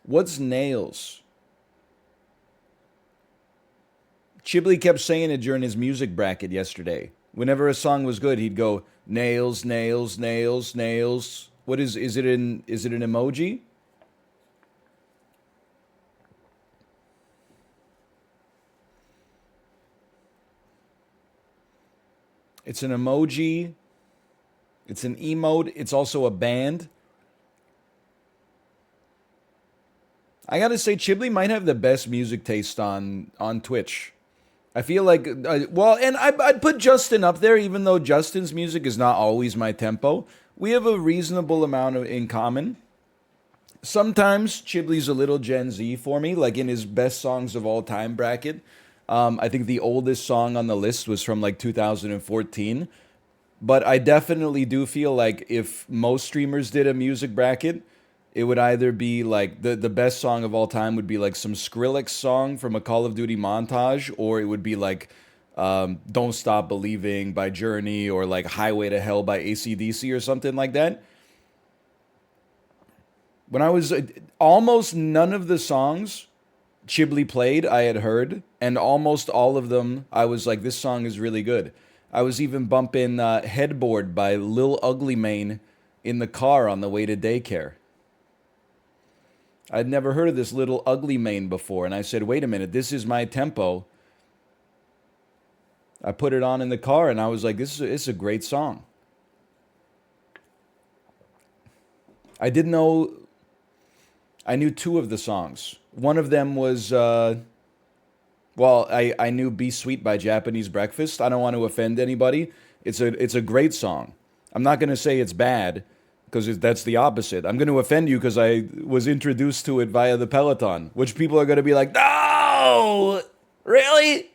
What's nails? Chibli kept saying it during his music bracket yesterday. Whenever a song was good, he'd go nails, nails, nails, nails. What is it an emoji? It's an emoji. It's an emote. It's also a band. I gotta say, Chibli might have the best music taste on Twitch. I feel like, well, and I'd put Justin up there, even though Justin's music is not always my tempo. We have a reasonable amount in common. Sometimes Chibli's a little Gen Z for me, like in his best songs of all time bracket. I think the oldest song on the list was from like 2014. But I definitely do feel like if most streamers did a music bracket, it would either be like the best song of all time would be like some Skrillex song from a Call of Duty montage, or it would be like Don't Stop Believing by Journey, or like Highway to Hell by AC/DC or something like that. When I was almost none of the songs Chibli played, I had heard, and almost all of them, I was like, this song is really good. I was even bumping Headboard by Lil Ugly Mane in the car on the way to daycare. I'd never heard of this Little Ugly Mane before, and I said, wait a minute, this is my tempo. I put it on in the car, and I was like, this is a great song. I didn't know, I knew two of the songs. One of them was well, I knew Be Sweet by Japanese Breakfast. I don't want to offend anybody. It's a great song. I'm not going to say it's bad because that's the opposite. I'm going to offend you because I was introduced to it via the Peloton, which people are going to be like, no, really?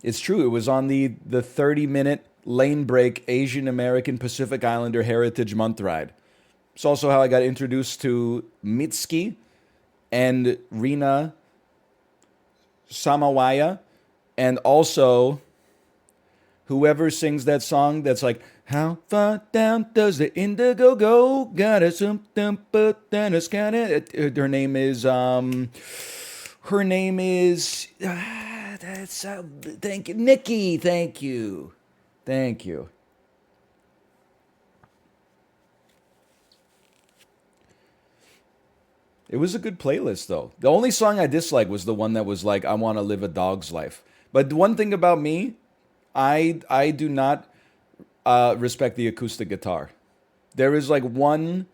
It's true. It was on the 30-minute lane break Asian American Pacific Islander Heritage Month ride. It's also how I got introduced to Mitski and Rina Samawaya, and also whoever sings that song that's like, how far down does the indigo go? Got a something, but then it's got it. Her name is, that's, thank you, Nikki, thank you. Thank you. It was a good playlist, though. The only song I disliked was the one that was like, I want to live a dog's life. But one thing about me, I do not respect the acoustic guitar. There is like one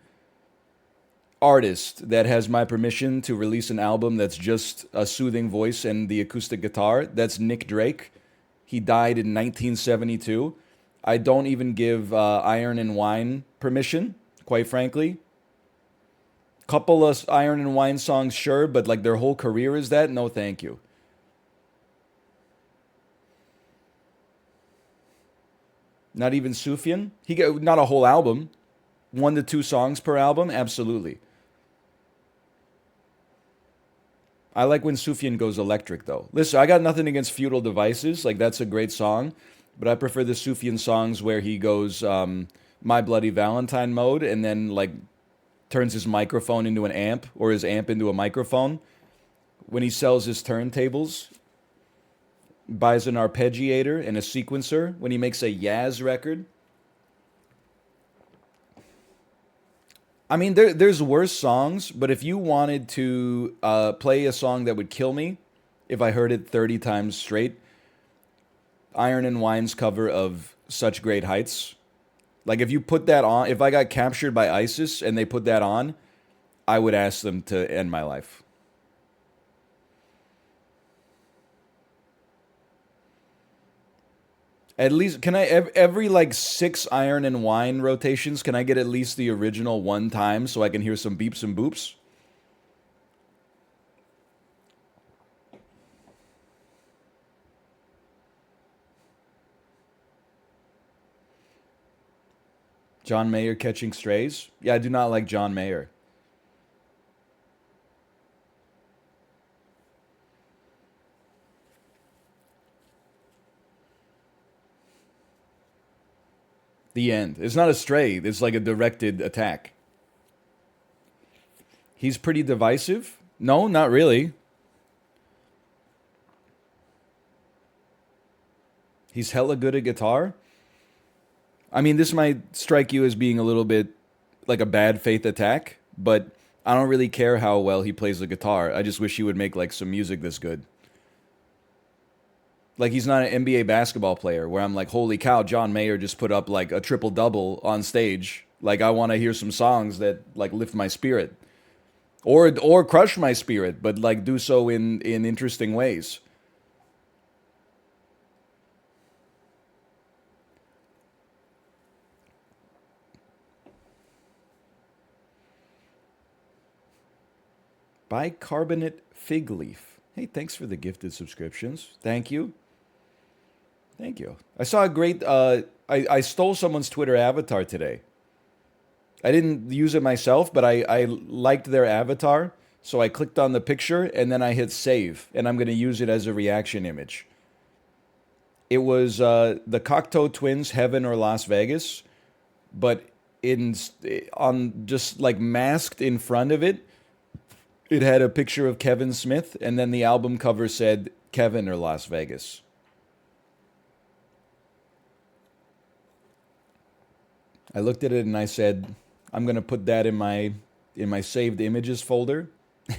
artist that has my permission to release an album that's just a soothing voice and the acoustic guitar. That's Nick Drake. He died in 1972. I don't even give Iron and Wine permission, quite frankly. Couple of Iron and Wine songs, sure, but like their whole career is that? No, thank you. Not even Sufjan. He got not a whole album, 1 to 2 songs per album. Absolutely. I like when Sufjan goes electric, though. Listen, I got nothing against Feudal Devices. Like that's a great song, but I prefer the Sufjan songs where he goes My Bloody Valentine mode and then like turns his microphone into an amp or his amp into a microphone. When he sells his turntables, buys an arpeggiator and a sequencer. When he makes a Yaz record, I mean, there's worse songs, but if you wanted to play a song that would kill me if I heard it 30 times straight, Iron and Wine's cover of Such Great Heights. Like, if you put that on, if I got captured by ISIS and they put that on, I would ask them to end my life. At least, can I, every like 6 Iron and Wine rotations, can I get at least the original one time so I can hear some beeps and boops? John Mayer catching strays? Yeah, I do not like John Mayer. The end. It's not a stray, it's like a directed attack. He's pretty divisive. No, not really. He's hella good at guitar. I mean, this might strike you as being a little bit like a bad faith attack, but I don't really care how well he plays the guitar. I just wish he would make like some music this good. Like he's not an NBA basketball player where I'm like, holy cow, John Mayer just put up like a triple double on stage. Like I want to hear some songs that like lift my spirit or crush my spirit, but like do so in interesting ways. Bicarbonate fig leaf. Hey, thanks for the gifted subscriptions. Thank you. Thank you. I saw a great. I stole someone's Twitter avatar today. I didn't use it myself, but I liked their avatar, so I clicked on the picture and then I hit save, and I'm going to use it as a reaction image. It was the Cocteau Twins, Heaven or Las Vegas, but in on just like masked in front of it, it had a picture of Kevin Smith, and then the album cover said Kevin or Las Vegas. I looked at it and I said, I'm gonna put that in my saved images folder.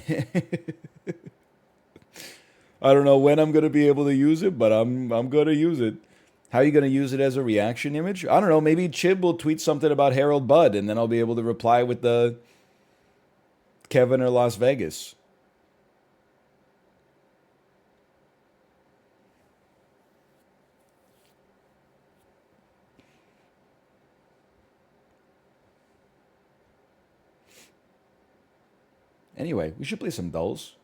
I don't know when I'm gonna be able to use it, but I'm gonna use it. How are you gonna use it as a reaction image? I don't know. Maybe Chib will tweet something about Harold Budd, and then I'll be able to reply with the Kevin or Las Vegas. Anyway, we should play some dulls.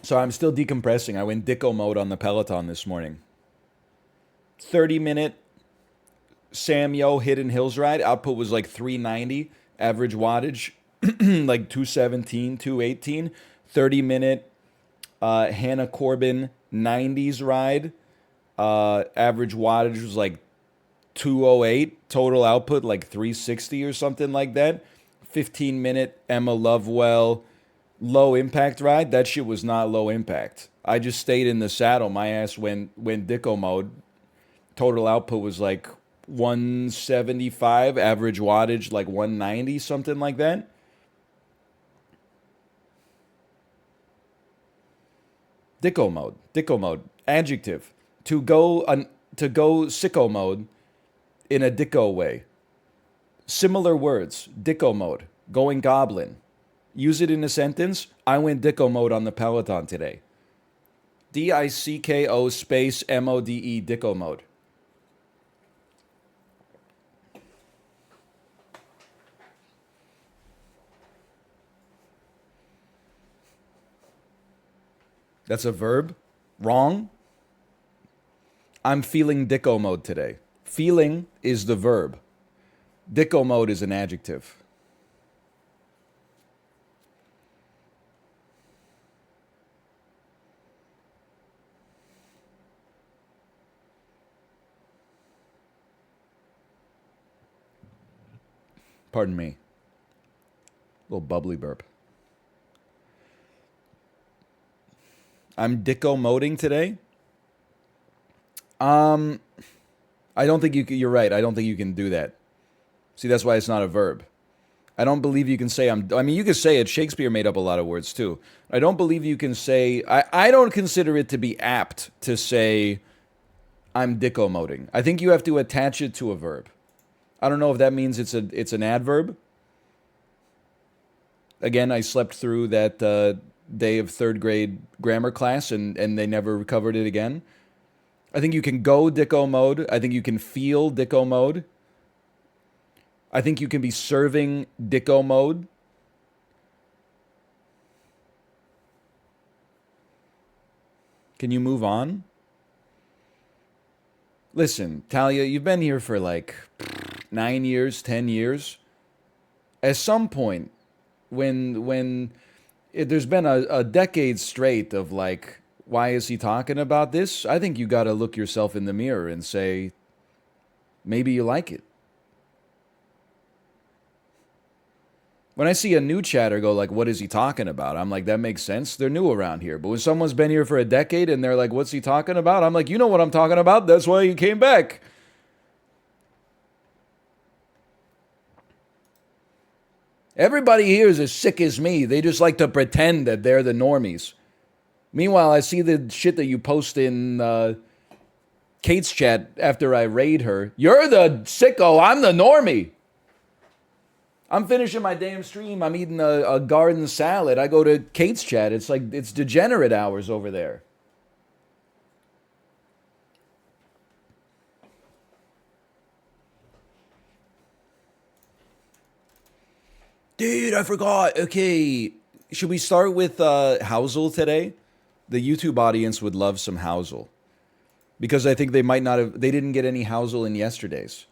So I'm still decompressing. I went Dicko mode on the Peloton this morning. 30-minute Sam Yo Hidden Hills ride. Output was like 390. Average wattage like 217, 218. 30-minute Hannah Corbin 90s ride. Average wattage was like 208. Total output like 360 or something like that. 15-minute Emma Lovewell low impact ride. That shit was not low impact. I just stayed in the saddle. My ass went Dicko mode. Total output was like 175. Average wattage like 190, something like that. Dicko mode. Dicko mode. Adjective. To go sicko mode in a Dicko way. Similar words. Dicko mode. Going goblin. Use it in a sentence. I went Dicko mode on the Peloton today. Dicko space MODE Dicko mode. That's a verb? Wrong. I'm feeling Dicko mode today. Feeling is the verb. Dicko mode is an adjective. Pardon me. A little bubbly burp. I'm Dicko moding today. I don't think you're right. I don't think you can do that. See, that's why it's not a verb. I don't believe you can say I mean, you can say it. Shakespeare made up a lot of words too. I don't believe you can say. I don't consider it to be apt to say I'm Dicko moding. I think you have to attach it to a verb. I don't know if that means it's an adverb. Again, I slept through that day of third grade grammar class, and they never recovered it again. I think you can go Dicko mode. I think you can feel Dicko mode. I think you can be serving Dicko mode. Can you move on? Listen, Talia, you've been here for like 9 years, 10 years. At some point, there's been a decade straight of like, why is he talking about this? I think you got to look yourself in the mirror and say, maybe you like it. When I see a new chatter go like, what is he talking about? I'm like, that makes sense. They're new around here. But when someone's been here for a decade and they're like, what's he talking about? I'm like, you know what I'm talking about. That's why he came back. Everybody here is as sick as me. They just like to pretend that they're the normies. Meanwhile, I see the shit that you post in Kate's chat after I raid her. You're the sicko. I'm the normie. I'm finishing my damn stream. I'm eating a garden salad. I go to Kate's chat. It's like, it's degenerate hours over there. Dude, I forgot. Okay. Should we start with Housel today? The YouTube audience would love some Housel. Because I think they might not have, they didn't get any Housel in yesterday's.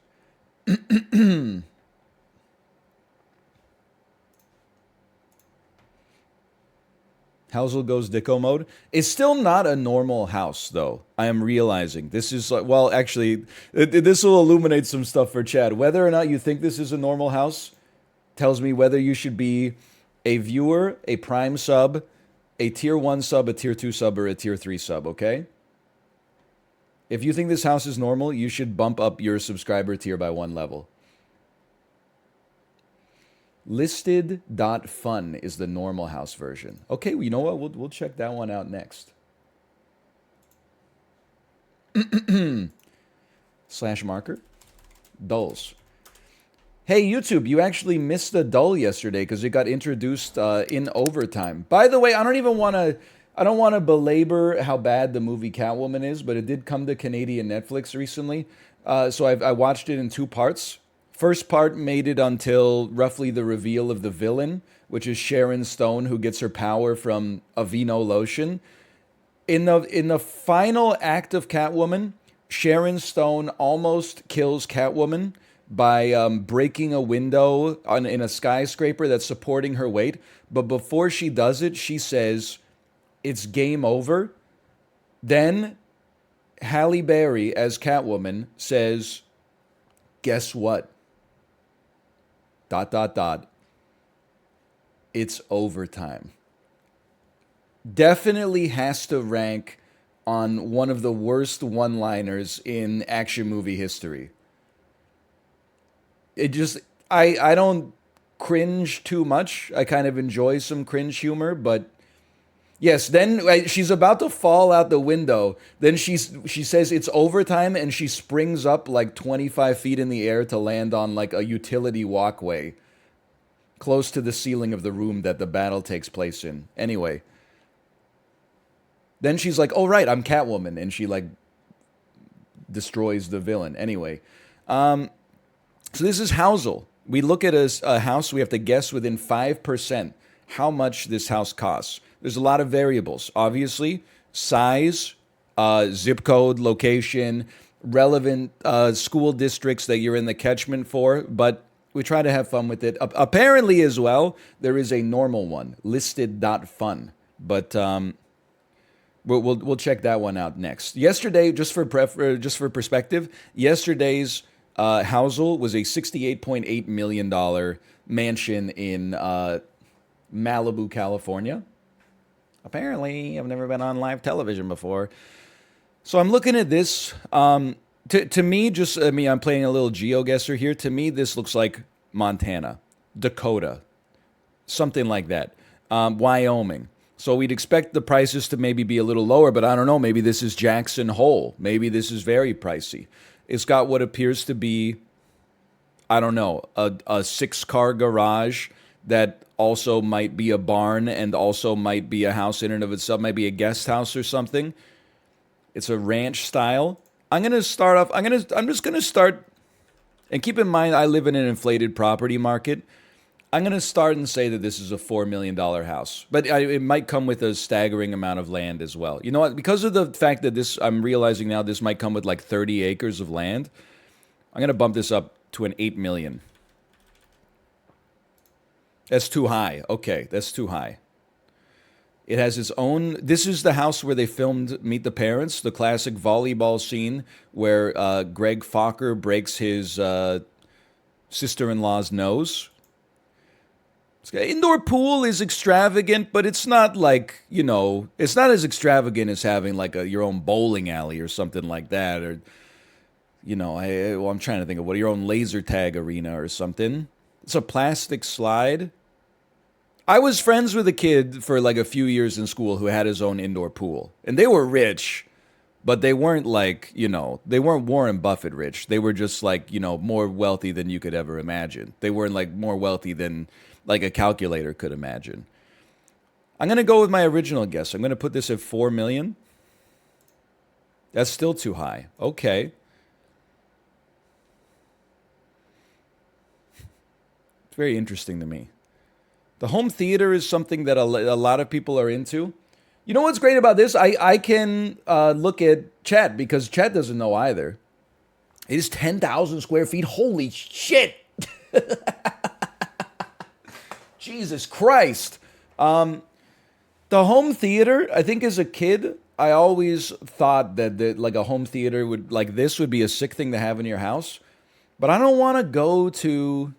Housel goes Dicko mode. It's still not a normal house, though. I am realizing. This is like, well, actually, this will illuminate some stuff for Chad. Whether or not you think this is a normal house tells me whether you should be a viewer, a prime sub, a tier 1 sub, a tier 2 sub, or a tier 3 sub, okay? If you think this house is normal, you should bump up your subscriber tier by 1 level. Listed.fun is the normal house version. Okay, well, you know what? We'll check that one out next. Slash marker. Dulls. Hey, YouTube, you actually missed a dull yesterday because it got introduced in overtime. By the way, I don't want to belabor how bad the movie Catwoman is, but it did come to Canadian Netflix recently. So I watched it in 2 parts. First part made it until roughly the reveal of the villain, which is Sharon Stone, who gets her power from Aveeno lotion. In the final act of Catwoman, Sharon Stone almost kills Catwoman by breaking a window in a skyscraper that's supporting her weight. But before she does it, she says, "It's game over." Then Halle Berry, as Catwoman, says, "Guess what? ... It's overtime." Definitely has to rank on one of the worst one-liners in action movie history. It just, I don't cringe too much. I kind of enjoy some cringe humor, but yes, then she's about to fall out the window. Then she says it's overtime, and she springs up like 25 feet in the air to land on like a utility walkway close to the ceiling of the room that the battle takes place in. Anyway, then she's like, "Oh right, I'm Catwoman," and she like destroys the villain. Anyway, so this is Housel. We look at a house. We have to guess within 5% how much this house costs. There's a lot of variables. Obviously, size, zip code, location, relevant school districts that you're in the catchment for, but we try to have fun with it. Apparently, as well, there is a normal one, listed.fun, but we'll check that one out next. Yesterday, just for perspective, yesterday's Housel was a $68.8 million mansion in Malibu, California. Apparently, I've never been on live television before. So I'm looking at this. To me, I'm playing a little GeoGuessr here. To me, this looks like Montana, Dakota, something like that. Wyoming. So we'd expect the prices to maybe be a little lower, but I don't know. Maybe this is Jackson Hole. Maybe this is very pricey. It's got what appears to be, I don't know, a 6-car garage that also might be a barn and also might be a house in and of itself, might be a guest house or something. It's a ranch style. I'm just going to start, and keep in mind I live in an inflated property market. I'm going to start and say that this is a $4 million house, but it might come with a staggering amount of land as well. You know what? Because of the fact that I'm realizing now this might come with like 30 acres of land, I'm going to bump this up to an 8 million. That's too high. Okay, that's too high. It has its own. This is the house where they filmed Meet the Parents, the classic volleyball scene where Greg Fokker breaks his sister-in-law's nose. Indoor pool is extravagant, but it's not like, it's not as extravagant as having like your own bowling alley or something like that. Or, I'm trying to think of your own laser tag arena or something. It's a plastic slide. I was friends with a kid for like a few years in school who had his own indoor pool. And they were rich, but they weren't like, they weren't Warren Buffett rich. They were just like, more wealthy than you could ever imagine. They weren't like more wealthy than like a calculator could imagine. I'm going to go with my original guess. I'm going to put this at 4 million. That's still too high. Okay. It's very interesting to me. The home theater is something that a lot of people are into. You know what's great about this? I can look at chat because chat doesn't know either. It is 10,000 square feet. Holy shit. Jesus Christ. The home theater, I think as a kid, I always thought that like a home theater would, like this would be a sick thing to have in your house. But I don't want to go to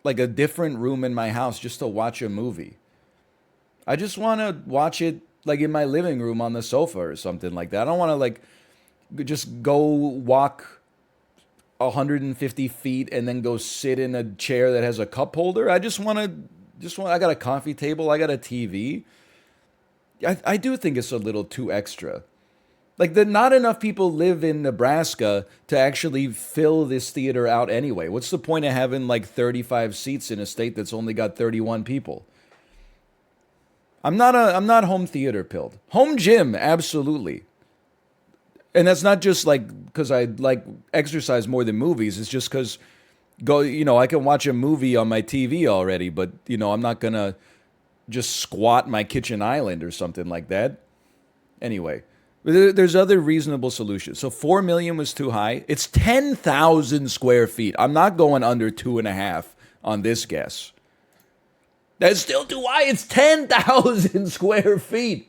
like a different room in my house just to watch a movie. I just want to watch it like in my living room on the sofa or something like that. I don't want to like just go walk 150 feet and then go sit in a chair that has a cup holder. I got a coffee table. I got a TV. I do think it's a little too extra. Like not enough people live in Nebraska to actually fill this theater out anyway. What's the point of having like 35 seats in a state that's only got 31 people? I'm not home theater pilled. Home gym, absolutely. And that's not just like because I like exercise more than movies. It's just because I can watch a movie on my TV already, but I'm not gonna just squat my kitchen island or something like that. Anyway, there's other reasonable solutions. So 4 million was too high. It's 10,000 square feet. I'm not going under 2.5 on this guess. That's still too high. It's 10,000 square feet.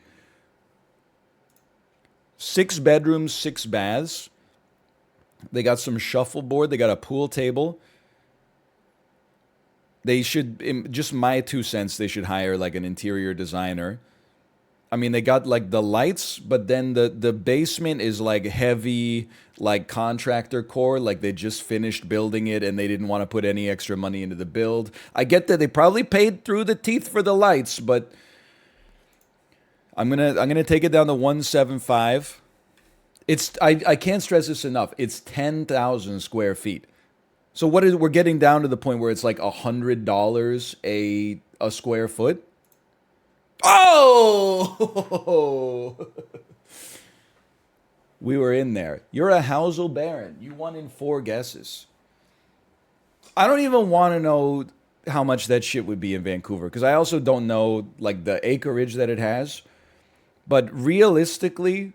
6 bedrooms, 6 baths. They got some shuffleboard. They got a pool table. They should, just my 2 cents, they should hire like an interior designer. I mean, they got like the lights, but then the basement is like heavy, like contractor core. Like they just finished building it and they didn't want to put any extra money into the build. I get that they probably paid through the teeth for the lights, but I'm gonna take it down to 175. I can't stress this enough. It's 10,000 square feet. So we're getting down to the point where it's like $100 a square foot. Oh! We were in there. You're a Housel Baron. You won in 4 guesses. I don't even want to know how much that shit would be in Vancouver because I also don't know like the acreage that it has. But realistically,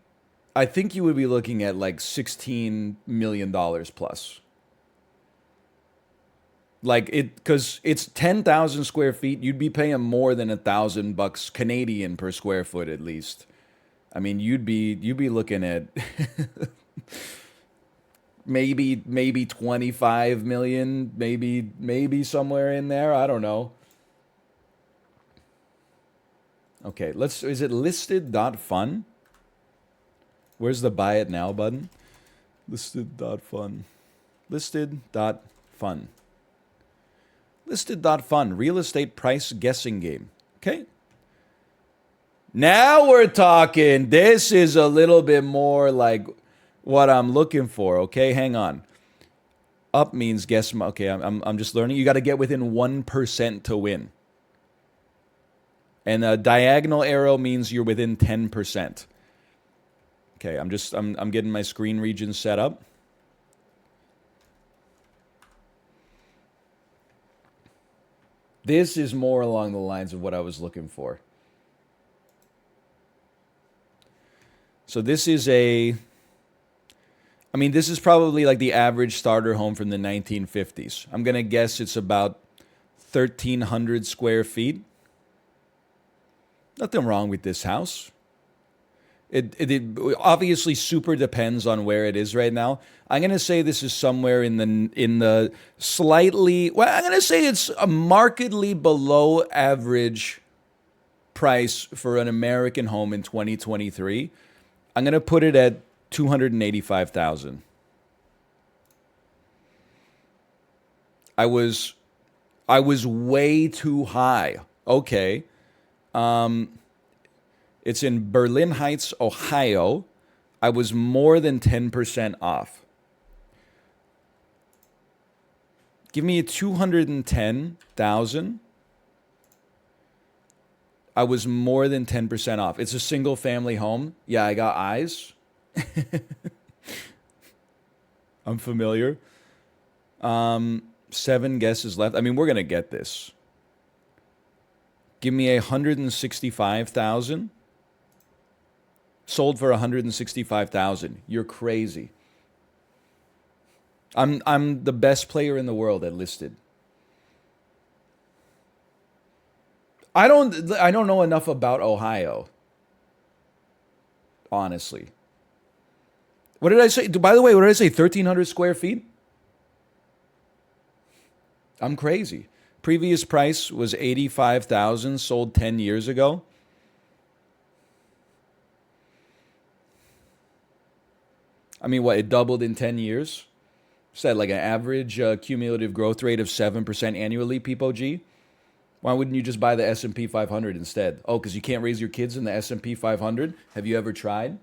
I think you would be looking at like $16 million plus. Like because it's 10,000 square feet. You'd be paying more than $1,000 Canadian per square foot at least. I mean, you'd be looking at maybe 25 million, maybe somewhere in there. I don't know. Okay, is it listed.fun? Where's the buy it now button? Listed.fun. Listed.fun. Listed.fun. Real estate price guessing game. Okay. Now we're talking. This is a little bit more like what I'm looking for. Okay, hang on. Up means guess. Okay, I'm just learning. You got to get within 1% to win. And a diagonal arrow means you're within 10%. Okay, I'm getting my screen region set up. This is more along the lines of what I was looking for. So this is this is probably like the average starter home from the 1950s. I'm going to guess it's about 1,300 square feet. Nothing wrong with this house. It obviously super depends on where it is right now. I'm gonna say this is somewhere in the slightly. Well, I'm gonna say it's a markedly below average price for an American home in 2023. I'm gonna put it at 285,000. I was I was way too high. Okay. It's in Berlin Heights, Ohio. I was more than 10% off. Give me a 210,000. I was more than 10% off. It's a single family home. Yeah, I got eyes. I'm familiar. 7 guesses left. I mean, we're going to get this. Give me 165,000. Sold for 165,000. You're crazy. I'm the best player in the world at listed. I don't know enough about Ohio, honestly. What did I say? By the way, what did I say? 1,300 square feet? I'm crazy. Previous price was 85,000, sold 10 years ago. I mean, what, it doubled in 10 years? Said like an average cumulative growth rate of 7% annually, Peepo G. Why wouldn't you just buy the S&P 500 instead? Oh, because you can't raise your kids in the S&P 500? Have you ever tried?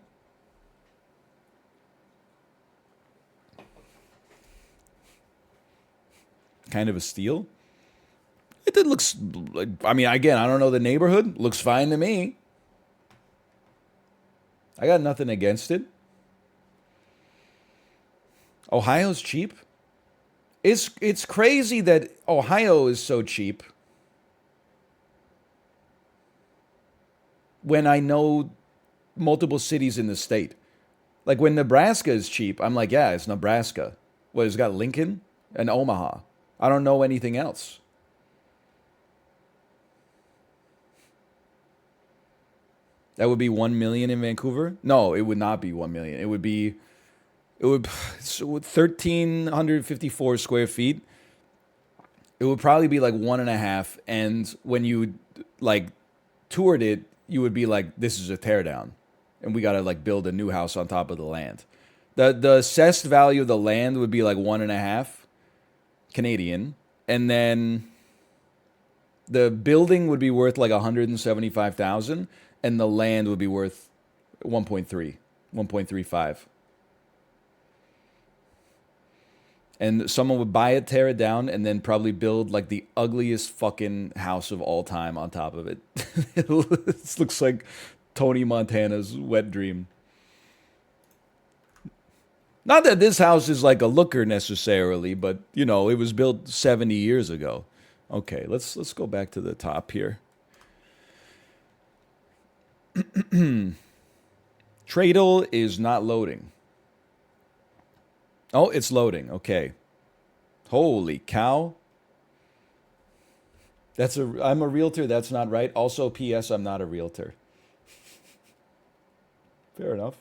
Kind of a steal? It looks like, I mean, again, I don't know the neighborhood. Looks fine to me. I got nothing against it. Ohio's cheap. It's crazy that Ohio is so cheap when I know multiple cities in the state. Like when Nebraska is cheap, I'm like, yeah, it's Nebraska. What, it's got Lincoln and Omaha. I don't know anything else. That would be 1 million in Vancouver? No, it would not be 1 million. It would 1,354 square feet. It would probably be like one and a half. And when you like toured it, you would be like, this is a teardown. And we got to like build a new house on top of the land. The assessed value of the land would be like one and a half Canadian. And then the building would be worth like 175,000 and the land would be worth 1.3, 1.35. And someone would buy it, tear it down, and then probably build like the ugliest fucking house of all time on top of it. It looks like Tony Montana's wet dream. Not that this house is like a looker necessarily, but you know, it was built 70 years ago. Okay, let's go back to the top here. Tradle is not loading. Oh, it's loading. Okay. Holy cow. I'm a realtor. That's not right. Also, P.S. I'm not a realtor. Fair enough.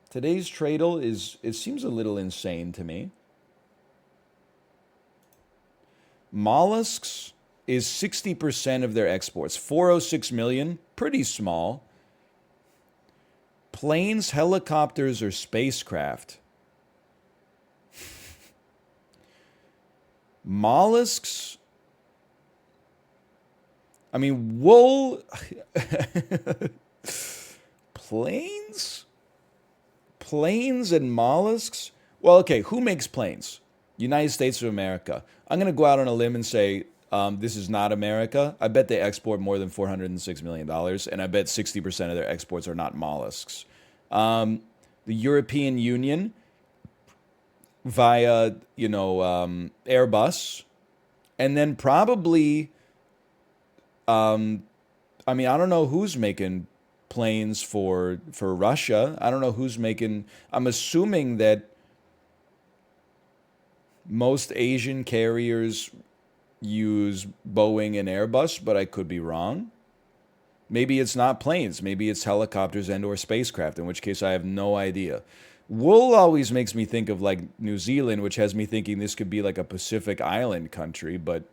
Today's Tradle it seems a little insane to me. Mollusks is 60% of their exports. 406 million, pretty small. Planes, helicopters, or spacecraft. Mollusks. I mean, wool. Planes? Planes and mollusks? Well, okay, who makes planes? United States of America. I'm going to go out on a limb and say this is not America. I bet they export more than $406 million, and I bet 60% of their exports are not mollusks. The European Union via, Airbus, and then probably, I mean, I don't know who's making planes for Russia. I don't know who's making. I'm assuming that most Asian carriers use Boeing and Airbus, but I could be wrong. Maybe it's not planes. Maybe it's helicopters and or spacecraft, in which case I have no idea. Wool always makes me think of like New Zealand, which has me thinking this could be like a Pacific Island country, but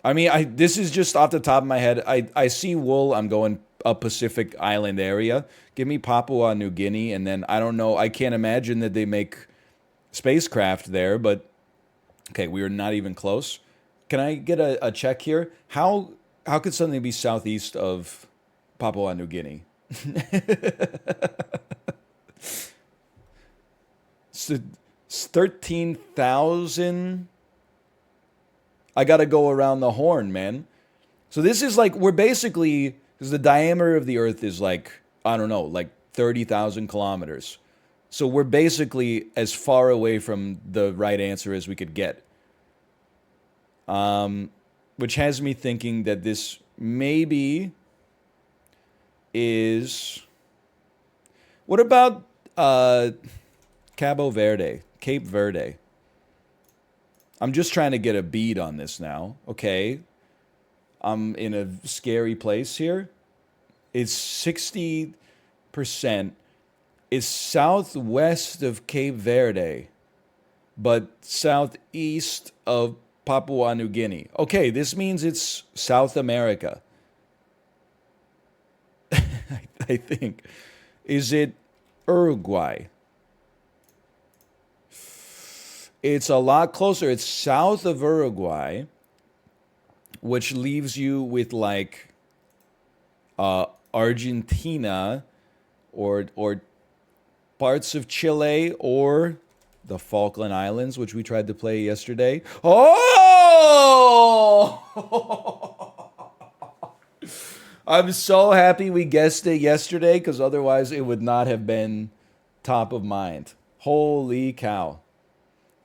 I mean, this is just off the top of my head. I see wool, I'm going a Pacific Island area. Give me Papua New Guinea, and then I don't know. I can't imagine that they make spacecraft there, but okay, we are not even close. Can I get a check here? How could something be southeast of Papua New Guinea? So, it's 13,000. I got to go around the horn, man. So this is like, we're basically, because the diameter of the Earth is like, I don't know, like 30,000 kilometers. So we're basically as far away from the right answer as we could get. Which has me thinking that this maybe is. What about Cabo Verde? Cape Verde. I'm just trying to get a bead on this now. Okay. I'm in a scary place here. It's 60%. It's southwest of Cape Verde, but southeast of Papua New Guinea. Okay, this means it's South America. I think. Is it Uruguay? It's a lot closer. It's south of Uruguay, which leaves you with like Argentina or parts of Chile or the Falkland Islands, which we tried to play yesterday. Oh! I'm so happy we guessed it yesterday because otherwise it would not have been top of mind. Holy cow.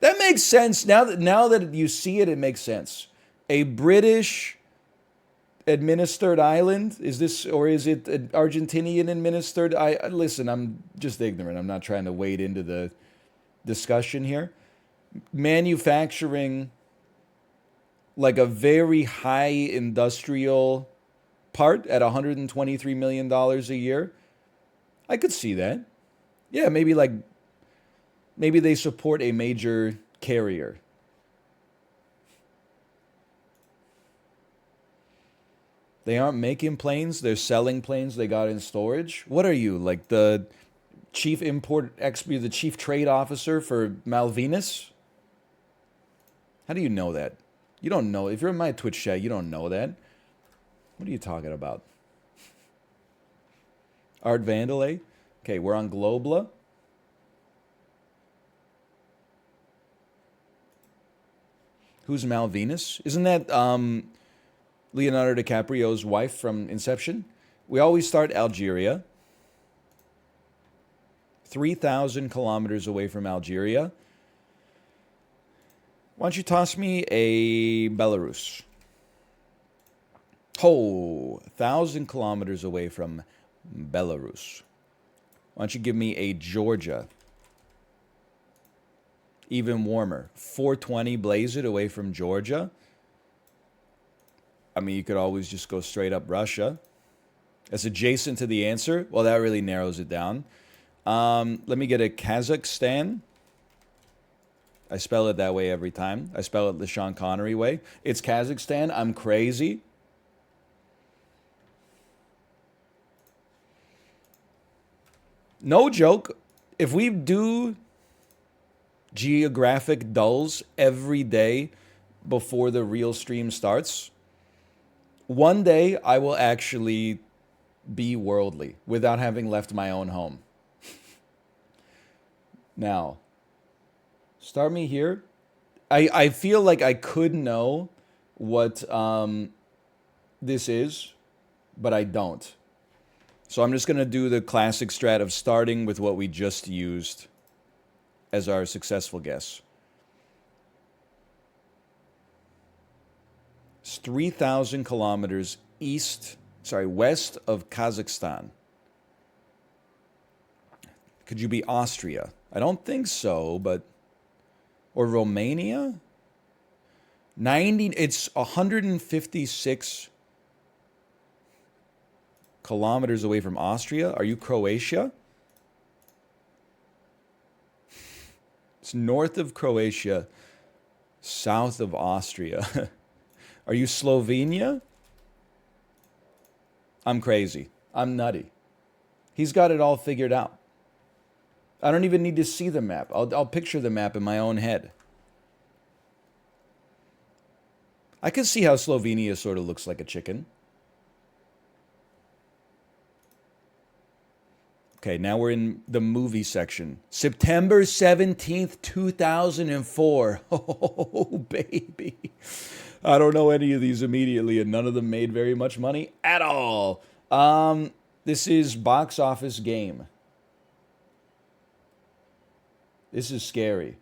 That makes sense. Now that you see it, it makes sense. A British administered island? Is this, or is it an Argentinian administered? Listen, I'm just ignorant. I'm not trying to wade into the discussion here. Manufacturing like a very high industrial part at $123 million a year. I could see that. Yeah, maybe they support a major carrier. They aren't making planes, they're selling planes they got in storage. What are you, like the chief import expert, the chief trade officer for Malvinas? How do you know that? You don't know. If you're in my Twitch chat, you don't know that. What are you talking about? Art Vandalay? Okay, we're on Globla. Who's Malvinas? Isn't that Leonardo DiCaprio's wife from Inception? We always start Algeria. 3,000 kilometers away from Algeria. Why don't you toss me a Belarus? Oh, 1,000 kilometers away from Belarus. Why don't you give me a Georgia? Even warmer. 420 blaze it away from Georgia. I mean, you could always just go straight up Russia. That's adjacent to the answer. Well, that really narrows it down. Let me get a Kazakhstan. I spell it that way every time. I spell it the Sean Connery way. It's Kazakhstan. I'm crazy. No joke. If we do geographic dulls every day before the real stream starts, one day I will actually be worldly without having left my own home. Now, start me here. I feel like I could know what this is, but I don't. So I'm just going to do the classic strat of starting with what we just used as our successful guess. It's 3,000 kilometers west of Kazakhstan. Could you be Austria? I don't think so, but... Or Romania? It's 156 kilometers away from Austria. Are you Croatia? It's north of Croatia, south of Austria. Are you Slovenia? I'm crazy. I'm nutty. He's got it all figured out. I don't even need to see the map. I'll picture the map in my own head. I can see how Slovenia sort of looks like a chicken. Okay, now we're in the movie section. September 17th, 2004. Oh, baby. I don't know any of these immediately, and none of them made very much money at all. This is Box Office Game. This is scary.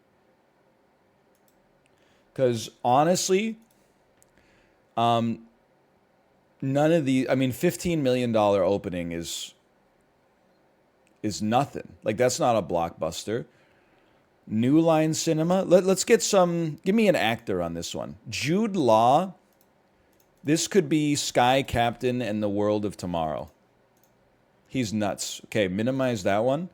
Because honestly, none of the, I mean, $15 million opening is nothing. Like, that's not a blockbuster. New Line Cinema. Let's get some, give me an actor on this one. Jude Law. This could be Sky Captain and the World of Tomorrow. He's nuts. Okay, minimize that one.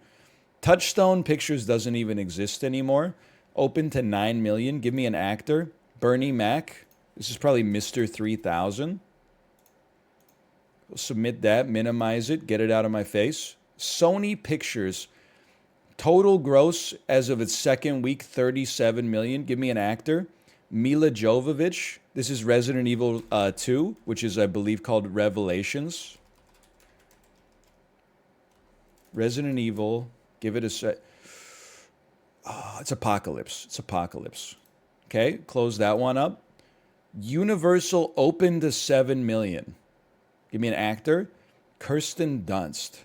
Touchstone Pictures doesn't even exist anymore. Open to 9 million. Give me an actor. Bernie Mac. This is probably Mr. 3000. We'll submit that, minimize it, get it out of my face. Sony Pictures. Total gross as of its second week, 37 million. Give me an actor. Mila Jovovich. This is Resident Evil 2, which is, I believe, called Revelations. Resident Evil. Give it a set. Oh, it's Apocalypse. It's Apocalypse. Okay, close that one up. Universal opened to 7 million. Give me an actor. Kirsten Dunst.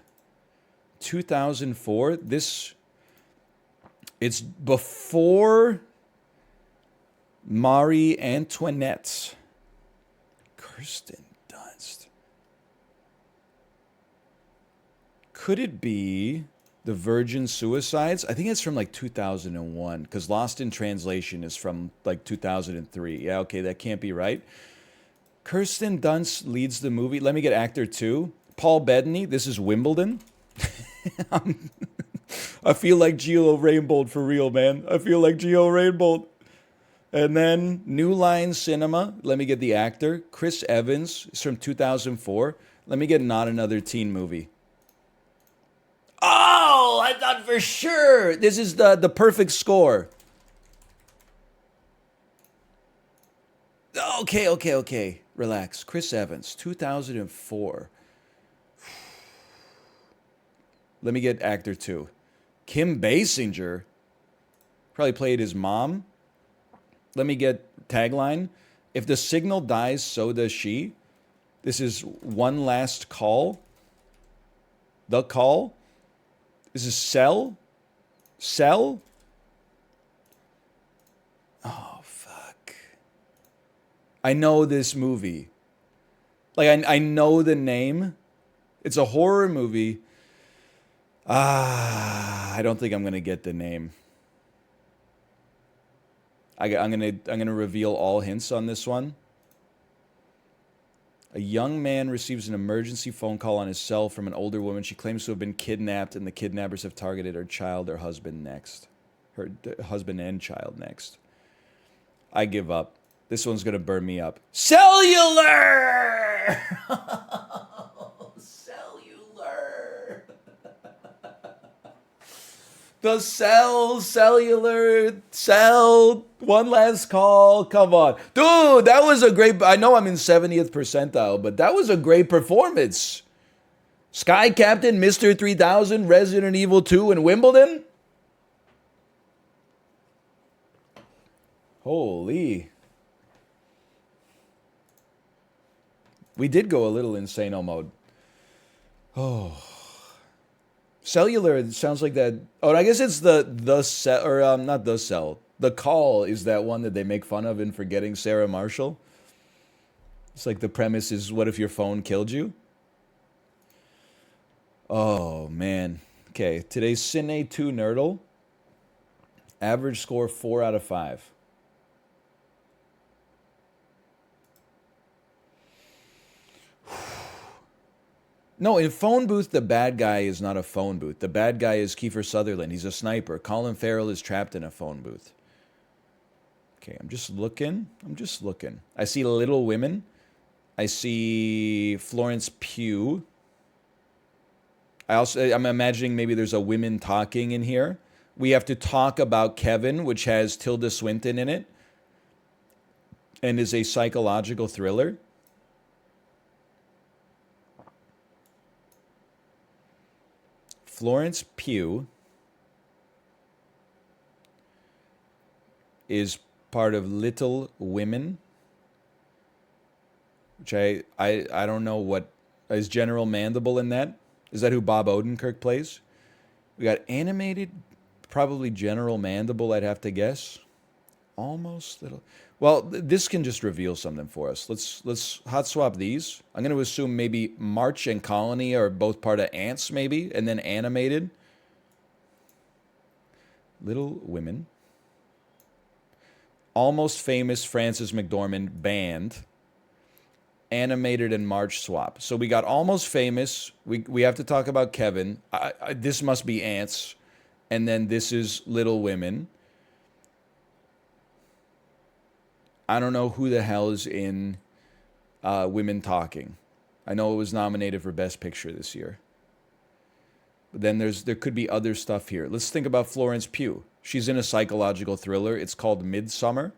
2004. It's before Marie Antoinette. Kirsten Dunst. Could it be The Virgin Suicides? I think it's from like 2001 because Lost in Translation is from like 2003. Yeah, okay, that can't be right. Kirsten Dunst leads the movie. Let me get actor 2. Paul Bettany. This is Wimbledon. I feel like Gio Rainbolt for real, man. I feel like Gio Rainbolt. And then New Line Cinema. Let me get the actor. Chris Evans. It's from 2004. Let me get Not Another Teen Movie. Oh, I thought for sure. This is the perfect score. Okay. Relax. Chris Evans, 2004. Let me get actor 2. Kim Basinger. Probably played his mom. Let me get tagline. If the signal dies, so does she. This is One Last Call. The Call. This is Cell. Cell. Oh, fuck. I know this movie. Like, I know the name. It's a horror movie. I don't think I'm going to get the name. I'm gonna reveal all hints on this one. A young man receives an emergency phone call on his cell from an older woman. She claims to have been kidnapped, and the kidnappers have targeted her child or husband next. Her husband and child next. I give up. This one's gonna burn me up. Cellular! Cellular! The cellular, One Last Call. Come on. Dude, that was a great, I know I'm in 70th percentile, but that was a great performance. Sky Captain, Mr. 3000, Resident Evil 2, and Wimbledon? Holy. We did go a little insano mode. Oh. Cellular, it sounds like that. Oh, I guess it's the cell, or not the cell. The Call is that one that they make fun of in Forgetting Sarah Marshall. It's like the premise is, what if your phone killed you? Oh, man. Okay, today's Cine 2 Nerdle. Average score 4 out of 5. No, in Phone Booth, the bad guy is not a phone booth. The bad guy is Kiefer Sutherland. He's a sniper. Colin Farrell is trapped in a phone booth. Okay, I'm just looking. I'm just looking. I see Little Women. I see Florence Pugh. I'm imagining maybe there's a women talking in here. We have to talk about Kevin, which has Tilda Swinton in it and is a psychological thriller. Florence Pugh is part of Little Women, which I don't know what is General Mandible in that. Is that who Bob Odenkirk plays? We got animated, probably General Mandible, I'd have to guess. Almost little. Well, this can just reveal something for us. Let's hot swap these. I'm going to assume maybe March and Colony are both part of Ants, maybe, and then animated. Little Women. Almost Famous Frances McDormand Band. Animated and March swap. So we got Almost Famous. We have to talk about Kevin. This must be Ants. And then this is Little Women. I don't know who the hell is in Women Talking. I know it was nominated for Best Picture this year. But then there could be other stuff here. Let's think about Florence Pugh. She's in a psychological thriller. It's called Midsummer.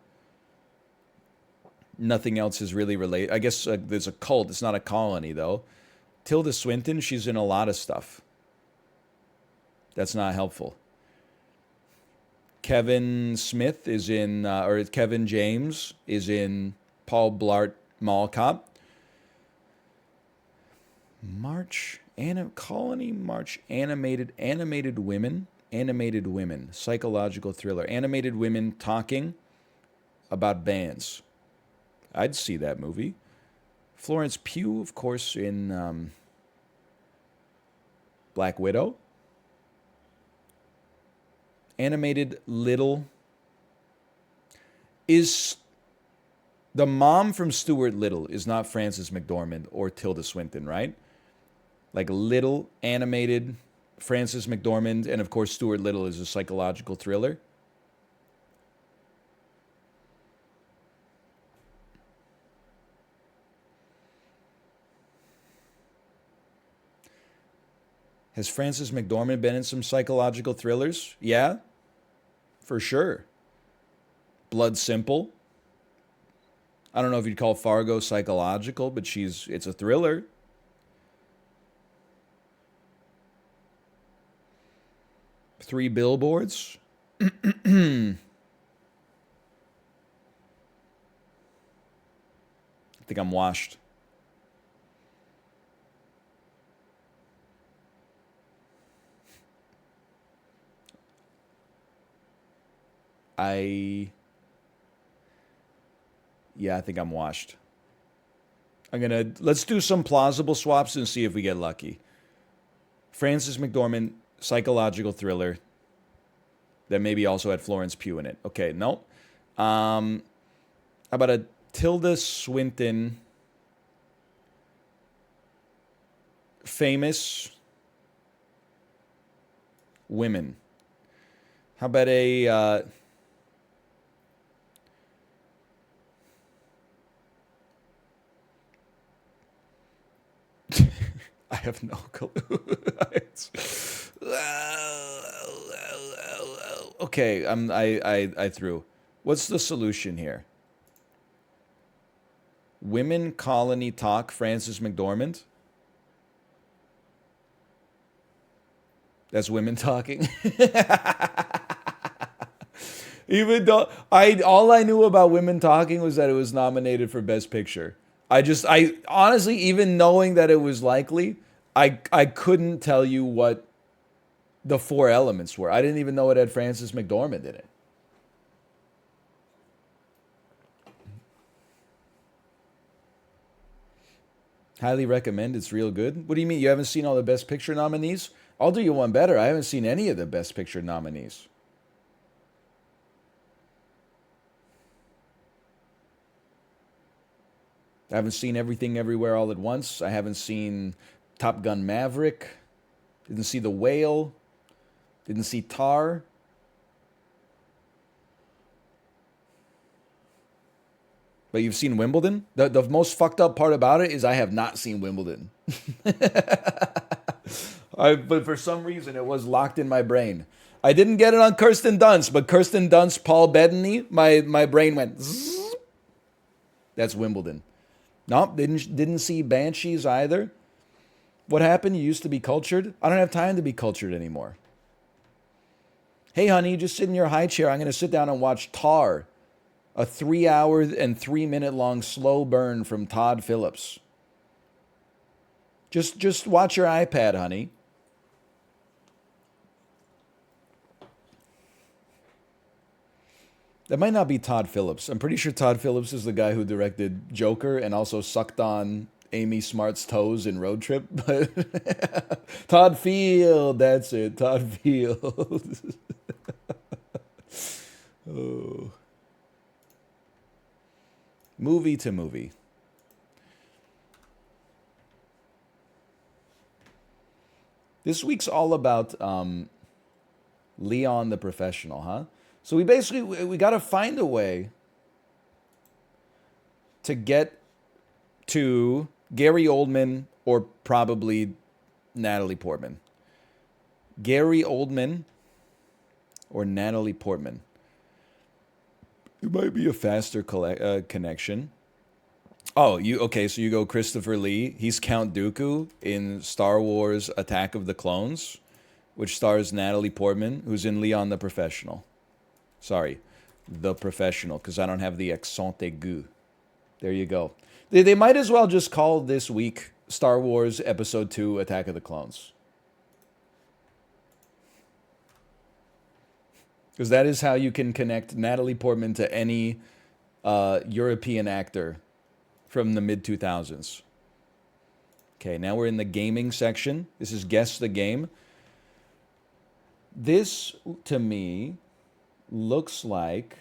Nothing else is really related. I guess there's a cult. It's not a colony, though. Tilda Swinton, she's in a lot of stuff. That's not helpful. Kevin Smith is in, or Kevin James is in Paul Blart Mall Cop. March, Colony, March, animated women, psychological thriller, animated women talking about bands. I'd see that movie. Florence Pugh, of course, in Black Widow. Animated Little. Is the mom from Stuart Little is not Frances McDormand or Tilda Swinton, right? Like Little, animated, Frances McDormand, and of course Stuart Little is a psychological thriller. Has Frances McDormand been in some psychological thrillers? Yeah, for sure. Blood Simple. I don't know if you'd call Fargo psychological, but it's a thriller. Three Billboards. I think I'm washed. Yeah, I think I'm washed. Let's do some plausible swaps and see if we get lucky. Frances McDormand, psychological thriller that maybe also had Florence Pugh in it. Okay, nope. How about a Tilda Swinton, famous women? How about a I have no clue. Okay, I threw. What's the solution here? Women Colony Talk, Frances McDormand. That's women talking. Even though all I knew about Women Talking was that it was nominated for Best Picture. I honestly, even knowing that it was likely, I couldn't tell you what the four elements were. I didn't even know it had Frances McDormand in it. Highly recommend. It's real good. What do you mean? You haven't seen all the Best Picture nominees? I'll do you one better. I haven't seen any of the Best Picture nominees. I haven't seen Everything Everywhere All at Once. I haven't seen Top Gun Maverick. Didn't see The Whale. Didn't see Tar. But you've seen Wimbledon? The most fucked up part about it is I have not seen Wimbledon. But for some reason, it was locked in my brain. I didn't get it on Kirsten Dunst, but Kirsten Dunst, Paul Bettany, my brain went zzz. That's Wimbledon. Nope, didn't see Banshees either. What happened? You used to be cultured? I don't have time to be cultured anymore. Hey, honey, just sit in your high chair. I'm going to sit down and watch Tar, a 3-hour and 3-minute long slow burn from Todd Phillips. Just watch your iPad, honey. That might not be Todd Phillips. I'm pretty sure Todd Phillips is the guy who directed Joker and also sucked on Amy Smart's toes in Road Trip. But Todd Field, that's it. Todd Field. Oh. Movie to movie. This week's all about Leon the Professional, huh? So we got to find a way to get to Gary Oldman or probably Natalie Portman. Gary Oldman or Natalie Portman. It might be a faster connection. Oh, so you go Christopher Lee. He's Count Dooku in Star Wars Attack of the Clones, which stars Natalie Portman, who's in Leon the Professional. Sorry, The Professional, because I don't have the accent aigu. There you go. They might as well just call this week Star Wars Episode 2 Attack of the Clones. Because that is how you can connect Natalie Portman to any European actor from the mid-2000s. Okay, now we're in the gaming section. This is Guess the Game. This, to me, looks like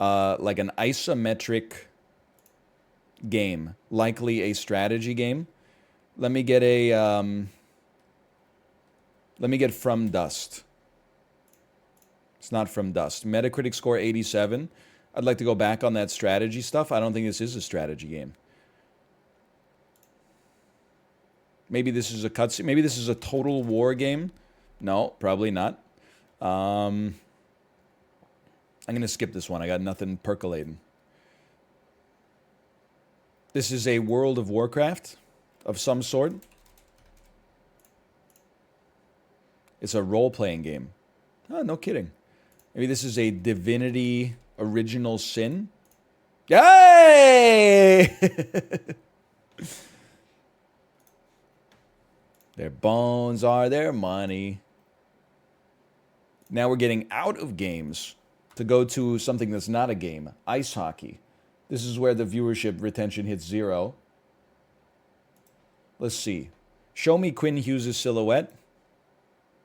an isometric game, likely a strategy game. Let me get From Dust. It's not From Dust. Metacritic score 87. I'd like to go back on that strategy stuff. I don't think this is a strategy game. Maybe this is a cutscene. Maybe this is a total war game. No, probably not. I'm going to skip this one. I got nothing percolating. This is a World of Warcraft of some sort. It's a role-playing game. Oh, no kidding. Maybe this is a Divinity Original Sin. Yay! Their bones are their money. Now we're getting out of games to go to something that's not a game. Ice hockey. This is where the viewership retention hits 0. Let's see. Show me Quinn Hughes' silhouette.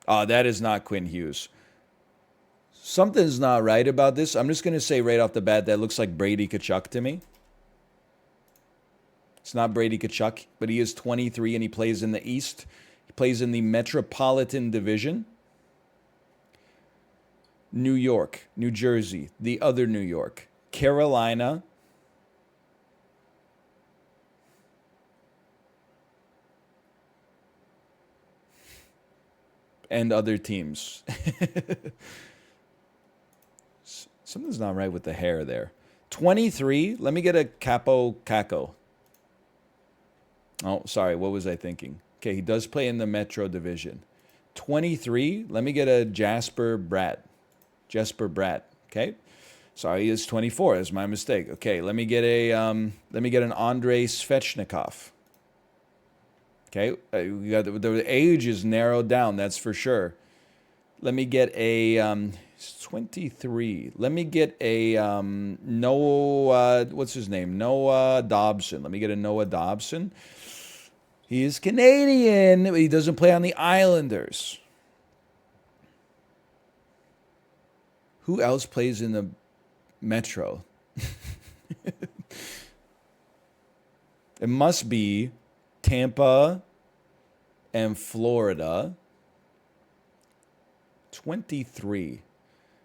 Oh, that is not Quinn Hughes. Something's not right about this. I'm just going to say right off the bat that looks like Brady Tkachuk to me. It's not Brady Tkachuk, but he is 23 and he plays in the East. He plays in the Metropolitan Division. New York, New Jersey, the other New York, Carolina, and other teams. Something's not right with the hair there. 23, let me get a Capo Caco. Oh, sorry, what was I thinking? Okay, he does play in the Metro Division. 23, let me get a Jasper Bratt. Jesper Bratt, okay? Sorry, he is 24. That's my mistake. Okay, let me get an Andrei Svechnikov. Okay, we got the age is narrowed down. That's for sure. Let me get a 23. Let me get a Noah. What's his name? Noah Dobson. Let me get a Noah Dobson. He is Canadian, but he doesn't play on the Islanders. Who else plays in the Metro? It must be Tampa and Florida. 23.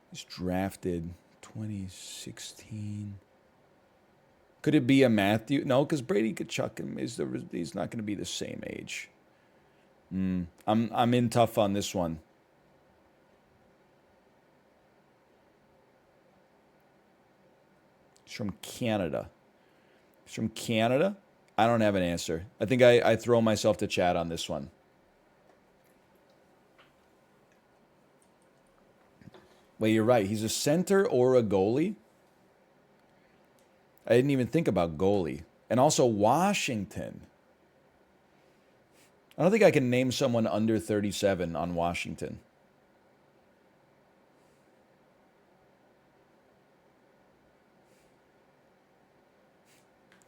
He's drafted 2016. Could it be a Matthew? No, because Brady Kachuk he's not going to be the same age. I'm in tough on this one. He's from Canada. He's from Canada? I don't have an answer. I think I throw myself to chat on this one. Wait, you're right. He's a center or a goalie? I didn't even think about goalie. And also Washington. I don't think I can name someone under 37 on Washington.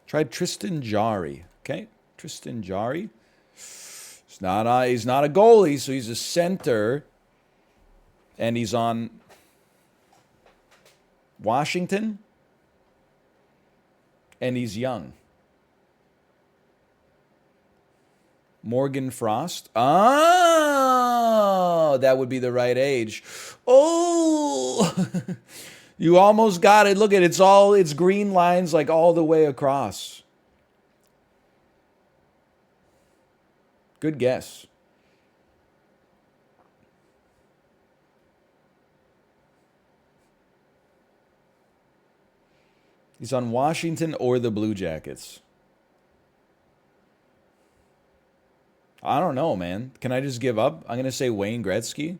Try Tristan Jarry. Okay, Tristan Jarry. He's not a goalie, so he's a center. And he's on Washington. And he's young. Morgan Frost. Oh, that would be the right age. Oh, you almost got it. Look at it. It's green lines like all the way across. Good guess. He's on Washington or the Blue Jackets. I don't know, man. Can I just give up? I'm going to say Wayne Gretzky.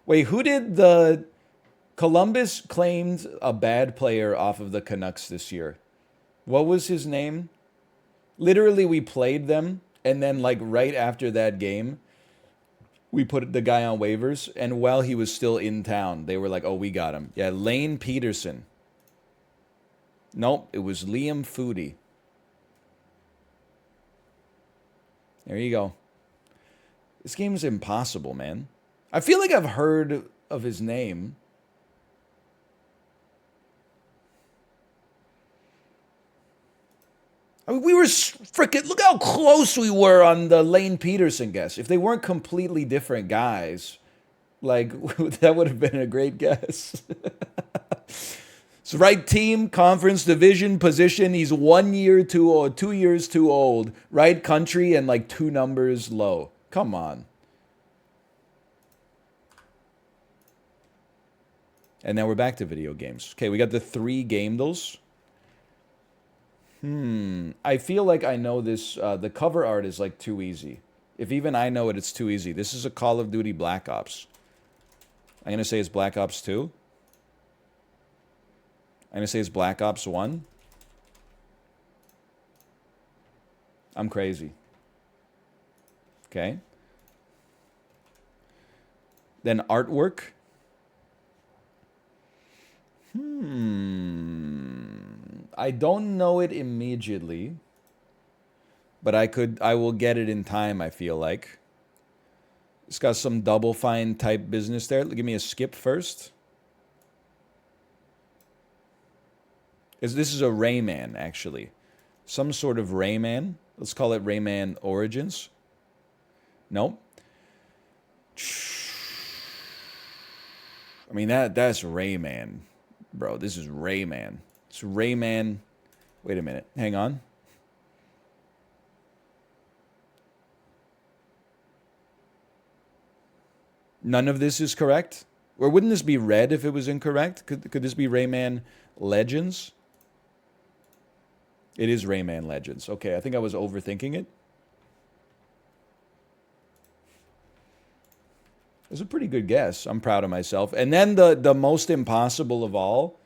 Wait, who did the... Columbus claimed a bad player off of the Canucks this year. What was his name? Literally, we played them, and then, like, right after that game, we put the guy on waivers, and while he was still in town, they were like, oh, we got him. Yeah, Lane Peterson. Nope, it was Liam Foodie. There you go. This game's impossible, man. I feel like I've heard of his name. I mean, we were freaking... Look how close we were on the Lane Peterson guess. If they weren't completely different guys, like, that would have been a great guess. So right team, conference, division, position. He's 1 year too old, 2 years too old. Right country and like 2 numbers low. Come on. And now we're back to video games. Okay, we got the 3 Gamedals. I feel like I know this. The cover art is like too easy. If even I know it, it's too easy. This is a Call of Duty Black Ops. I'm going to say it's Black Ops 2. I'm going to say it's Black Ops 1. I'm crazy. Okay. Then artwork. I don't know it immediately, but I will get it in time, I feel like. It's got some Double Fine type business there. Give me a skip first. This is a Rayman, actually. Some sort of Rayman. Let's call it Rayman Origins. Nope. I mean, that's Rayman. Bro, this is Rayman. It's Rayman. Wait a minute. Hang on. None of this is correct? Or wouldn't this be red if it was incorrect? Could this be Rayman Legends? It is Rayman Legends. Okay, I think I was overthinking it. It was a pretty good guess. I'm proud of myself. And then the most impossible of all.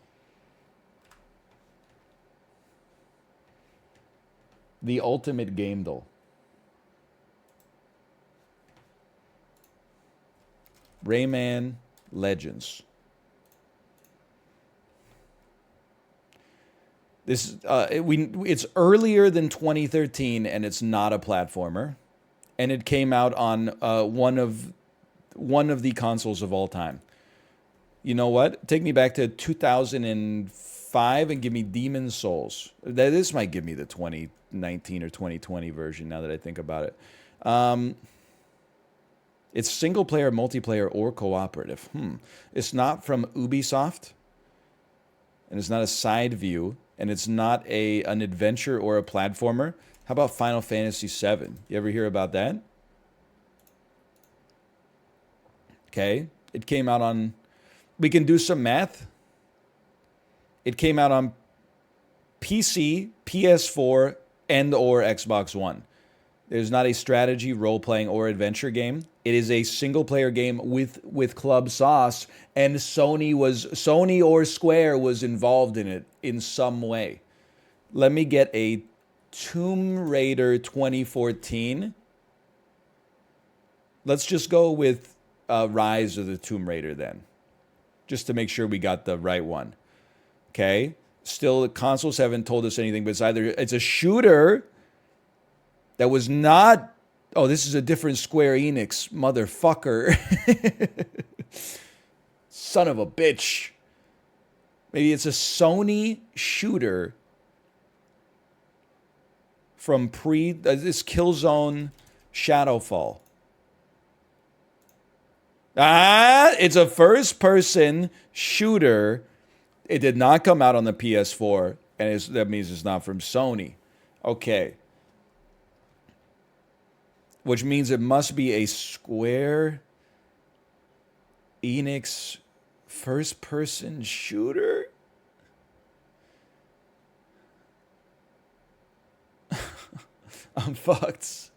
The ultimate Gamedal. Rayman Legends. This it's earlier than 2013, and it's not a platformer, and it came out on one of the consoles of all time. You know what? Take me back to 2005 and give me Demon Souls. This might give me the 2019 or 2020 version now that I think about it. It's single player, multiplayer, or cooperative. It's not from Ubisoft, and it's not a side view, and it's not an adventure or a platformer. How about Final Fantasy VII? You ever hear about that? Okay. It came out on... We can do some math. It came out on PC, PS4, and or Xbox One. There's not a strategy, role-playing, or adventure game. It is a single-player game with Club Sauce, and Sony or Square was involved in it in some way. Let me get a Tomb Raider 2014. Let's just go with Rise of the Tomb Raider then, just to make sure we got the right one. Okay? Still, the consoles haven't told us anything, but it's a shooter that was not... Oh, this is a different Square Enix, motherfucker. Son of a bitch. Maybe it's a Sony shooter from this Killzone Shadowfall. It's a first-person shooter. It did not come out on the PS4, and that means it's not from Sony. Okay. Which means it must be a Square Enix first-person shooter? I'm fucked.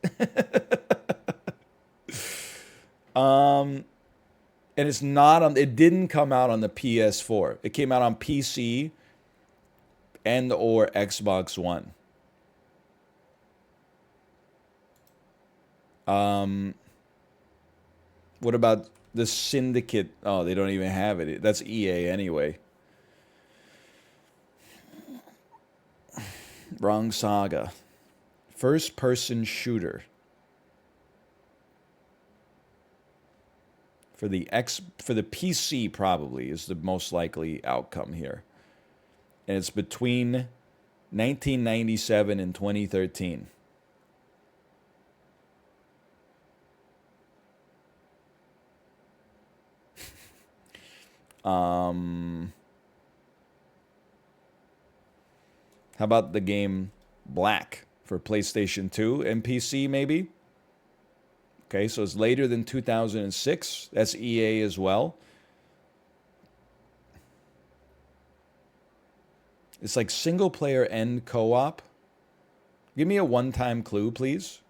And it's not on... It didn't come out on the PS4. It came out on PC and or Xbox One. What about the Syndicate? Oh, they don't even have it. That's EA anyway. Wrong saga. First-person shooter. For the PC probably is the most likely outcome here. And it's between 1997 and 2013. How about the game Black for PlayStation 2 and PC maybe? Okay, so it's later than 2006. That's EA as well. It's like single player and co-op. Give me a one-time clue, please.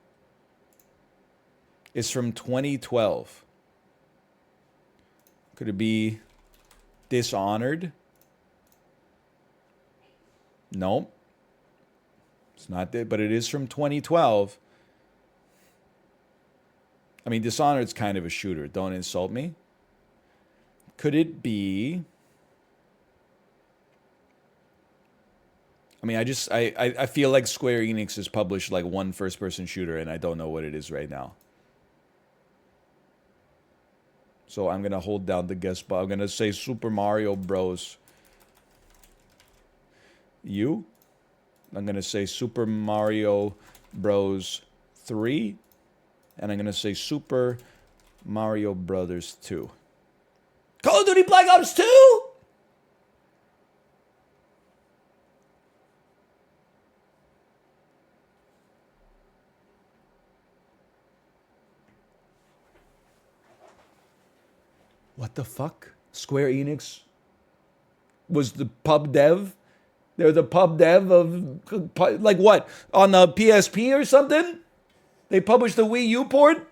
It's from 2012. Could it be Dishonored? Nope. It's not that, but it is from 2012. I mean, Dishonored's kind of a shooter. Don't insult me. Could it be... I mean, I feel like Square Enix has published like one first-person shooter, and I don't know what it is right now. So I'm going to hold down the guess button. I'm going to say Super Mario Bros. I'm going to say Super Mario Bros. 3. And I'm going to say Super Mario Brothers 2. Call of Duty Black Ops 2? What the fuck? Square Enix was the pub dev? They're the pub dev of... Like what? On the PSP or something? They published the Wii U port?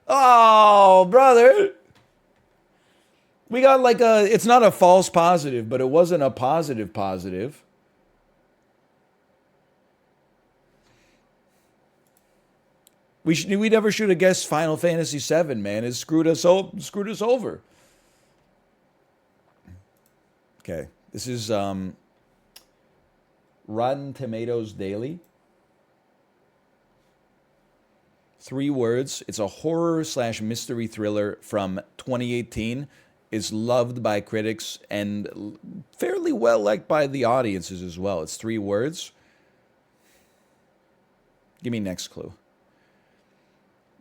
Oh, brother. We got like a... It's not a false positive, but it wasn't a positive positive. We never should have guessed Final Fantasy VII, man. It screwed us over. Okay. This is Rotten Tomatoes Daily. 3 words. It's a horror/mystery thriller from 2018. is loved by critics and fairly well liked by the audiences as well. It's 3 words. Give me next clue.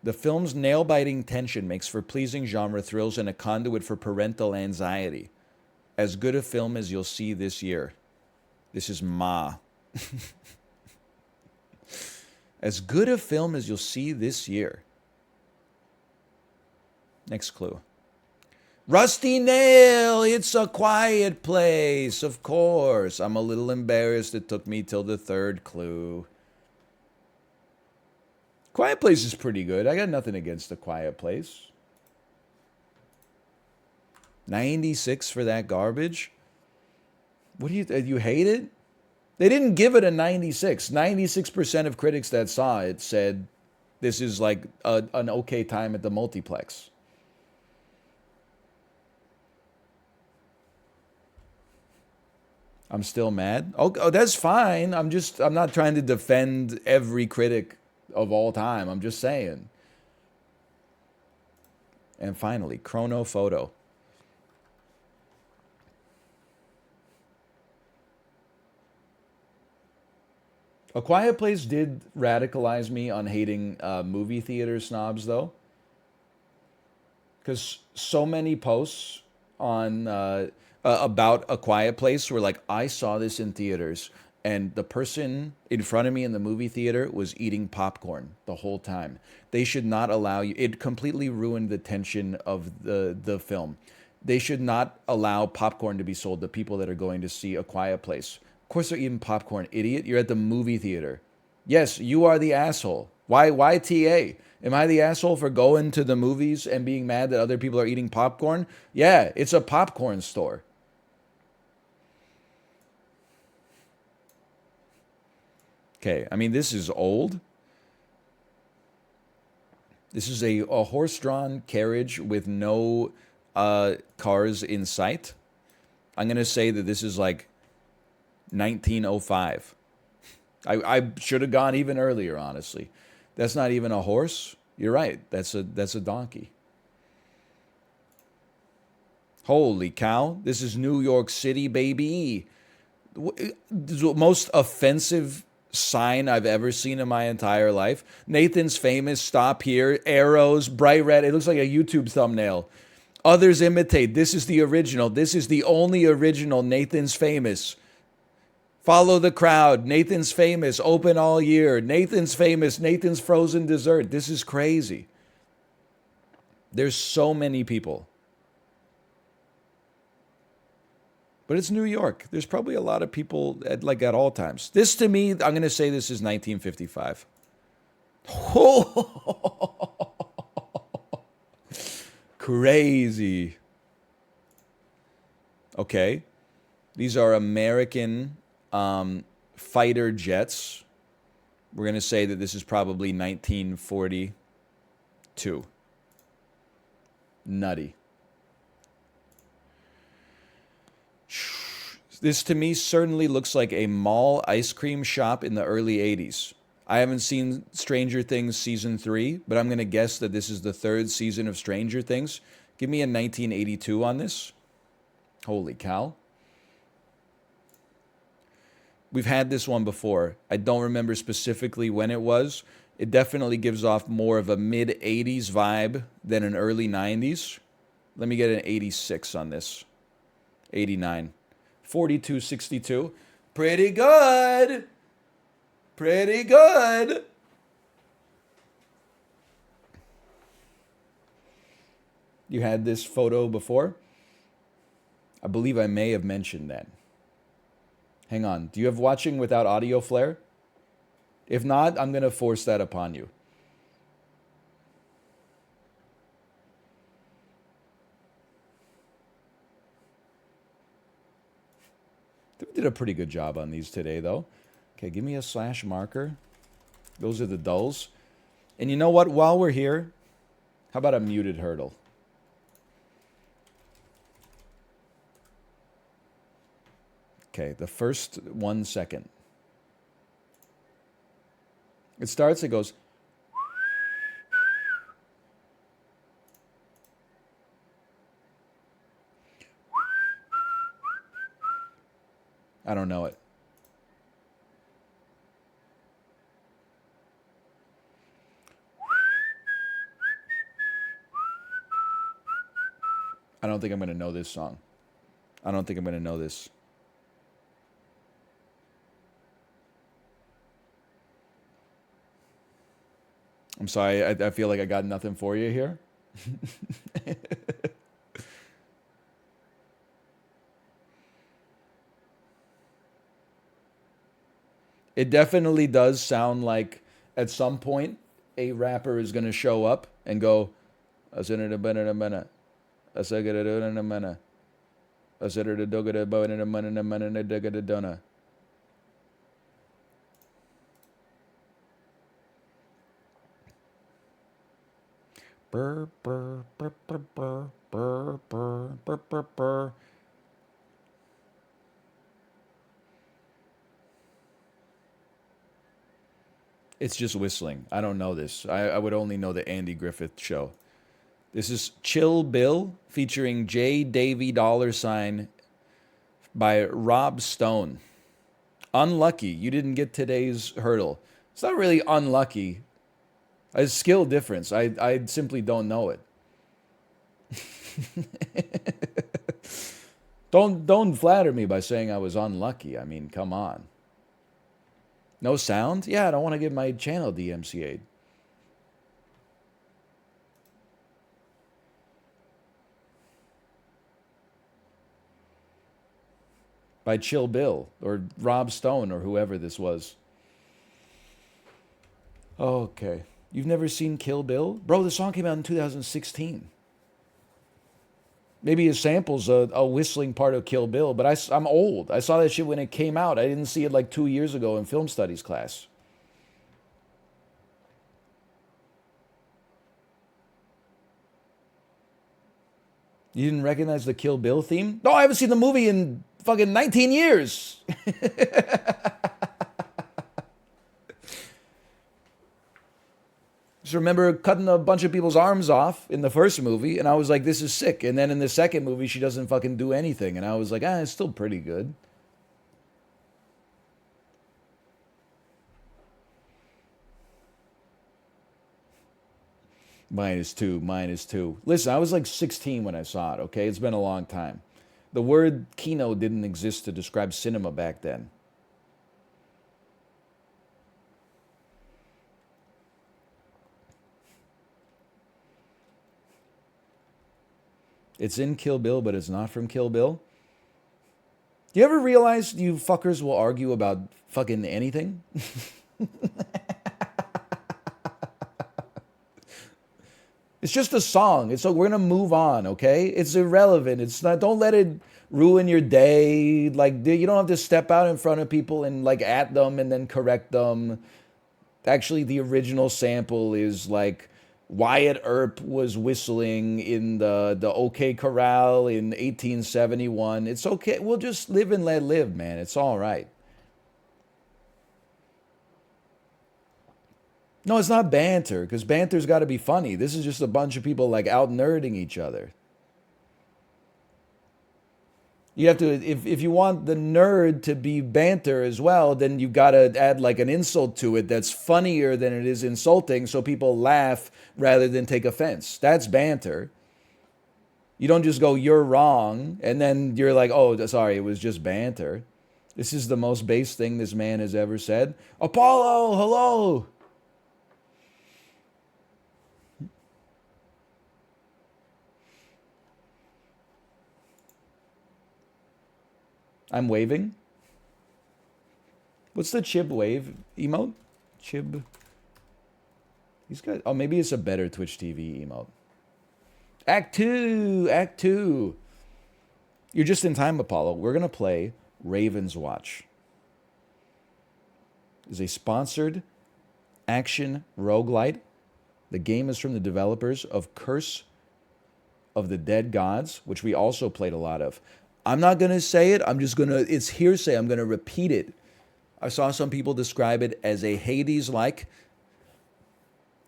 The film's nail-biting tension makes for pleasing genre thrills and a conduit for parental anxiety. As good a film as you'll see this year. This is Ma. As good a film as you'll see this year. Next clue. Rusty Nail, It's a Quiet Place. Of course. I'm a little embarrassed it took me till the 3rd clue. Quiet Place is pretty good. I got nothing against A Quiet Place. 96 for that garbage? What do you hate it? They didn't give it a 96. 96% of critics that saw it said this is like an okay time at the multiplex. I'm still mad. Oh, that's fine. I'm not trying to defend every critic of all time. I'm just saying. And finally, Chrono Photo. A Quiet Place did radicalize me on hating movie theater snobs, though. Because so many posts on about A Quiet Place were like, I saw this in theaters, and the person in front of me in the movie theater was eating popcorn the whole time. They should not allow you. It completely ruined the tension of the film. They should not allow popcorn to be sold to people that are going to see A Quiet Place. Of course they're eating popcorn, idiot. You're at the movie theater. Yes, you are the asshole. Why TA? Am I the asshole for going to the movies and being mad that other people are eating popcorn? Yeah, it's a popcorn store. Okay, I mean, this is old. This is a horse-drawn carriage with no cars in sight. I'm going to say that this is like 1905. I should have gone even earlier, honestly. That's not even a horse. You're right. That's a donkey. Holy cow. This is New York City, baby. The most offensive sign I've ever seen in my entire life. Nathan's Famous, stop here, arrows, bright red. It looks like a YouTube thumbnail. Others imitate. This is the original. This is the only original Nathan's Famous. Follow the crowd. Nathan's Famous, open all year. Nathan's Famous, Nathan's Frozen Dessert. This is crazy. There's so many people. But it's New York. There's probably a lot of people at all times. This, to me, I'm going to say this is 1955. Crazy. Okay. These are American fighter jets. We're going to say that this is probably 1942. Nutty. This, to me, certainly looks like a mall ice cream shop in the early 80s. I haven't seen Stranger Things Season 3, but I'm going to guess that this is the 3rd season of Stranger Things. Give me a 1982 on this. Holy cow. We've had this one before. I don't remember specifically when it was. It definitely gives off more of a mid-80s vibe than an early 90s. Let me get an 86 on this. 89. 4262. Pretty good. Pretty good. You had this photo before? I believe I may have mentioned that. Hang on. Do you have watching without audio flare? If not, I'm going to force that upon you. We did a pretty good job on these today, though. Okay, give me a slash marker. Those are the dulls. And you know what? While we're here, how about a muted hurdle? Okay, the first 1 second. It starts, it goes. I don't know it. I don't think I'm going to know this song. I don't think I'm going to know this. I'm sorry. I feel like I got nothing for you here. It definitely does sound like at some point a rapper is going to show up and go, I said it a minute. I said it a minute. I said it a dog a bone in a man in a man in a dig a donut. Burr, burr, burr, burr, burr, burr, burr, burr, burr, burr. It's just whistling. I don't know this. I would only know the Andy Griffith show. This is Chill Bill featuring J. Davy $sign by Rob Stone. Unlucky. You didn't get today's hurdle. It's not really unlucky. A skill difference. I simply don't know it. Don't flatter me by saying I was unlucky. I mean, come on. No sound? Yeah, I don't want to get my channel DMCA'd. By Chill Bill or Rob Stone or whoever this was. Okay. You've never seen Kill Bill? Bro, the song came out in 2016. Maybe it samples a whistling part of Kill Bill, but I'm old. I saw that shit when it came out. I didn't see it like 2 years ago in film studies class. You didn't recognize the Kill Bill theme? No, I haven't seen the movie in fucking 19 years. Just remember cutting a bunch of people's arms off in the first movie, and I was like, this is sick. And then in the second movie, she doesn't fucking do anything. And I was like, it's still pretty good. -2. Listen, I was like 16 when I saw it, okay? It's been a long time. The word kino didn't exist to describe cinema back then. It's in Kill Bill, but it's not from Kill Bill. Do you ever realize you fuckers will argue about fucking anything? It's just a song. It's like we're gonna move on, okay? It's irrelevant. It's not. Don't let it ruin your day. Like you don't have to step out in front of people and like at them and then correct them. Actually, the original sample is like Wyatt Earp was whistling in the OK Corral in 1871. It's okay. We'll just live and let live, man. It's all right. No, it's not banter, because banter's got to be funny. This is just a bunch of people like out nerding each other. You have to, if you want the nerd to be banter as well, then you've got to add like an insult to it that's funnier than it is insulting, so people laugh rather than take offense. That's banter. You don't just go, you're wrong, and then you're like, oh, sorry, it was just banter. This is the most base thing this man has ever said. Apollo, hello. I'm waving. What's the Chib wave emote? Chib. He's got. Oh, maybe it's a better Twitch TV emote. Act 2. Act 2. You're just in time, Apollo. We're going to play Ravenswatch. It's a sponsored action roguelite. The game is from the developers of Curse of the Dead Gods, which we also played a lot of. I'm not going to say it. I'm just going to, it's hearsay. I'm going to repeat it. I saw some people describe it as a Hades-like.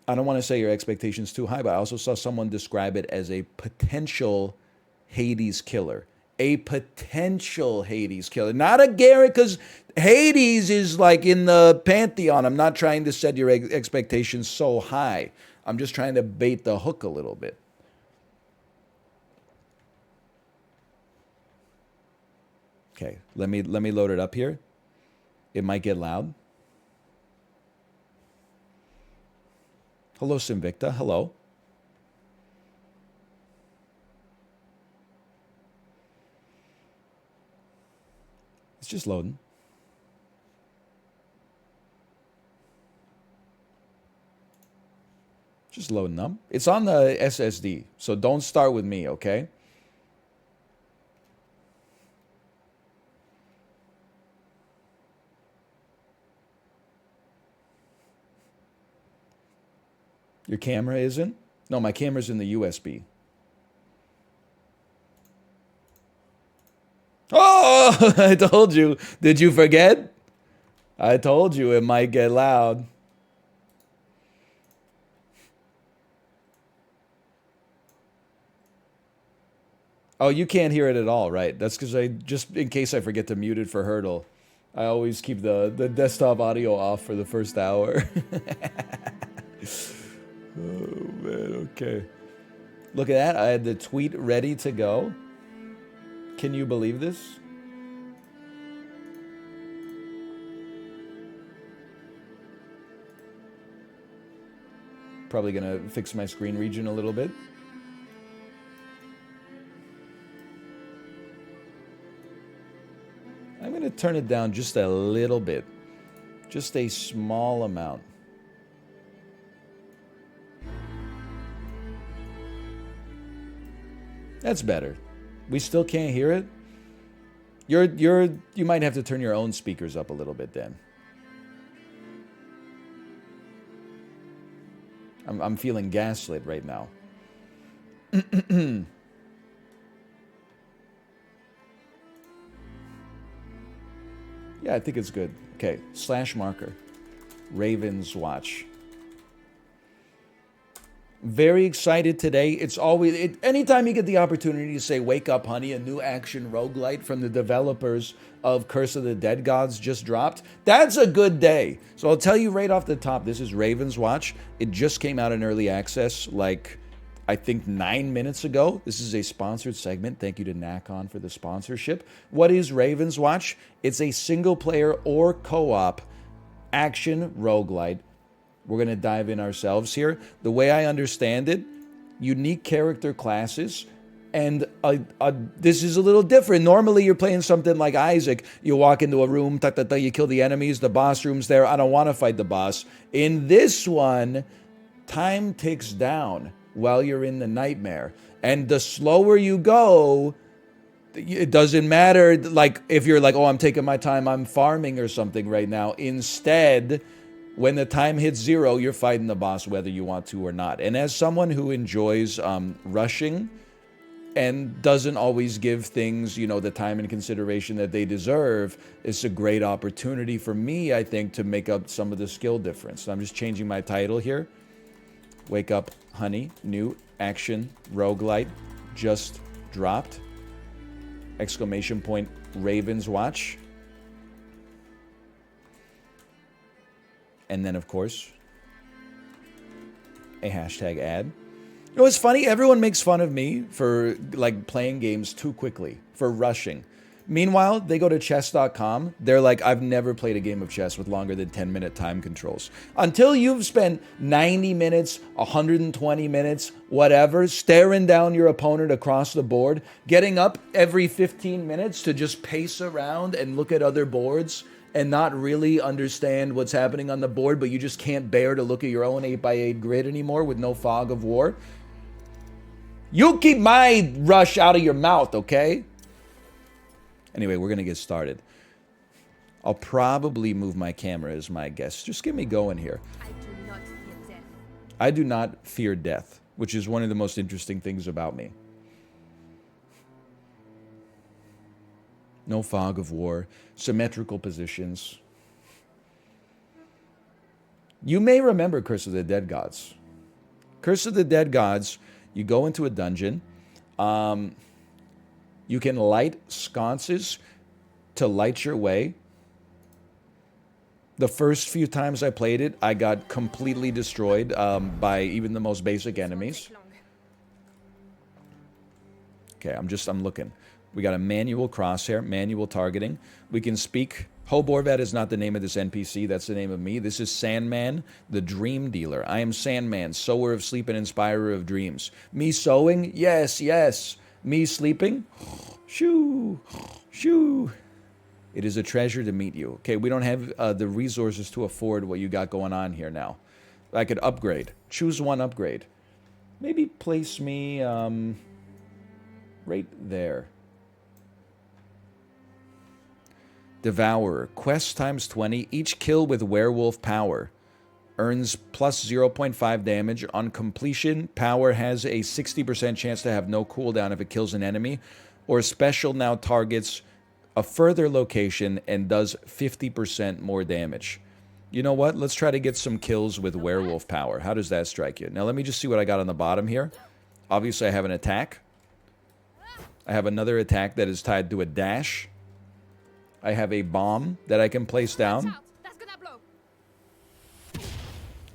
I don't want to say your expectations too high, but I also saw someone describe it as a potential Hades killer. a potential Hades killer, not a guarantee, because Hades is like in the pantheon. I'm not trying to set your expectations so high. I'm just trying to bait the hook a little bit. Okay, let me load it up here. It might get loud. Hello, Simvicta. Hello. It's just loading. Just loading up. It's on the SSD, so don't start with me, okay? Your camera isn't? No, my camera's in the USB. Oh, I told you. Did you forget? I told you it might get loud. Oh, you can't hear it at all, right? That's because just in case I forget to mute it for Hurdle, I always keep the desktop audio off for the first hour. Oh, man, okay. Look at that. I had the tweet ready to go. Can you believe this? Probably going to fix my screen region a little bit. I'm going to turn it down just a little bit. Just a small amount. That's better. We still can't hear it? You might have to turn your own speakers up a little bit then. I'm feeling gaslit right now. Yeah, I think it's good. Okay, /marker. Ravenswatch. Very excited today. It's always, anytime you get the opportunity to say, wake up, honey, a new action roguelite from the developers of Curse of the Dead Gods just dropped, that's a good day. So I'll tell you right off the top, this is Ravenswatch. It just came out in early access, like, I think 9 minutes ago. This is a sponsored segment. Thank you to Nakon for the sponsorship. What is Ravenswatch? It's a single player or co-op action roguelite. We're going to dive in ourselves here. The way I understand it, unique character classes, and this is a little different. Normally, you're playing something like Isaac. You walk into a room, you kill the enemies, the boss room's there. I don't want to fight the boss. In this one, time ticks down while you're in the nightmare. And the slower you go, it doesn't matter. Like, if you're like, oh, I'm taking my time, I'm farming or something right now. Instead, when the time hits 0, you're fighting the boss whether you want to or not. And as someone who enjoys rushing and doesn't always give things, the time and consideration that they deserve, it's a great opportunity for me, I think, to make up some of the skill difference. So I'm just changing my title here. Wake up, honey. New action roguelite just dropped. ! Ravenswatch. And then, of course, a hashtag ad. You know, it's funny. Everyone makes fun of me for, like, playing games too quickly, for rushing. Meanwhile, they go to chess.com. They're like, I've never played a game of chess with longer than 10-minute time controls. Until you've spent 90 minutes, 120 minutes, whatever, staring down your opponent across the board, getting up every 15 minutes to just pace around and look at other boards, and not really understand what's happening on the board, but you just can't bear to look at your own 8x8 grid anymore with no fog of war. You keep my rush out of your mouth, okay? Anyway, we're going to get started. I'll probably move my camera as my guest. Just get me going here. I do not fear death, which is one of the most interesting things about me. No fog of war, symmetrical positions. You may remember Curse of the Dead Gods. Curse of the Dead Gods, you go into a dungeon. You can light sconces to light your way. The first few times I played it, I got completely destroyed by even the most basic enemies. Okay, I'm looking. We got a manual crosshair, manual targeting. We can speak. Hoborvat is not the name of this NPC. That's the name of me. This is Sandman, the dream dealer. I am Sandman, sower of sleep and inspirer of dreams. Me sowing? Yes, yes. Me sleeping? Shoo, shoo. It is a treasure to meet you. Okay, we don't have the resources to afford what you got going on here now. I could upgrade. Choose one upgrade. Maybe place me right there. Devourer. Quest times 20. Each kill with werewolf power earns plus 0.5 damage. On completion, power has a 60% chance to have no cooldown if it kills an enemy. Or special now targets a further location and does 50% more damage. You know what? Let's try to get some kills with werewolf power. How does that strike you? Now let me just see what I got on the bottom here. Obviously I have an attack. I have another attack that is tied to a dash. I have a bomb that I can place down.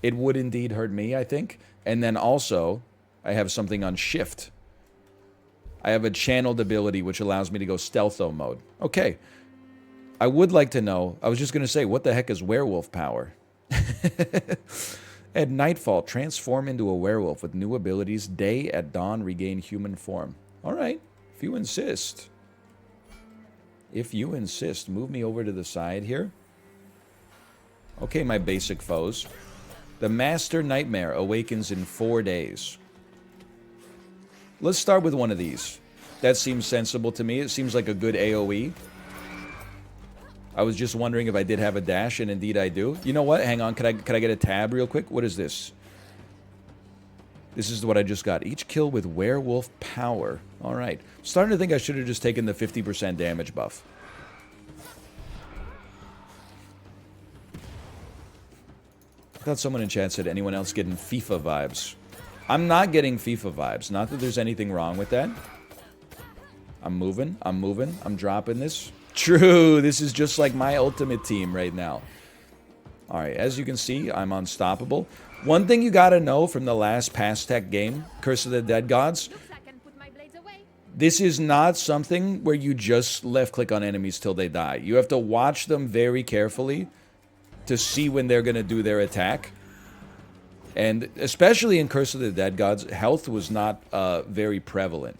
It would indeed hurt me, I think. And then also, I have something on shift. I have a channeled ability which allows me to go stealtho mode. Okay. I would like to know, I was just going to say, what the heck is werewolf power? At nightfall, transform into a werewolf with new abilities. Day at dawn, regain human form. All right, if you insist. If you insist, move me over to the side here. Okay, my basic foes. The Master Nightmare awakens in 4 days. Let's start with one of these. That seems sensible to me. It seems like a good AoE. I was just wondering if I did have a dash, and indeed I do. You know what? Hang on. Could I get a tab real quick? What is this? This is what I just got. Each kill with werewolf power. All right. Starting to think I should have just taken the 50% damage buff. I thought someone in chat said, anyone else getting FIFA vibes? I'm not getting FIFA vibes. Not that there's anything wrong with that. I'm moving. I'm moving. I'm dropping this. True. This is just like my ultimate team right now. All right. As you can see, I'm unstoppable. One thing you got to know from the last Pastech game, Curse of the Dead Gods, this is not something where you just left-click on enemies till they die. You have to watch them very carefully to see when they're going to do their attack. And especially in Curse of the Dead Gods, health was not very prevalent.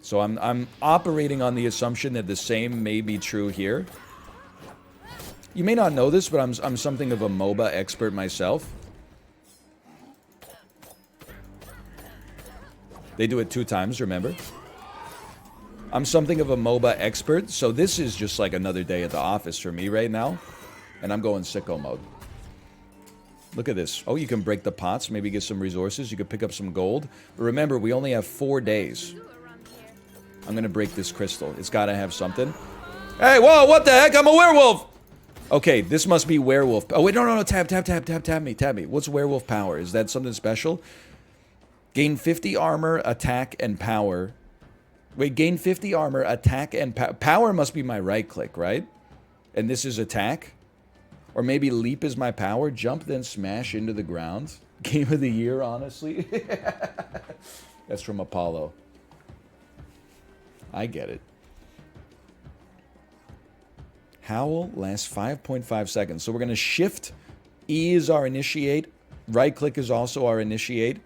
So I'm operating on the assumption that the same may be true here. You may not know this, but I'm something of a MOBA expert myself. They do it 2 times, remember? I'm something of a MOBA expert, so this is just like another day at the office for me right now. And I'm going sicko mode. Look at this. Oh, you can break the pots, maybe get some resources. You can pick up some gold. But remember, we only have 4 days. I'm going to break this crystal. It's got to have something. Hey, whoa, what the heck? I'm a werewolf! Okay, this must be werewolf. Oh, wait, no. Tab me. What's werewolf power? Is that something special? Gain 50 armor, attack, and power. Wait, gain 50 armor, attack, and power. Power must be my right click, right? And this is attack? Or maybe leap is my power. Jump, then smash into the ground. Game of the year, honestly. That's from Apollo. I get it. Howl lasts 5.5 seconds. So we're going to shift. E is our initiate. Right click is also our initiate.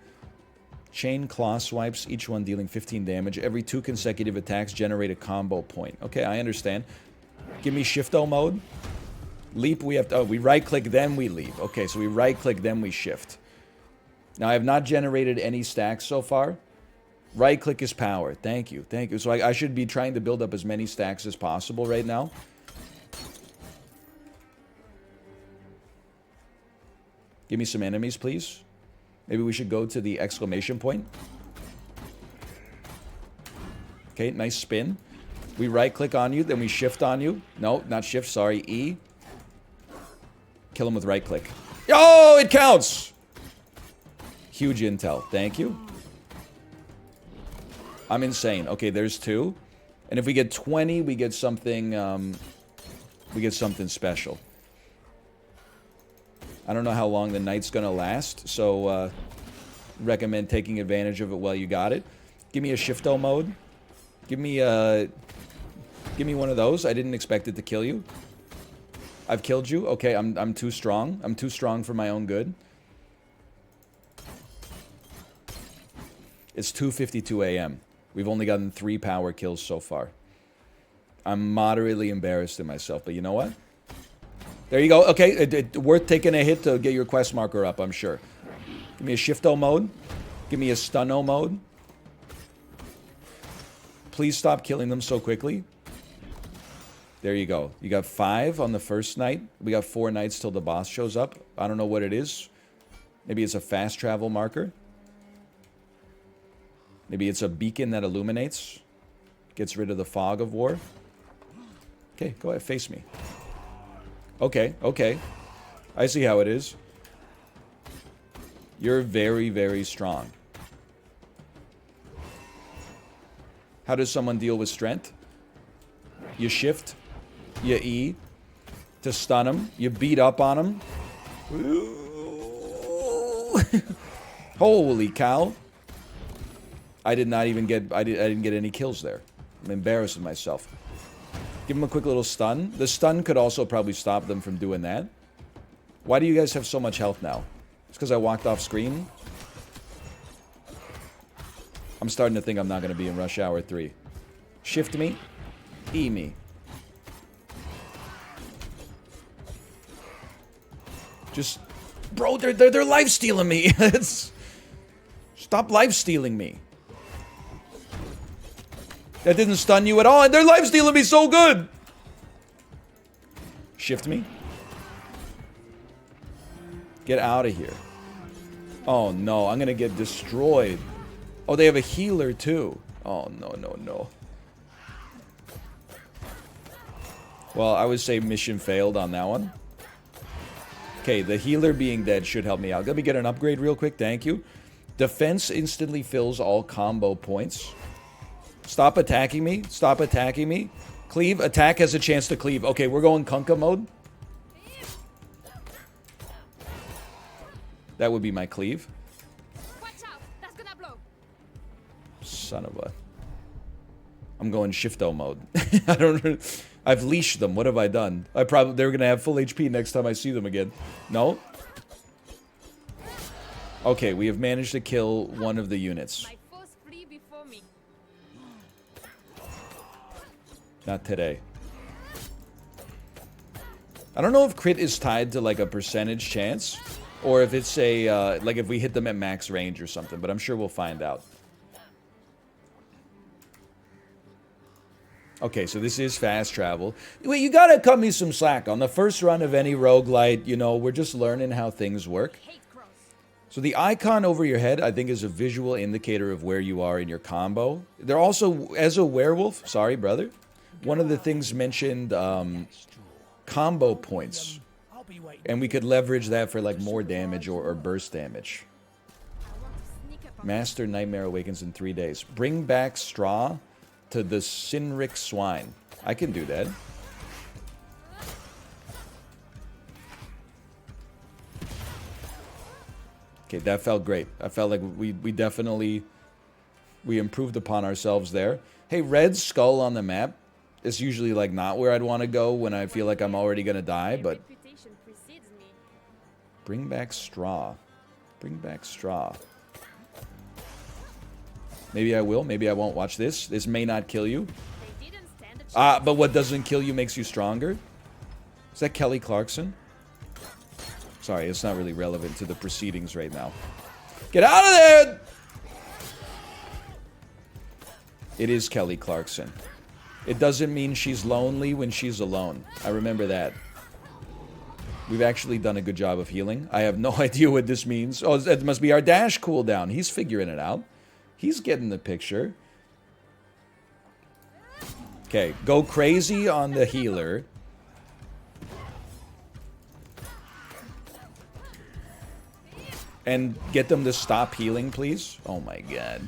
Chain claw swipes, each one dealing 15 damage. Every 2 consecutive attacks generate a combo point. Okay, I understand. Give me shifto mode. Leap, we have to... Oh, we right click, then we leap. Okay, so we right click, then we shift. Now, I have not generated any stacks so far. Right click is power. Thank you. So I should be trying to build up as many stacks as possible right now. Give me some enemies, please. Maybe we should go to the exclamation point. Okay, nice spin. We right-click on you, then we shift on you. No, not shift, sorry, E. Kill him with right-click. Oh, it counts! Huge intel. Thank you. I'm insane. Okay, there's 2. And if we get 20, we get something special. I don't know how long the night's gonna last, so recommend taking advantage of it while you got it. Give me a shifto mode. Give me one of those. I didn't expect it to kill you. I've killed you. Okay, I'm too strong. I'm too strong for my own good. It's 2:52 a.m. We've only gotten 3 power kills so far. I'm moderately embarrassed in myself, but you know what? There you go. Okay, worth taking a hit to get your quest marker up, I'm sure. Give me a shifto mode. Give me a stunno mode. Please stop killing them so quickly. There you go. You got 5 on the first night. We got 4 nights till the boss shows up. I don't know what it is. Maybe it's a fast travel marker. Maybe it's a beacon that illuminates. Gets rid of the fog of war. Okay, go ahead, face me. Okay, okay. I see how it is. You're very, very strong. How does someone deal with strength? You shift. You E. To stun him. You beat up on him. Holy cow. I did not even get... I didn't get any kills there. I'm embarrassing myself. Give him a quick little stun. The stun could also probably stop them from doing that. Why do you guys have so much health now? It's because I walked off screen? I'm starting to think I'm not going to be in Rush Hour 3. Shift me. E me. Just... Bro, they're life-stealing me. Stop life-stealing me. That didn't stun you at all, and they're life-stealing me so good! Shift me. Get out of here. Oh no, I'm gonna get destroyed. Oh, they have a healer too. Oh no, no, no. Well, I would say mission failed on that one. Okay, the healer being dead should help me out. Let me get an upgrade real quick, thank you. Defense instantly fills all combo points. Stop attacking me. Stop attacking me. Cleave. Attack has a chance to cleave. Okay, we're going Kunkka mode. That would be my cleave. Watch out. That's gonna blow. Son of a... I'm going shifto mode. I don't... I've leashed them. What have I done? They're going to have full HP next time I see them again. No? Okay, we have managed to kill one of the units. Not today. I don't know if crit is tied to like a percentage chance, or if it's a like if we hit them at max range or something, but I'm sure we'll find out. Okay, so this is fast travel. Wait, you gotta cut me some slack. On the first run of any roguelite, you know, we're just learning how things work. So the icon over your head, I think, is a visual indicator of where you are in your combo. They're also, as a werewolf, sorry, brother, one of the things mentioned, combo points. And we could leverage that for, like, more damage or burst damage. Master Nightmare awakens in 3 days. Bring back straw to the Sinric swine. I can do that. Okay, that felt great. I felt like we definitely... We improved upon ourselves there. Hey, red skull on the map. It's usually, like, not where I'd want to go when I feel like I'm already gonna die, but... Bring back straw. Bring back straw. Maybe I will, maybe I won't. Watch this. This may not kill you. But what doesn't kill you makes you stronger? Is that Kelly Clarkson? Sorry, it's not really relevant to the proceedings right now. Get out of there! It is Kelly Clarkson. It doesn't mean she's lonely when she's alone. I remember that. We've actually done a good job of healing. I have no idea what this means. Oh, it must be our dash cooldown. He's figuring it out. He's getting the picture. Okay, go crazy on the healer. And get them to stop healing, please. Oh my god.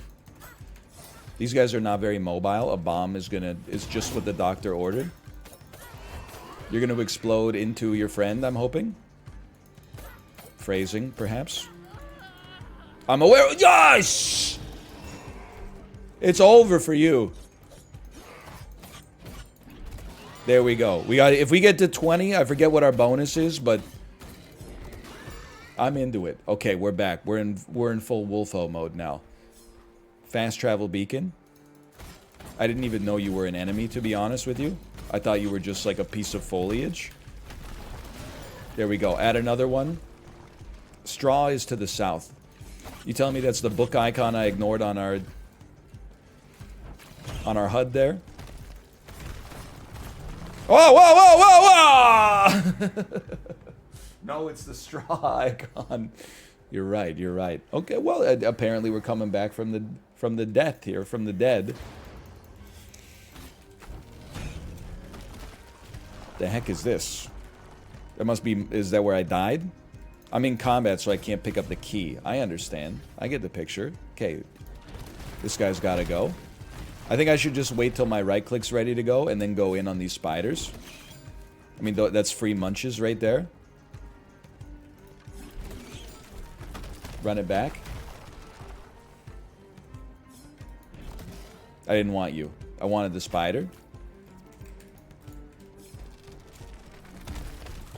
These guys are not very mobile. A bomb is just what the doctor ordered. You're gonna explode into your friend, I'm hoping. Phrasing, perhaps. I'm aware. Yes! It's over for you. There we go. We got. If we get to 20, I forget what our bonus is, but I'm into it. Okay, we're back. We're in full Wolfo mode now. Fast travel beacon. I didn't even know you were an enemy, to be honest with you. I thought you were just like a piece of foliage. There we go. Add another one. Straw is to the south. You telling me that's the book icon I ignored on our HUD there? Oh, whoa, whoa, whoa, whoa! No, it's the straw icon. You're right, you're right. Okay, well, apparently we're coming back from the death here, from the dead. The heck is this? That must be, is that where I died? I'm in combat, so I can't pick up the key. I understand. I get the picture. Okay. This guy's gotta go. I think I should just wait till my right click's ready to go and then go in on these spiders. I mean, that's free munches right there. Run it back. I didn't want you. I wanted the spider.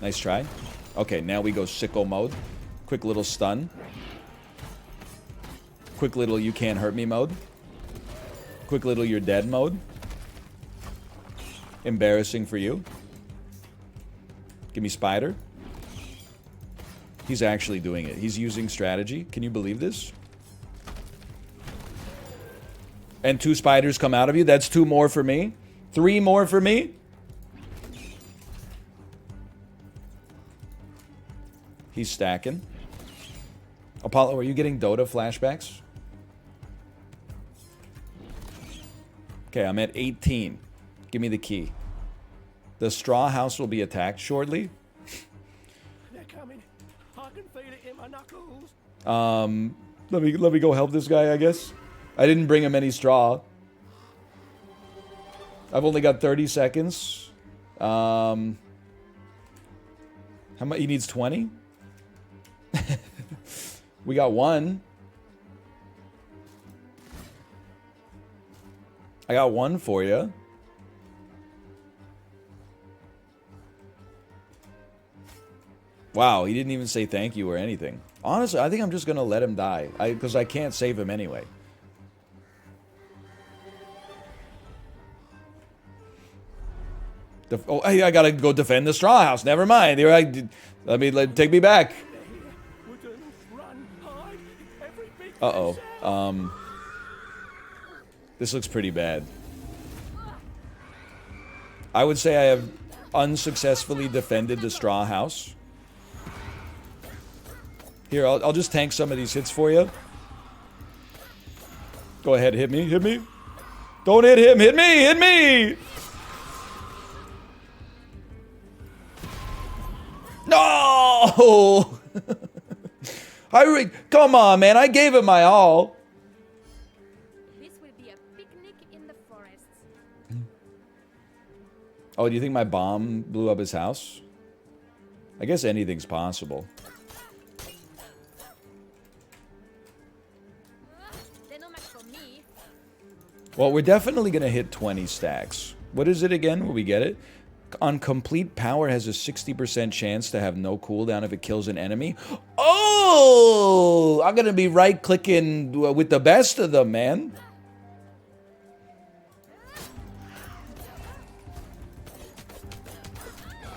Nice try. Okay, now we go sicko mode. Quick little stun. Quick little you can't hurt me mode. Quick little you're dead mode. Embarrassing for you. Give me spider. He's actually doing it. He's using strategy. Can you believe this? And 2 spiders come out of you. That's 2 more for me. 3 more for me. He's stacking. Apollo, are you getting Dota flashbacks? Okay, I'm at 18. Give me the key. The straw house will be attacked shortly. They're coming. I can feel it in my knuckles. Let me go help this guy, I guess. I didn't bring him any straw. I've only got 30 seconds. How much? He needs 20? We got 1. I got 1 for you. Wow, he didn't even say thank you or anything. Honestly, I think I'm just gonna let him die. Because I can't save him anyway. Oh, hey, I gotta go defend the straw house. Never mind. Take me back. Uh-oh. This looks pretty bad. I would say I have unsuccessfully defended the straw house. Here, I'll just tank some of these hits for you. Go ahead, hit me, hit me. Don't hit him, hit me, hit me! No! Come on, man, I gave it my all. This will be a picnic in the forests. Oh, do you think my bomb blew up his house? I guess anything's possible. They're no match for me. Well, we're definitely going to hit 20 stacks. What is it again? Will we get it? On complete power has a 60% chance to have no cooldown if it kills an enemy. Oh! I'm going to be right-clicking with the best of them, man.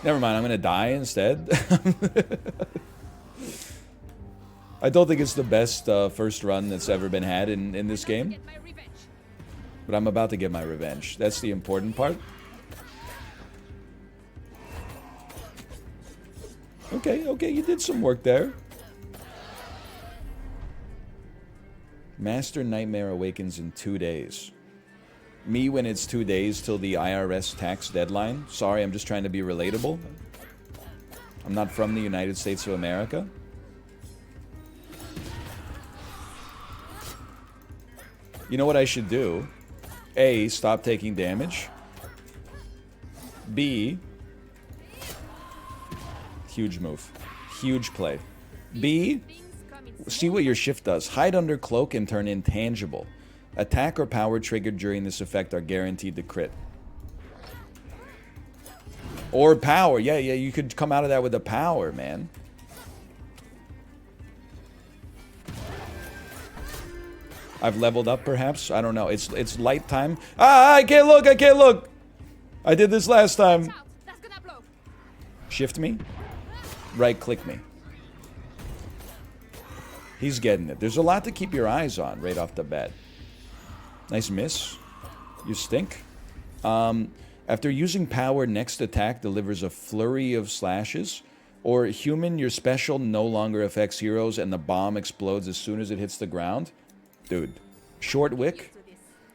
Never mind, I'm going to die instead. I don't think it's the best first run that's ever been had in this game. Get my revenge. But I'm about to get my revenge. That's the important part. Okay, okay, you did some work there. Master Nightmare awakens in 2 days. Me when it's 2 days till the IRS tax deadline. Sorry, I'm just trying to be relatable. I'm not from the United States of You know what I should do? A, stop taking damage. B, huge move. Huge play. B, see what your shift does. Hide under cloak and turn intangible. Attack or power triggered during this effect are guaranteed to crit. Or power. Yeah, you could come out of that with a power, man. I've leveled up, perhaps? I don't know. It's light time. Ah, I can't look! I can't look! I did this last time. Shift me. Right-click me. He's getting it. There's a lot to keep your eyes on right off the bat. Nice miss. You stink. After using power, next attack delivers a flurry of slashes. Or human, your special no longer affects heroes and the bomb explodes as soon as it hits the ground. Dude, short wick.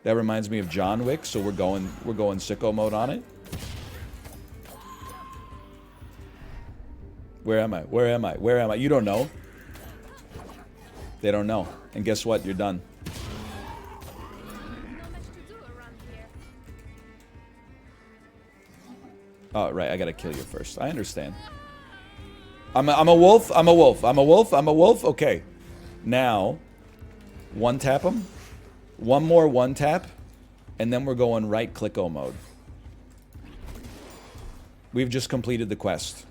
That reminds me of John Wick, so we're going sicko mode on it. Where am I? Where am I? Where am I? You don't know. They don't know. And guess what? You're done. Oh, right. I gotta kill you first. I understand. I'm a wolf. I'm a wolf. I'm a wolf. I'm a wolf. Okay. Now, one tap him. One more one tap. And then we're going right-click-o mode. We've just completed the quest.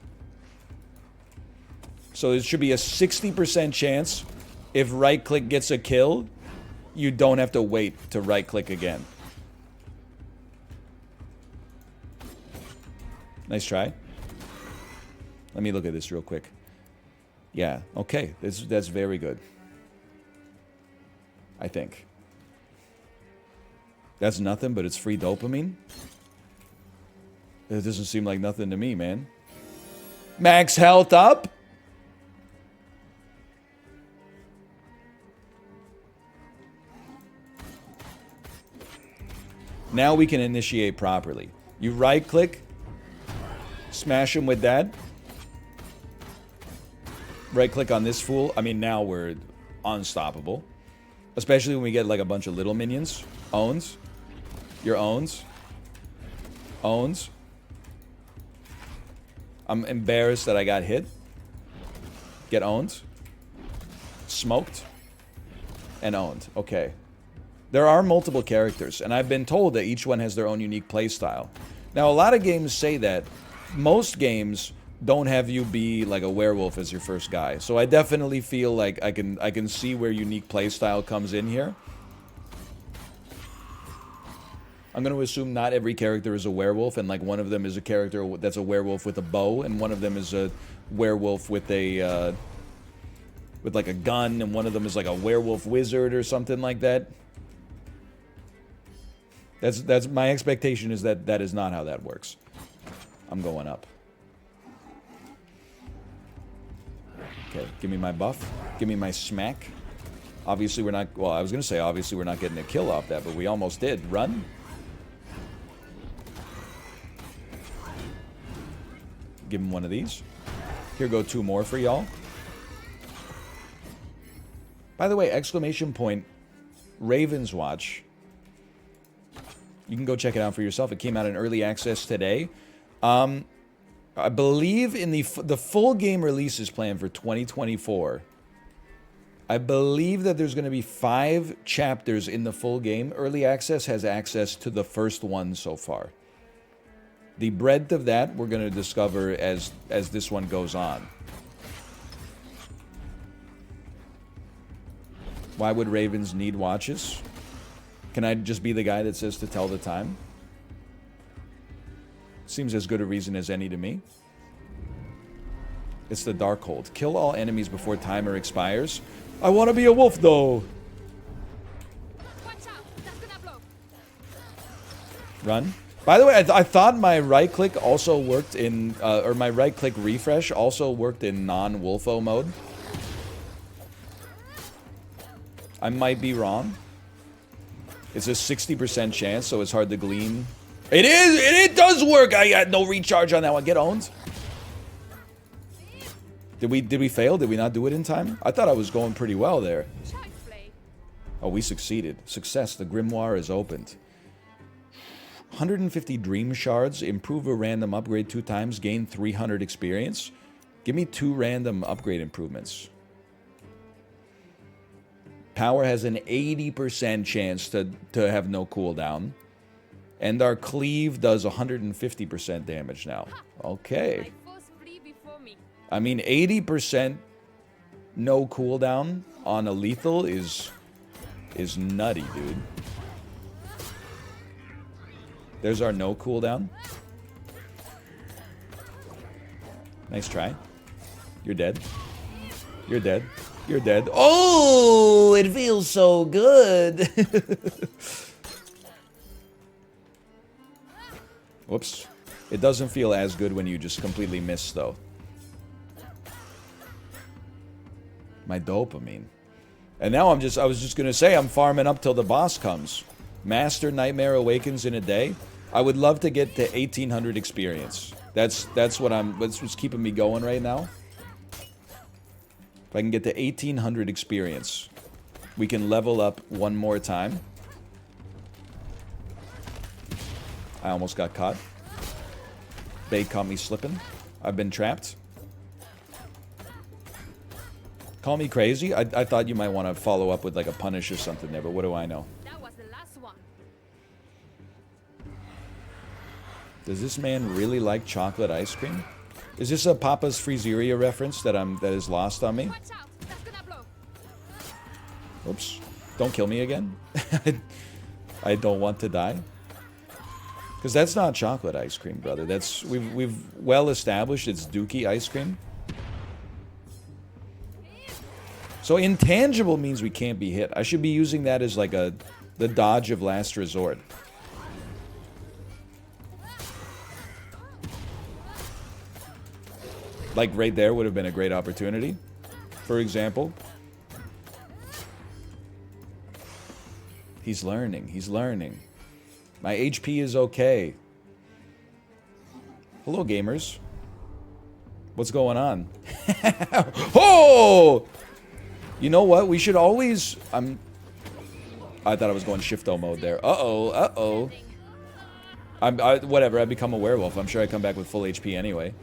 So there should be a 60% chance if right-click gets a kill, you don't have to wait to right-click again. Nice try. Let me look at this real quick. Yeah, okay. That's very good. I think. That's nothing, but it's free dopamine? It doesn't seem like nothing to me, man. Max health up? Now we can initiate properly. You right-click. Smash him with that. Right-click on this fool. I mean, now we're unstoppable. Especially when we get like a bunch of little minions. Owns. Your owns. Owns. I'm embarrassed that I got hit. Get owned. Smoked. And owned. Okay. There are multiple characters, and I've been told that each one has their own unique playstyle. Now, a lot of games say that. Most games don't have you be like a werewolf as your first guy. So I definitely feel like I can see where unique playstyle comes in here. I'm going to assume not every character is a werewolf, and like one of them is a character that's a werewolf with a bow, and one of them is a werewolf with a with like a gun, and one of them is like a werewolf wizard or something like that. That's my expectation is that that is not how that works. I'm going up. Okay, give me my buff. Give me my smack. Obviously we're not, well, I was going to say obviously we're not getting a kill off that, but we almost did. Run. Give him one of these. Here go two more for y'all. By the way, exclamation point, Ravenswatch. You can go check it out for yourself. It came out in early access today. I believe in the full game release is planned for 2024. I believe that there's going to be 5 chapters in the full game. Early access has access to the first one so far. The breadth of that we're going to discover as this one goes on. Why would ravens need watches? Can I just be the guy that says to tell the time? Seems as good a reason as any to me. It's the Darkhold. Kill all enemies before timer expires. I want to be a wolf, though. Watch out, that's gonna blow. Run. By the way, I thought my right-click also worked in... or my right-click refresh also worked in non-Wolfo mode. I might be wrong. It's a 60% chance, so it's hard to glean. It is! It does work! I got no recharge on that one. Get owned. Did we fail? Did we not do it in time? I thought I was going pretty well there. Child's play. Oh, we succeeded. Success. The grimoire is opened. 150 dream shards. Improve a random upgrade 2 times. Gain 300 experience. Give me 2 random upgrade improvements. Power has an 80% chance to have no cooldown. And our cleave does 150% damage now. Okay. My foes flee before me. I mean, 80% no cooldown on a lethal is nutty, dude. There's our no cooldown. Nice try. You're dead. You're dead. You're dead. Oh, it feels so good. Whoops. It doesn't feel as good when you just completely miss, though. My dopamine. And now I was just gonna say, I'm farming up till the boss comes. Master Nightmare Awakens in a day. I would love to get to 1800 experience. That's what's keeping me going right now. If I can get to 1800 experience, we can level up one more time. I almost got caught. Bait caught me slipping. I've been trapped. Call me crazy. I thought you might want to follow up with like a punish or something there, but what do I know? That was the last one. Does this man really like chocolate ice cream? Is this a Papa's Freezeria reference that is lost on me? Watch out! That's gonna blow. Oops. Don't kill me again. I don't want to die. Because that's not chocolate ice cream, brother. That's we've well established it's Dookie ice cream. So intangible means we can't be hit. I should be using that as like the dodge of last resort. Like right there would have been a great opportunity, for example. He's learning. He's learning. My HP is okay. Hello, gamers. What's going on? Oh! You know what? We should always... I thought I was going Shift-O mode there. Uh-oh, uh-oh. Whatever, I become a werewolf. I'm sure I come back with full HP anyway.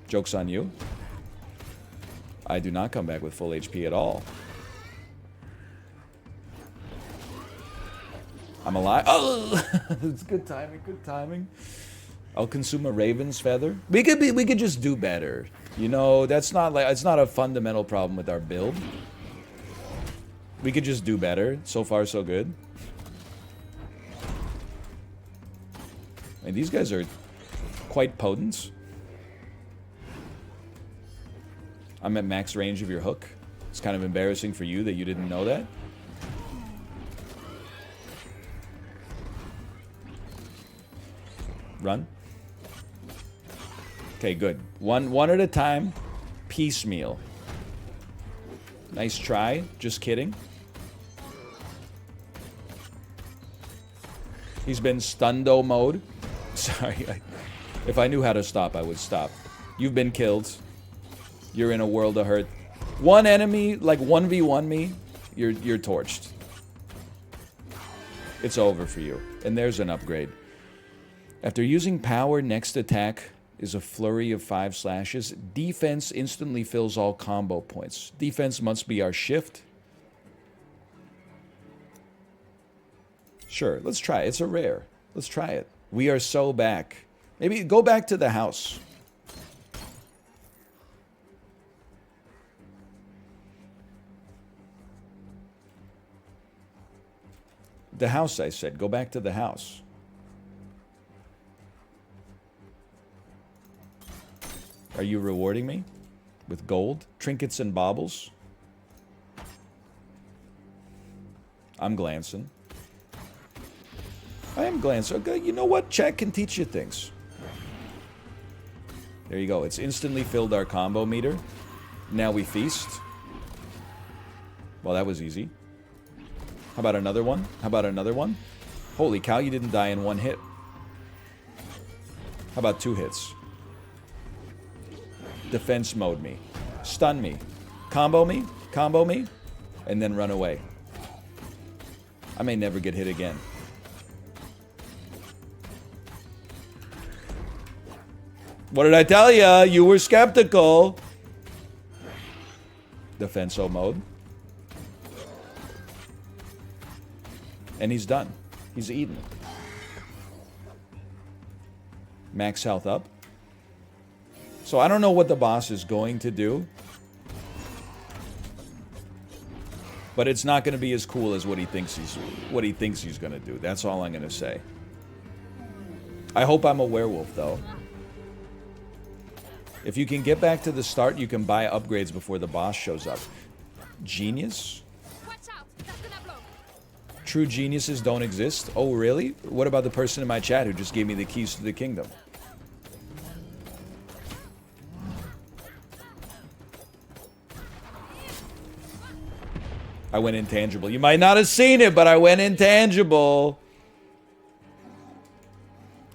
Joke's on you. I do not come back with full HP at all. I'm alive. Oh! It's good timing, good timing. I'll consume a raven's feather. We could just do better. You know, that's not like it's not a fundamental problem with our build. We could just do better. So far, so good. And these guys are quite potent. I'm at max range of your hook. It's kind of embarrassing for you that you didn't know that. Run. Okay, good. One at a time. Piecemeal. Nice try. Just kidding. He's been stundo mode. Sorry. If I knew how to stop, I would stop. You've been killed. You're in a world of hurt. One enemy, like 1v1 me, you're torched. It's over for you. And there's an upgrade. After using power, next attack is a flurry of 5 slashes. Defense instantly fills all combo points. Defense must be our shift. Sure, let's try it. It's a rare. Let's try it. We are so back. Maybe go back to the house. The house, I said. Go back to the house. Are you rewarding me with gold, trinkets, and baubles? I'm glancing. I am glancing. Okay, you know what? Chat can teach you things. There you go. It's instantly filled our combo meter. Now we feast. Well, that was easy. How about another one? How about another one? Holy cow, you didn't die in one hit. How about 2 hits? Defense mode me. Stun me. Combo me. Combo me. And then run away. I may never get hit again. What did I tell ya? You were skeptical. Defenso mode. And he's done. He's eaten. Max health up. So I don't know what the boss is going to do. But it's not going to be as cool as what he thinks he's going to do. That's all I'm going to say. I hope I'm a werewolf, though. If you can get back to the start, you can buy upgrades before the boss shows up. Genius? Watch out. That's gonna blow. True geniuses don't exist? Oh, really? What about the person in my chat who just gave me the keys to the kingdom? I went intangible. You might not have seen it, but I went intangible.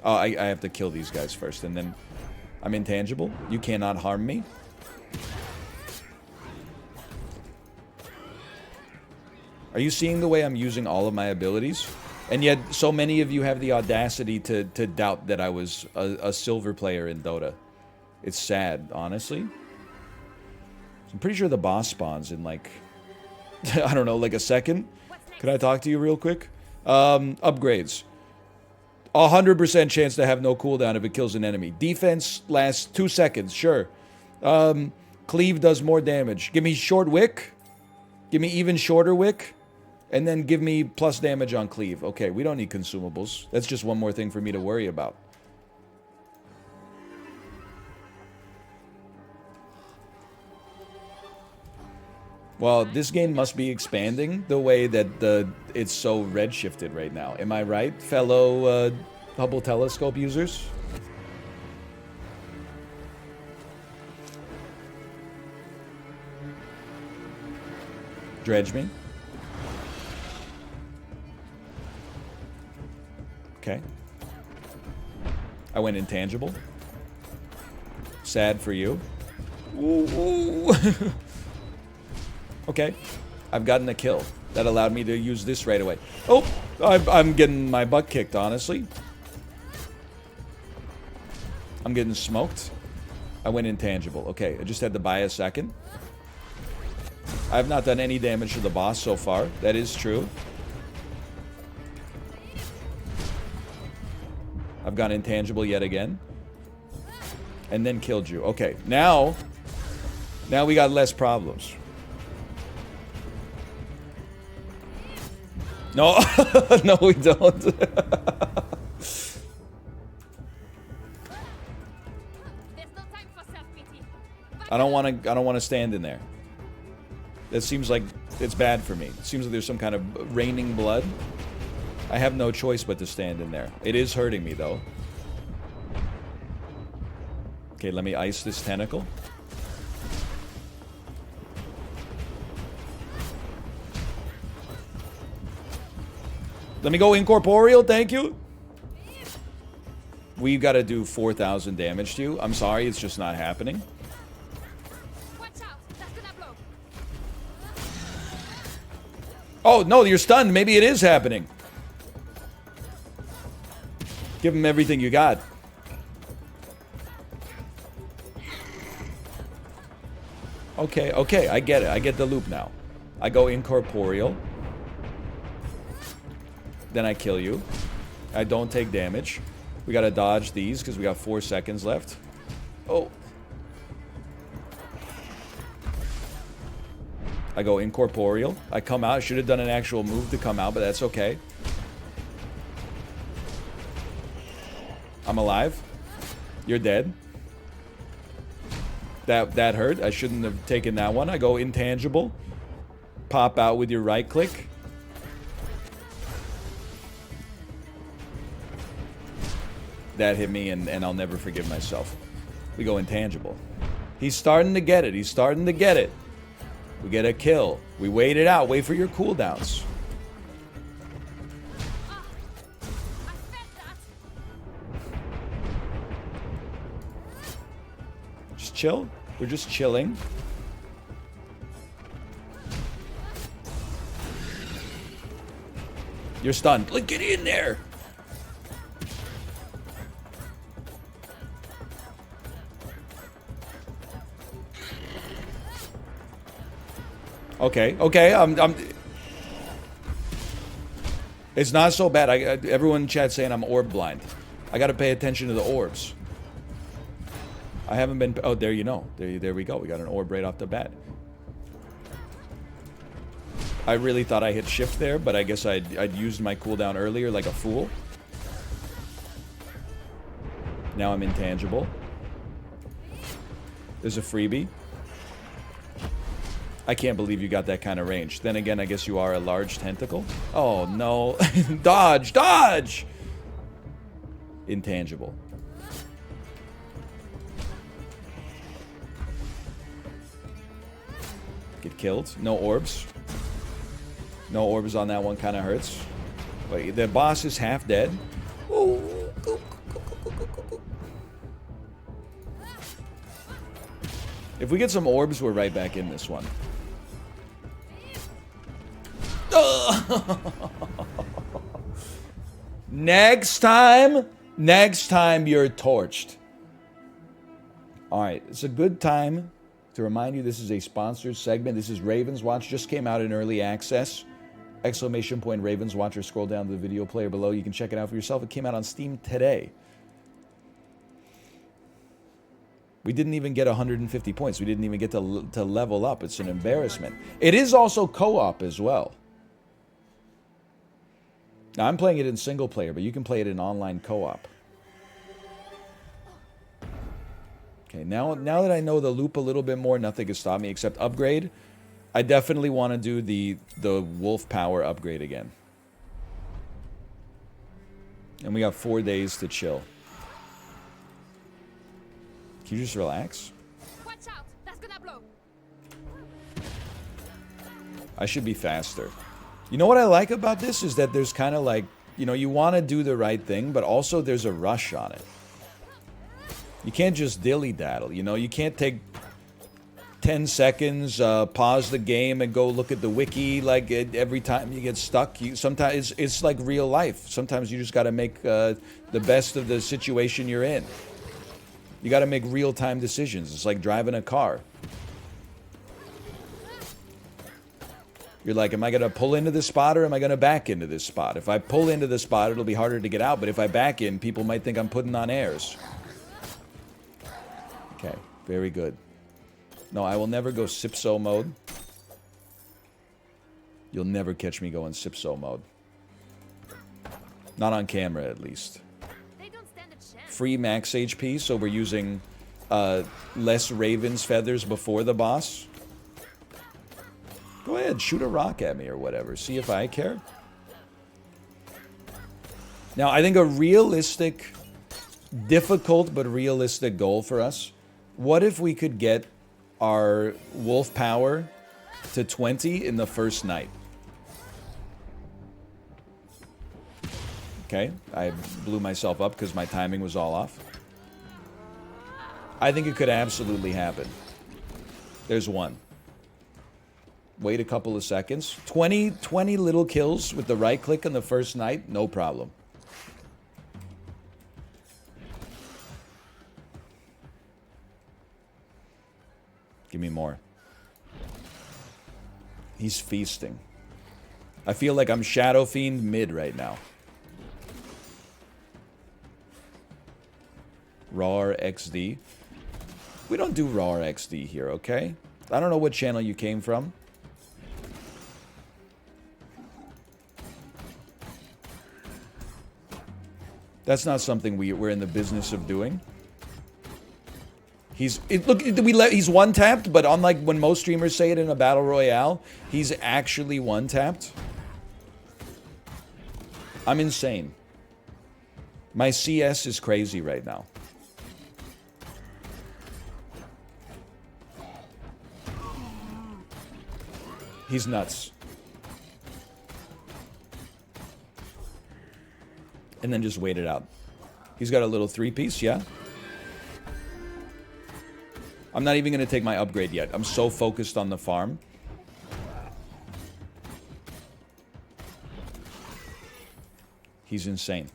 Oh, I have to kill these guys first, and then I'm intangible. You cannot harm me. Are you seeing the way I'm using all of my abilities? And yet, so many of you have the audacity to doubt that I was a silver player in Dota. It's sad, honestly. I'm pretty sure the boss spawns in, like... I don't know, like a second? Can I talk to you real quick? Upgrades. 100% chance to have no cooldown if it kills an enemy. Defense lasts 2 seconds, sure. Cleave does more damage. Give me short wick. Give me even shorter wick. And then give me plus damage on cleave. Okay, we don't need consumables. That's just one more thing for me to worry about. Well, this game must be expanding the way that it's so redshifted right now. Am I right, fellow Hubble telescope users? Dredge me. Okay. I went intangible. Sad for you. Ooh. Okay, I've gotten a kill. That allowed me to use this right away. Oh, I'm getting my butt kicked, honestly. I'm getting smoked. I went intangible. Okay, I just had to buy a second. I have not done any damage to the boss so far. That is true. I've gone intangible yet again. And then killed you. Okay, now we got less problems. No, no, we don't. There's no time for self-pity. I don't want to stand in there. That seems like it's bad for me. It seems like there's some kind of raining blood. I have no choice but to stand in there. It is hurting me though. Okay, let me ice this tentacle. Let me go incorporeal, thank you. We've got to do 4,000 damage to you. I'm sorry, it's just not happening. Watch out. That's gonna blow. Oh, no, you're stunned. Maybe it is happening. Give him everything you got. Okay, okay, I get it. I get the loop now. I go incorporeal. Then I kill you. I don't take damage. We gotta dodge these because we got 4 seconds left. Oh. I go incorporeal. I come out. I should have done an actual move to come out, but that's okay. I'm alive. You're dead. That hurt. I shouldn't have taken that one. I go intangible. Pop out with your right click. That hit me, and I'll never forgive myself. We go intangible. He's starting to get it. He's starting to get it. We get a kill. We wait it out. Wait for your cooldowns. I felt that. Just chill. We're just chilling. You're stunned. Like, get in there. Okay, okay. It's not so bad. Everyone in chat saying I'm orb blind. I got to pay attention to the orbs. I haven't been. Oh, there you know. There we go. We got an orb right off the bat. I really thought I hit shift there, but I guess I'd used my cooldown earlier like a fool. Now I'm intangible. There's a freebie. I can't believe you got that kind of range. Then again, I guess you are a large tentacle. Oh, no. Dodge! Dodge! Intangible. Get killed. No orbs. No orbs on that one. Kind of hurts. Wait, the boss is half dead. Ooh. If we get some orbs, we're right back in this one. Next time you're torched. Alright, it's a good time to remind you this is a sponsored segment. This is Ravenswatch. Just came out in early access. Exclamation point Ravenswatch, or scroll down to the video player below. You can check it out for yourself. It came out on Steam today. We didn't even get 150 points. We didn't even get to level up. It's an embarrassment. It is also co-op as well. Now, I'm playing it in single player, but you can play it in online co-op. Okay, now that I know the loop a little bit more, nothing can stop me except upgrade. I definitely want to do the wolf power upgrade again. And we got 4 days to chill. Can you just relax? Watch out, that's gonna blow. I should be faster. You know what I like about this is that there's kind of like, you know, you want to do the right thing, but also there's a rush on it. You can't just dilly-daddle, you know? You can't take 10 seconds, pause the game, and go look at the wiki. Like, every time you get stuck, sometimes it's like real life. Sometimes you just got to make the best of the situation you're in. You got to make real-time decisions. It's like driving a car. You're like, am I going to pull into this spot or am I going to back into this spot? If I pull into the spot, it'll be harder to get out. But if I back in, people might think I'm putting on airs. Okay, very good. No, I will never go Sipso mode. You'll never catch me going Sipso mode. Not on camera, at least. They don't stand a chance. Free max HP, so we're using less Raven's feathers before the boss. Go ahead, shoot a rock at me or whatever. See if I care. Now, I think a realistic, difficult but realistic goal for us. What if we could get our wolf power to 20 in the first night? Okay, I blew myself up because my timing was all off. I think it could absolutely happen. There's one. Wait a couple of seconds. 20 little kills with the right click on the first night, no problem. Give me more. He's feasting. I feel like I'm Shadow Fiend mid right now. RAR XD. We don't do RAR XD here, okay? I don't know what channel you came from. That's not something we're in the business of doing. He's one tapped, but unlike when most streamers say it in a battle royale, he's actually one tapped. I'm insane. My CS is crazy right now. He's nuts. And then just wait it out. He's got a little 3-piece, yeah? I'm not even going to take my upgrade yet. I'm so focused on the farm. He's insane.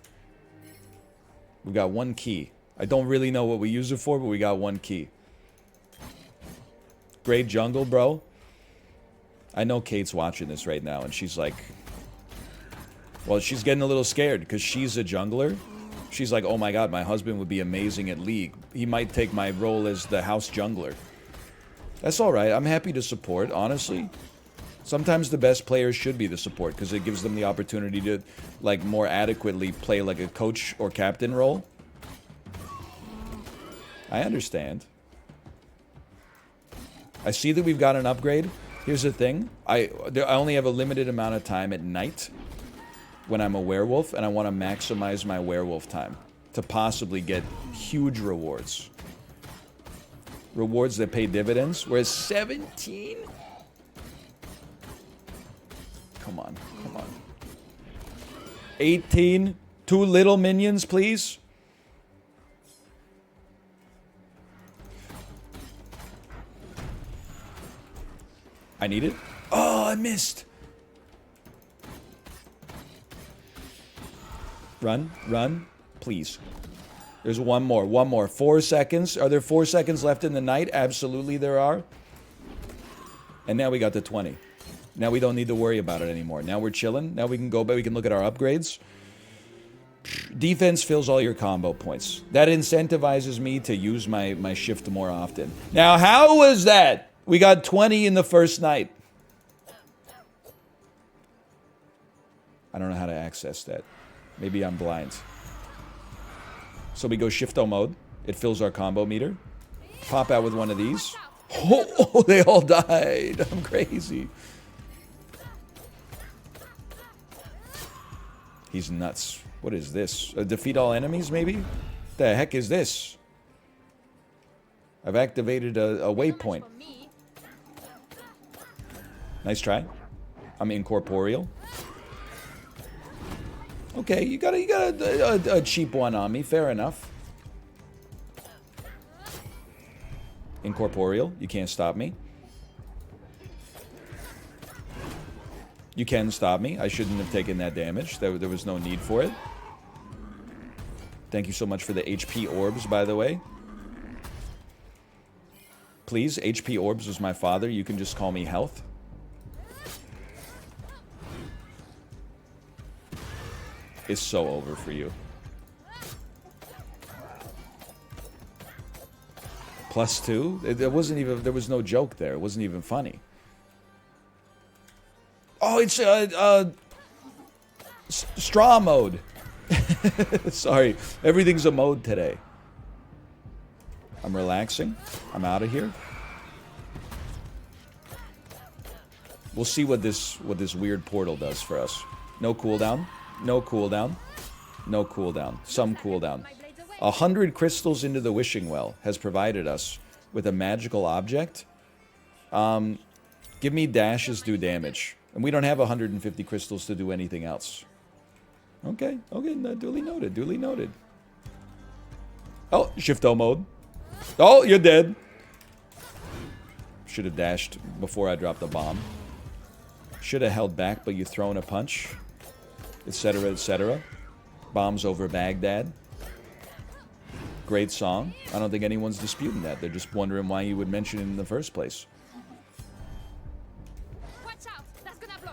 We got 1 key. I don't really know what we use it for, but we got 1 key. Great jungle, bro. I know Kate's watching this right now, and she's like... Well, she's getting a little scared, because she's a jungler. She's like, oh my god, my husband would be amazing at League. He might take my role as the house jungler. That's alright. I'm happy to support, honestly. Sometimes the best players should be the support, because it gives them the opportunity to, like, more adequately play, like, a coach or captain role. I understand. I see that we've got an upgrade. Here's the thing. I only have a limited amount of time at night when I'm a werewolf, and I want to maximize my werewolf time to possibly get huge rewards. Rewards that pay dividends. Whereas 17? Come on, come on. 18? 2 little minions, please? I need it. Oh, I missed. Run, run, please. There's one more. 4 seconds. Are there 4 seconds left in the night? Absolutely there are. And now we got the 20. Now we don't need to worry about it anymore. Now we're chilling. Now we can go back. We can look at our upgrades. Defense fills all your combo points. That incentivizes me to use my shift more often. Now, how was that? We got 20 in the first night. I don't know how to access that. Maybe I'm blind. So we go shifto mode. It fills our combo meter. Pop out with one of these. Oh, they all died. I'm crazy. He's nuts. What is this? Defeat all enemies, maybe? The heck is this? I've activated a waypoint. Nice try. I'm incorporeal. Okay, you got a cheap one on me. Fair enough. Incorporeal. You can't stop me. You can stop me. I shouldn't have taken that damage. There was no need for it. Thank you so much for the HP orbs, by the way. Please, HP orbs was my father. You can just call me health. It's so over for you. +2? It wasn't even... There was no joke there. It wasn't even funny. Oh, it's straw mode. Sorry. Everything's a mode today. I'm relaxing. I'm out of here. We'll see what this weird portal does for us. No cooldown. No cooldown. No cooldown. Some cooldown. 100 crystals into the wishing well has provided us with a magical object. Give me dashes do damage. And we don't have 150 crystals to do anything else. Okay. Okay. No, duly noted. Duly noted. Oh, shifto mode. Oh, you're dead. Should have dashed before I dropped the bomb. Should have held back, but you thrown a punch. Etc., etc. Bombs over Baghdad. Great song. I don't think anyone's disputing that. They're just wondering why you would mention it in the first place. Watch out! That's gonna blow.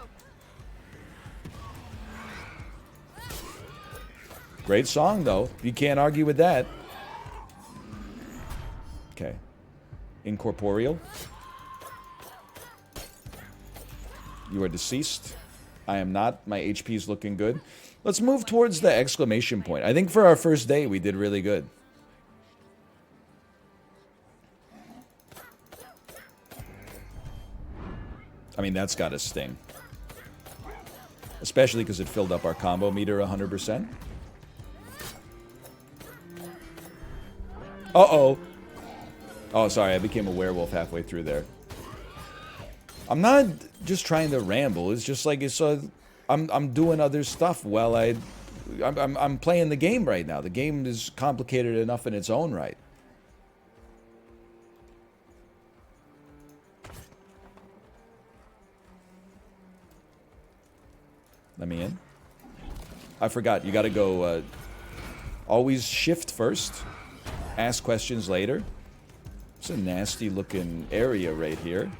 Great song, though. You can't argue with that. Okay. Incorporeal. You are deceased. I am not. My HP is looking good. Let's move towards the exclamation point. I think for our first day, we did really good. I mean, that's got to sting. Especially because it filled up our combo meter 100%. Uh-oh. Oh, sorry. I became a werewolf halfway through there. I'm not just trying to ramble. It's just like I'm doing other stuff while I'm playing the game right now. The game is complicated enough in its own right. Let me in. I forgot. You gotta go, always shift first. Ask questions later. It's a nasty looking area right here.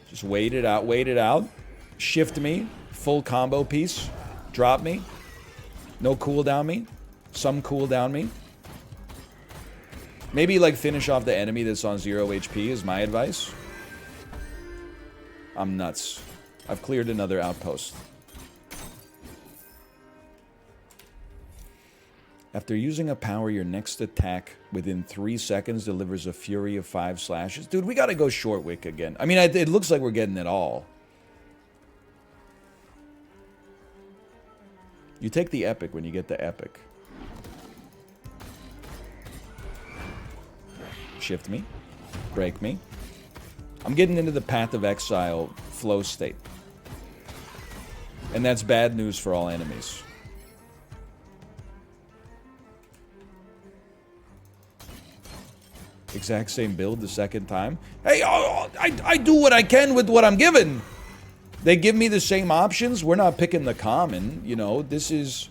Just wait it out, wait it out. Shift me. Full combo piece. Drop me. No cooldown me. Some cooldown me. Maybe like finish off the enemy that's on 0 HP is my advice. I'm nuts. I've cleared another outpost. After using a power, your next attack within 3 seconds delivers a fury of 5 slashes. Dude, we gotta go short wick again. I mean, it looks like we're getting it all. You take the epic when you get the epic. Shift me. Break me. I'm getting into the Path of Exile flow state. And that's bad news for all enemies. Exact same build the second time. Hey, I do what I can with what I'm given. They give me the same options. We're not picking the common. You know, this is...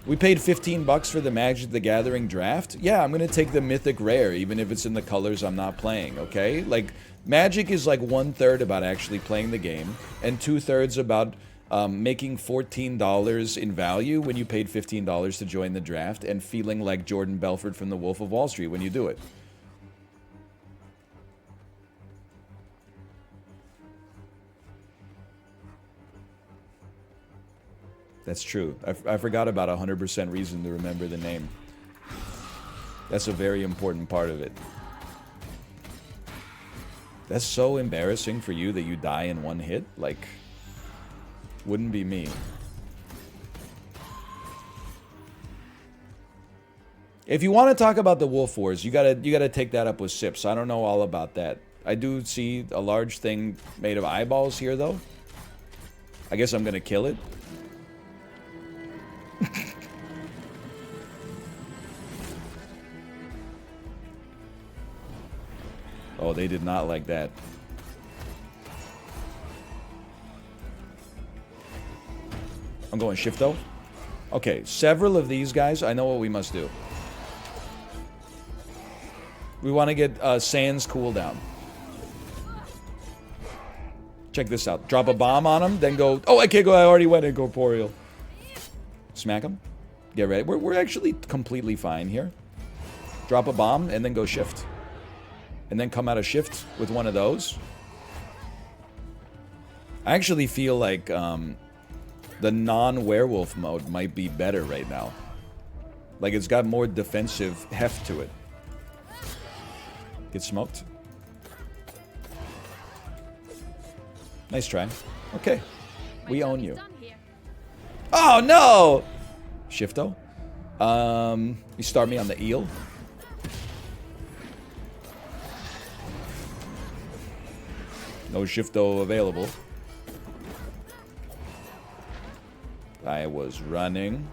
We paid $15 for the Magic the Gathering draft. Yeah, I'm going to take the Mythic Rare, even if it's in the colors I'm not playing, okay? Like, Magic is like 1/3 about actually playing the game, and 2/3 about making $14 in value when you paid $15 to join the draft, and feeling like Jordan Belfort from The Wolf of Wall Street when you do it. That's true. I forgot about 100% reason to remember the name. That's a very important part of it. That's so embarrassing for you that you die in one hit. Like, wouldn't be me. If you want to talk about the Wolf Wars, you gotta take that up with Sips. I don't know all about that. I do see a large thing made of eyeballs here, though. I guess I'm gonna kill it. Oh, they did not like that. I'm going Shifto. Okay, several of these guys, I know what we must do. We want to get Sans cooldown. Check this out. Drop a bomb on him, then go... Oh, I can't go. I already went incorporeal. Smack him. Get ready. We're actually completely fine here. Drop a bomb, and then go shift. And then come out of shift with one of those. I actually feel like the non-werewolf mode might be better right now. Like, it's got more defensive heft to it. Get smoked. Nice try. Okay. We own you. Oh, no! Shifto. You start me on the eel. No Shifto available. I was running.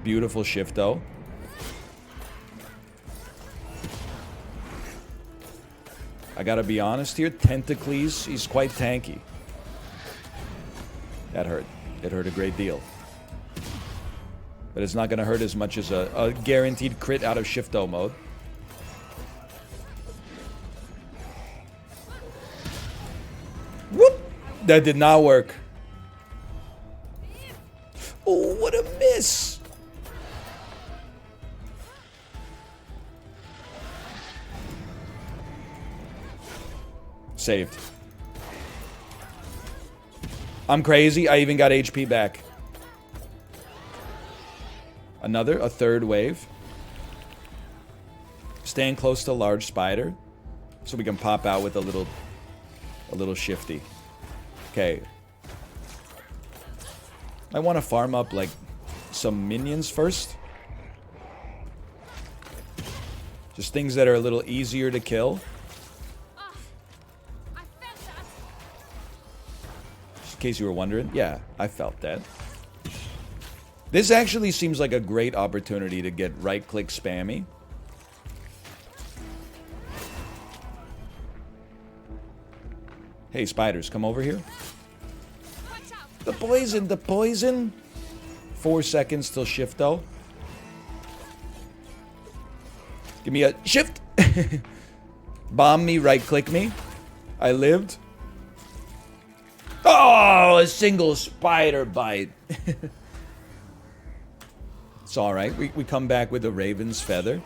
Beautiful Shifto. I gotta be honest here. Tentacles, he's quite tanky. That hurt. It hurt a great deal. But it's not gonna hurt as much as a guaranteed crit out of Shifto mode. Whoop! That did not work. Oh, what a miss! Saved. I'm crazy. I even got HP back. A third wave. Staying close to large spider, so we can pop out with a little shifty. Okay. I want to farm up like some minions first. Just things that are a little easier to kill. In case you were wondering. Yeah, I felt that. This actually seems like a great opportunity to get right-click spammy. Hey, spiders, come over here. Watch out. The poison, the poison. 4 seconds till shift, though. Give me a shift. Bomb me, right-click me. I lived. Oh, a single spider bite. It's alright. We come back with a raven's feather.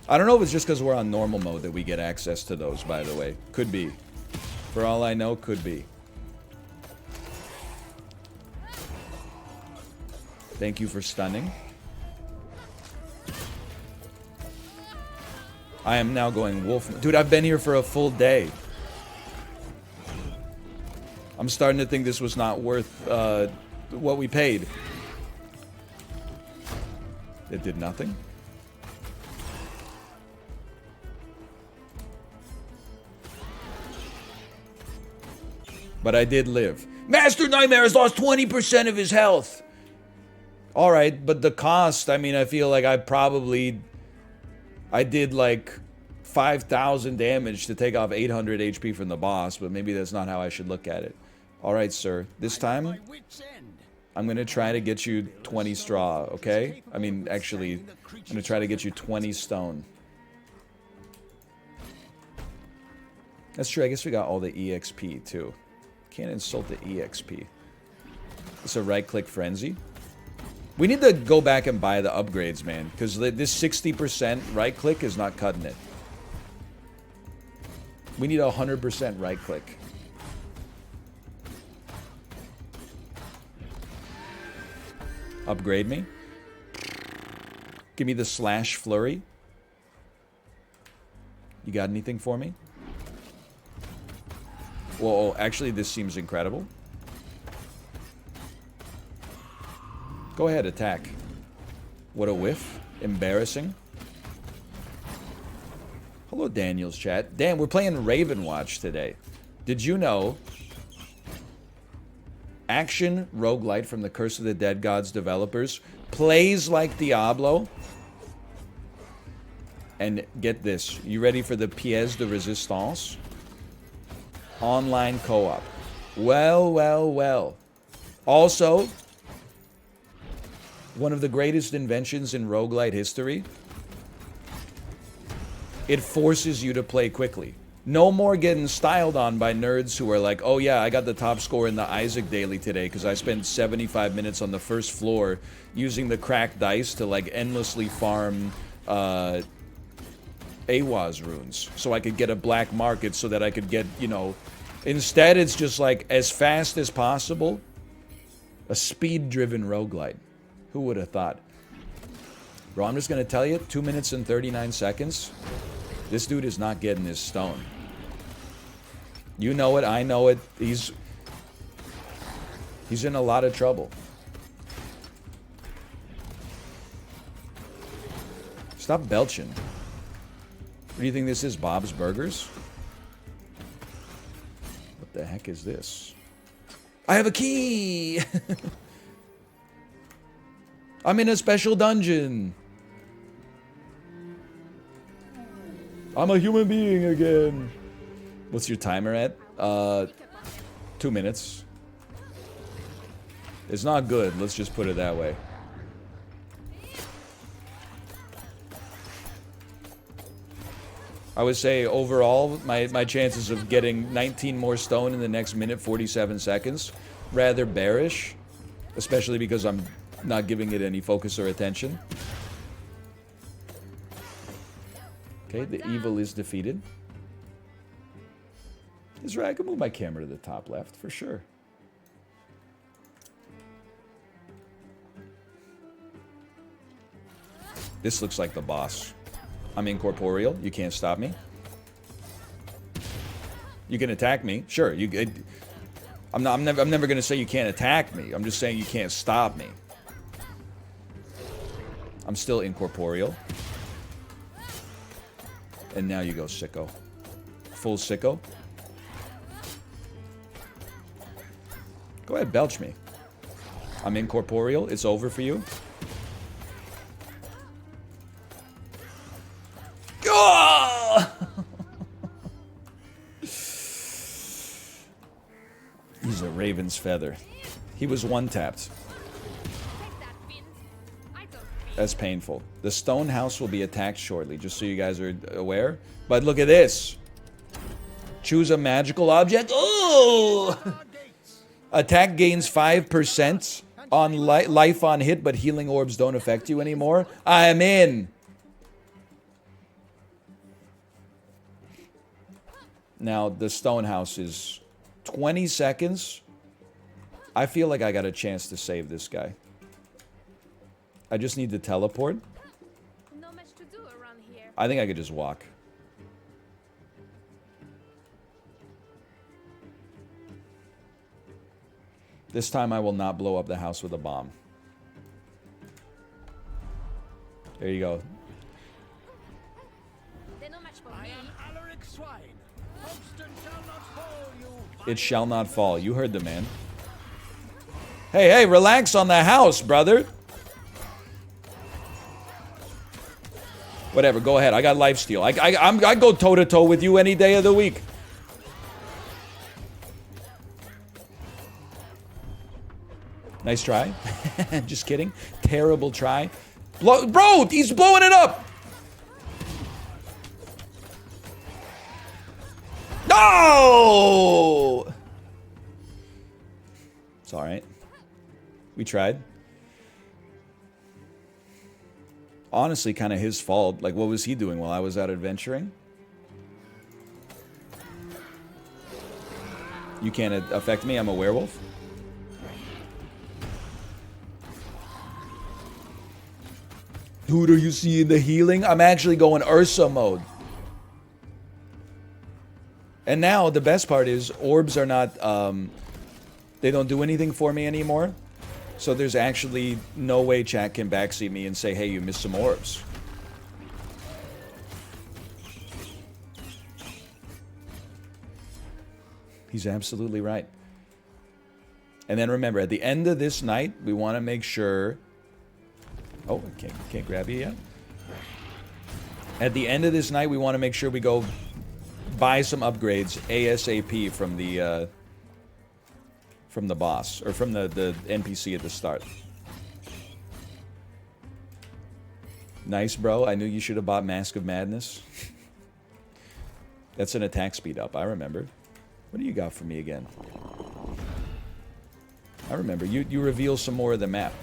I don't know if it's just because we're on normal mode that we get access to those, by the way. Could be. For all I know, could be. Thank you for stunning. I am now going wolf. Dude, I've been here for a full day. I'm starting to think this was not worth what we paid. It did nothing. But I did live. Master Nightmare has lost 20% of his health. Alright, but the cost, I mean, I feel like I did like 5,000 damage to take off 800 HP from the boss, but maybe that's not how I should look at it. Alright, sir. This time, I'm gonna try to get you 20 straw, okay? I mean, actually, I'm gonna try to get you 20 stone. That's true, I guess we got all the EXP, too. Can't insult the EXP. It's a right-click frenzy. We need to go back and buy the upgrades, man, because this 60% right-click is not cutting it. We need 100% right-click. Upgrade me. Give me the slash flurry. You got anything for me? Whoa, actually, this seems incredible. Go ahead, attack. What a whiff. Embarrassing. Hello, Daniel's chat. Dan, we're playing Ravenswatch today. Did you know action roguelite from the Curse of the Dead Gods developers plays like Diablo? And get this. You ready for the pièce de résistance? Online co-op. Well, well, well. Also, one of the greatest inventions in roguelite history. It forces you to play quickly. No more getting styled on by nerds who are like, oh yeah, I got the top score in the Isaac daily today because I spent 75 minutes on the first floor using the cracked dice to like endlessly farm Awaz runes so I could get a black market so that I could get, you know, instead it's just like as fast as possible, a speed-driven roguelite. Who would have thought? Bro, I'm just gonna tell you, 2 minutes and 39 seconds. This dude is not getting his stone. You know it, I know it. He's in a lot of trouble. Stop belching. What do you think this is, Bob's Burgers? What the heck is this? I have a key! I'm in a special dungeon. I'm a human being again. What's your timer at? 2 minutes. It's not good, let's just put it that way. I would say overall, my chances of getting 19 more stone in the next minute 47 seconds, rather bearish. Especially because I'm not giving it any focus or attention. Okay, the evil is defeated. Is right, I can move my camera to the top left, for sure. This looks like the boss. I'm incorporeal, you can't stop me. You can attack me, sure. I'm never gonna say you can't attack me. I'm just saying you can't stop me. I'm still incorporeal. And now you go sicko. Full sicko. Go ahead, belch me. I'm incorporeal. It's over for you. Oh! dragon's feather. He was one-tapped. Take that, Vince. I don't feel. That's painful. The stone house will be attacked shortly, just so you guys are aware. But look at this. Choose a magical object. Oh! Attack gains 5% on life on hit, but healing orbs don't affect you anymore. I'm in. Now, the stone house is 20 seconds. I feel like I got a chance to save this guy. I just need to teleport. Not much to do around here. I think I could just walk. This time I will not blow up the house with a bomb. There you go. They're not much for I me. am Alaric Swine. Holston shall not fall, you It shall not fall. You heard the man. Hey, hey, relax on the house, brother. Whatever, go ahead. I got lifesteal. I go toe-to-toe with you any day of the week. Nice try. Just kidding. Terrible try. Bro, he's blowing it up. No! It's all right. We tried. Honestly, kind of his fault. Like, what was he doing while I was out adventuring? You can't affect me. I'm a werewolf. Dude, are you seeing the healing? I'm actually going Ursa mode. And now, the best part is, orbs are not, they don't do anything for me anymore. So there's actually no way chat can backseat me and say, hey, you missed some orbs. He's absolutely right. And then remember, at the end of this night, we want to make sure... Oh, can't grab you yet. At the end of this night, we want to make sure we go buy some upgrades ASAP from the boss, or from the NPC at the start. Nice, bro. I knew you should have bought Mask of Madness. That's an attack speed up, I remember. What do you got for me again? I remember. You reveal some more of the map.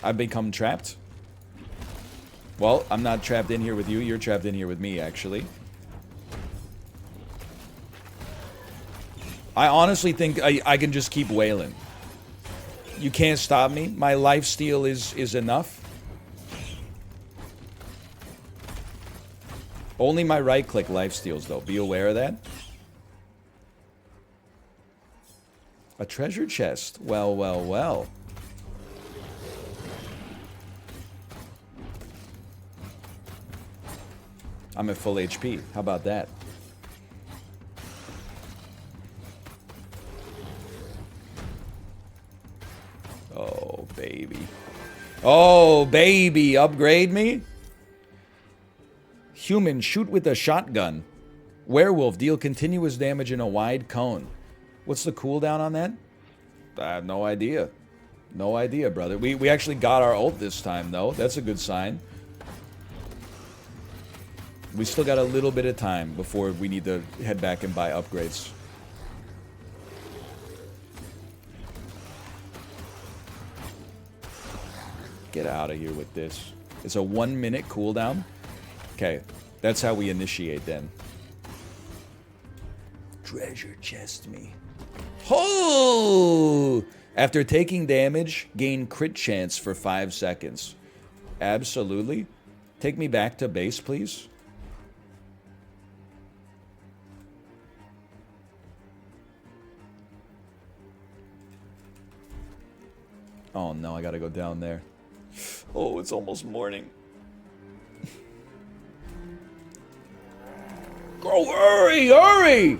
I've become trapped. Well, I'm not trapped in here with you. You're trapped in here with me, actually. I honestly think I can just keep wailing. You can't stop me. My lifesteal is enough. Only my right-click lifesteals, though. Be aware of that. A treasure chest. Well, well, well. I'm at full HP. How about that? Oh, baby. Oh, baby. Upgrade me? Human, shoot with a shotgun. Werewolf, deal continuous damage in a wide cone. What's the cooldown on that? I have no idea. No idea, brother. We actually got our ult this time, though. That's a good sign. We still got a little bit of time before we need to head back and buy upgrades. Get out of here with this. It's a 1 minute cooldown. Okay, that's how we initiate then. Treasure chest me. Oh! After taking damage, gain crit chance for 5 seconds. Absolutely. Take me back to base, please. Oh no, I gotta go down there. Oh, it's almost morning. Go, hurry, hurry!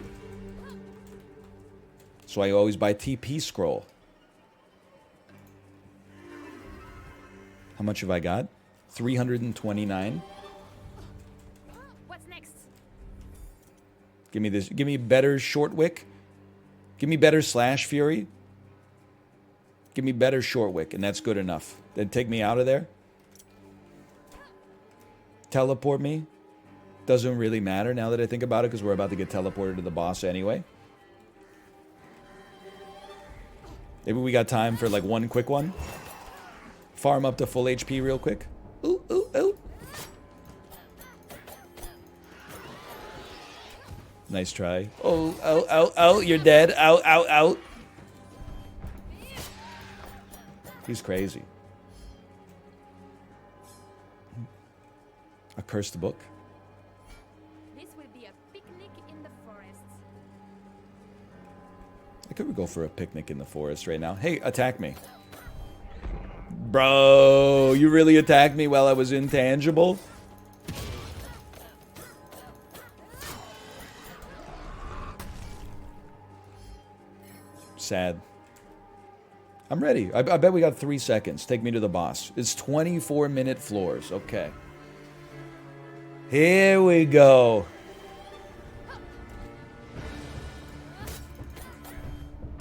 So I always buy TP scroll. How much have I got? 329. What's next? Give me this. Give me better short wick. Give me better slash fury. Give me better short wick, and that's good enough. Then take me out of there. Teleport me. Doesn't really matter now that I think about it, because we're about to get teleported to the boss anyway. Maybe we got time for like one quick one. Farm up to full HP real quick. Ooh, ooh, ooh. Nice try. Oh, oh, oh, oh, you're dead. Ow, ow, ow. He's crazy. A cursed book. This will be a picnic in the forest. I could go for a picnic in the forest right now. Hey, attack me. Bro, you really attacked me while I was intangible? Sad. I'm ready. I bet we got 3 seconds. Take me to the boss. It's 24-minute floors. Okay. Here we go.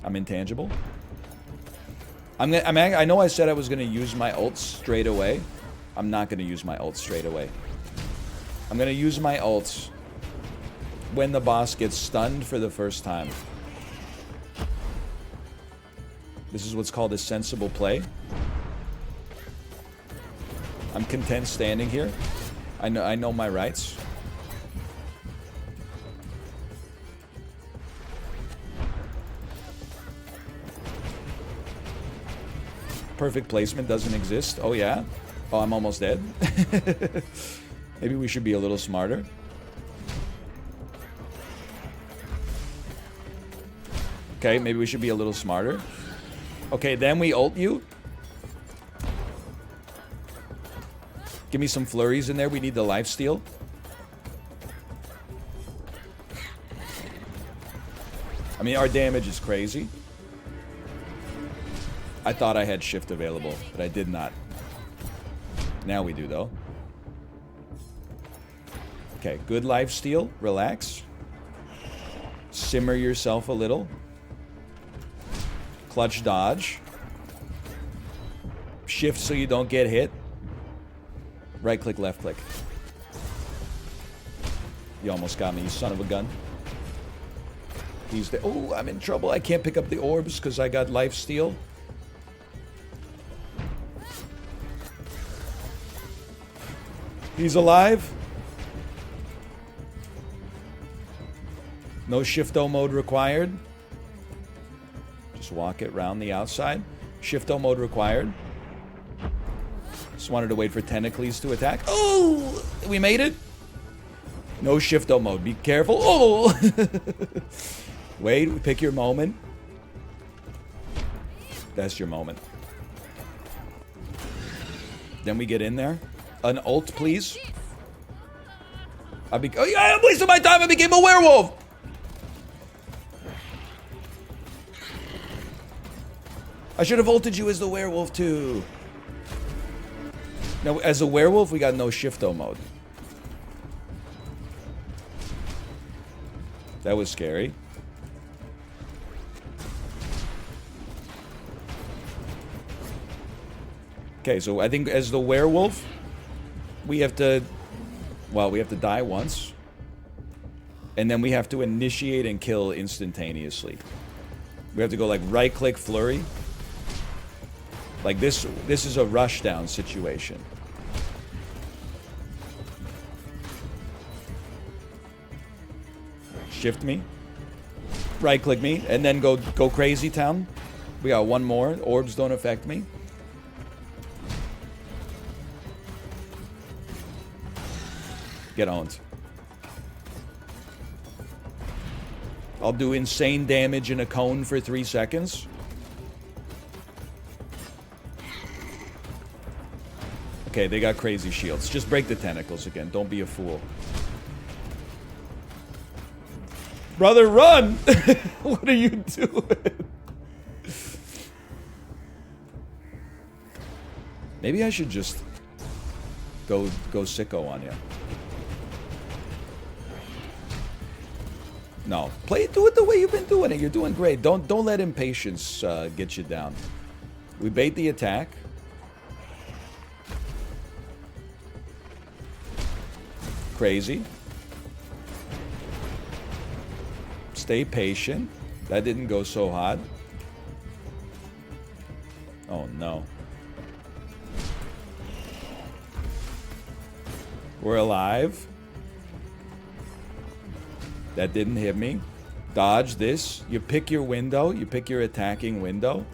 I'm intangible. I know I said I was going to use my ult straight away. I'm not going to use my ult straight away. I'm going to use my ult when the boss gets stunned for the first time. This is what's called a sensible play. I'm content standing here. I know my rights. Perfect placement doesn't exist. Oh yeah? Oh, I'm almost dead. Maybe we should be a little smarter. Okay, maybe we should be a little smarter. Okay, then we ult you. Give me some flurries in there. We need the lifesteal. I mean, our damage is crazy. I thought I had shift available, but I did not. Now we do, though. Okay, good lifesteal. Relax. Simmer yourself a little. Clutch dodge. Shift so you don't get hit. Right click, left click. You almost got me, you son of a gun. He's the... Oh, I'm in trouble. I can't pick up the orbs because I got lifesteal. He's alive. No shift-o mode required. Just walk it around the outside. Shift-o mode required. Just wanted to wait for Tentacles to attack. Oh! We made it? No shift-o mode. Be careful. Oh! Wait, pick your moment. That's your moment. Then we get in there. An ult, please. Oh yeah, I'm wasting my time. I became a werewolf. I should have ulted you as the werewolf too. Now, as a werewolf, we got no shift-o mode. That was scary. Okay, so I think as the werewolf, we have to, well, we have to die once. And then we have to initiate and kill instantaneously. We have to go like right-click flurry. Like this is a rushdown situation. Shift me. Right-click me. And then go crazy town. We got one more. Orbs don't affect me. Get owned. I'll do insane damage in a cone for 3 seconds. Okay, they got crazy shields. Just break the tentacles again. Don't be a fool. Brother, run! What are you doing? Maybe I should just go sicko on you. No. Do it the way you've been doing it. You're doing great. Don't let impatience get you down. We bait the attack. Crazy. Stay patient. That didn't go so hot. Oh no. We're alive. That didn't hit me. Dodge this. You pick your window. You pick your attacking window.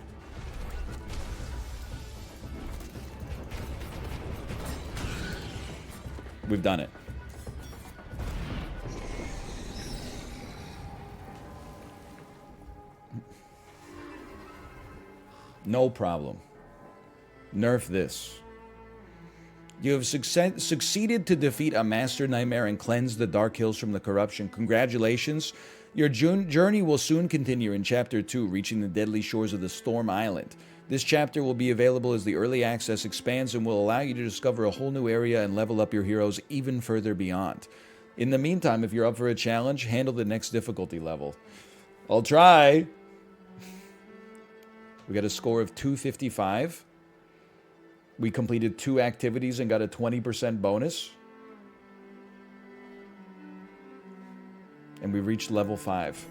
We've done it. No problem. Nerf this. You have succeeded to defeat a master nightmare and cleanse the Dark Hills from the corruption. Congratulations. Your journey will soon continue in Chapter 2, reaching the deadly shores of the Storm Island. This chapter will be available as the early access expands and will allow you to discover a whole new area and level up your heroes even further beyond. In the meantime, if you're up for a challenge, handle the next difficulty level. I'll try. We got a score of 255. We completed 2 activities and got a 20% bonus. And we reached level 5.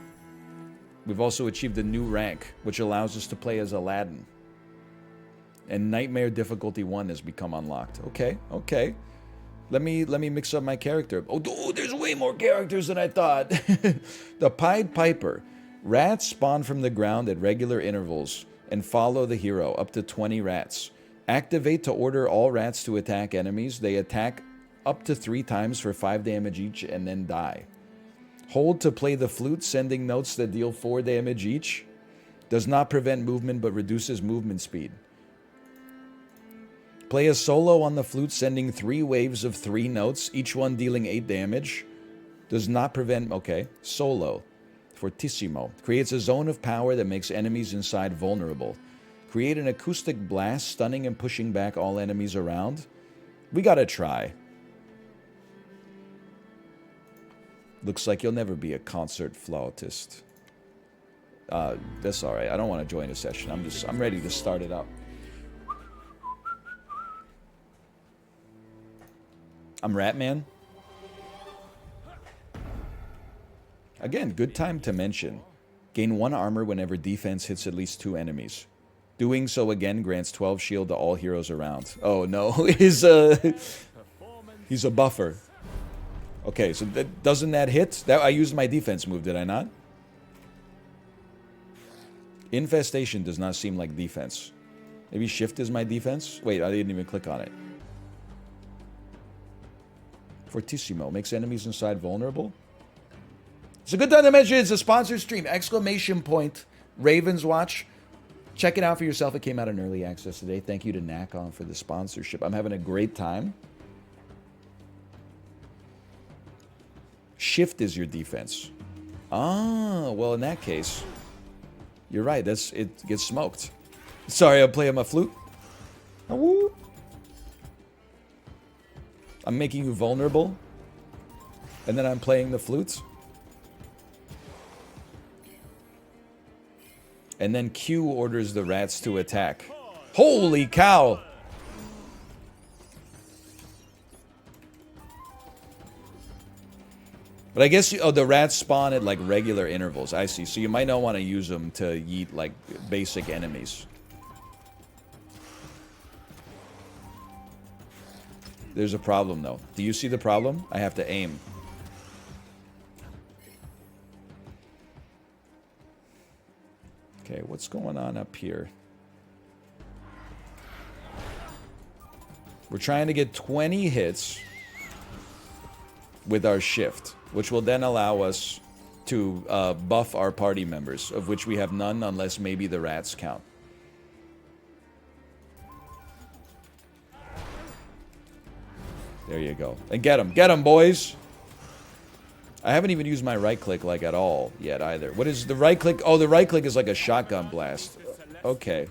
We've also achieved a new rank, which allows us to play as Aladdin. And Nightmare Difficulty 1 has become unlocked. Okay, okay. Let me mix up my character. Oh, dude, there's way more characters than I thought. The Pied Piper. Rats spawn from the ground at regular intervals and follow the hero, up to 20 rats. Activate to order all rats to attack enemies. They attack up to 3 times for 5 damage each and then die. Hold to play the flute, sending notes that deal 4 damage each. Does not prevent movement but reduces movement speed. Play a solo on the flute, sending 3 waves of 3 notes, each one dealing 8 damage. Does not prevent... Okay. Solo. Fortissimo. Creates a zone of power that makes enemies inside vulnerable. Create an acoustic blast, stunning and pushing back all enemies around. We gotta try. Looks like you'll never be a concert flautist. That's alright. I don't want to join a session. I'm ready to start it up. I'm Ratman. Again, good time to mention. Gain 1 armor whenever defense hits at least 2 enemies. Doing so again grants 12 shield to all heroes around. Oh no, he's a buffer. Okay, so doesn't that hit? I used my defense move, did I not? Infestation does not seem like defense. Maybe shift is my defense? Wait, I didn't even click on it. Fortissimo makes enemies inside vulnerable. It's a good time to mention it's a sponsored stream. Exclamation point. Ravenswatch. Check it out for yourself. It came out in early access today. Thank you to Nakon for the sponsorship. I'm having a great time. Shift is your defense. Ah, well, in that case, you're right. It gets smoked. Sorry, I'm playing my flute. I'm making you vulnerable. And then I'm playing the flutes. And then Q orders the rats to attack. Holy cow! But I guess, the rats spawn at, like, regular intervals. I see. So you might not want to use them to yeet, like, basic enemies. There's a problem, though. Do you see the problem? I have to aim. Okay, what's going on up here? We're trying to get 20 hits with our shift, which will then allow us to buff our party members, of which we have none unless maybe the rats count. There you go. And get them, boys! I haven't even used my right click like at all yet either. What is the right click? Oh, the right click is like a shotgun blast. Okay.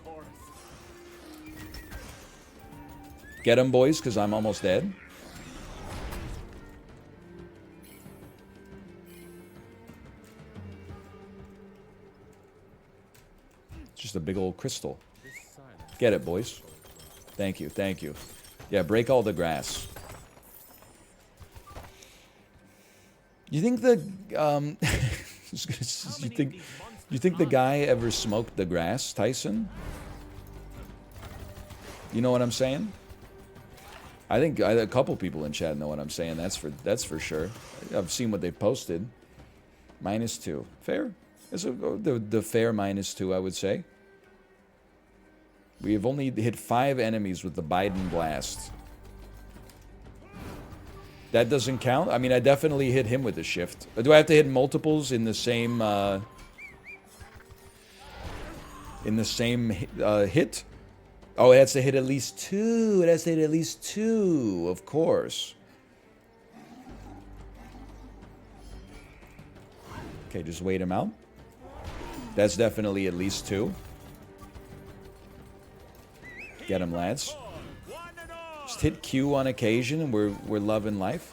Get them, boys, because I'm almost dead. It's just a big old crystal. Get it, boys. Thank you, thank you. Yeah, break all the grass. You think the you think the guy ever smoked the grass, Tyson? You know what I'm saying? I think a couple people in chat know what I'm saying. That's for sure. I've seen what they posted. -2. Fair. It's the fair -2, I would say. We have only hit 5 enemies with the Biden blast. That doesn't count? I mean, I definitely hit him with the shift. Do I have to hit multiples in the same hit? Oh, it has to hit at least 2. It has to hit at least 2, of course. Okay, just wait him out. That's definitely at least 2. Get him, lads. Just hit Q on occasion and we're loving life.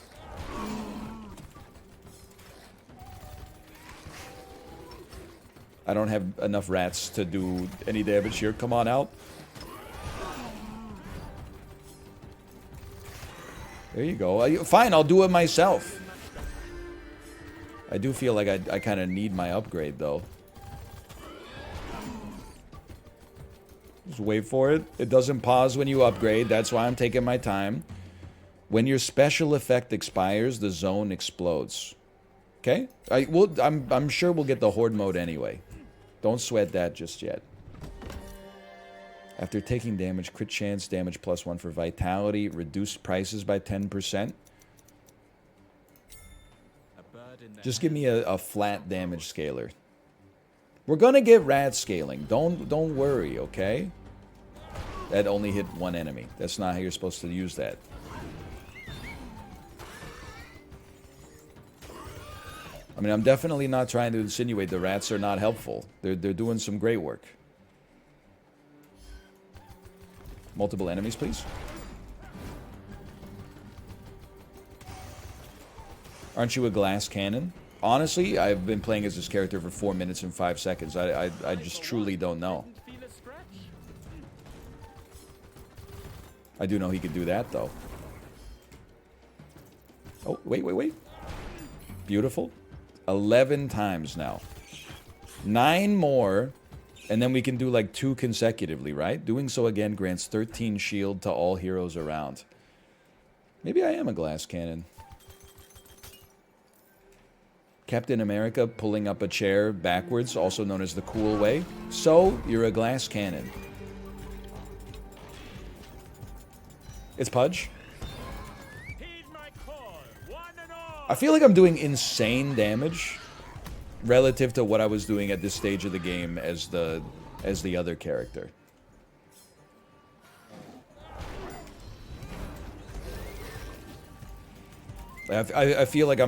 I don't have enough rats to do any damage here. Come on out. There you go. Fine, I'll do it myself. I do feel like I kind of need my upgrade, though. Just wait for it. It doesn't pause when you upgrade. That's why I'm taking my time. When your special effect expires, the zone explodes. Okay? I'm sure we'll get the horde mode anyway. Don't sweat that just yet. After taking damage, crit chance, damage +1 for vitality, reduced prices by 10%. Just give me a flat damage scaler. We're gonna get rat scaling. Don't worry, okay? That only hit 1 enemy. That's not how you're supposed to use that. I mean, I'm definitely not trying to insinuate the rats are not helpful. They're doing some great work. Multiple enemies, please. Aren't you a glass cannon? Honestly, I've been playing as this character for 4 minutes and 5 seconds. I just truly don't know. I do know he could do that, though. Oh, wait. Beautiful. 11 times now. 9 more, and then we can do like 2 consecutively, right? Doing so again grants 13 shield to all heroes around. Maybe I am a glass cannon. Captain America pulling up a chair backwards, also known as the cool way. So, you're a glass cannon. It's Pudge. I feel like I'm doing insane damage relative to what I was doing at this stage of the game as the other character. I feel like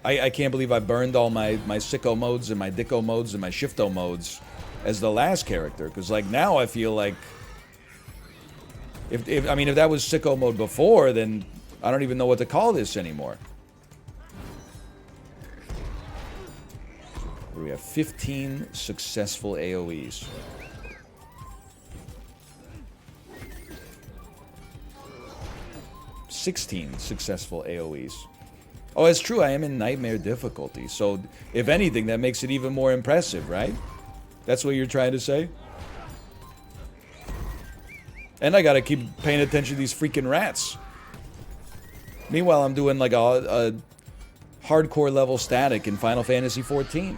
I can't believe I burned all my sicko modes and my dicko modes and my shifto modes as the last character. Because, like, now I feel like... If that was sicko mode before, then I don't even know what to call this anymore. We have 15 successful AoEs. $16 successful AoEs. Oh, it's true, I am in nightmare difficulty. So, if anything, that makes it even more impressive, right? That's what you're trying to say? And I gotta keep paying attention to these freaking rats. Meanwhile, I'm doing like a hardcore level static in Final Fantasy XIV.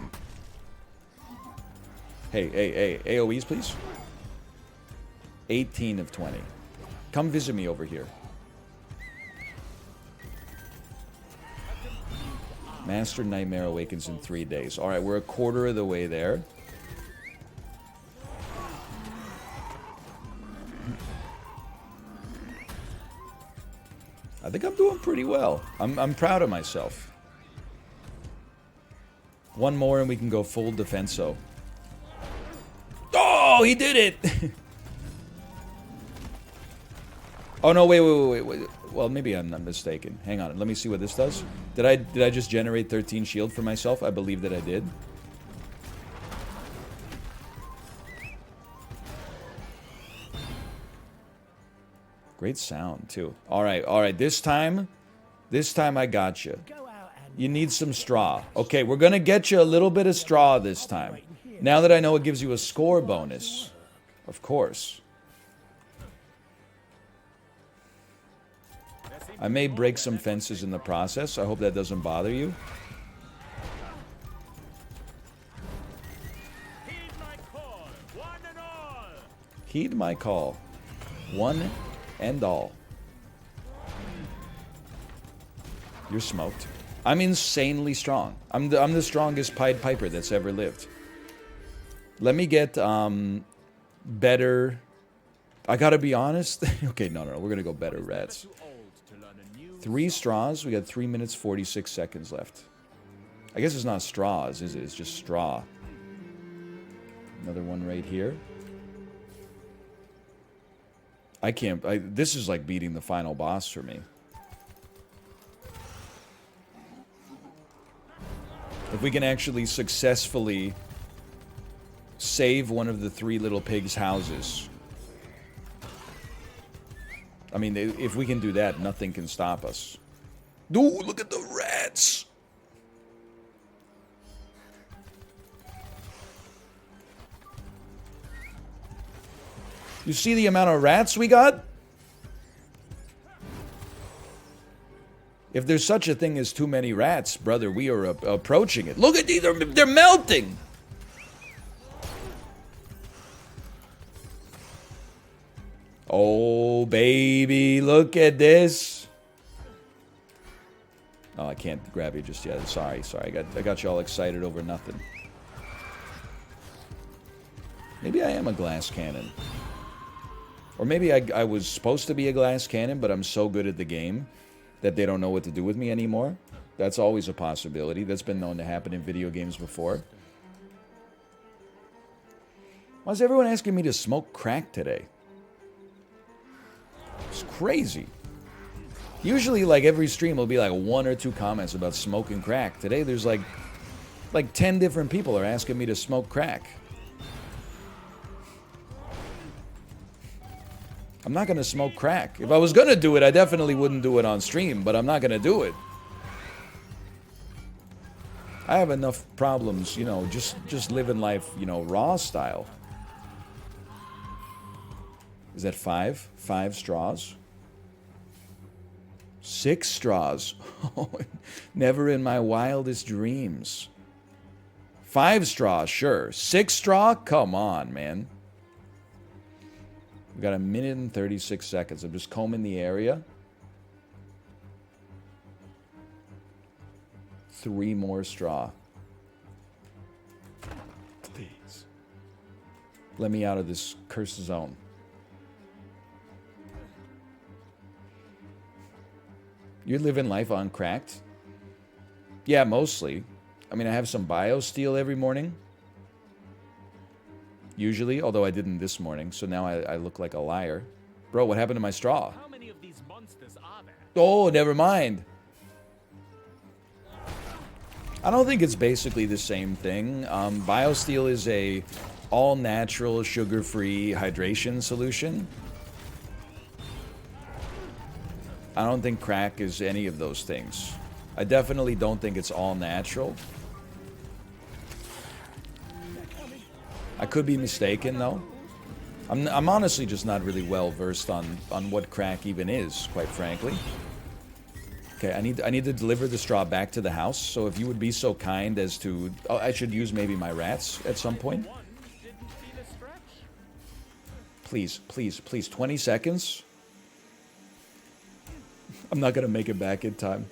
Hey, AoEs, please. 18 of 20. Come visit me over here. Master Nightmare awakens in 3 days. Alright, we're a quarter of the way there. I think I'm doing pretty well. I'm proud of myself. 1 more and we can go full defenso. Oh, he did it! Oh no, wait. Well, maybe I'm not mistaken. Hang on, let me see what this does. Did I just generate 13 shield for myself? I believe that I did. Great sound, too. All right. This time I got you. Go out and You need some straw. Okay, we're going to get you a little bit of straw this time. Now that I know it gives you a score bonus. Of course. I may break some fences in the process. I hope that doesn't bother you. Heed my call, one and all. Heed my call. One and all. You're smoked. I'm insanely strong. I'm the strongest Pied Piper that's ever lived. Let me get better. I gotta be honest. Okay, no. We're gonna go better rats. 3 straws. We got 3 minutes 46 seconds left. I guess it's not straws, is it? It's just straw. Another one right here. I can't. This is like beating the final boss for me. If we can actually successfully save one of the 3 little pigs' houses. I mean, if we can do that, nothing can stop us. Dude, look at the rats! You see the amount of rats we got? If there's such a thing as too many rats, brother, we are approaching it. Look at these, they're melting! Oh, baby, look at this. Oh, I can't grab you just yet. Sorry. I got you all excited over nothing. Maybe I am a glass cannon. Or maybe I was supposed to be a glass cannon, but I'm so good at the game that they don't know what to do with me anymore. That's always a possibility. That's been known to happen in video games before. Why is everyone asking me to smoke crack today? It's crazy. Usually, like, every stream will be like 1 or 2 comments about smoking crack. Today, there's like 10 different people are asking me to smoke crack. I'm not going to smoke crack. If I was going to do it, I definitely wouldn't do it on stream, but I'm not going to do it. I have enough problems, you know, just living life, you know, raw style. Is that 5? 5 straws? 6 straws. Never in my wildest dreams. 5 straws, sure. 6 straw? Come on, man. We got 1 minute and 36 seconds. I'm just combing the area. 3 more straw. Please. Let me out of this cursed zone. You're living life uncracked? Yeah, mostly. I mean, I have some biosteel every morning. Usually, although I didn't this morning, so now I look like a liar. Bro, what happened to my straw? How many of these monsters are there? Oh, never mind. I don't think it's basically the same thing. Biosteel is a all-natural, sugar-free hydration solution. I don't think crack is any of those things. I definitely don't think it's all natural. I could be mistaken, though. I'm honestly just not really well versed on what crack even is, quite frankly. Okay, I need to deliver the straw back to the house. So if you would be so kind as to, oh, I should use maybe my rats at some point. Please, 20 seconds. I'm not gonna make it back in time.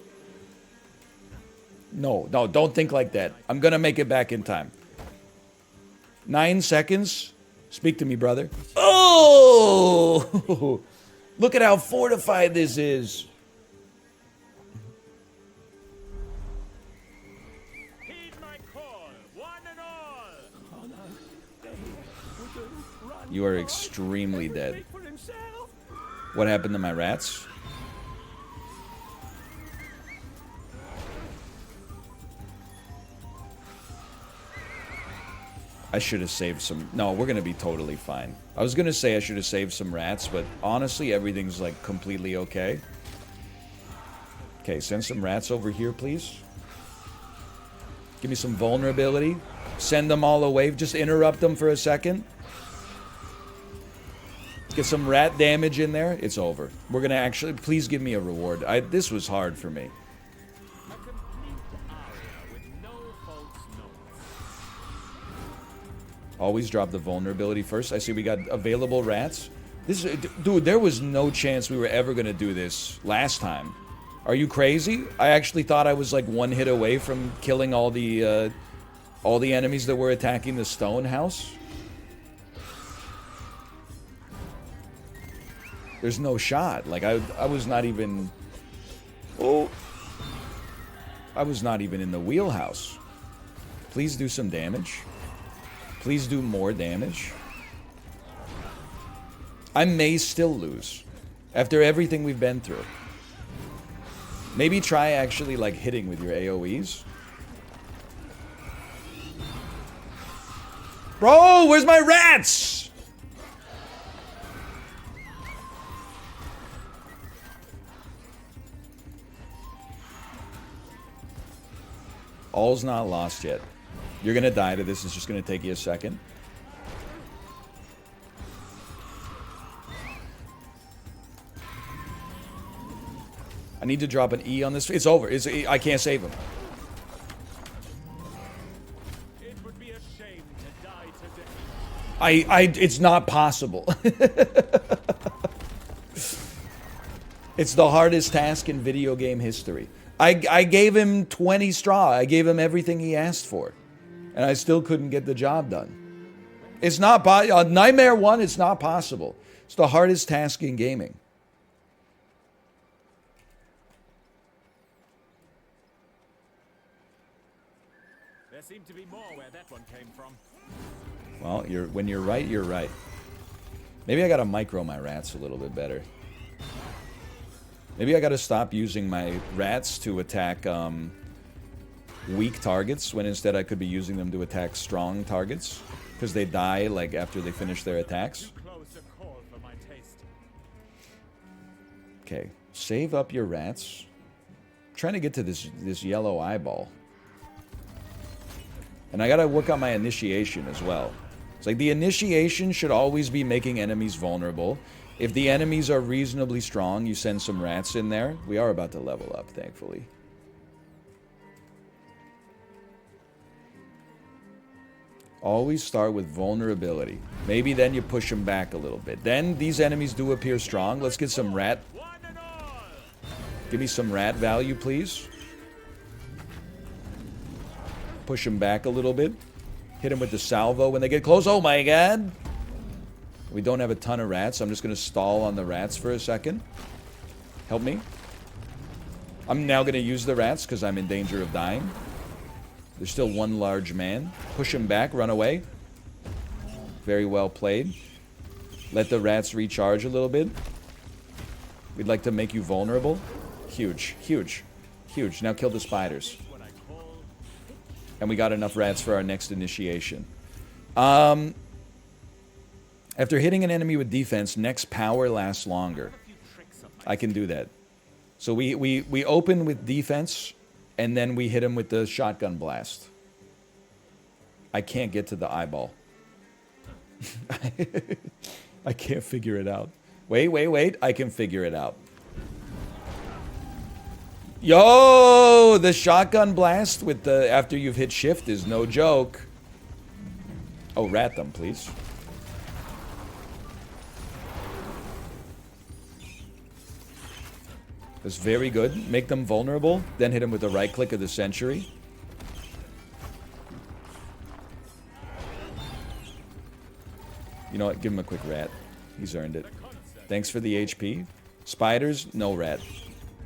No, don't think like that. I'm gonna make it back in time. 9 seconds. Speak to me, brother. Oh! Look at how fortified this is. Heed my call, one and all. Oh no, they're here. We do. Run. You are extremely dead. Speak for himself. What happened to my rats? I should have saved some... No, we're going to be totally fine. I was going to say I should have saved some rats, but honestly, everything's, like, completely okay. Okay, send some rats over here, please. Give me some vulnerability. Send them all away. Just interrupt them for a second. Get some rat damage in there. It's over. We're going to actually... Please give me a reward. This was hard for me. Always drop the vulnerability first. I see we got available rats. Dude, there was no chance we were ever going to do this last time. Are you crazy? I actually thought I was like one hit away from killing all the enemies that were attacking the stone house. There's no shot. Like, I was not even... Oh. I was not even in the wheelhouse. Please do some damage. Please do more damage. I may still lose. After everything we've been through. Maybe try actually, like, hitting with your AoEs. Bro, where's my rats? All's not lost yet. You're gonna die to this. It's just gonna take you a second. I need to drop an E on this. It's over. I can't save him. It would be a shame to die today. It's not possible. It's the hardest task in video game history. I gave him 20 straw. I gave him everything he asked for. And I still couldn't get the job done. It's not Nightmare 1, it's not possible. It's the hardest task in gaming. There seemed to be more where that one came from. Well, when you're right, you're right. Maybe I gotta micro my rats a little bit better. Maybe I gotta stop using my rats to attack weak targets when instead I could be using them to attack strong targets. Because they die like after they finish their attacks. Okay, save up your rats. I'm trying to get to this yellow eyeball. And I gotta work on my initiation as well. It's like the initiation should always be making enemies vulnerable. If the enemies are reasonably strong, you send some rats in there. We are about to level up, thankfully. Always start with vulnerability. Maybe then you push them back a little bit. Then these enemies do appear strong. Let's get some rat. Give me some rat value, please. Push them back a little bit. Hit them with the salvo when they get close. Oh my god! We don't have a ton of rats. I'm just going to stall on the rats for a second. Help me. I'm now going to use the rats because I'm in danger of dying. There's still one large man. Push him back. Run away. Very well played. Let the rats recharge a little bit. We'd like to make you vulnerable. Huge. Huge. Huge. Now kill the spiders. And we got enough rats for our next initiation. After hitting an enemy with defense, next power lasts longer. I can do that. So we open with defense, and then we hit him with the shotgun blast. I can't get to the eyeball. I can't figure it out. Wait. I can figure it out. Yo! The shotgun blast with the after you've hit shift is no joke. Oh, rat them, please. That's very good. Make them vulnerable, then hit them with the right click of the century. You know what? Give him a quick rat. He's earned it. Thanks for the HP. Spiders, no rat.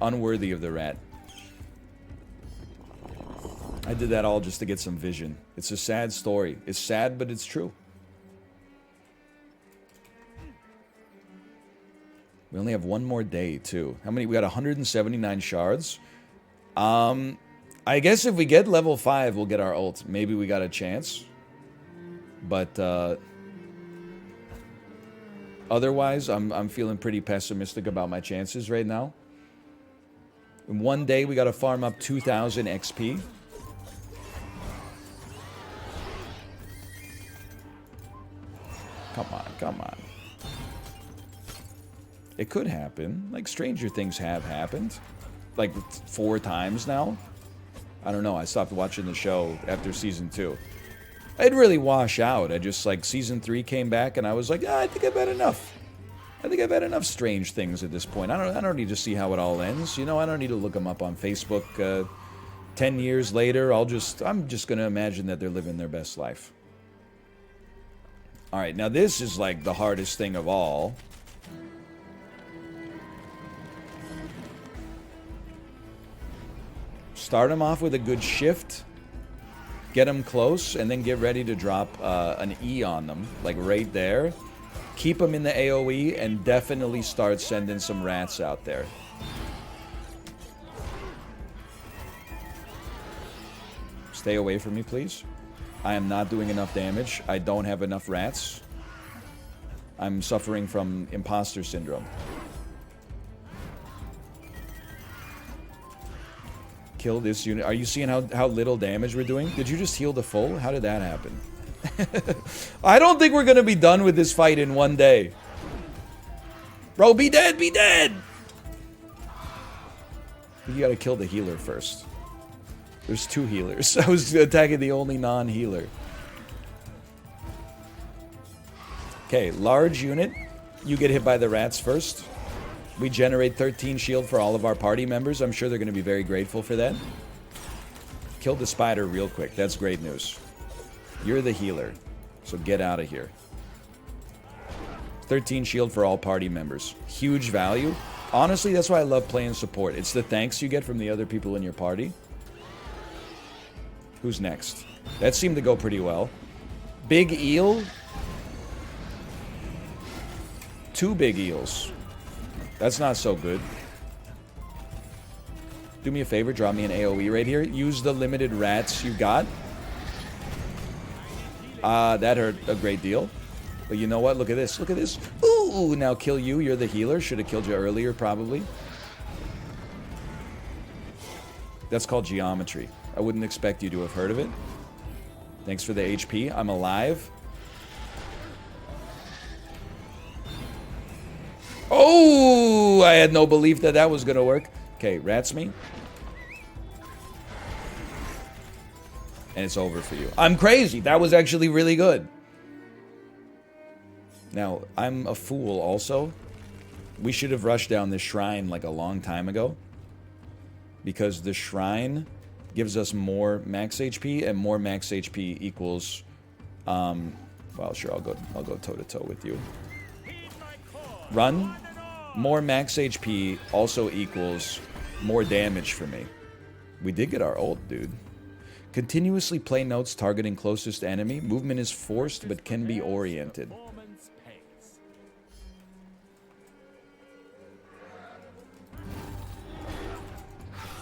Unworthy of the rat. I did that all just to get some vision. It's a sad story. It's sad, but it's true. We only have one more day, too. How many? We got 179 shards. I guess if we get level 5, we'll get our ult. Maybe we got a chance. But otherwise, I'm feeling pretty pessimistic about my chances right now. In one day, we got to farm up 2,000 XP. Come on, come on. It could happen. Like, stranger things have happened. Like, 4 times now. I don't know. I stopped watching the show after season 2. I'd really wash out. I just, like, season 3 came back, and I was like, I think I've had enough. I think I've had enough strange things at this point. I don't need to see how it all ends. You know, I don't need to look them up on Facebook. 10 years later, I'm just going to imagine that they're living their best life. All right, now this is, like, the hardest thing of all. Start them off with a good shift. Get them close, and then get ready to drop an E on them, like right there. Keep them in the AoE, and definitely start sending some rats out there. Stay away from me, please. I am not doing enough damage. I don't have enough rats. I'm suffering from imposter syndrome. Kill this unit. Are you seeing how little damage we're doing? Did you just heal the full? How did that happen? I don't think we're gonna be done with this fight in one day. Bro, be dead, be dead! You gotta kill the healer first. There's 2 healers. I was attacking the only non-healer. Okay, large unit. You get hit by the rats first. We generate 13 shield for all of our party members. I'm sure they're going to be very grateful for that. Killed the spider real quick. That's great news. You're the healer, so get out of here. 13 shield for all party members. Huge value. Honestly, that's why I love playing support. It's the thanks you get from the other people in your party. Who's next? That seemed to go pretty well. Big eel. 2 big eels. That's not so good. Do me a favor, drop me an AoE right here. Use the limited rats you got. That hurt a great deal. But you know what? Look at this. Look at this. Ooh, now kill you. You're the healer. Should have killed you earlier, probably. That's called geometry. I wouldn't expect you to have heard of it. Thanks for the HP. I'm alive. Oh, I had no belief that that was going to work. Okay, rats me. And it's over for you. I'm crazy. That was actually really good. Now, I'm a fool also. We should have rushed down this shrine like a long time ago. Because the shrine gives us more max HP, and more max HP equals... well, sure, I'll go toe-to-toe with you. Run. More max HP also equals more damage for me. We did get our ult, dude. Continuously play notes targeting closest enemy. Movement is forced but can be oriented.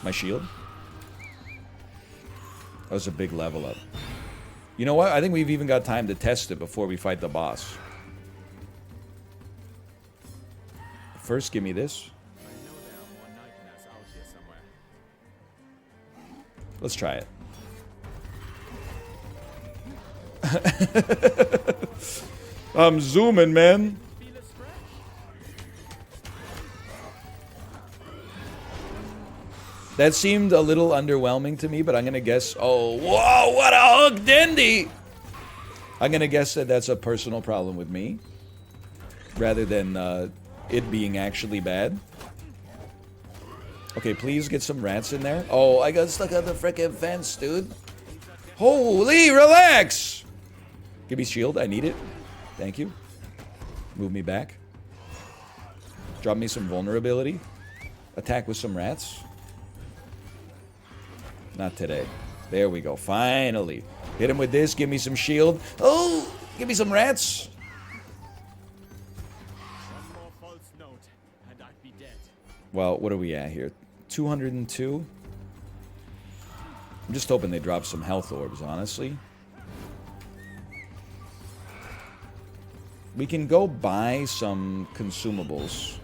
My shield? That was a big level up. You know what? I think we've even got time to test it before we fight the boss. First, give me this. Let's try it. I'm zooming, man. That seemed a little underwhelming to me, but I'm gonna guess... Oh, whoa, what a hook dandy! I'm gonna guess that that's a personal problem with me, rather than it being actually bad. Okay, please get some rats in there. Oh, I got stuck on the frickin' fence, dude. Holy, relax! Give me shield, I need it. Thank you. Move me back. Drop me some vulnerability. Attack with some rats. Not today. There we go. Finally. Hit him with this. Give me some shield. Oh! Give me some rats. One more false note, and I'd be dead. Well, what are we at here? 202? I'm just hoping they drop some health orbs, honestly. We can go buy some consumables.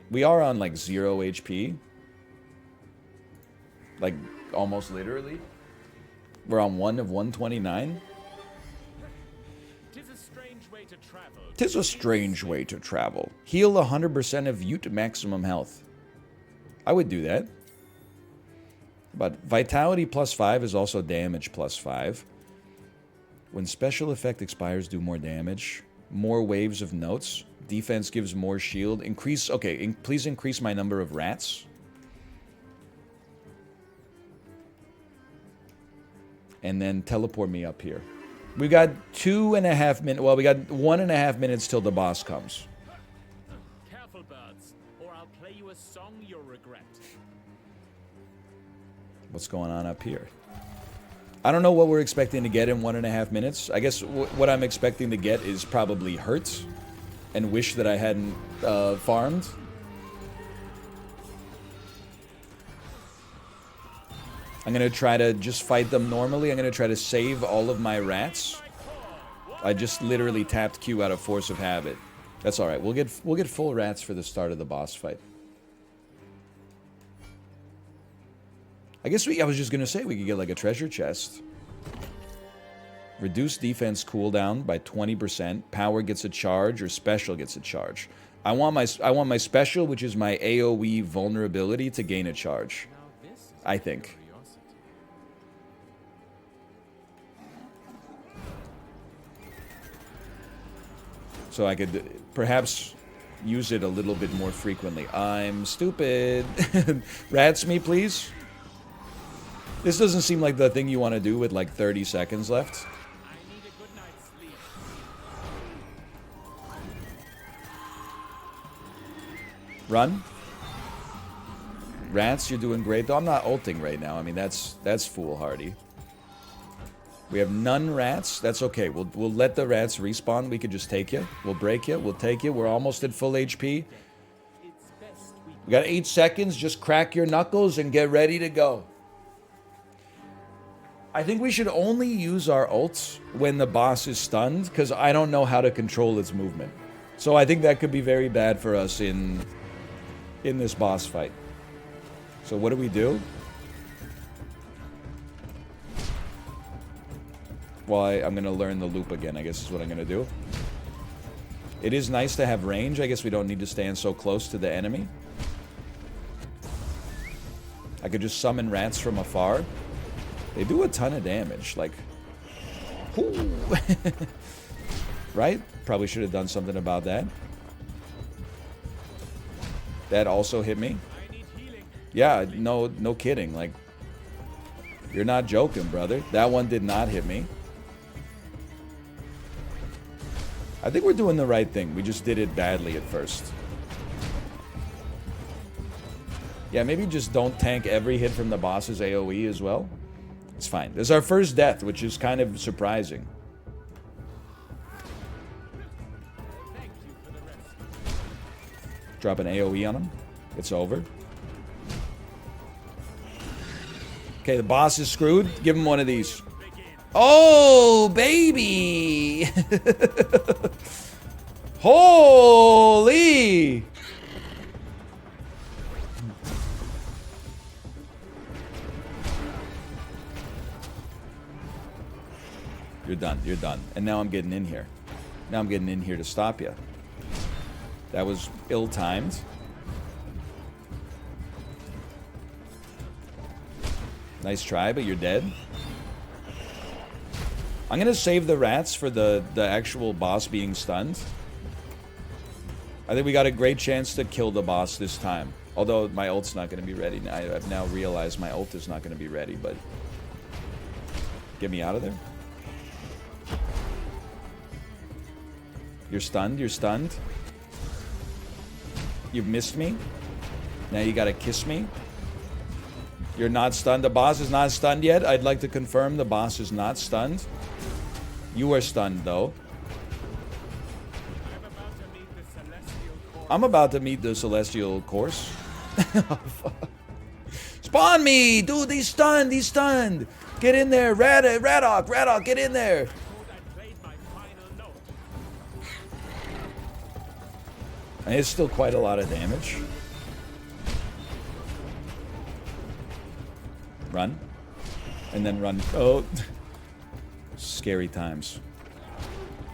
We are on like 0 HP. Like, almost literally. We're on 1 of 129. Tis a strange way to travel. Tis a strange way to travel. Heal 100% of you to maximum health. I would do that. But vitality +5 is also damage +5. When special effect expires, do more damage. More waves of notes. Defense gives more shield. Increase... Okay, please increase my number of rats. And then teleport me up here. We got 2.5 minutes... Well, we got 1.5 minutes till the boss comes. Careful, birds, or I'll play you a song you'll regret. What's going on up here? I don't know what we're expecting to get in 1.5 minutes. I guess what I'm expecting to get is probably hurt. And wish that I hadn't farmed. I'm going to try to just fight them normally. I'm going to try to save all of my rats. I just literally tapped Q out of force of habit. That's alright. We'll get full rats for the start of the boss fight. I guess I was just going to say we could get like a treasure chest. Reduce defense cooldown by 20%. Power gets a charge or special gets a charge. I want my special, which is my AoE vulnerability, to gain a charge. I think. So I could perhaps use it a little bit more frequently. I'm stupid. Rats me, please. This doesn't seem like the thing you want to do with like 30 seconds left. I need a good night's sleep. Run. Rats, you're doing great. Though I'm not ulting right now. I mean, that's foolhardy. We have none rats. That's okay. We'll let the rats respawn. We could just take you. We'll break you. We'll take you. We're almost at full HP. We got 8 seconds. Just crack your knuckles and get ready to go. I think we should only use our ults when the boss is stunned, because I don't know how to control its movement. So I think that could be very bad for us in this boss fight. So what do? Well, I'm going to learn the loop again, I guess is what I'm going to do. It is nice to have range. I guess we don't need to stand so close to the enemy. I could just summon rats from afar. They do a ton of damage, like... Right? Probably should have done something about that. That also hit me. Yeah, no kidding, like... You're not joking, brother. That one did not hit me. I think we're doing the right thing. We just did it badly at first. Yeah, maybe just don't tank every hit from the boss's AoE as well. It's fine. This is our first death, which is kind of surprising. Drop an AoE on him. It's over. Okay, the boss is screwed. Give him one of these. Oh, baby! Holy! You're done. You're done. And now I'm getting in here. Now I'm getting in here to stop you. That was ill-timed. Nice try, but you're dead. I'm gonna save the rats for the actual boss being stunned. I think we got a great chance to kill the boss this time. Although my ult's not gonna be ready. I've now realized my ult is not gonna be ready, but... Get me out of there. You're stunned, you're stunned. You've missed me. Now you gotta kiss me. You're not stunned. The boss is not stunned yet. I'd like to confirm the boss is not stunned. You are stunned, though. I'm about to meet the celestial course. Spawn me! Dude, he's stunned! He's stunned! Get in there! Radok, get in there! And it's still quite a lot of damage. Run. And then run. Oh. Scary times.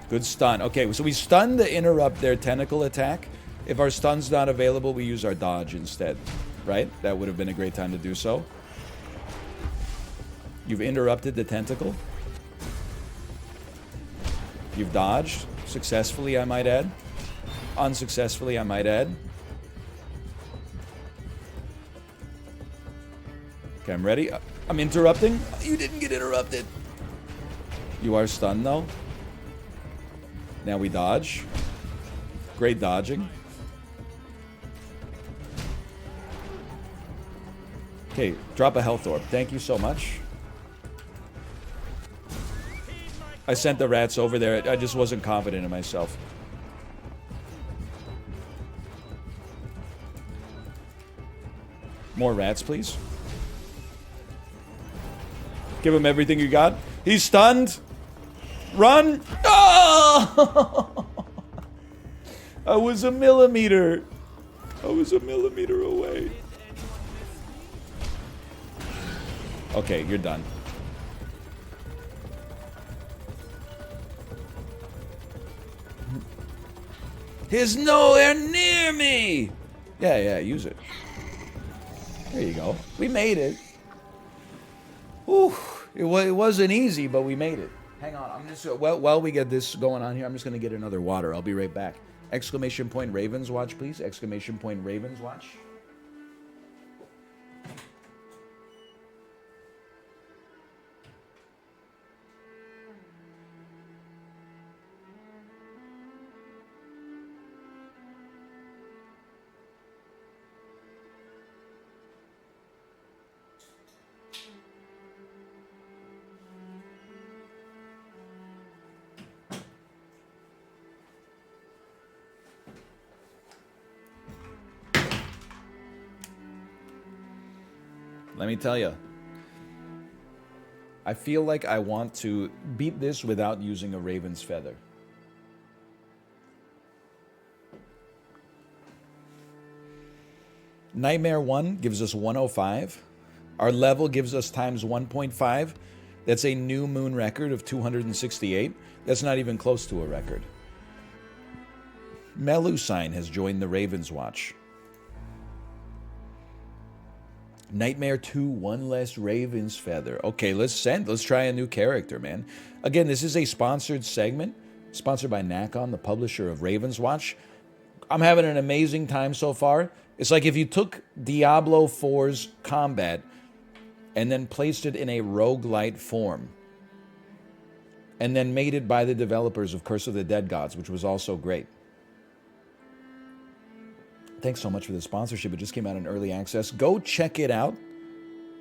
Good stun. Okay, so we stun to interrupt their tentacle attack. If our stun's not available, we use our dodge instead. Right? That would have been a great time to do so. You've interrupted the tentacle. You've dodged. Successfully, I might add. Unsuccessfully, I might add. Okay, I'm ready. I'm interrupting. You didn't get interrupted. You are stunned, though. Now we dodge. Great dodging. Okay, drop a health orb. Thank you so much. I sent the rats over there. I just wasn't confident in myself. More rats, please. Give him everything you got. He's stunned. Run. Oh! I was a millimeter. I was a millimeter away. Okay, you're done. He's nowhere near me. Yeah, use it. There you go. We made it. Whew. It wasn't easy, but we made it. Hang on. I'm just while we get this going on here, I'm just gonna get another water. I'll be right back. Exclamation point Ravenswatch, please. Exclamation point Ravenswatch. Let me tell you, I feel like I want to beat this without using a Raven's Feather. Nightmare 1 gives us 105. Our level gives us times 1.5. That's a new moon record of 268. That's not even close to a record. Melusine has joined the Ravenswatch. Nightmare 2, one less Raven's Feather. Okay, let's try a new character, man. Again, this is a sponsored segment, sponsored by Nakon, the publisher of Ravenswatch. I'm having an amazing time so far. It's like if you took Diablo 4's combat and then placed it in a roguelite form, and then made it by the developers of Curse of the Dead Gods, which was also great. Thanks so much for the sponsorship. It just came out in early access. Go check it out.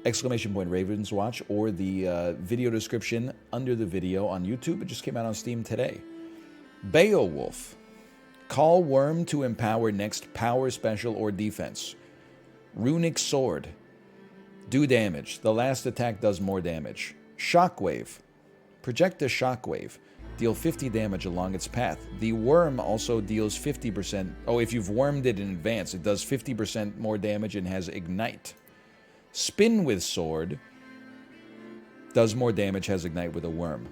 Exclamation point Ravenswatch, or the video description under the video on YouTube. It just came out on Steam today. Beowulf. Call Worm to empower next power, special, or defense. Runic Sword. Do damage. The last attack does more damage. Shockwave. Project a shockwave. Deal 50 damage along its path. The worm also deals 50%. Oh, if you've wormed it in advance, it does 50% more damage and has Ignite. Spin with Sword. Does more damage, has Ignite with a worm.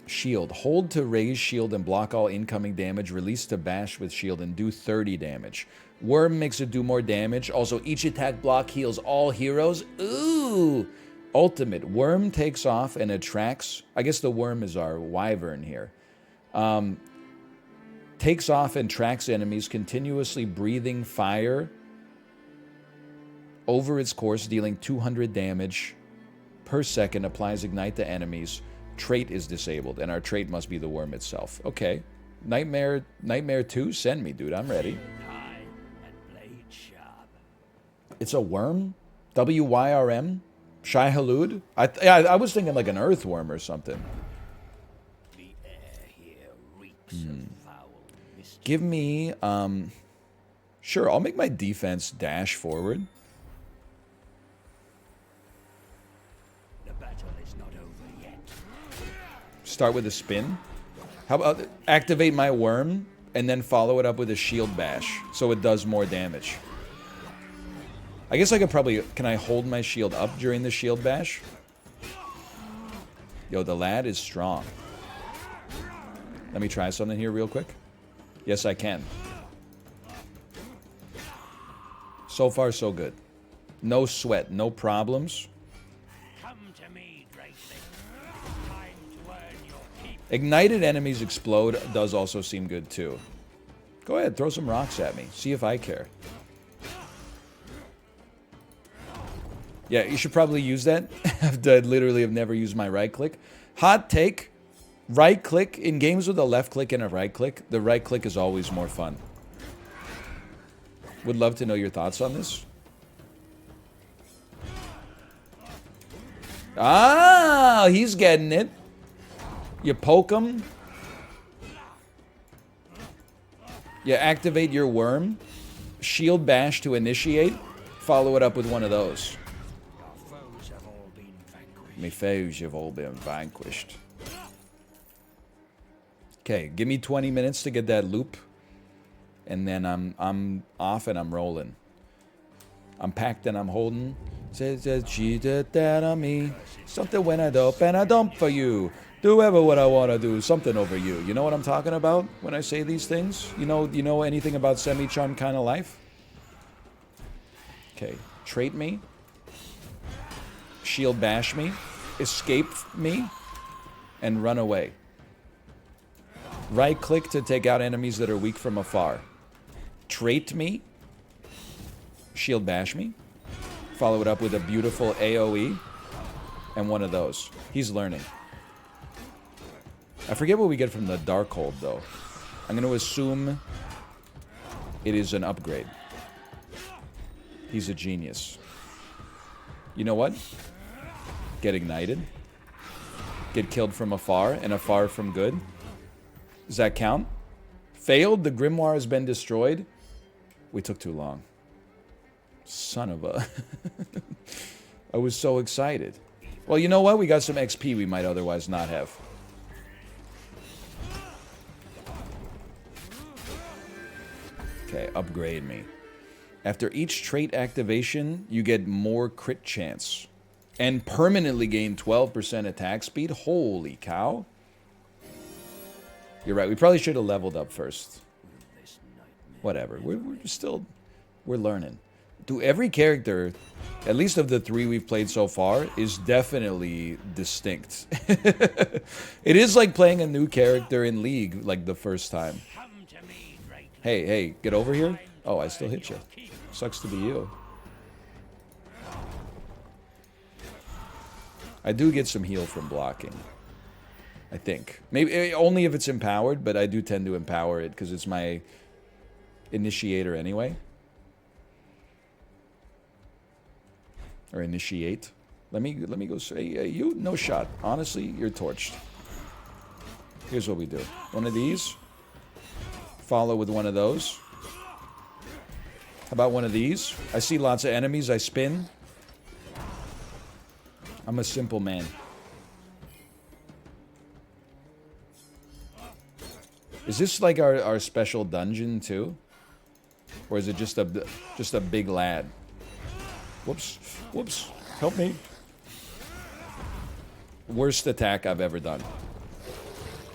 Shield. Hold to raise shield and block all incoming damage. Release to bash with shield and do 30 damage. Worm makes it do more damage. Also, each attack block heals all heroes. Ooh! Ultimate. Worm takes off and attracts... I guess the worm is our wyvern here. Takes off and tracks enemies, continuously breathing fire over its course, dealing 200 damage per second. Applies Ignite to enemies. Trait is disabled, and our trait must be the worm itself. Okay. Nightmare 2? Send me, dude. I'm ready. It's a worm? WYRM? Shai Halud? I was thinking like an earthworm or something. The air here reeks of foul mischief. Give me, sure, I'll make my defense dash forward. The battle is not over yet. Start with a spin. How about activate my worm? and then follow it up with a shield bash, so it does more damage. I guess I could probably... Can I hold my shield up during the shield bash? Yo, the lad is strong. Let me try something here real quick. Yes, I can. So far, so good. No sweat, no problems. Come to me, Rouglite. Time to earn your keep. Ignited enemies explode does also seem good, too. Go ahead, throw some rocks at me. See if I care. Yeah, you should probably use that. I literally have never used my right click. Hot take. Right click. In games with a left click and a right click, the right click is always more fun. Would love to know your thoughts on this. Ah, he's getting it. You poke him. You activate your worm. Shield bash to initiate. Follow it up with one of those. Your foes have all been vanquished. My foes have all been vanquished. Okay, give me 20 minutes to get that loop. And then I'm off and I'm rolling. I'm packed and I'm holding. Says that she did that on me. Something when I dope and I dump for you. Do ever what I want to do. Something over you. You know what I'm talking about when I say these things? You know anything about semi-charm kind of life? Okay. Trait me. Shield bash me. Escape me. And run away. Right click to take out enemies that are weak from afar. Trait me. Shield bash me. Follow it up with a beautiful AoE. And one of those. He's learning. I forget what we get from the Darkhold, though. I'm going to assume it is an upgrade. He's a genius. You know what? Get ignited. Get killed from afar, and afar from good. Does that count? Failed? The Grimoire has been destroyed? We took too long. Son of a... I was so excited. Well, you know what? We got some XP we might otherwise not have. Okay, upgrade me. After each trait activation, you get more crit chance. And permanently gain 12% attack speed? Holy cow. You're right, we probably should have leveled up first. Whatever, we're learning. Dude, every character, at least of the 3 we've played so far, is definitely distinct. It is like playing a new character in League, like the first time. Hey, get over here. Oh, I still hit you. Sucks to be you. I do get some heal from blocking. I think. Maybe only if it's empowered, but I do tend to empower it because it's my initiator anyway. Or initiate. Let me go say you no shot. Honestly, you're torched. Here's what we do. One of these. Follow with one of those. How about one of these? I see lots of enemies. I spin. I'm a simple man. Is this like our special dungeon too? Or is it just a big lad? Whoops. Whoops. Help me. Worst attack I've ever done.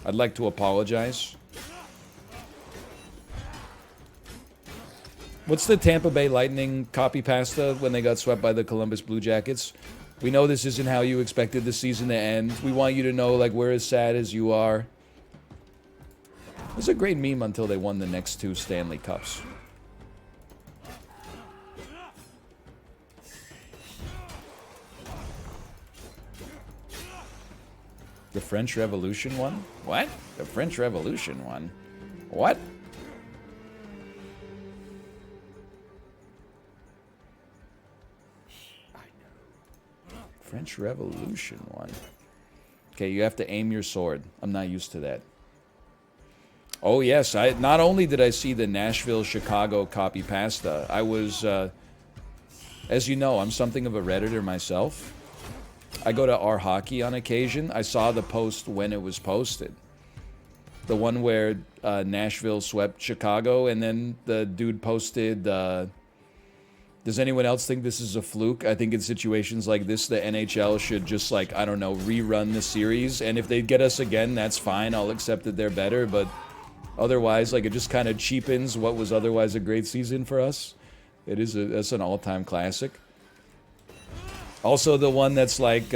I'd like to apologize. What's the Tampa Bay Lightning copy pasta when they got swept by the Columbus Blue Jackets? We know this isn't how you expected the season to end. We want you to know, like, we're as sad as you are. It was a great meme until they won the next 2 Stanley Cups. The French Revolution one? What? The French Revolution one? What? French Revolution one. Okay, you have to aim your sword. I'm not used to that. Oh yes, not only did I see the Nashville-Chicago copy pasta, I was, as you know, I'm something of a Redditor myself. I go to R Hockey on occasion. I saw the post when it was posted. The one where Nashville swept Chicago, and then the dude posted, does anyone else think this is a fluke? I think in situations like this, the NHL should just, like, I don't know, rerun the series. And if they get us again, that's fine. I'll accept that they're better. But otherwise, like, it just kind of cheapens what was otherwise a great season for us. That's an all-time classic. Also, the one that's like,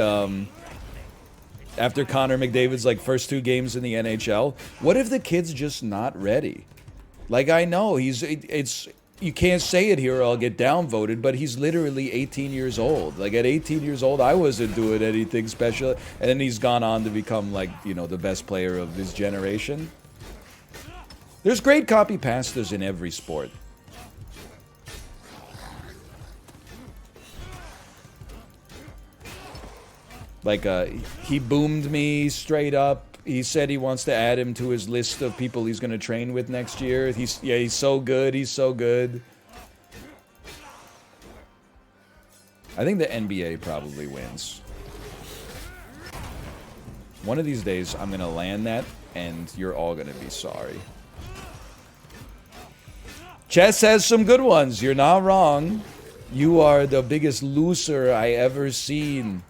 after Connor McDavid's like first 2 games in the NHL, what if the kid's just not ready? Like, I know you can't say it here or I'll get downvoted, but he's literally 18 years old. Like, at 18 years old, I wasn't doing anything special, and then he's gone on to become, like, you know, the best player of his generation. There's great copy pastors in every sport. Like, he boomed me straight up. He said he wants to add him to his list of people he's going to train with next year. He's so good. He's so good. I think the NBA probably wins. One of these days, I'm going to land that, and you're all going to be sorry. Chess has some good ones. You're not wrong. You are the biggest loser I ever seen.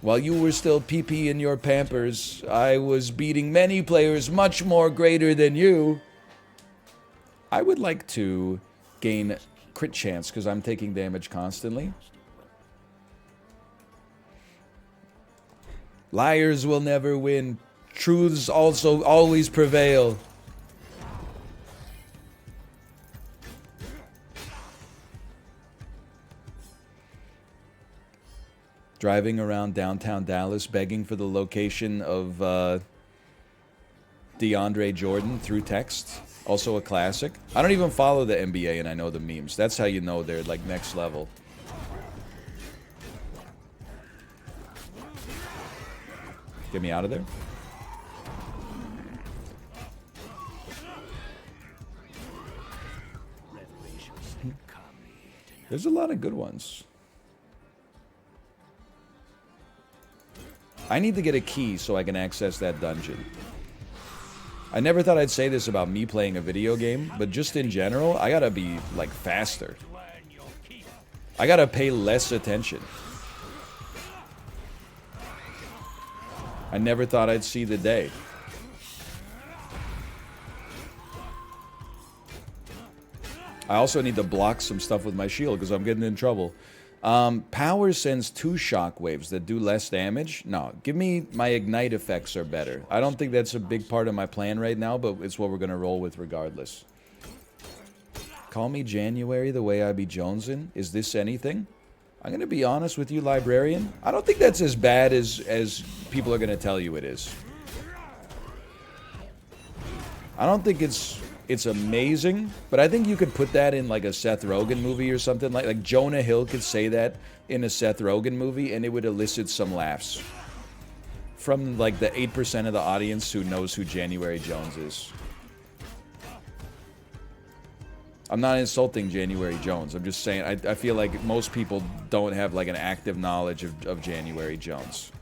While you were still pee-pee in your Pampers, I was beating many players much more greater than you. I would like to gain crit chance because I'm taking damage constantly. Liars will never win. Truths also always prevail. Driving around downtown Dallas begging for the location of DeAndre Jordan through text. Also a classic. I don't even follow the NBA and I know the memes. That's how you know they're like next level. Get me out of there. There's a lot of good ones. I need to get a key so I can access that dungeon. I never thought I'd say this about me playing a video game, but just in general, I gotta be, like, faster. I gotta pay less attention. I never thought I'd see the day. I also need to block some stuff with my shield because I'm getting in trouble. Power sends 2 shockwaves that do less damage. No, give me my ignite effects are better. I don't think that's a big part of my plan right now, but it's what we're going to roll with regardless. Call me January the way I be Jonesin. Is this anything? I'm going to be honest with you, librarian. I don't think that's as bad as people are going to tell you it is. I don't think it's amazing, but I think you could put that in like a Seth Rogen movie or something. Like Jonah Hill could say that in a Seth Rogen movie and it would elicit some laughs from like the 8% of the audience who knows who January Jones is. I'm not insulting January Jones. I'm just saying I feel like most people don't have like an active knowledge of January Jones.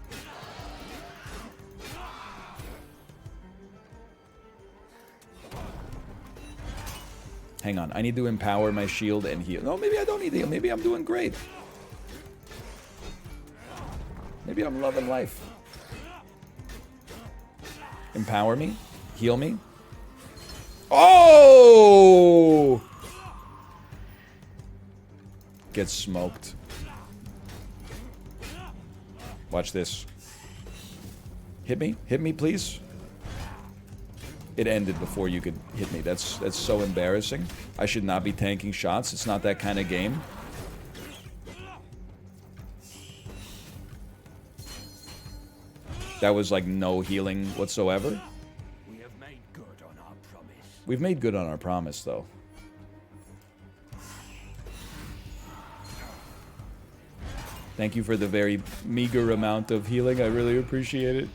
Hang on, I need to empower my shield and heal. No, maybe I don't need to heal. Maybe I'm doing great. Maybe I'm loving life. Empower me. Heal me. Oh! Get smoked. Watch this. Hit me. Hit me, please. It ended before you could hit me. That's so embarrassing. I should not be tanking shots. It's not that kind of game. That was like no healing whatsoever. We have made good on our promise. We've made good on our promise, though. Thank you for the very meager amount of healing. I really appreciate it.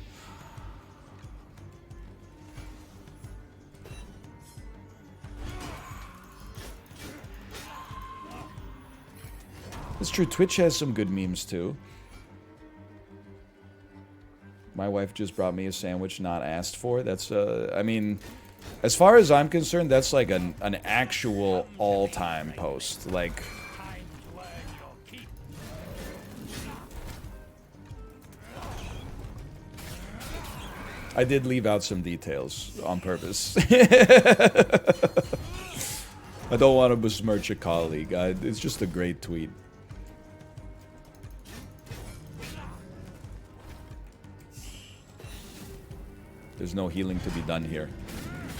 It's true, Twitch has some good memes too. My wife just brought me a sandwich not asked for. That's, I mean, as far as I'm concerned, that's like an actual all-time post. Like, I did leave out some details on purpose. I don't want to besmirch a colleague. It's just a great tweet. There's no healing to be done here.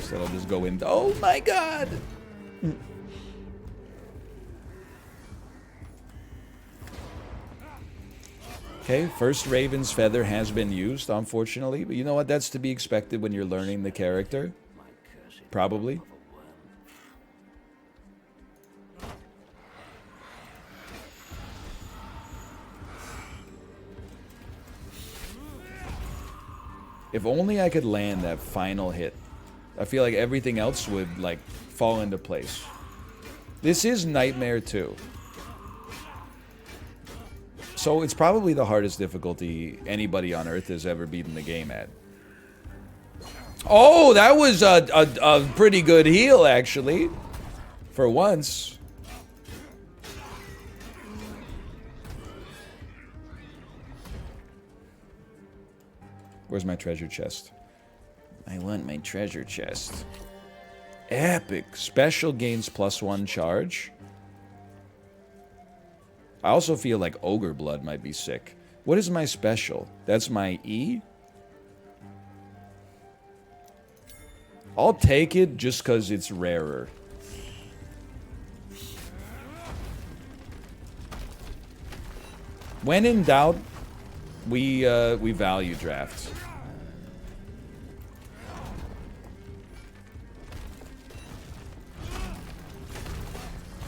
So I'll just go in. Oh my god! Okay, first Raven's Feather has been used, unfortunately. But you know what? That's to be expected when you're learning the character. Probably. If only I could land that final hit. I feel like everything else would, like, fall into place. This is Nightmare 2. So it's probably the hardest difficulty anybody on Earth has ever beaten the game at. Oh, that was a pretty good heal, actually. For once. Where's my treasure chest? I want my treasure chest. Epic. Special gains +1 charge. I also feel like Ogre Blood might be sick. What is my special? That's my E? I'll take it just because it's rarer. When in doubt, we value draft.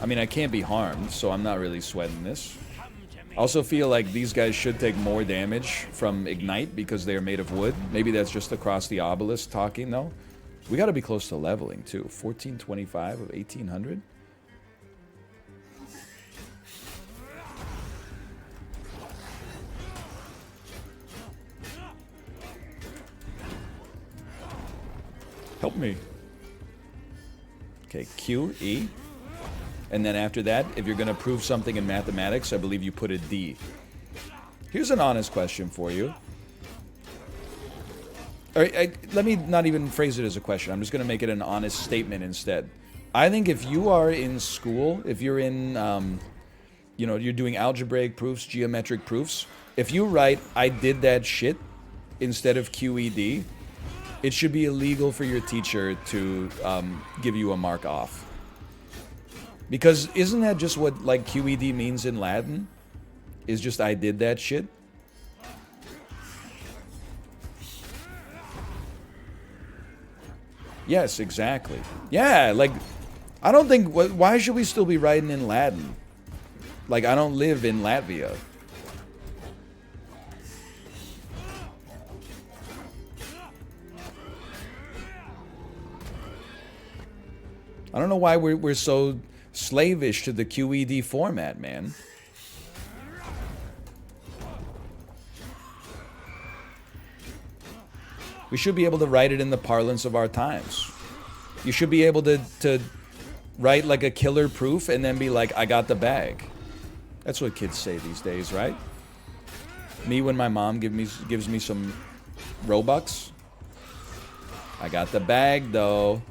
I mean, I can't be harmed, so I'm not really sweating this. I also feel like these guys should take more damage from Ignite because they are made of wood. Maybe that's just across the obelisk talking, though. We gotta be close to leveling, too. 1425 of 1800? Help me. Okay, Q, E. And then after that, if you're going to prove something in mathematics, I believe you put a D. Here's an honest question for you. Let me not even phrase it as a question. I'm just going to make it an honest statement instead. I think if you are in school, if you're in, you know, you're doing algebraic proofs, geometric proofs, if you write, I did that shit, instead of QED, it should be illegal for your teacher to give you a mark off. Because isn't that just what, like, QED means in Latin? Is just, I did that shit? Yes, exactly. Yeah, like, I don't think, why should we still be writing in Latin? Like, I don't live in Latvia. I don't know why we're so slavish to the QED format, man. We should be able to write it in the parlance of our times. You should be able to write like a killer proof and then be like, I got the bag. That's what kids say these days, right? Me when my mom gives me some Robux. I got the bag, though.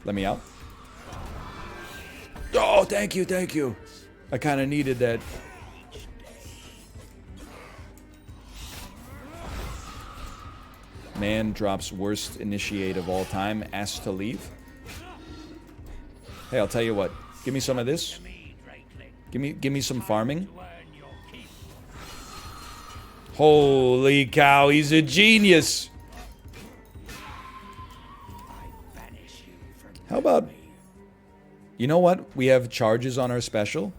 Let me out. Oh, thank you, thank you. I kind of needed that. Man drops worst initiate of all time. Asked to leave. Hey, I'll tell you what. Give me some of this. Give me some farming. Holy cow, he's a genius. How about, you know what? We have charges on our special.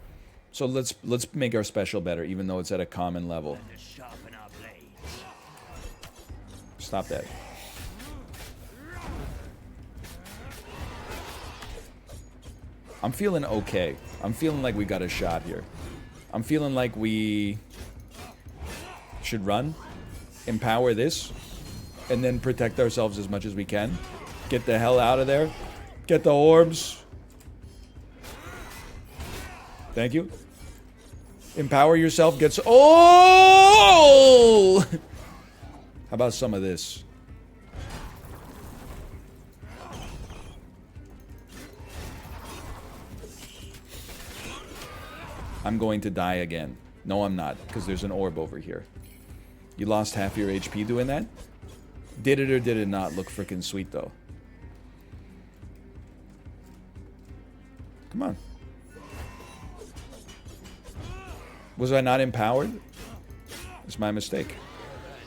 So let's make our special better, even though it's at a common level. Stop that. I'm feeling okay. I'm feeling like we got a shot here. I'm feeling like we Should run. Empower this. And then protect ourselves as much as we can. Get the hell out of there. Get the orbs. Thank you. Empower yourself. Get so. Oh! How about some of this? I'm going to die again. No, I'm not, because there's an orb over here. You lost half your HP doing that? Did it or did it not look freaking sweet, though? Come on. Was I not empowered? It's my mistake.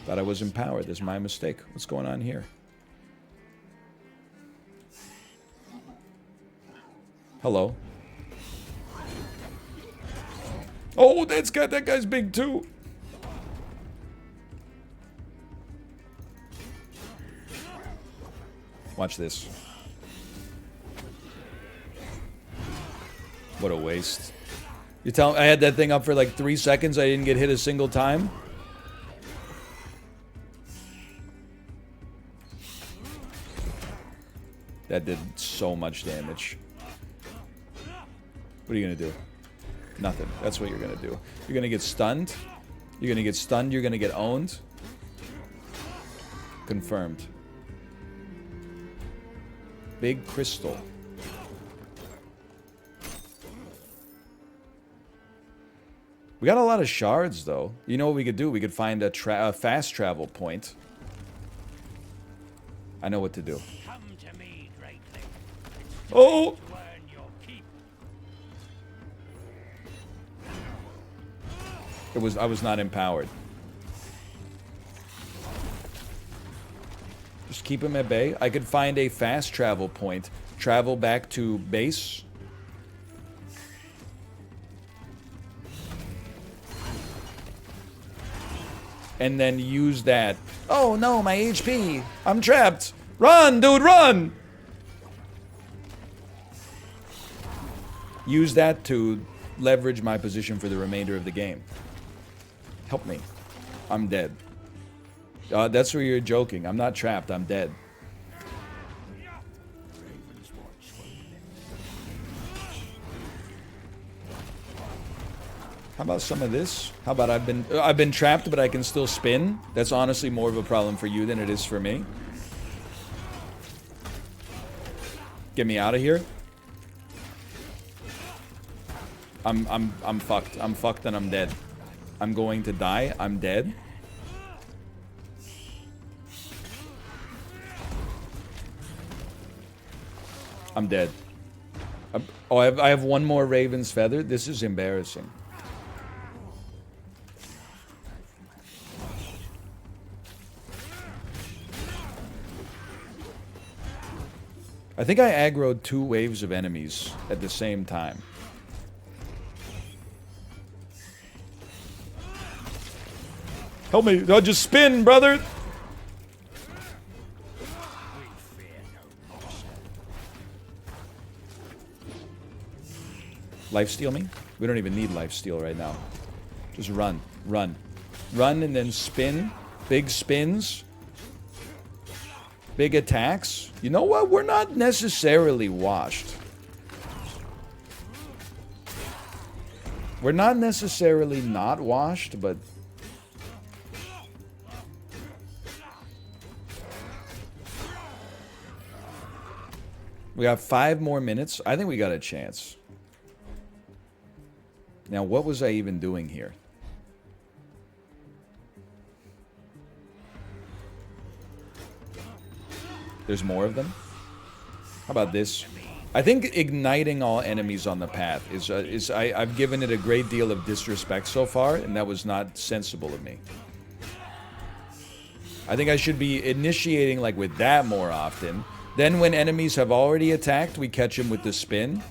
Thought I was empowered. That's my mistake. What's going on here? Hello. Oh, that guy's big too. Watch this. What a waste. You tell me I had that thing up for like 3 seconds, I didn't get hit a single time? That did so much damage. What are you gonna do? Nothing. That's what you're gonna do. You're gonna get stunned. You're gonna get stunned. You're gonna get owned. Confirmed. Big crystal. We got a lot of shards, though. You know what we could do? We could find a fast travel point. I know what to do. Come to me, Rouglite. Oh! To earn your keep. I was not empowered. Just keep him at bay. I could find a fast travel point. Travel back to base. And then use that. Oh no, my HP. I'm trapped. Run, dude, run! Use that to leverage my position for the remainder of the game. Help me. I'm dead. That's where you're joking. I'm not trapped. I'm dead. How about some of this? How about I've been trapped, but I can still spin? That's honestly more of a problem for you than it is for me. Get me out of here. I'm fucked. I'm fucked and I'm dead. I'm going to die. I'm dead. I'm dead. Oh, I have one more Raven's Feather. This is embarrassing. I think I aggroed 2 waves of enemies at the same time. Help me. I'll just spin, brother. Lifesteal me? We don't even need lifesteal right now. Just run. Run. Run and then spin. Big spins. Big attacks. You know what? We're not necessarily washed. We're not necessarily not washed, but... We got 5 more minutes. I think we got a chance. Now, what was I even doing here? There's more of them? How about this? I think igniting all enemies on the path is I've given it a great deal of disrespect so far, and that was not sensible of me. I think I should be initiating like with that more often. Then when enemies have already attacked, we catch them with the spin.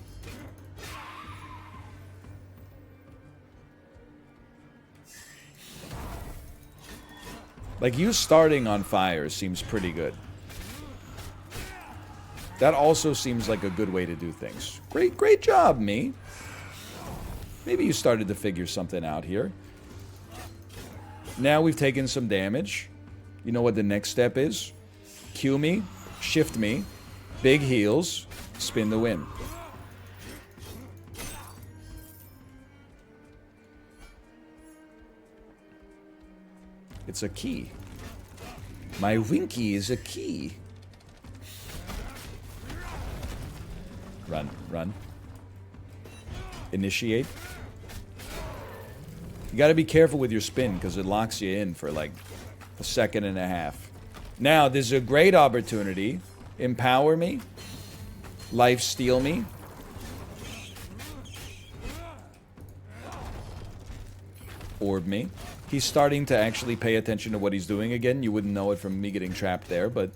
Like, you starting on fire seems pretty good. That also seems like a good way to do things. Great job, me. Maybe you started to figure something out here. Now we've taken some damage. You know what the next step is? Q me, shift me, big heals, spin the win. It's a key. My Winky is a key. Run, run. Initiate. You gotta be careful with your spin because it locks you in for like a second and a half. Now, this is a great opportunity. Empower me. Life steal me. Orb me. He's starting to actually pay attention to what he's doing again. You wouldn't know it from me getting trapped there, but...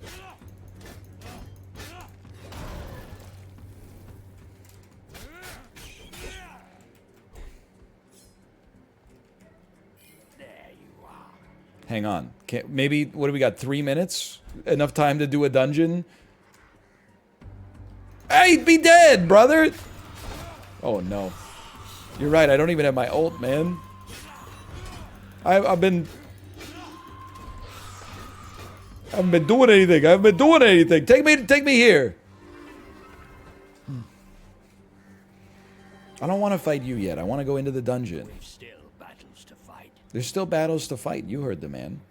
Hang on. Maybe, what do we got, 3 minutes? Enough time to do a dungeon? Hey, be dead, brother! Oh, no. You're right, I don't even have my ult, man. I haven't been doing anything. I haven't been doing anything. Take me here. I don't want to fight you yet. I want to go into the dungeon. We've still battles to fight. There's still battles to fight. You heard the man.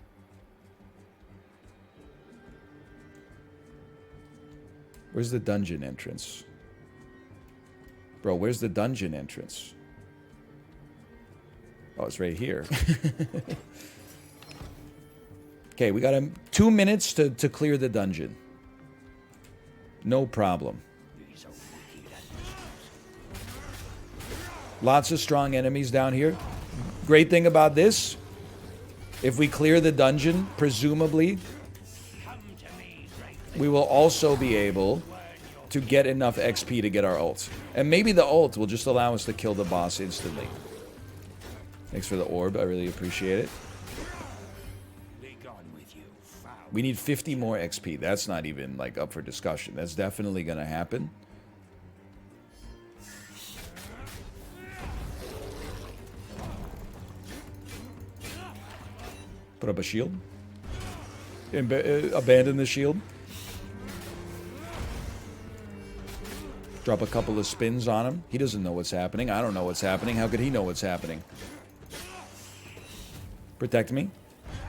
Where's the dungeon entrance? Bro, where's the dungeon entrance? Oh, it's right here. Okay, we got 2 minutes to clear the dungeon. No problem. Lots of strong enemies down here. Great thing about this, if we clear the dungeon, presumably, we will also be able to get enough XP to get our ult. And maybe the ult will just allow us to kill the boss instantly. Thanks for the orb, I really appreciate it. We need 50 more XP. That's not even like up for discussion. That's definitely gonna happen. Put up a shield. Abandon the shield. Drop a couple of spins on him. He doesn't know what's happening. I don't know what's happening. How could he know what's happening? Protect me.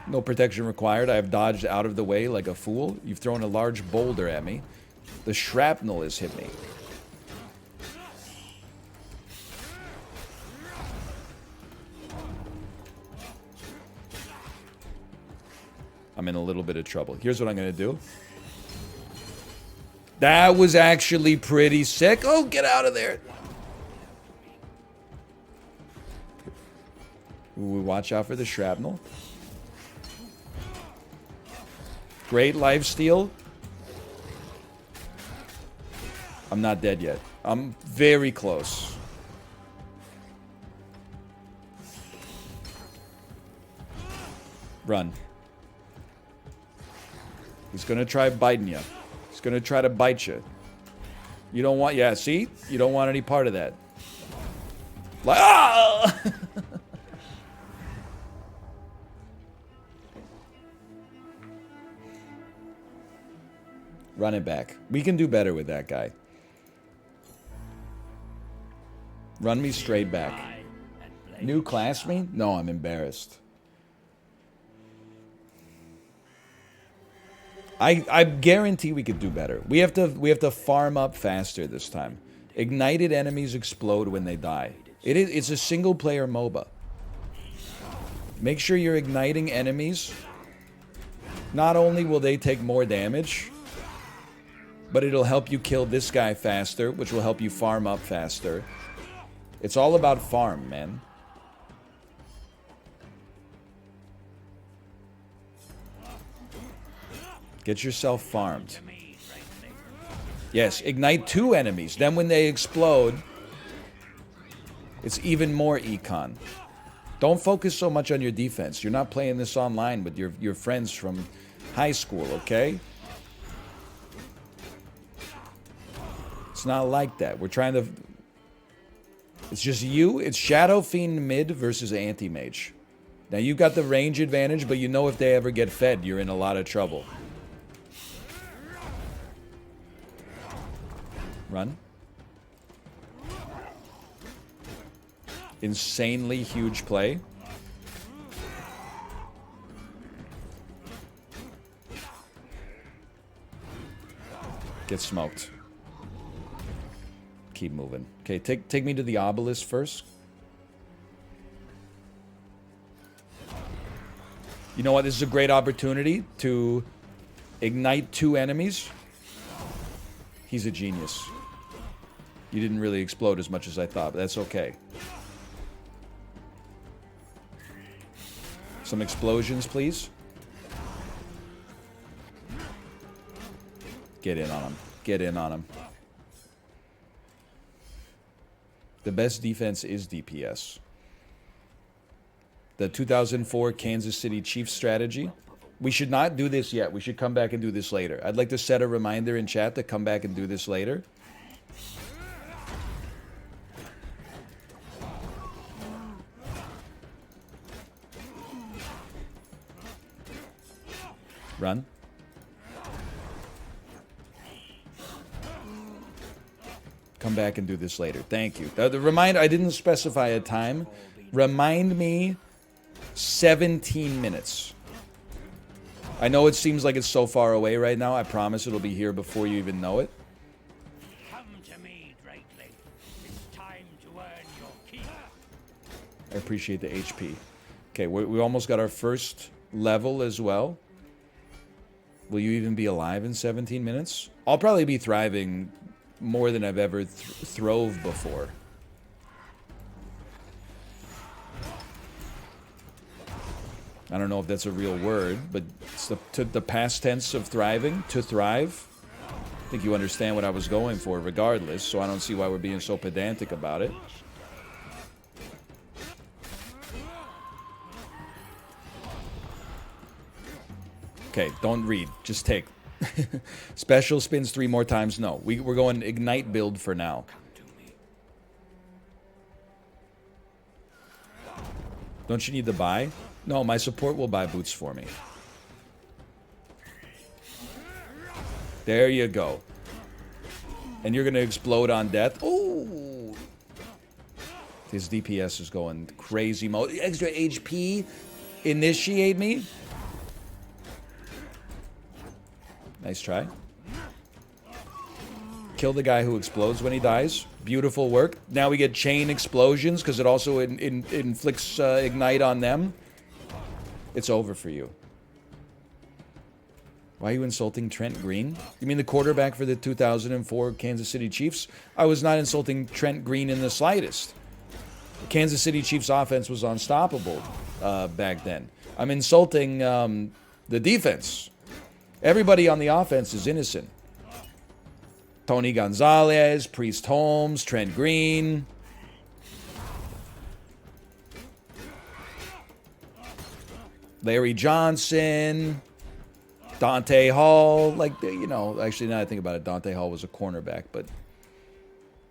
No protection required. I have dodged out of the way like a fool. You've thrown a large boulder at me. The shrapnel has hit me. I'm in a little bit of trouble. Here's what I'm going to do. That was actually pretty sick. Oh, get out of there. Ooh, watch out for the shrapnel. Great lifesteal. I'm not dead yet. I'm very close. Run. He's gonna try biting you. He's gonna try to bite you. You don't want, yeah, see? You don't want any part of that. Like, ah! Run it back. We can do better with that guy. Run me straight back. New class me? No, I'm embarrassed. I guarantee we could do better. We have to farm up faster this time. Ignited enemies explode when they die. It's a single player MOBA. Make sure you're igniting enemies. Not only will they take more damage, but it'll help you kill this guy faster, which will help you farm up faster. It's all about farm, man. Get yourself farmed. Yes, ignite 2 enemies. Then when they explode, it's even more econ. Don't focus so much on your defense. You're not playing this online with your friends from high school, okay? It's not like that. We're trying to... It's just you. It's Shadow Fiend mid versus Anti-Mage. Now, you've got the range advantage, but you know if they ever get fed, you're in a lot of trouble. Run. Insanely huge play. Get smoked. Keep moving. Okay, take me to the obelisk first. You know what? This is a great opportunity to ignite 2 enemies. He's a genius. You didn't really explode as much as I thought, but that's okay. Some explosions, please. Get in on him. Get in on him. The best defense is DPS. The 2004 Kansas City Chiefs strategy. We should not do this yet. We should come back and do this later. I'd like to set a reminder in chat to come back and do this later. Run. Come back and do this later. Thank you. The reminder, I didn't specify a time. Remind me 17 minutes. I know it seems like it's so far away right now. I promise it'll be here before you even know it. Come to me, Rouglite. It's time to earn your keep. I appreciate the HP. Okay, we almost got our first level as well. Will you even be alive in 17 minutes? I'll probably be thriving more than I've ever throve before. I don't know if that's a real word, but it's the past tense of thriving, to thrive. I think you understand what I was going for regardless, so I don't see why we're being so pedantic about it. Okay, don't read. Just take. Special spins 3 more times. No, we're going Ignite build for now. Don't you need the buy? No, my support will buy boots for me. There you go. And you're going to explode on death. Oh! His DPS is going crazy mode. Extra HP. Initiate me. Nice try. Kill the guy who explodes when he dies. Beautiful work. Now we get chain explosions because it also inflicts ignite on them. It's over for you. Why are you insulting Trent Green? You mean the quarterback for the 2004 Kansas City Chiefs? I was not insulting Trent Green in the slightest. The Kansas City Chiefs offense was unstoppable back then. I'm insulting the defense. Everybody on the offense is innocent. Tony Gonzalez, Priest Holmes, Trent Green. Larry Johnson. Dante Hall. Like, you know, actually, now that I think about it, Dante Hall was a cornerback, but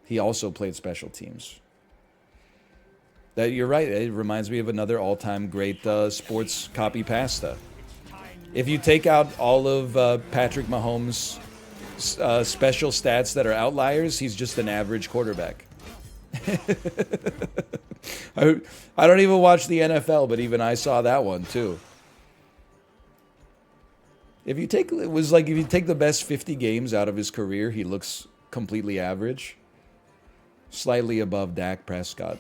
he also played special teams. That, you're right. It reminds me of another all-time great sports copy pasta. If you take out all of Patrick Mahomes' special stats that are outliers, he's just an average quarterback. I don't even watch the NFL, but even I saw that one too. If you take the best 50 games out of his career, he looks completely average, slightly above Dak Prescott.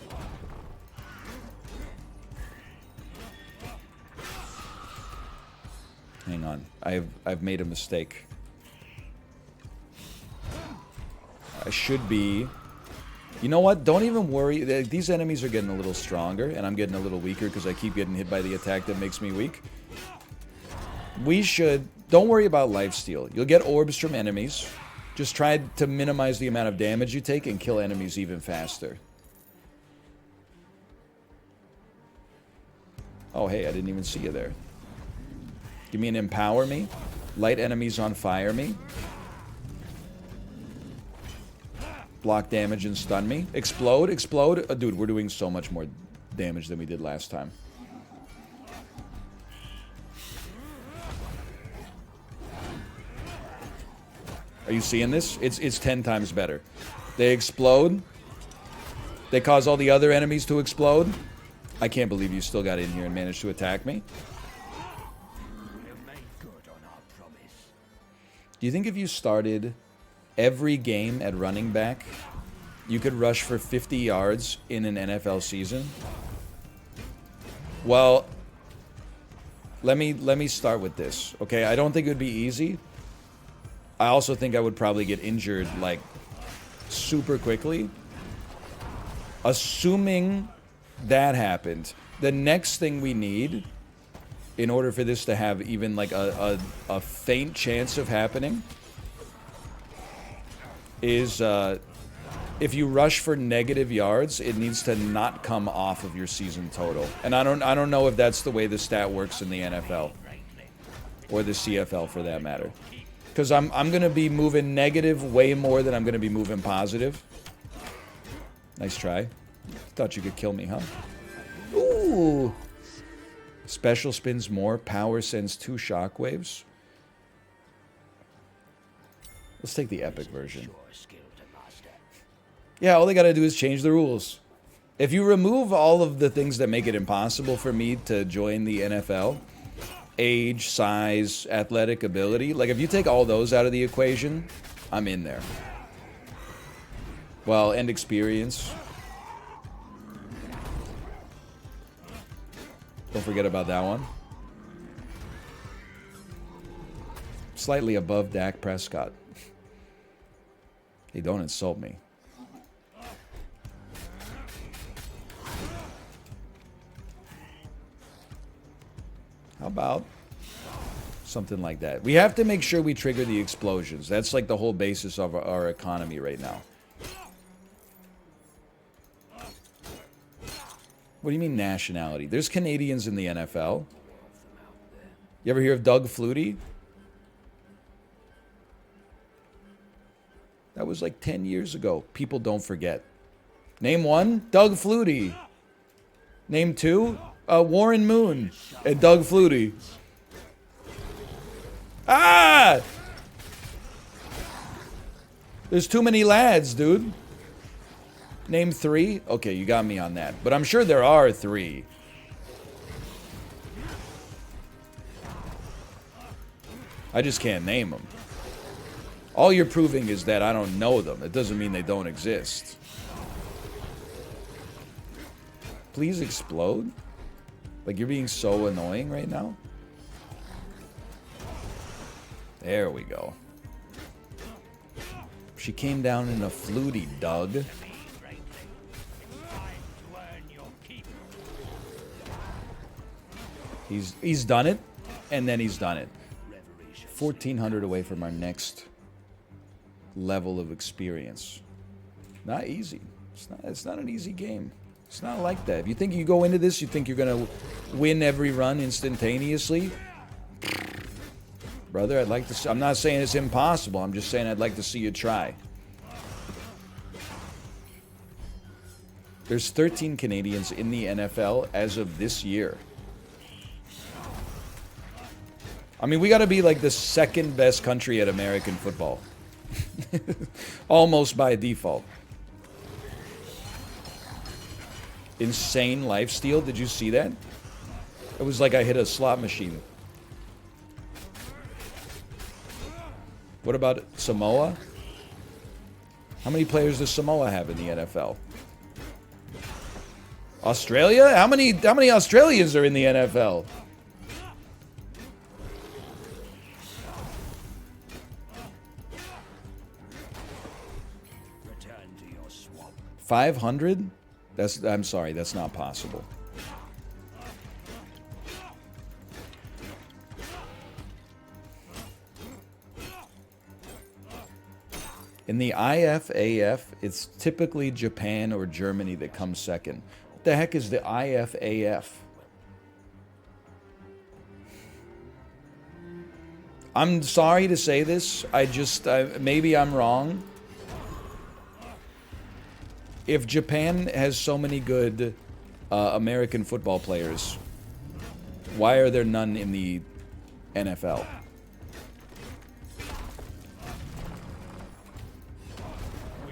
Hang on, I've made a mistake. I should be. You know what? Don't even worry. These enemies are getting a little stronger, and I'm getting a little weaker because I keep getting hit by the attack that makes me weak. We should. Don't worry about lifesteal. You'll get orbs from enemies. Just try to minimize the amount of damage you take and kill enemies even faster. Oh, hey, I didn't even see you there. Give me an empower me. Light enemies on fire me. Block damage and stun me. Explode, explode. Dude, we're doing so much more damage than we did last time. Are you seeing this? It's 10 times better. They explode. They cause all the other enemies to explode. I can't believe you still got in here and managed to attack me. Do you think if you started every game at running back, you could rush for 50 yards in an NFL season? Well, let me start with this. Okay, I don't think it would be easy. I also think I would probably get injured like super quickly. Assuming that happened, the next thing we need in order for this to have even like a faint chance of happening is if you rush for negative yards, it needs to not come off of your season total. And I don't know if that's the way the stat works in the NFL or the CFL for that matter. Because I'm going to be moving negative way more than I'm going to be moving positive. Nice try. Thought you could kill me, huh? Ooh. Special spins more. Power sends 2 shockwaves. Let's take the epic version. Yeah, all they got to do is change the rules. If you remove all of the things that make it impossible for me to join the NFL... age, size, athletic ability. Like, if you take all those out of the equation, I'm in there. Well, and experience. Don't forget about that one. Slightly above Dak Prescott. Hey, don't insult me. How about something like that? We have to make sure we trigger the explosions. That's like the whole basis of our economy right now. What do you mean nationality? There's Canadians in the NFL. You ever hear of Doug Flutie? That was like 10 years ago. People don't forget. Name one, Doug Flutie. Name two, Warren Moon and Doug Flutie. Ah! There's too many lads, dude. Name 3? Okay, you got me on that. But I'm sure there are 3. I just can't name them. All you're proving is that I don't know them. It doesn't mean they don't exist. Please explode? Like, you're being so annoying right now? There we go. She came down in a Flutie, Doug. He's done it, and then he's done it. 1,400 away from our next level of experience. Not easy. It's not an easy game. It's not like that. If you think you go into this, you think you're going to win every run instantaneously. Brother, I'd like to see, I'm not saying it's impossible. I'm just saying I'd like to see you try. There's 13 Canadians in the NFL as of this year. I mean, we got to be like the second best country at American football. Almost by default. Insane lifesteal. Did you see that? It was like I hit a slot machine. What about Samoa? How many players does Samoa have in the NFL? Australia? How many Australians are in the NFL? Return to your swamp. 500? I'm sorry, that's not possible. In the IFAF, it's typically Japan or Germany that comes second. What the heck is the IFAF? I'm sorry to say this. Maybe I'm wrong. If Japan has so many good American football players, why are there none in the NFL?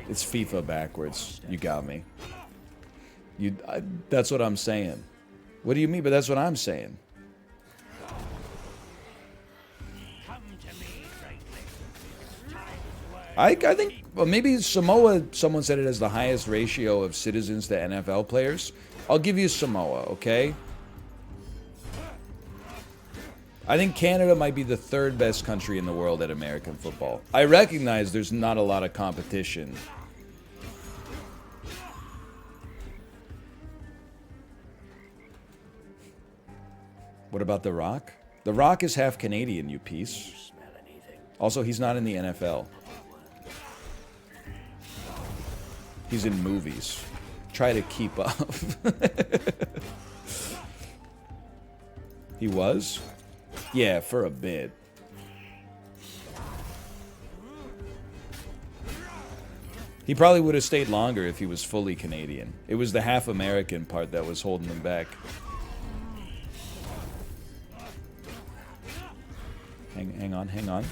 It's FIFA backwards. You got me. That's what I'm saying. What do you mean? But that's what I'm saying. I think, well, maybe Samoa, someone said it has the highest ratio of citizens to NFL players. I'll give you Samoa, okay? I think Canada might be the third best country in the world at American football. I recognize there's not a lot of competition. What about The Rock? The Rock is half Canadian, you piece. Also, he's not in the NFL. He's in movies. Try to keep up. He was? Yeah, for a bit. He probably would have stayed longer if he was fully Canadian. It was the half American part that was holding him back. Hang on, hang on.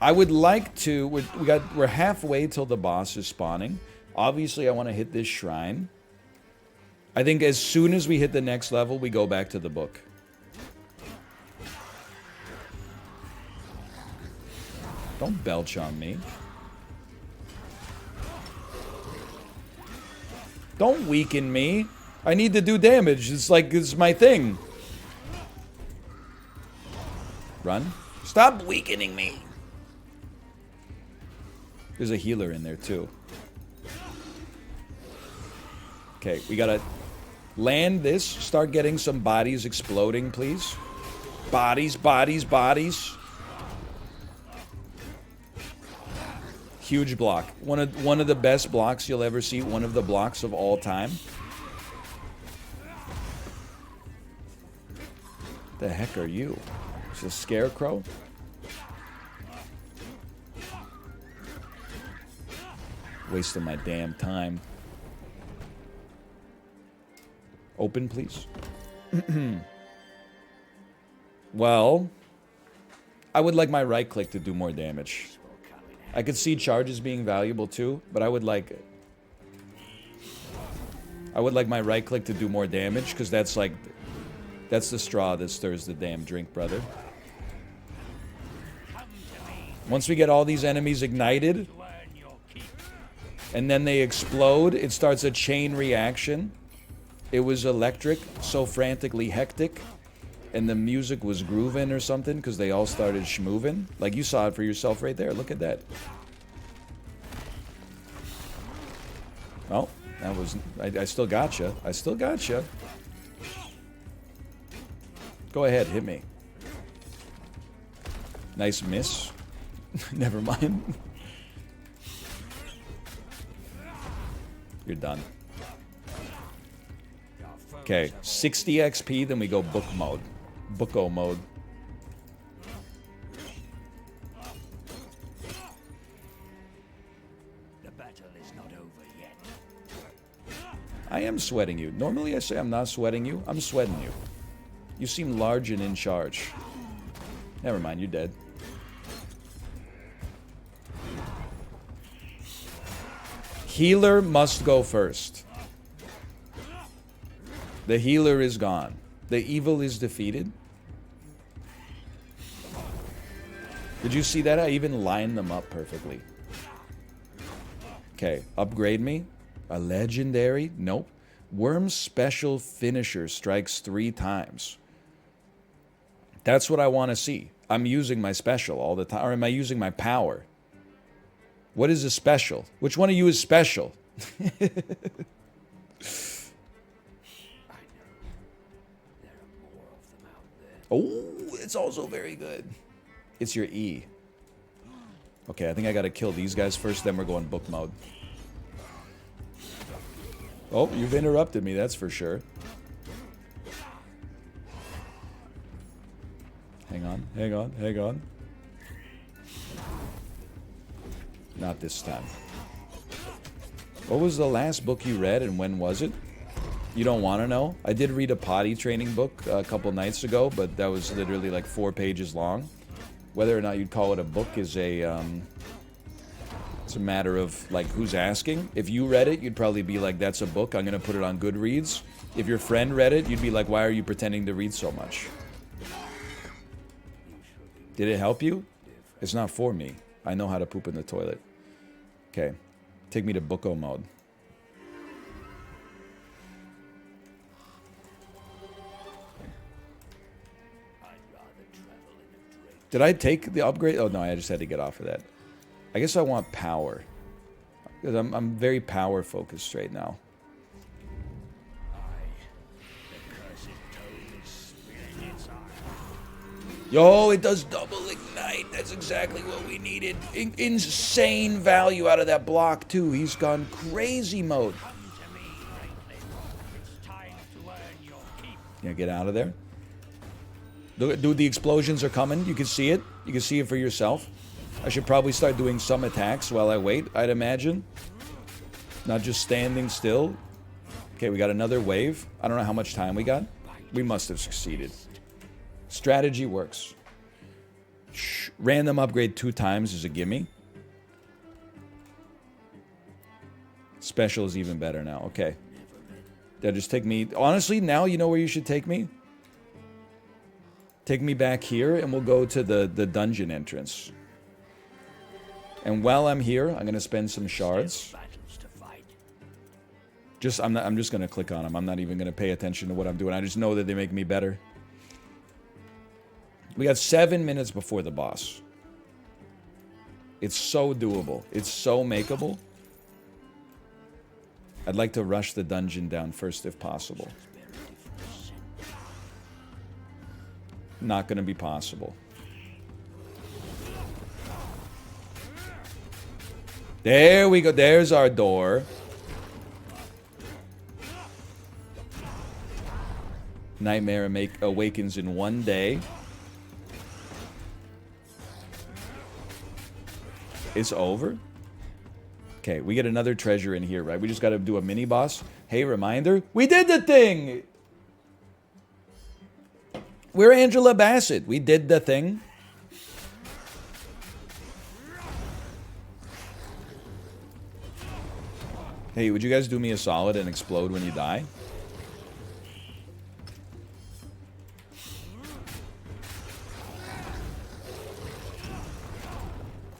I would like to. We're halfway till the boss is spawning. Obviously, I want to hit this shrine. I think as soon as we hit the next level, we go back to the book. Don't belch on me. Don't weaken me. I need to do damage. It's like, it's my thing. Run. Stop weakening me. There's a healer in there, too. Okay, we gotta land this. Start getting some bodies exploding, please. Bodies, bodies, bodies. Huge block. One of the best blocks you'll ever see. One of the blocks of all time. The heck are you? Is this a scarecrow? Wasting my damn time. Open, please. Well, I would like my right click to do more damage. I could see charges being valuable too, but I would like my right click to do more damage, because that's like, that's the straw that stirs the damn drink, brother. Once we get all these enemies ignited, and then they explode, it starts a chain reaction. It was electric, so frantically hectic, and the music was grooving or something, because they all started schmoovin'. Like, you saw it for yourself right there. Look at that. Oh, that was... I still gotcha. I still gotcha. Go ahead, hit me. Nice miss. Never mind. You're done. Okay, 60 XP, then we go book mode. Booko mode. The battle is not over yet. I am sweating you. Normally I say I'm not sweating you. I'm sweating you. You seem large and in charge. Never mind, you're dead. Healer must go first. The healer is gone. The evil is defeated. Did you see that? I even lined them up perfectly. Okay, upgrade me. A legendary? Nope. Worm's special finisher strikes 3 times. That's what I want to see. I'm using my special all the time. Or am I using my power? What is a special? Which one of you is special? Oh, it's also very good. It's your E. Okay, I think I gotta kill these guys first, then we're going book mode. Oh, you've interrupted me, that's for sure. Hang on, hang on, hang on. Not this time. What was the last book you read and when was it? You don't want to know? I did read a potty training book a couple nights ago, but that was literally like 4 pages long. Whether or not you'd call it a book is it's a matter of, like, who's asking. If you read it, you'd probably be like, that's a book, I'm gonna put it on Goodreads. If your friend read it, you'd be like, why are you pretending to read so much? Did it help you? It's not for me. I know how to poop in the toilet. Okay. Take me to Booko mode. Did I take the upgrade? Oh, no, I just had to get off of that. I guess I want power. Because I'm very power focused right now. Yo, it does double ignite. That's exactly what we needed. Insane value out of that block, too. He's gone crazy mode. Yeah, get out of there. Dude, the explosions are coming. You can see it. You can see it for yourself. I should probably start doing some attacks while I wait, I'd imagine. Not just standing still. Okay, we got another wave. I don't know how much time we got. We must have succeeded. Strategy works. Random upgrade 2 times is a gimme. Special is even better now. Okay. Yeah, just take me... Honestly, now you know where you should take me? Take me back here, and we'll go to the dungeon entrance. And while I'm here, I'm going to spend some shards. I'm just going to click on them. I'm not even going to pay attention to what I'm doing. I just know that they make me better. We got 7 minutes before the boss. It's so doable. It's so makeable. I'd like to rush the dungeon down first if possible. Not going to be possible. There we go. There's our door. Nightmare awakens in 1 day. It's over? Okay, we get another treasure in here, right? We just got to do a mini-boss. Hey, reminder. We did the thing! We're Angela Bassett. We did the thing. Hey, would you guys do me a solid and explode when you die?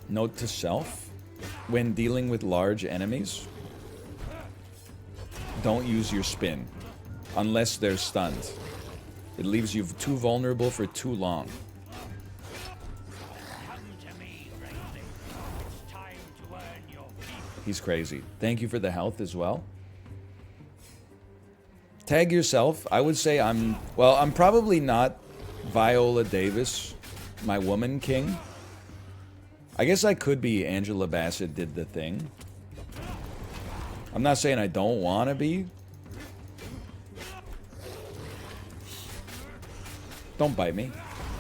Note to self. When dealing with large enemies, don't use your spin. Unless they're stunned. It leaves you too vulnerable for too long. He's crazy. Thank you for the health as well. Tag yourself. I would say I'm probably not Viola Davis, my woman king. I guess I could be Angela Bassett did the thing. I'm not saying I don't want to be. Don't bite me.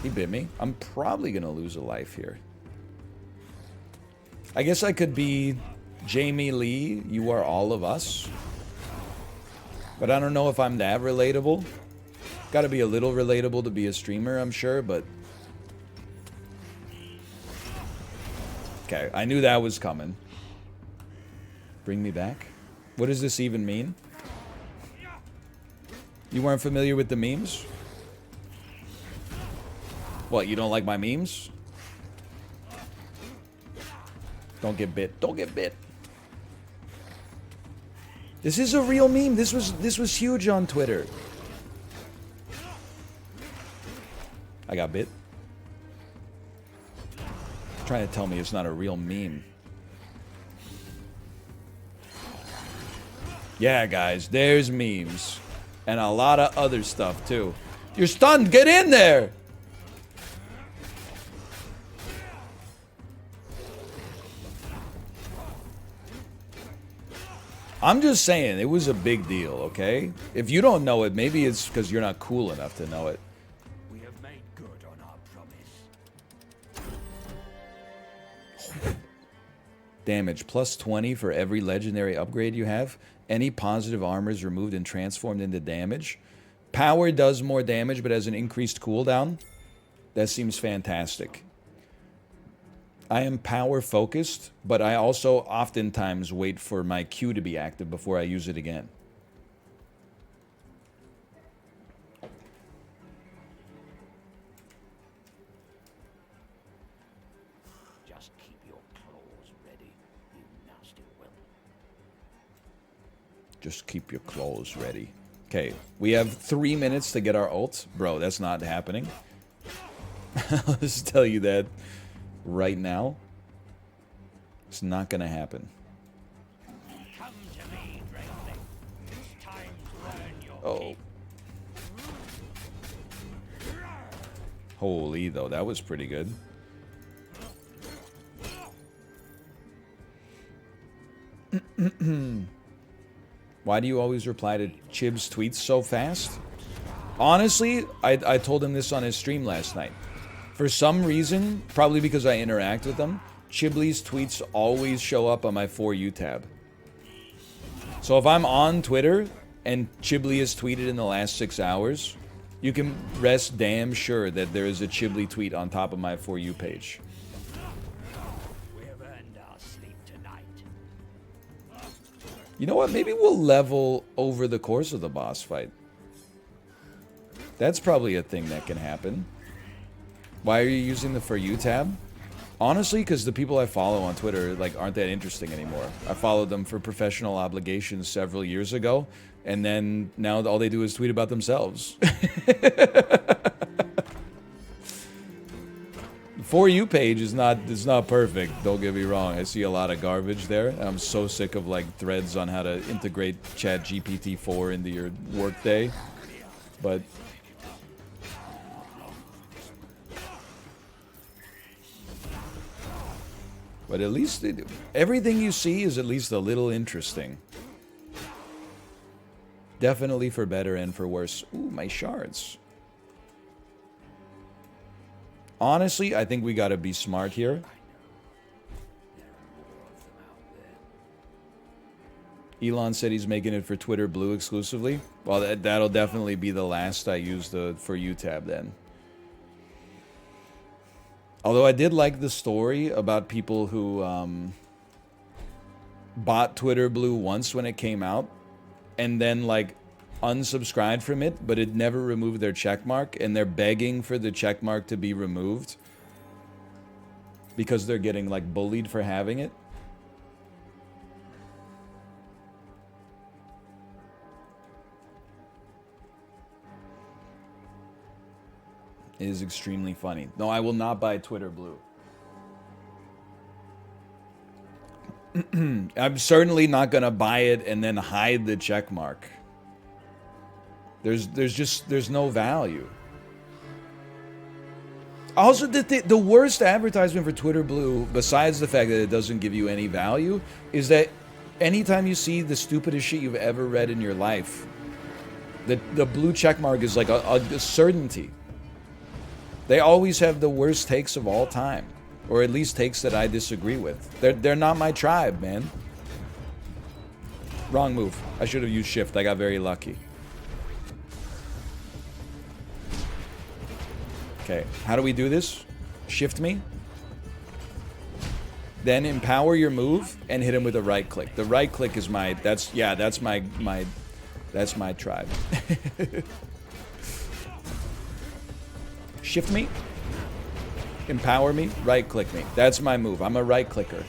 He bit me. I'm probably going to lose a life here. I guess I could be Jamie Lee, You Are All of Us. But I don't know if I'm that relatable. Got to be a little relatable to be a streamer, I'm sure, but... Okay, I knew that was coming. Bring me back? What does this even mean? You weren't familiar with the memes? What, you don't like my memes? Don't get bit. Don't get bit. This is a real meme. This was huge on Twitter. I got bit. Trying to tell me it's not a real meme. Yeah, guys, there's memes. And a lot of other stuff, too. You're stunned! Get in there! I'm just saying, it was a big deal, okay? If you don't know it, maybe it's because you're not cool enough to know it. We have made good on our promise. Damage, plus 20 for every legendary upgrade you have. Any positive armor is removed and transformed into damage. Power does more damage, but has an increased cooldown. That seems fantastic. I am power focused, but I also oftentimes wait for my Q to be active before I use it again. Just keep your claws ready, you nasty whelp. Just keep your claws ready. Okay, we have 3 minutes to get our ult. Bro, that's not happening. I'll just tell you that right now. It's not gonna happen. Come to me, Rouglite. It's time to earn your Oh. Holy, though, that was pretty good. Why do you always reply to Chib's tweets so fast? Honestly, I told him this on his stream last night. For some reason, probably because I interact with them, Chibley's tweets always show up on my For You tab. So if I'm on Twitter and Chibley has tweeted in the last 6 hours, you can rest damn sure that there is a Chibley tweet on top of my For You page. We have earned our sleep tonight. You know what? Maybe we'll level over the course of the boss fight. That's probably a thing that can happen. Why are you using the For You tab? Honestly, because the people I follow on Twitter aren't that interesting anymore. I followed them for professional obligations several years ago, and then now all they do is tweet about themselves. For You page is not perfect. Don't get me wrong. I see a lot of garbage there. I'm so sick of threads on how to integrate ChatGPT-4 into your workday, but. But at least everything you see is at least a little interesting. Definitely for better and for worse. Ooh, my shards. Honestly, I think we gotta be smart here. Elon said he's making it for Twitter Blue exclusively. Well, that'll definitely be the last I use the For You tab then. Although I did like the story about people who bought Twitter Blue once when it came out and then unsubscribed from it, but it never removed their checkmark, and they're begging for the checkmark to be removed because they're getting bullied for having it. It is extremely funny. No, I will not buy Twitter Blue. I'm certainly not gonna buy it and then hide the check mark. There's no value. Also, the worst advertisement for Twitter Blue, besides the fact that it doesn't give you any value, is that anytime you see the stupidest shit you've ever read in your life, the blue checkmark is like a certainty. They always have the worst takes of all time, or at least takes that I disagree with. They're not my tribe, man. Wrong move. I should have used shift. I got very lucky. Okay, how do we do this? Shift me. Then empower your move and hit him with a right click. The right click is my that's my tribe. Shift me. Empower me, right click me. That's my move. I'm a right clicker.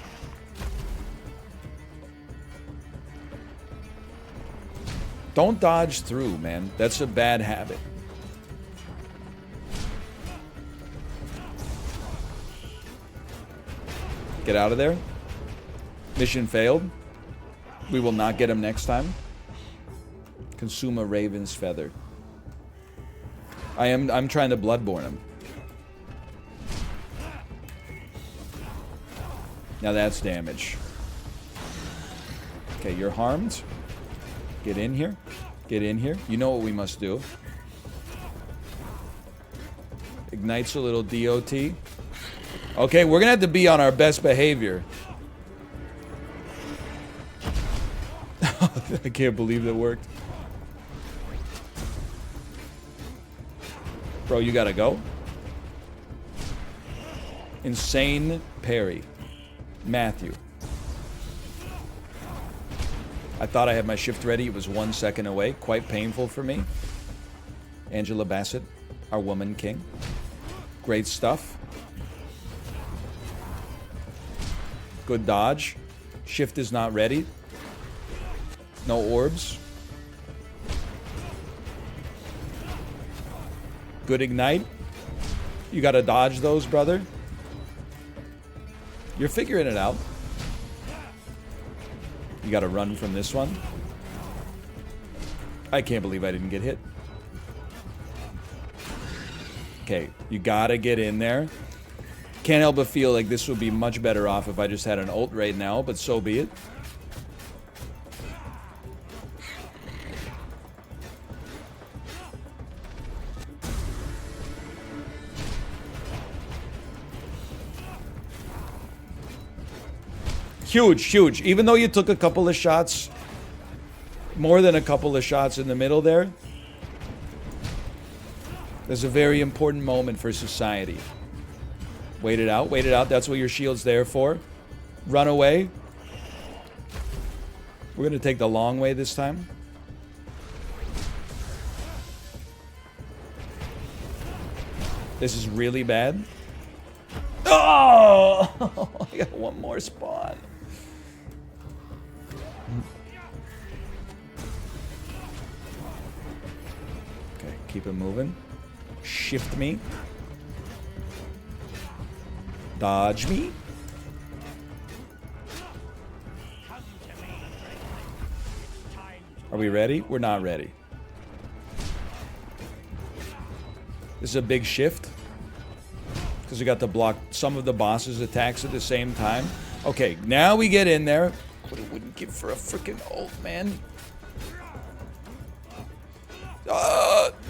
Don't dodge through, man. That's a bad habit. Get out of there. Mission failed. We will not get him next time. Consume a raven's feather. I'm trying to bloodborne him. Now that's damage. Okay, you're harmed. Get in here. Get in here. You know what we must do. Ignites a little DOT. Okay, we're gonna have to be on our best behavior. I can't believe that worked. Bro, you gotta go. Insane parry. Matthew. I thought I had my shift ready. It was 1 second away. Quite painful for me. Angela Bassett, our woman king. Great stuff. Good dodge. Shift is not ready. No orbs. Good ignite. You gotta dodge those, brother. You're figuring it out. You gotta run from this one. I can't believe I didn't get hit. Okay, you gotta get in there. Can't help but feel like this would be much better off if I just had an ult right now, but so be it. Huge, huge. Even though you took a couple of shots, more than a couple of shots in the middle there, there's a very important moment for society. Wait it out, wait it out. That's what your shield's there for. Run away. We're going to take the long way this time. This is really bad. Oh! I got one more spawn. Okay, keep it moving. Shift me. Dodge me. Are we ready? We're not ready. This is a big shift. Because we got to block some of the boss's attacks at the same time. Okay, now we get in there. What I wouldn't give for a freaking ult, man.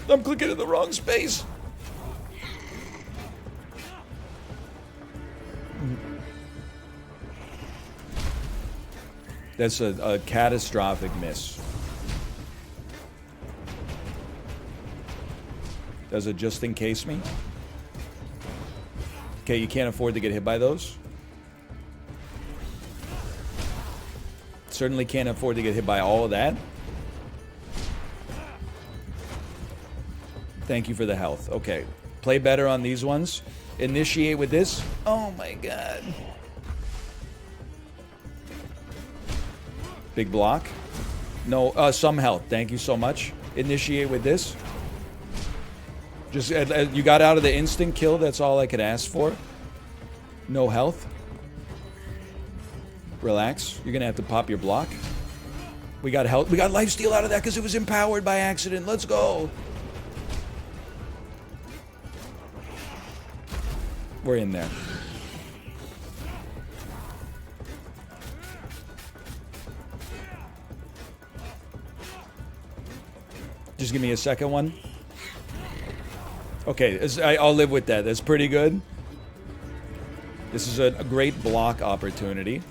I'm clicking in the wrong space. That's a catastrophic miss. Does it just in case me? Okay, you can't afford to get hit by those. Certainly can't afford to get hit by all of that. Thank you for the health. Okay, play better on these ones. Initiate with this. Oh my god. Big block. No, some health. Thank you so much. Initiate with this. Just, you got out of the instant kill. That's all I could ask for. No health. Relax. You're going to have to pop your block. We got health. We got lifesteal out of that because it was empowered by accident. Let's go. We're in there. Just give me a second one. Okay, I'll live with that. That's pretty good. This is a great block opportunity.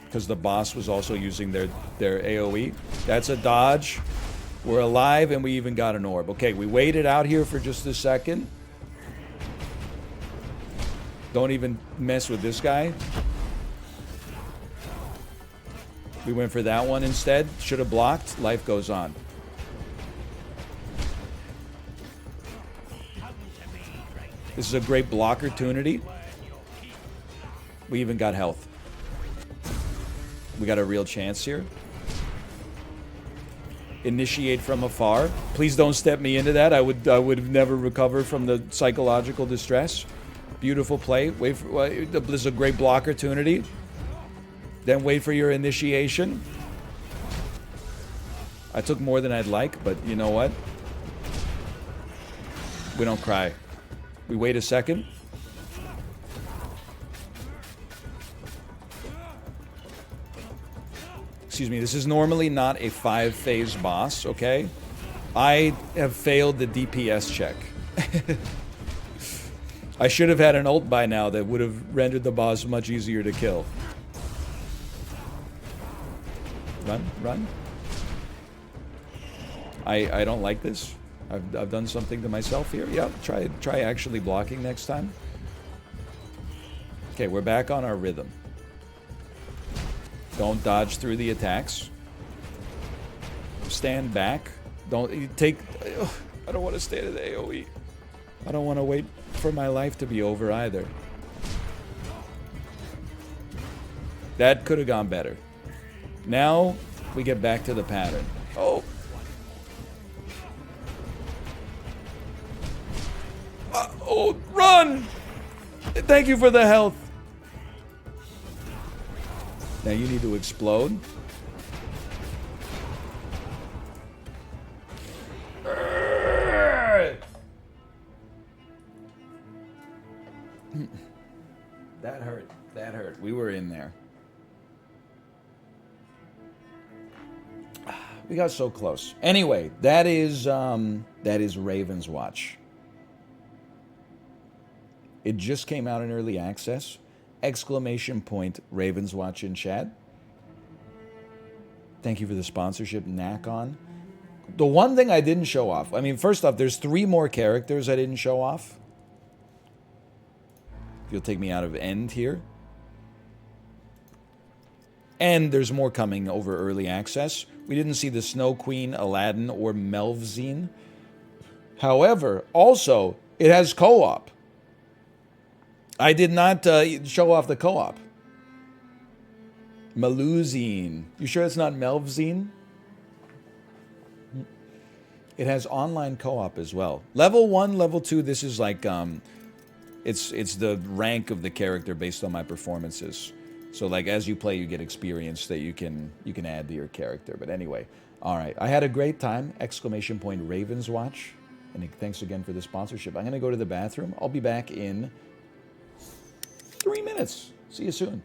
Because the boss was also using their AoE. That's a dodge. We're alive and we even got an orb. Okay, we waited out here for just a second. Don't even mess with this guy. We went for that one instead. Should have blocked. Life goes on. This is a great block opportunity. We even got health. We got a real chance here. Initiate from afar. Please don't step me into that. I would have never recovered from the psychological distress. Beautiful play. Wait for this is a great block opportunity. Then wait for your initiation. I took more than I'd like, but you know what? We don't cry. We wait a second. Excuse me, this is normally not a 5-phase boss, okay? I have failed the DPS check. I should have had an ult by now that would have rendered the boss much easier to kill. Run, run. I don't like this. I've done something to myself here. Yeah, try actually blocking next time. Okay, we're back on our rhythm. Don't dodge through the attacks. Stand back. Don't take... Ugh, I don't want to stay to the AoE. I don't want to wait for my life to be over either. That could have gone better. Now, we get back to the pattern. Oh! Oh, run! Thank you for the health. Now you need to explode. That hurt. That hurt. We were in there. We got so close. Anyway, that is Ravenswatch. It just came out in early access. Exclamation point Ravenswatch in chat. Thank you for the sponsorship, Nakon. The one thing I didn't show off. I mean, first off, there's 3 more characters I didn't show off. If you'll take me out of end here. And there's more coming over early access. We didn't see the Snow Queen, Aladdin, or Melvzine. However, also, it has co-op. I did not show off the co-op. Maluzine. You sure it's not Melvzine? It has online co-op as well. Level 1, level 2, this is like... It's the rank of the character based on my performances. So like as you play, you get experience that you can add to your character. But anyway, all right. I had a great time. Exclamation point Ravenswatch. And thanks again for the sponsorship. I'm going to go to the bathroom. I'll be back in 3 minutes. See you soon.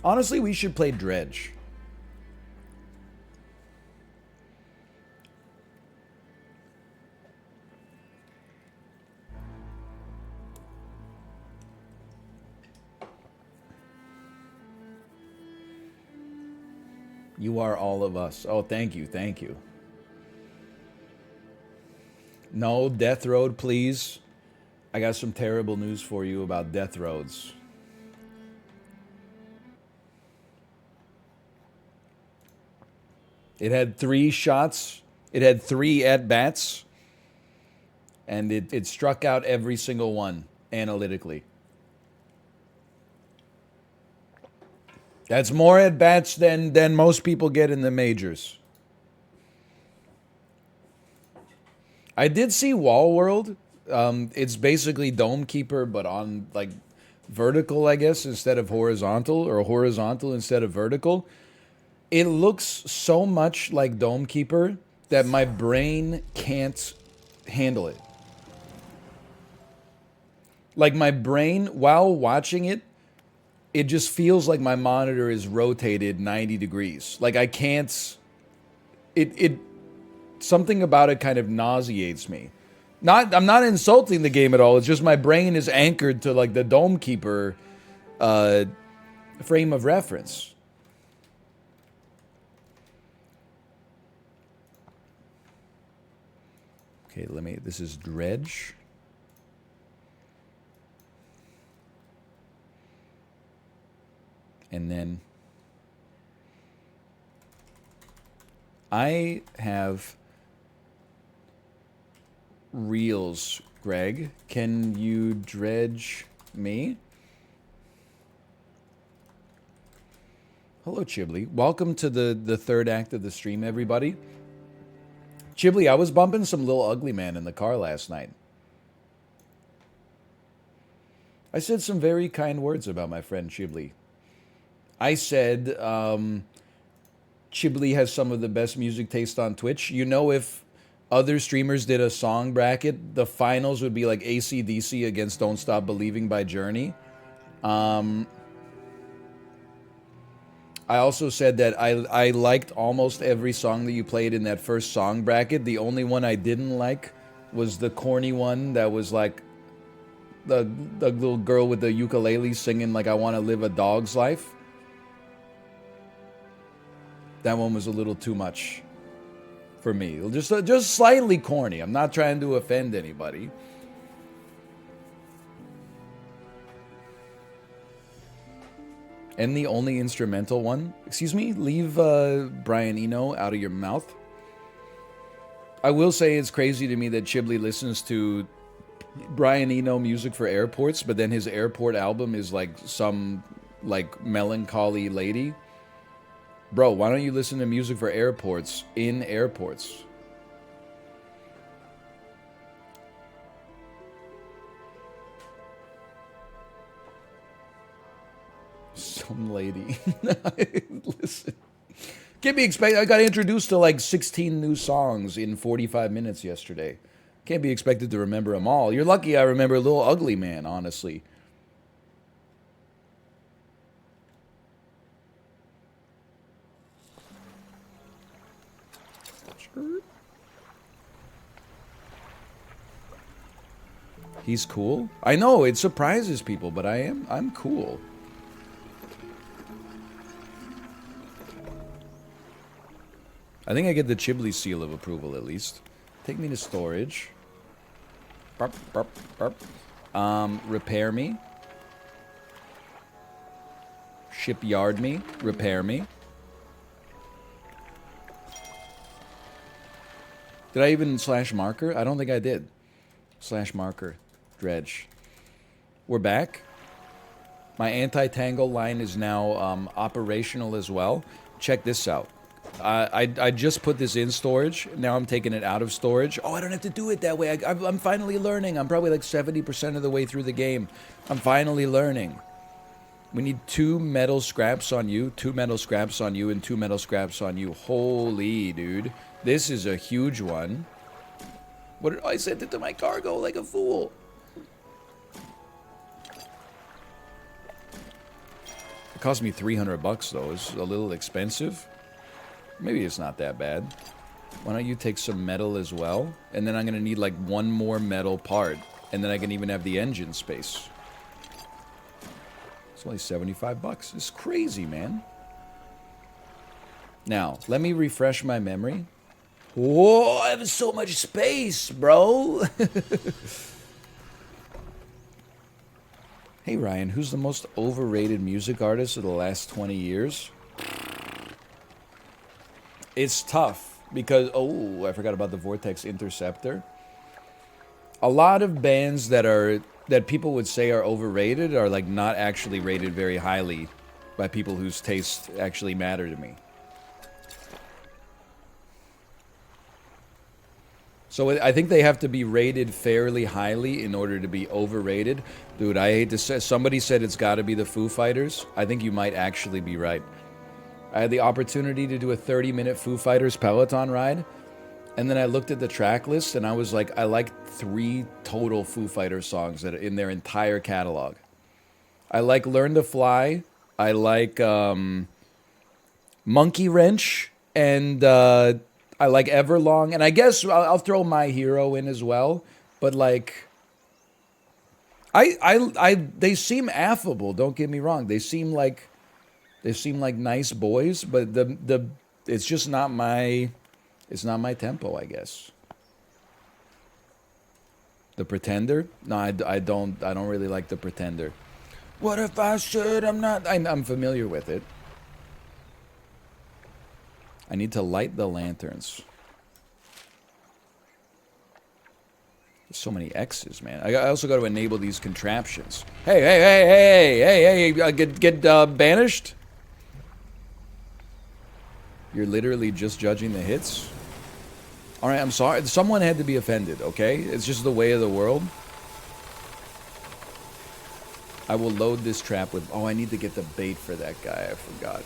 Honestly, we should play Dredge. You are all of us. Oh, thank you, thank you. No, Death Road, please. I got some terrible news for you about Death Roads. It had 3 shots. It had 3 at-bats. And it struck out every single one, analytically. That's more at-bats than most people get in the majors. I did see Wall World. It's basically Dome Keeper, but on, like, vertical, I guess, instead of horizontal, or horizontal instead of vertical. It looks so much like Dome Keeper that my brain can't handle it. Like, my brain, while watching it, it just feels like my monitor is rotated 90 degrees. Like, I can't... Something about it kind of nauseates me. I'm not insulting the game at all. It's just my brain is anchored to, like, the Dome Keeper frame of reference. Okay, this is Dredge. And then I have reels, Greg. Can you dredge me? Hello, Chibli. Welcome to the third act of the stream, everybody. Chibli, I was bumping some Lil Ugly Man in the car last night. I said some very kind words about my friend Chibli. I said Chibli has some of the best music taste on Twitch. You know, if other streamers did a song bracket, the finals would be like AC/DC against Don't Stop Believing by Journey. I also said that I liked almost every song that you played in that first song bracket. The only one I didn't like was the corny one that was like the little girl with the ukulele singing like I Want to Live a Dog's Life. That one was a little too much for me. Just slightly corny. I'm not trying to offend anybody. And the only instrumental one. Excuse me? Leave Brian Eno out of your mouth. I will say it's crazy to me that Chibli listens to Brian Eno music for airports, but then his airport album is like some like melancholy lady. Bro, why don't you listen to music for airports in airports? Some lady. Listen. Can't be expected. I got introduced to like 16 new songs in 45 minutes yesterday. Can't be expected to remember them all. You're lucky I remember Lil Ugly Man, honestly. He's cool. I know it surprises people, but I'm cool. I think I get the Chibli seal of approval at least. Take me to storage. Burp, burp, burp. Repair me. Shipyard me. Repair me. Did I even slash marker? I don't think I did. Slash marker. Dredge. We're back. My anti-tangle line is now operational as well. Check this out. I just put this in storage. Now I'm taking it out of storage. Oh, I don't have to do it that way. I'm finally learning. I'm probably like 70% of the way through the game. I'm finally learning. We need 2 metal scraps on you, 2 metal scraps on you, and 2 metal scraps on you. Holy, dude. This is a huge one. What did I sent it to my cargo like a fool? cost me $300 though. It's a little expensive. Maybe it's not that bad. Why don't you take some metal as well? And then I'm gonna need like one more metal part. And then I can even have the engine space. It's only $75. It's crazy, man. Now, let me refresh my memory. Whoa, I have so much space, bro. Hey, Ryan, who's the most overrated music artist of the last 20 years? It's tough because, oh, I forgot about the Vortex Interceptor. A lot of bands that people would say are overrated are like not actually rated very highly by people whose tastes actually matter to me. So I think they have to be rated fairly highly in order to be overrated. Dude, I hate to say, somebody said it's got to be the Foo Fighters. I think you might actually be right. I had the opportunity to do a 30-minute Foo Fighters Peloton ride, and then I looked at the track list, and I was like, I like 3 total Foo Fighters songs that are in their entire catalog. I like Learn to Fly, I like Monkey Wrench, and I like Everlong, and I guess I'll throw My Hero in as well. But like, they seem affable. Don't get me wrong. They seem like nice boys. But it's just not my tempo, I guess. The Pretender? No, I don't really like The Pretender. What if I should? I'm familiar with it. I need to light the lanterns. There's so many X's, man. I also got to enable these contraptions. Hey, get banished? You're literally just judging the hits? Alright, I'm sorry. Someone had to be offended, okay? It's just the way of the world. I will load this trap with... Oh, I need to get the bait for that guy. I forgot.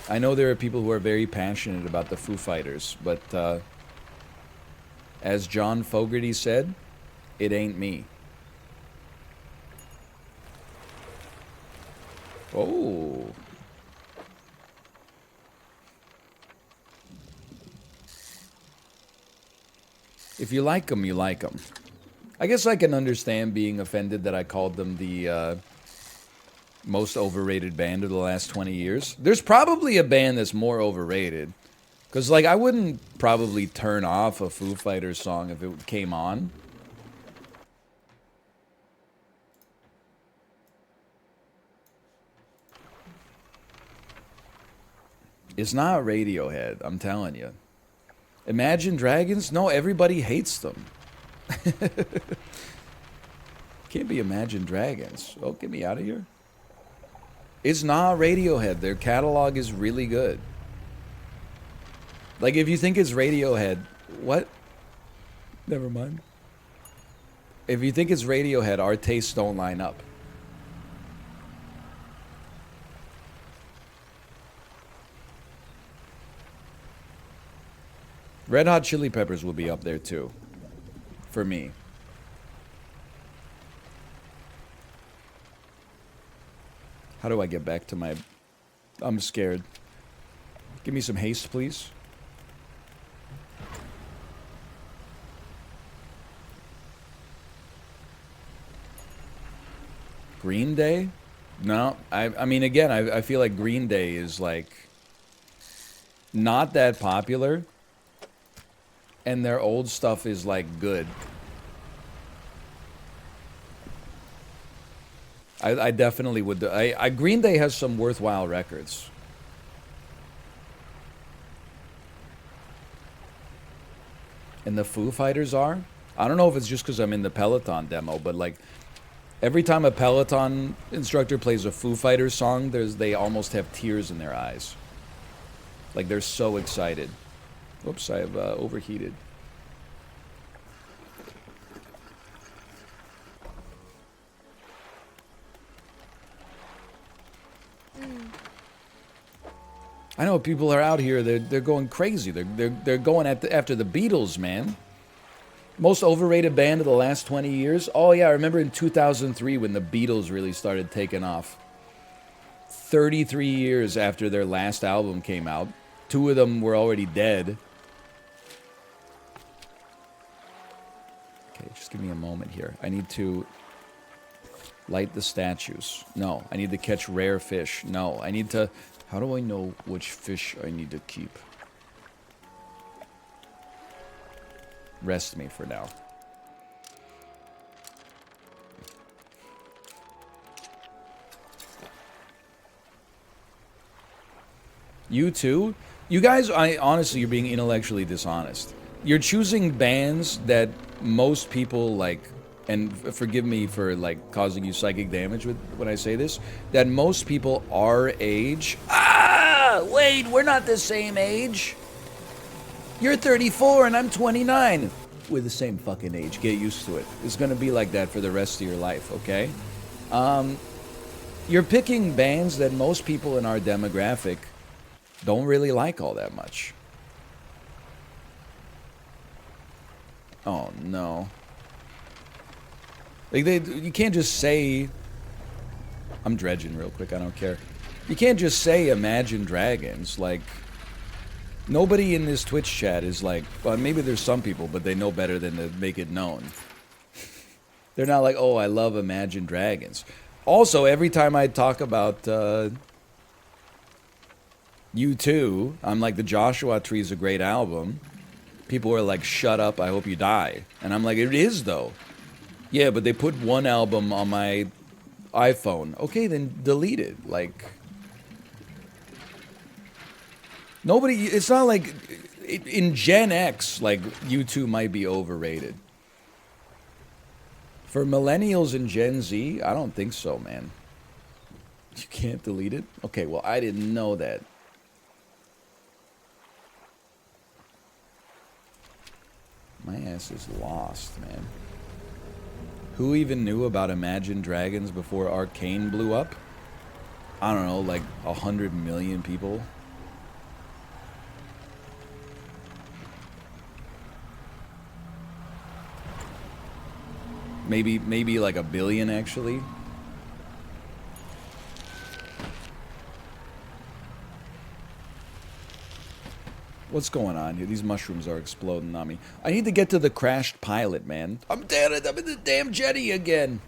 I know there are people who are very passionate about the Foo Fighters, but as John Fogerty said, it ain't me. Oh. If you like them, you like them. I guess I can understand being offended that I called them the... most overrated band of the last 20 years. There's probably a band that's more overrated. Because, like, I wouldn't probably turn off a Foo Fighters song if it came on. It's not Radiohead, I'm telling you. Imagine Dragons? No, everybody hates them. Can't be Imagine Dragons. Oh, get me out of here. It's not Radiohead. Their catalog is really good. Like, if you think it's Radiohead... What? Never mind. If you think it's Radiohead, our tastes don't line up. Red Hot Chili Peppers will be up there, too. For me. How do I get back to my... I'm scared. Give me some haste, please. Green Day? No. I mean, again, I feel like Green Day is, like... not that popular. And their old stuff is, like, good. I definitely would. Green Day has some worthwhile records. And the Foo Fighters are? I don't know if it's just because I'm in the Peloton demo, but like every time a Peloton instructor plays a Foo Fighters song, they almost have tears in their eyes. Like they're so excited. Oops, I have overheated. I know people are out here. They're going crazy. They're going after the Beatles, man. Most overrated band of the last 20 years? Oh yeah, I remember in 2003 when the Beatles really started taking off. 33 years after their last album came out. Two of them were already dead. Okay, just give me a moment here. I need to light the statues. No. I need to catch rare fish. No. I need to... How do I know which fish I need to keep? Rest me for now. You too? You guys, honestly, you're being intellectually dishonest. You're choosing bands that most people like, and forgive me for like causing you psychic damage with when I say this, that most people our age. Ah, wait, we're not the same age. You're 34 and I'm 29. We're the same fucking age. Get used to it. It's gonna be like that for the rest of your life, okay? You're picking bands that most people in our demographic don't really like all that much. Oh no. Like you can't just say... I'm dredging real quick, I don't care. You can't just say Imagine Dragons, like... Nobody in this Twitch chat is like... Well, maybe there's some people, but they know better than to make it known. They're not like, oh, I love Imagine Dragons. Also, every time I talk about... U2, I'm like, the Joshua Tree is a great album. People are like, shut up, I hope you die. And I'm like, it is though. Yeah, but they put one album on my iPhone. Okay, then delete it. Like, nobody, it's not like, in Gen X, like, U2 might be overrated. For millennials and Gen Z, I don't think so, man. You can't delete it? Okay, well, I didn't know that. My ass is lost, man. Who even knew about Imagine Dragons before Arcane blew up? I don't know, like 100 million people. Maybe like 1 billion, actually. What's going on here? These mushrooms are exploding on me. I need to get to the crashed pilot, man. I'm dead. I'm in the damn jetty again.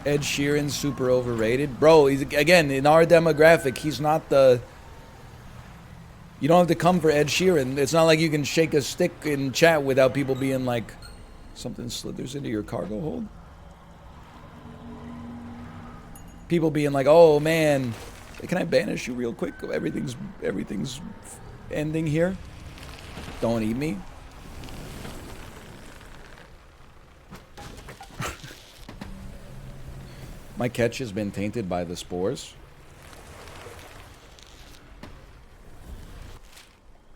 Ed Sheeran's super overrated. Bro, he's, again, in our demographic, he's not the... You don't have to come for Ed Sheeran. It's not like you can shake a stick in chat without people being like, something slithers into your cargo hold. People being like, oh, man... Can I banish you real quick? Everything's ending here. Don't eat me. My catch has been tainted by the spores.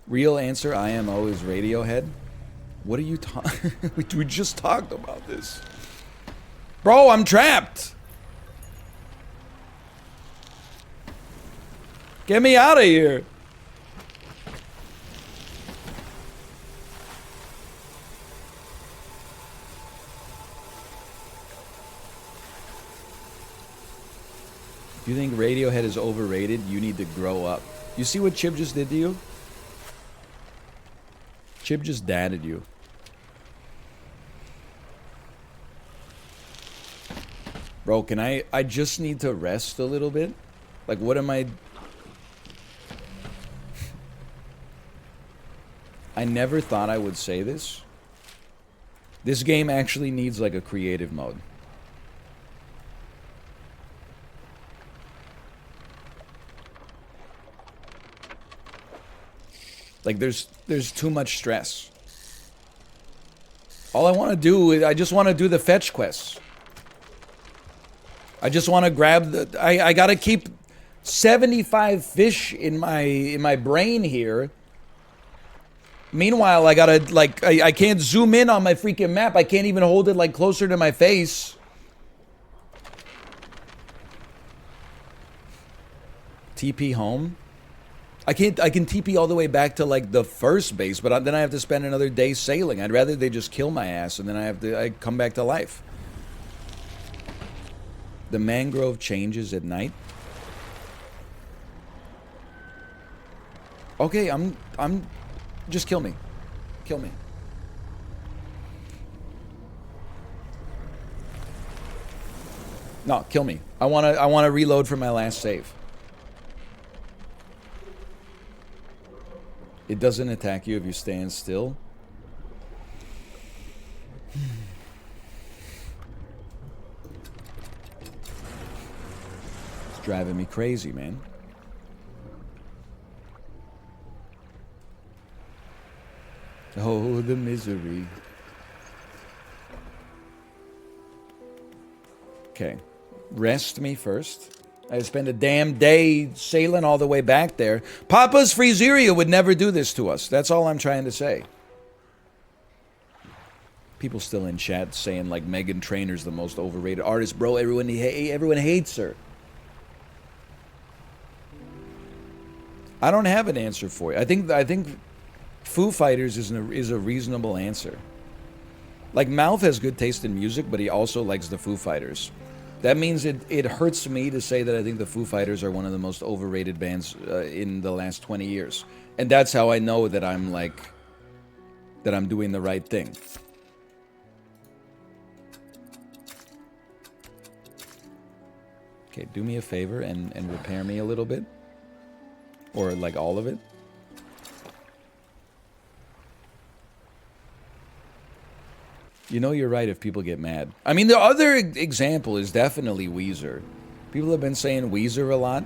Real answer, IMO is Radiohead. What are you talking? We just talked about this. Bro, I'm trapped. Get me out of here! If you think Radiohead is overrated, you need to grow up. You see what Chib just did to you? Chib just dadded you. Bro, can I just need to rest a little bit? Like, what am I... I never thought I would say this. This game actually needs like a creative mode. Like there's too much stress. All I want to do is I just want to do the fetch quests. I just want to grab the I got to keep 75 fish in my brain here. Meanwhile, I gotta, like, I can't zoom in on my freaking map. I can't even hold it, like, closer to my face. TP home? I can TP all the way back to like the first base, but then I have to spend another day sailing. I'd rather they just kill my ass and then I come back to life. The mangrove changes at night. Okay, I'm just kill me. Kill me. No, kill me. I wanna reload for my last save. It doesn't attack you if you stand still. It's driving me crazy, man. Oh, the misery. Okay. Rest me first. I spend a damn day sailing all the way back there. Papa's Freezeria would never do this to us. That's all I'm trying to say. People still in chat saying like Meghan Trainor's the most overrated artist. Bro, everyone hates her. I don't have an answer for you. I think Foo Fighters is a reasonable answer. Like, Mouth has good taste in music, but he also likes the Foo Fighters. That means it hurts me to say that I think the Foo Fighters are one of the most overrated bands in the last 20 years. And that's how I know that I'm doing the right thing. Okay, do me a favor and repair me a little bit. Or like all of it. You know you're right if people get mad. I mean, the other example is definitely Weezer. People have been saying Weezer a lot.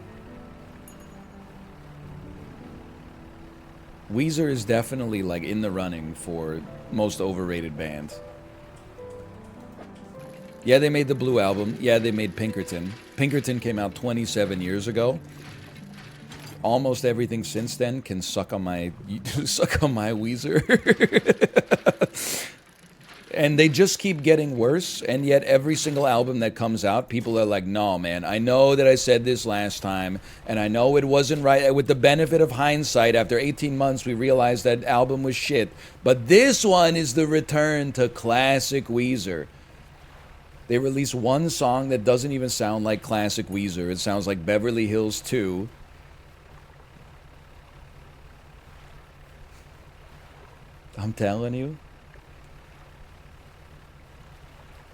Weezer is definitely like in the running for most overrated band. Yeah, they made the Blue Album. Yeah, they made Pinkerton. Pinkerton came out 27 years ago. Almost everything since then can suck on my Weezer. And they just keep getting worse, and yet every single album that comes out, people are like, no, man, I know that I said this last time, and I know it wasn't right. With the benefit of hindsight, after 18 months, we realized that album was shit. But this one is the return to classic Weezer. They release one song that doesn't even sound like classic Weezer. It sounds like Beverly Hills 2. I'm telling you.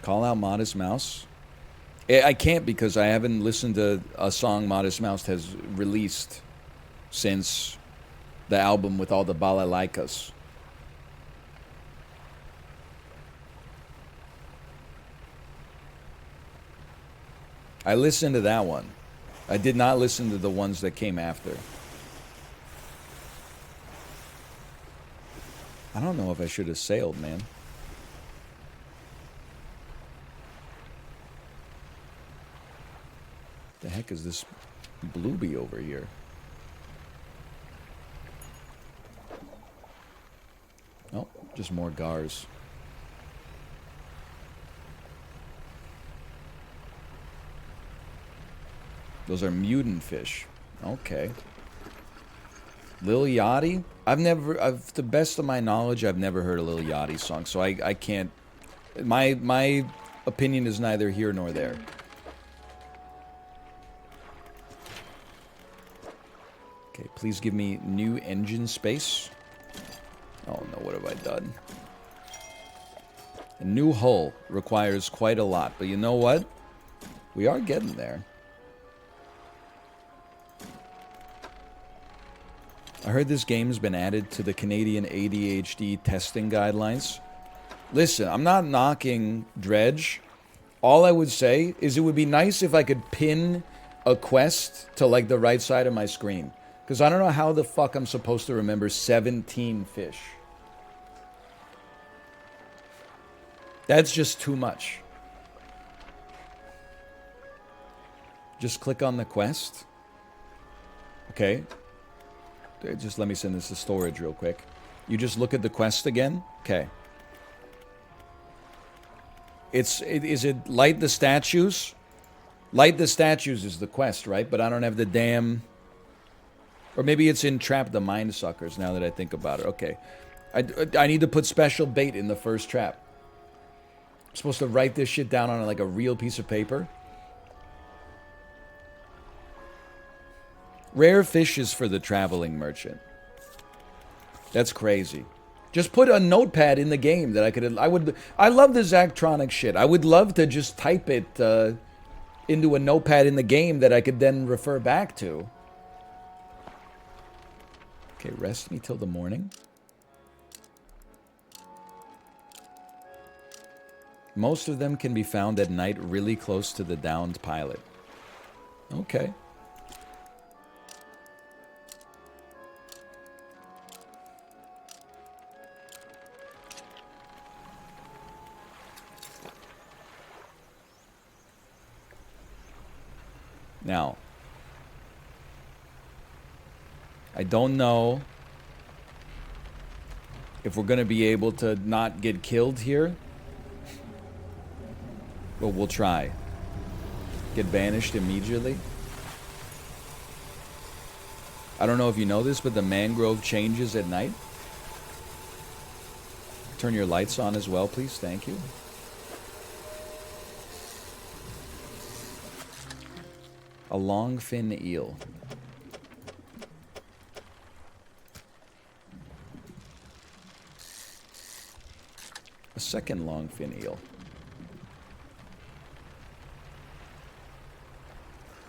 Call out Modest Mouse? I can't because I haven't listened to a song Modest Mouse has released since the album with all the balalaikas. I listened to that one. I did not listen to the ones that came after. I don't know if I should have sailed, man. The heck is this bluebee over here? Oh, just more gars. Those are mutant fish. Okay. Lil Yachty? To the best of my knowledge, I've never heard a Lil Yachty song, so I can't. My opinion is neither here nor there. Okay, please give me new engine space. Oh no, what have I done? A new hull requires quite a lot, but you know what? We are getting there. I heard this game has been added to the Canadian ADHD testing guidelines. Listen, I'm not knocking Dredge. All I would say is it would be nice if I could pin a quest to like the right side of my screen. Because I don't know how the fuck I'm supposed to remember 17 fish. That's just too much. Just click on the quest. Okay. Just let me send this to storage real quick. You just look at the quest again. Okay. Is it light the statues? Light the statues is the quest, right? But I don't have the damn... Or maybe it's in Trap the Mind Suckers, now that I think about it. Okay. I need to put special bait in the first trap. I'm supposed to write this shit down on like a real piece of paper. Rare fishes for the traveling merchant. That's crazy. Just put a notepad in the game that I love the Zachtronic shit. I would love to just type it into a notepad in the game that I could then refer back to. Okay, rest me till the morning. Most of them can be found at night really close to the downed pilot. Okay. Now, I don't know if we're going to be able to not get killed here, but we'll try. Get banished immediately. I don't know if you know this, but the mangrove changes at night. Turn your lights on as well, please. Thank you. A longfin eel. A second longfin eel.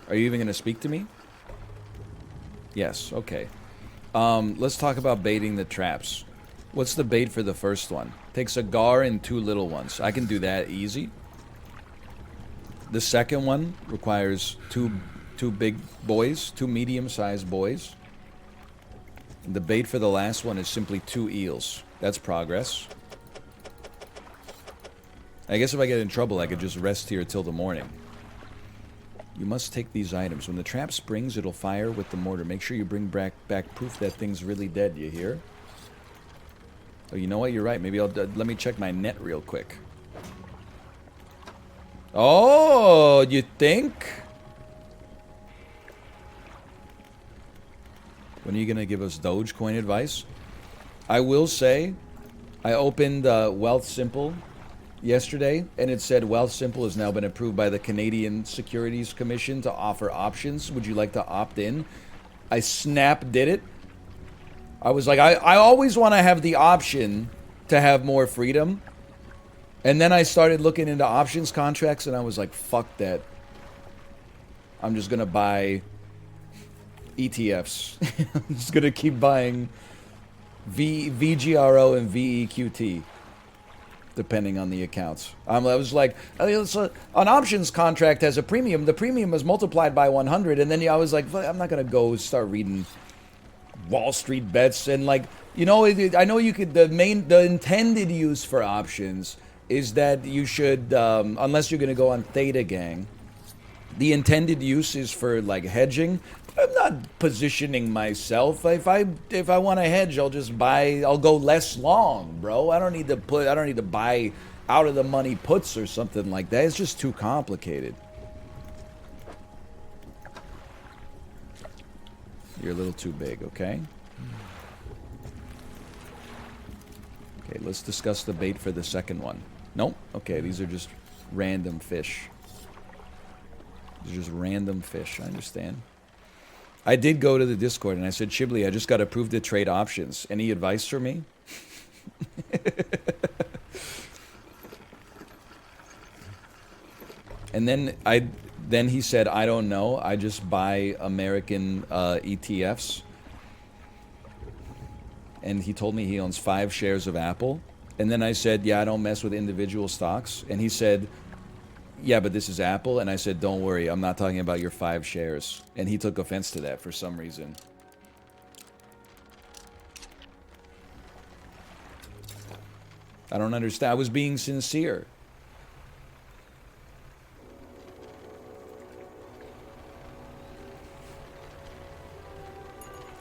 Are you even going to speak to me? Yes, okay. Let's talk about baiting the traps. What's the bait for the first one? Takes a gar and 2 little ones. I can do that easy. The second one requires two big boys, 2 medium-sized boys. And the bait for the last one is simply 2 eels. That's progress. I guess if I get in trouble, I could just rest here till the morning. You must take these items. When the trap springs, it'll fire with the mortar. Make sure you bring back proof that thing's really dead, you hear? Oh, you know what? You're right. Maybe let me check my net real quick. Oh, you think? When are you going to give us Dogecoin advice? I will say, I opened Wealth Simple yesterday, and it said Wealth Simple has now been approved by the Canadian Securities Commission to offer options. Would you like to opt in? I snap did it. I was like, I always want to have the option to have more freedom. And then I started looking into options contracts, and I was like, fuck that. I'm just going to buy ETFs. I'm just going to keep buying VGRO and VEQT. Depending on the accounts. I was like, an options contract has a premium. The premium is multiplied by 100. And then I was like, I'm not going to go start reading Wall Street bets. And like, you know, I know you could, the intended use for options is that you should, unless you're going to go on Theta Gang, the intended use is for like hedging. I'm not positioning myself. If I want to hedge, I'll go less long, bro. I don't need to buy out of the money puts or something like that. It's just too complicated. You're a little too big, okay? Okay, let's discuss the bait for the second one. Nope. Okay, these are just random fish. These are just random fish, I understand. I did go to the Discord and I said, Chibli, I just got approved to trade options. Any advice for me? And then he said, I don't know. I just buy American ETFs. And he told me he owns 5 shares of Apple. And then I said, yeah, I don't mess with individual stocks. And he said, yeah, but this is Apple. And I said, don't worry, I'm not talking about your 5 shares. And he took offense to that for some reason. I don't understand. I was being sincere.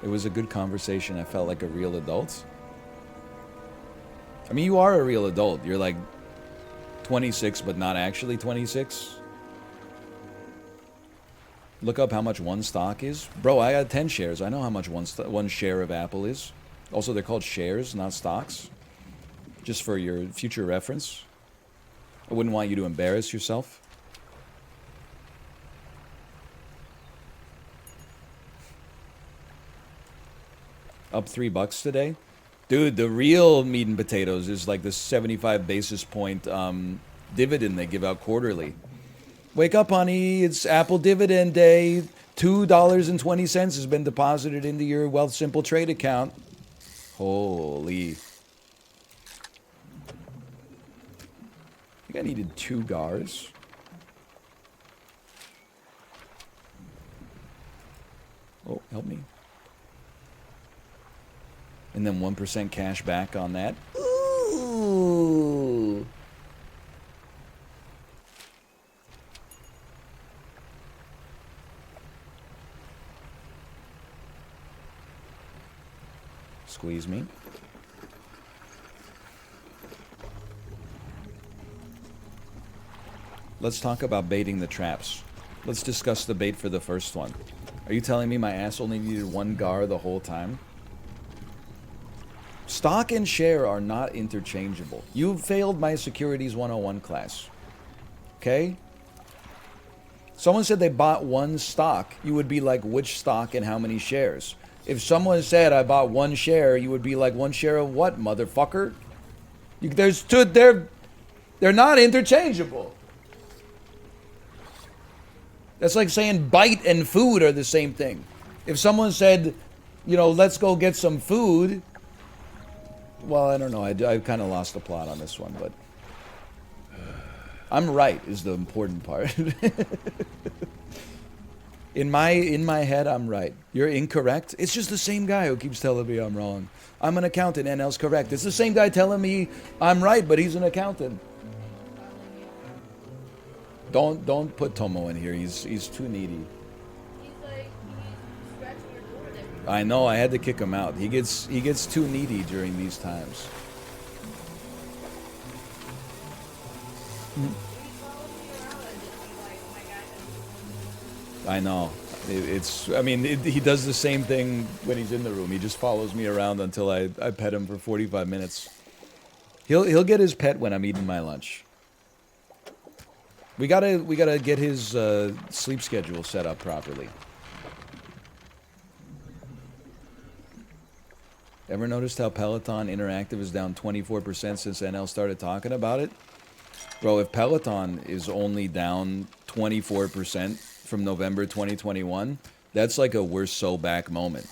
It was a good conversation. I felt like a real adult. I mean, you are a real adult. You're like 26, but not actually 26. Look up how much one stock is. Bro, I got 10 shares. I know how much one share of Apple is. Also, they're called shares, not stocks. Just for your future reference. I wouldn't want you to embarrass yourself. Up $3 today. Dude, the real meat and potatoes is like the 75 basis point dividend they give out quarterly. Wake up, honey. It's Apple dividend day. $2.20 has been deposited into your Wealth Simple Trade account. Holy. I think I needed 2 GARs. Oh, help me. And then 1% cash back on that. Ooh. Squeeze me. Let's talk about baiting the traps. Let's discuss the bait for the first one. Are you telling me my ass only needed 1 GAR the whole time? Stock and share are not interchangeable. You failed my Securities 101 class. Okay? Someone said they bought 1 stock. You would be like, which stock and how many shares? If someone said I bought 1 share, you would be like, 1 share of what, motherfucker? There's 2, they're not interchangeable. That's like saying bite and food are the same thing. If someone said, you know, let's go get some food, well, I don't know. I kind of lost the plot on this one, but I'm right is the important part. In my head, I'm right. You're incorrect. It's just the same guy who keeps telling me I'm wrong. I'm an accountant, NL's correct. It's the same guy telling me I'm right, but he's an accountant. Don't put Tomo in here. He's too needy. He's like, he's scratching your door there. I know. I had to kick him out. He gets too needy during these times. I know. He does the same thing when he's in the room. He just follows me around until I pet him for 45 minutes. He'll get his pet when I'm eating my lunch. We gotta get his sleep schedule set up properly. Ever noticed how Peloton Interactive is down 24% since NL started talking about it? Bro, if Peloton is only down 24% from November 2021, that's like a we're so back moment.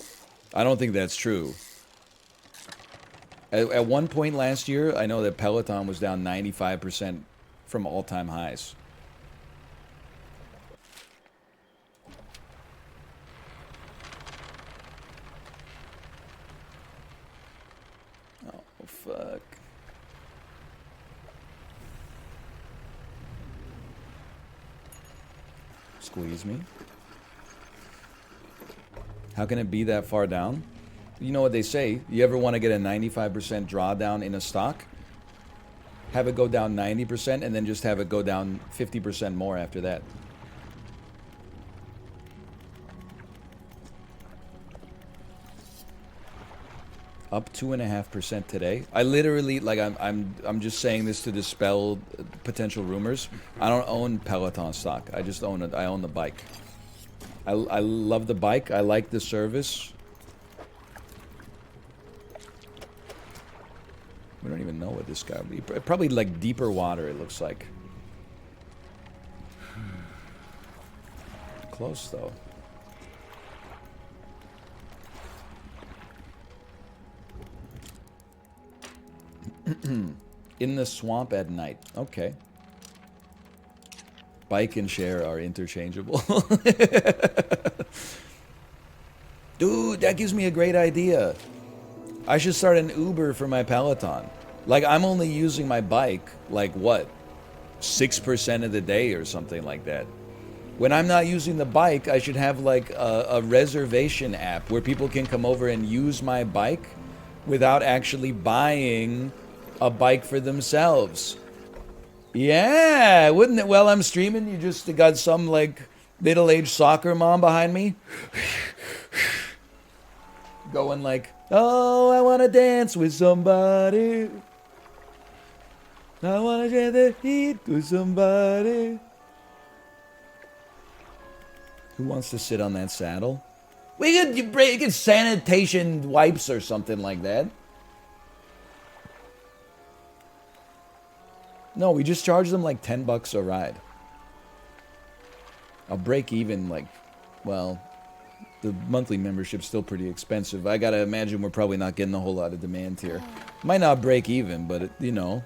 I don't think that's true. At one point last year, I know that Peloton was down 95% from all-time highs. Oh, fuck. Squeeze me. How can it be that far down? You know what they say. You ever want to get a 95% drawdown in a stock? Have it go down 90% and then just have it go down 50% more after that. Up 2.5% today. I literally, like, I'm just saying this to dispel potential rumors. I don't own Peloton stock. I just own it. I own the bike. I love the bike. I like the service. We don't even know what this guy would be. Probably like deeper water, it looks like. Close though. In the swamp at night. Okay. Bike and share are interchangeable. Dude, that gives me a great idea. I should start an Uber for my Peloton. Like, I'm only using my bike, like, what? 6% of the day or something like that. When I'm not using the bike, I should have, like, a reservation app where people can come over and use my bike without actually buying a bike for themselves. Yeah, wouldn't it? While I'm streaming, you just got some, like, middle-aged soccer mom behind me. Going like, oh, I want to dance with somebody. I want to share the heat with somebody. Who wants to sit on that saddle? We could get sanitation wipes or something like that. No, we just charge them like $10 a ride. I'll break even like, well, the monthly membership's still pretty expensive. I gotta imagine we're probably not getting a whole lot of demand here. Might not break even, but, you know,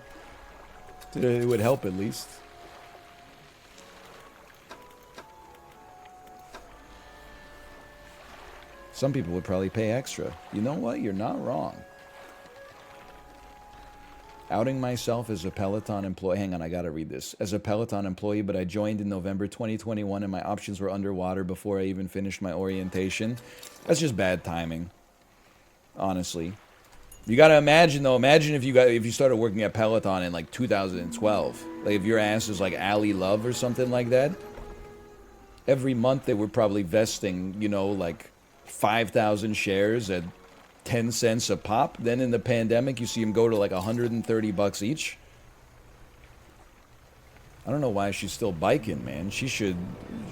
it would help at least. Some people would probably pay extra. You know what? You're not wrong. Outing myself as a Peloton employee. Hang on, I gotta read this. As a Peloton employee, but I joined in November 2021 and my options were underwater before I even finished my orientation. That's just bad timing. Honestly. You gotta imagine though, imagine if you started working at Peloton in like 2012. Like if your ass is like Ali Love or something like that. Every month they were probably vesting, you know, like 5,000 shares at 10 cents a pop. Then in the pandemic, you see them go to like $130 each. I don't know why she's still biking, man. She should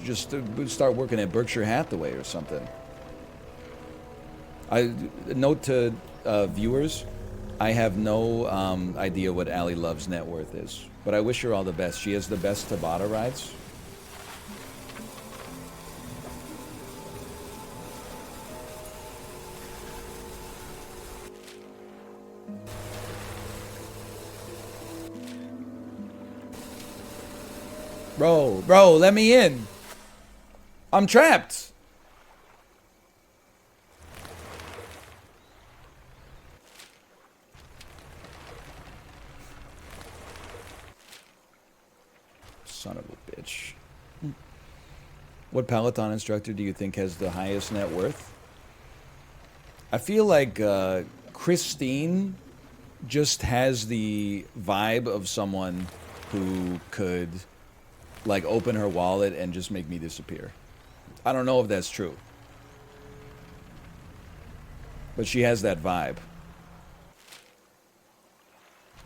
just start working at Berkshire Hathaway or something. Note to viewers, I have no idea what Ali Love's net worth is, but I wish her all the best. She has the best Tabata rides. Bro, let me in. I'm trapped. Son of a bitch. What Peloton instructor do you think has the highest net worth? I feel like Christine just has the vibe of someone who could like open her wallet and just make me disappear. I don't know if that's true. But she has that vibe.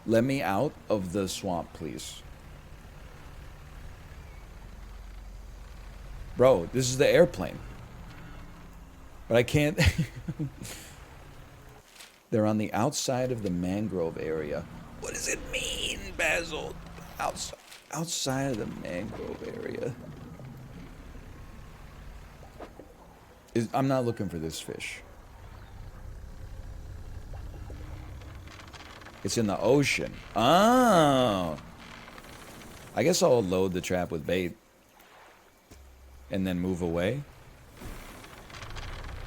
Let me out of the swamp, please. Bro, this is the airplane. But I can't... They're on the outside of the mangrove area. What does it mean, Basil? Outside of the mangrove area. I'm not looking for this fish. It's in the ocean. Oh. I guess I'll load the trap with bait. And then move away.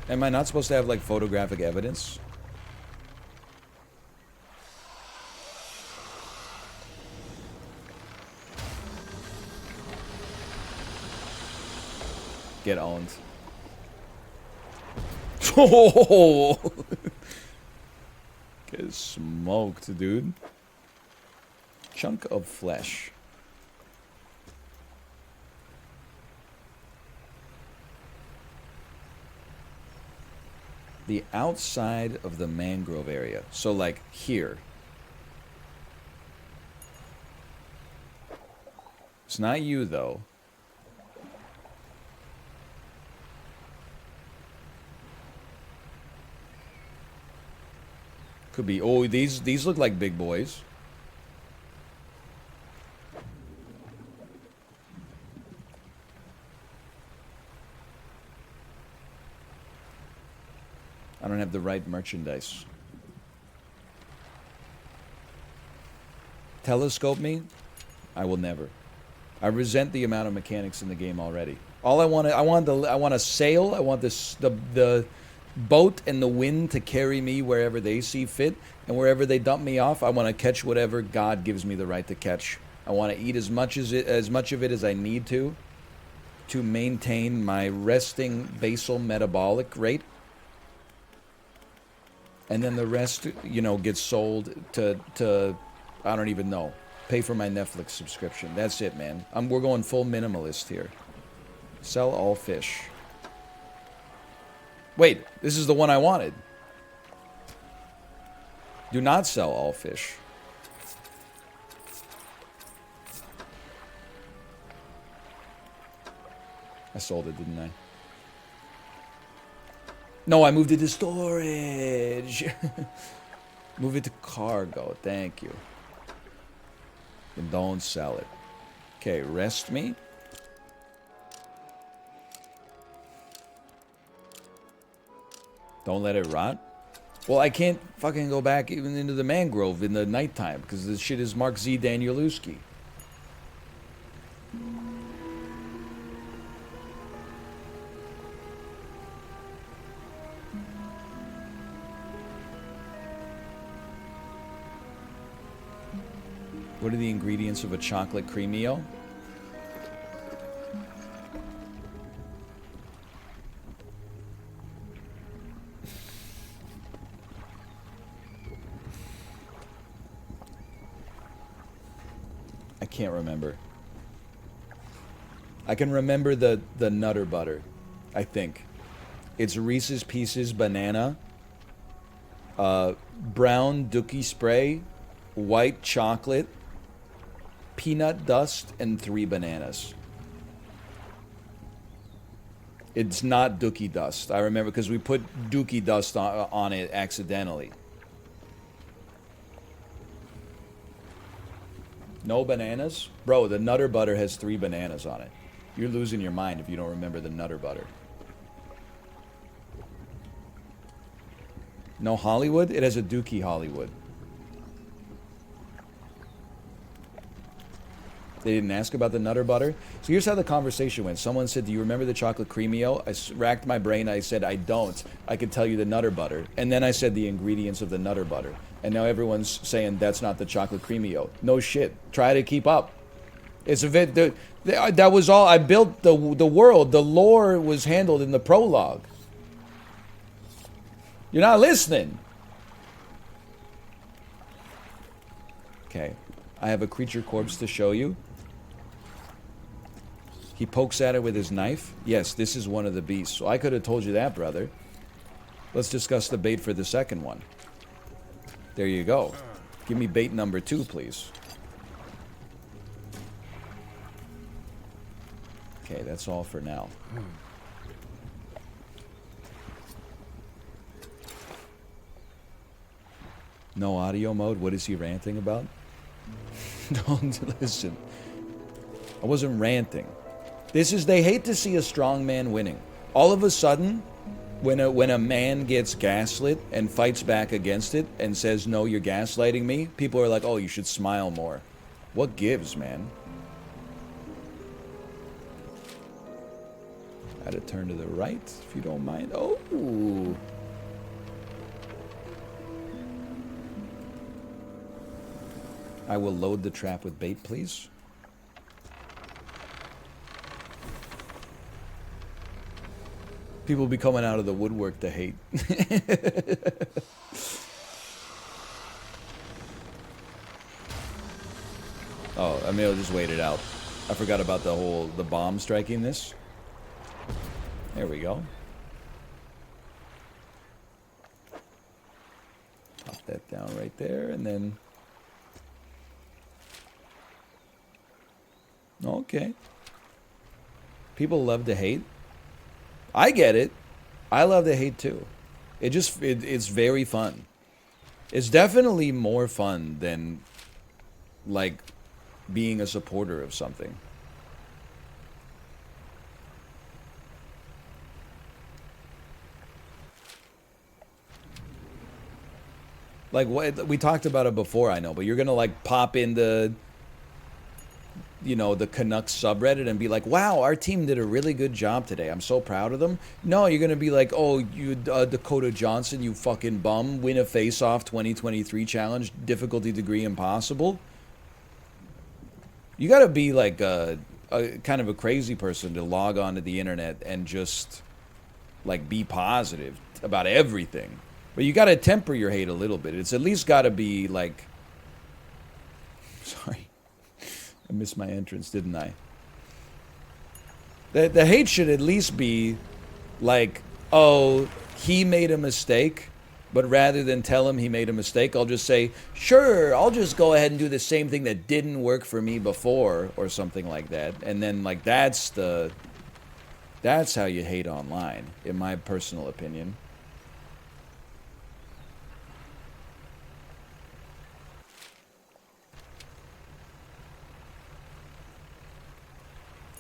Am I not supposed to have like photographic evidence? Get owned. Oh! Get smoked, dude. Chunk of flesh. The outside of the mangrove area. So like here. It's not you though. Could be. Oh, these look like big boys. I don't have the right merchandise. Telescope me? I will never. I resent the amount of mechanics in the game already. All I want a sail. I want the boat and the wind to carry me wherever they see fit, and wherever they dump me off, I want to catch whatever God gives me the right to catch. I want to eat as much of it as I need to maintain my resting basal metabolic rate, and then the rest, you know, gets sold to I don't even know, pay for my Netflix subscription. That's it, man. We're going full minimalist here. Sell all fish. Wait, this is the one I wanted. Do not sell all fish. I sold it, didn't I? No, I moved it to storage. Move it to cargo. Thank you. And don't sell it. Okay, rest me. Don't let it rot. Well, I can't fucking go back even into the mangrove in the nighttime because this shit is Mark Z. Danielewski. What are the ingredients of a chocolate creamio? I can't remember. I can remember the Nutter Butter, I think. It's Reese's Pieces banana, brown Dookie spray, white chocolate, peanut dust, and 3 bananas. It's not Dookie dust. I remember because we put Dookie dust on it accidentally. No bananas? Bro, the Nutter Butter has 3 bananas on it. You're losing your mind if you don't remember the Nutter Butter. No Hollywood? It has a Dookie Hollywood. They didn't ask about the Nutter Butter. So here's how the conversation went. Someone said, do you remember the chocolate creamio? I racked my brain. I said, I don't. I could tell you the Nutter Butter. And then I said the ingredients of the Nutter Butter. And now everyone's saying that's not the chocolate creamio. No shit. Try to keep up. It's a bit... That was all. I built the world. The lore was handled in the prologue. You're not listening. Okay. I have a creature corpse to show you. He pokes at it with his knife. Yes, this is one of the beasts. So I could have told you that, brother. Let's discuss the bait for the second one. There you go. Give me bait number 2, please. Okay, that's all for now. No audio mode? What is he ranting about? Don't listen. I wasn't ranting. This is, they hate to see a strong man winning. All of a sudden, when a man gets gaslit and fights back against it and says, no, you're gaslighting me, people are like, oh, you should smile more. What gives, man? I had to turn to the right, if you don't mind. Oh! I will load the trap with bait, please. People be coming out of the woodwork to hate. Oh, I mean, I'll just wait it out. I forgot about the bomb striking this. There we go. Pop that down right there, and then... Okay. People love to hate. I get it. I love to hate too. It's very fun. It's definitely more fun than, like, being a supporter of something. Like, what we talked about it before, I know, but you're gonna, like, pop in the, you know, the Canucks subreddit and be like, wow, our team did a really good job today. I'm so proud of them. No, you're going to be like, oh, you Dakota Johnson, you fucking bum. Win a face-off 2023 challenge. Difficulty degree impossible. You got to be like a kind of a crazy person to log onto the internet and just, like, be positive about everything. But you got to temper your hate a little bit. It's at least got to be like... Sorry. I missed my entrance, didn't I? The hate should at least be like, oh, he made a mistake. But rather than tell him he made a mistake, I'll just say, sure, I'll just go ahead and do the same thing that didn't work for me before, or something like that. And then, like, that's how you hate online, in my personal opinion.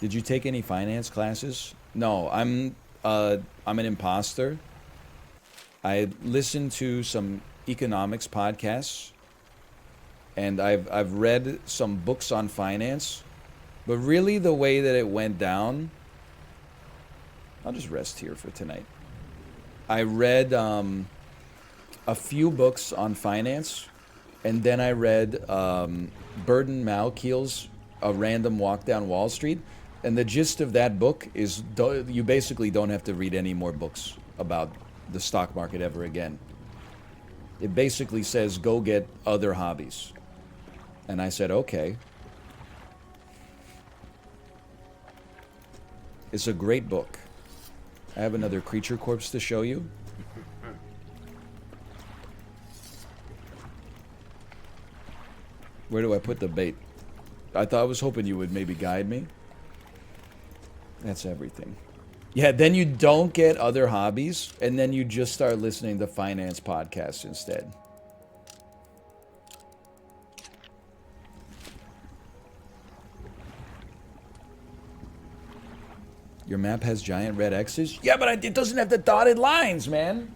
Did you take any finance classes? No, I'm an imposter. I listen to some economics podcasts, and I've read some books on finance, but really the way that it went down, I'll just rest here for tonight. I read a few books on finance, and then I read Burden Malkiel's A Random Walk Down Wall Street, and the gist of that book is you basically don't have to read any more books about the stock market ever again. It basically says go get other hobbies. And I said, okay. It's a great book. I have another creature corpse to show you. Where do I put the bait? I was hoping you would maybe guide me. That's everything. Yeah, then you don't get other hobbies, and then you just start listening to finance podcasts instead. Your map has giant red X's? Yeah, but it doesn't have the dotted lines, man.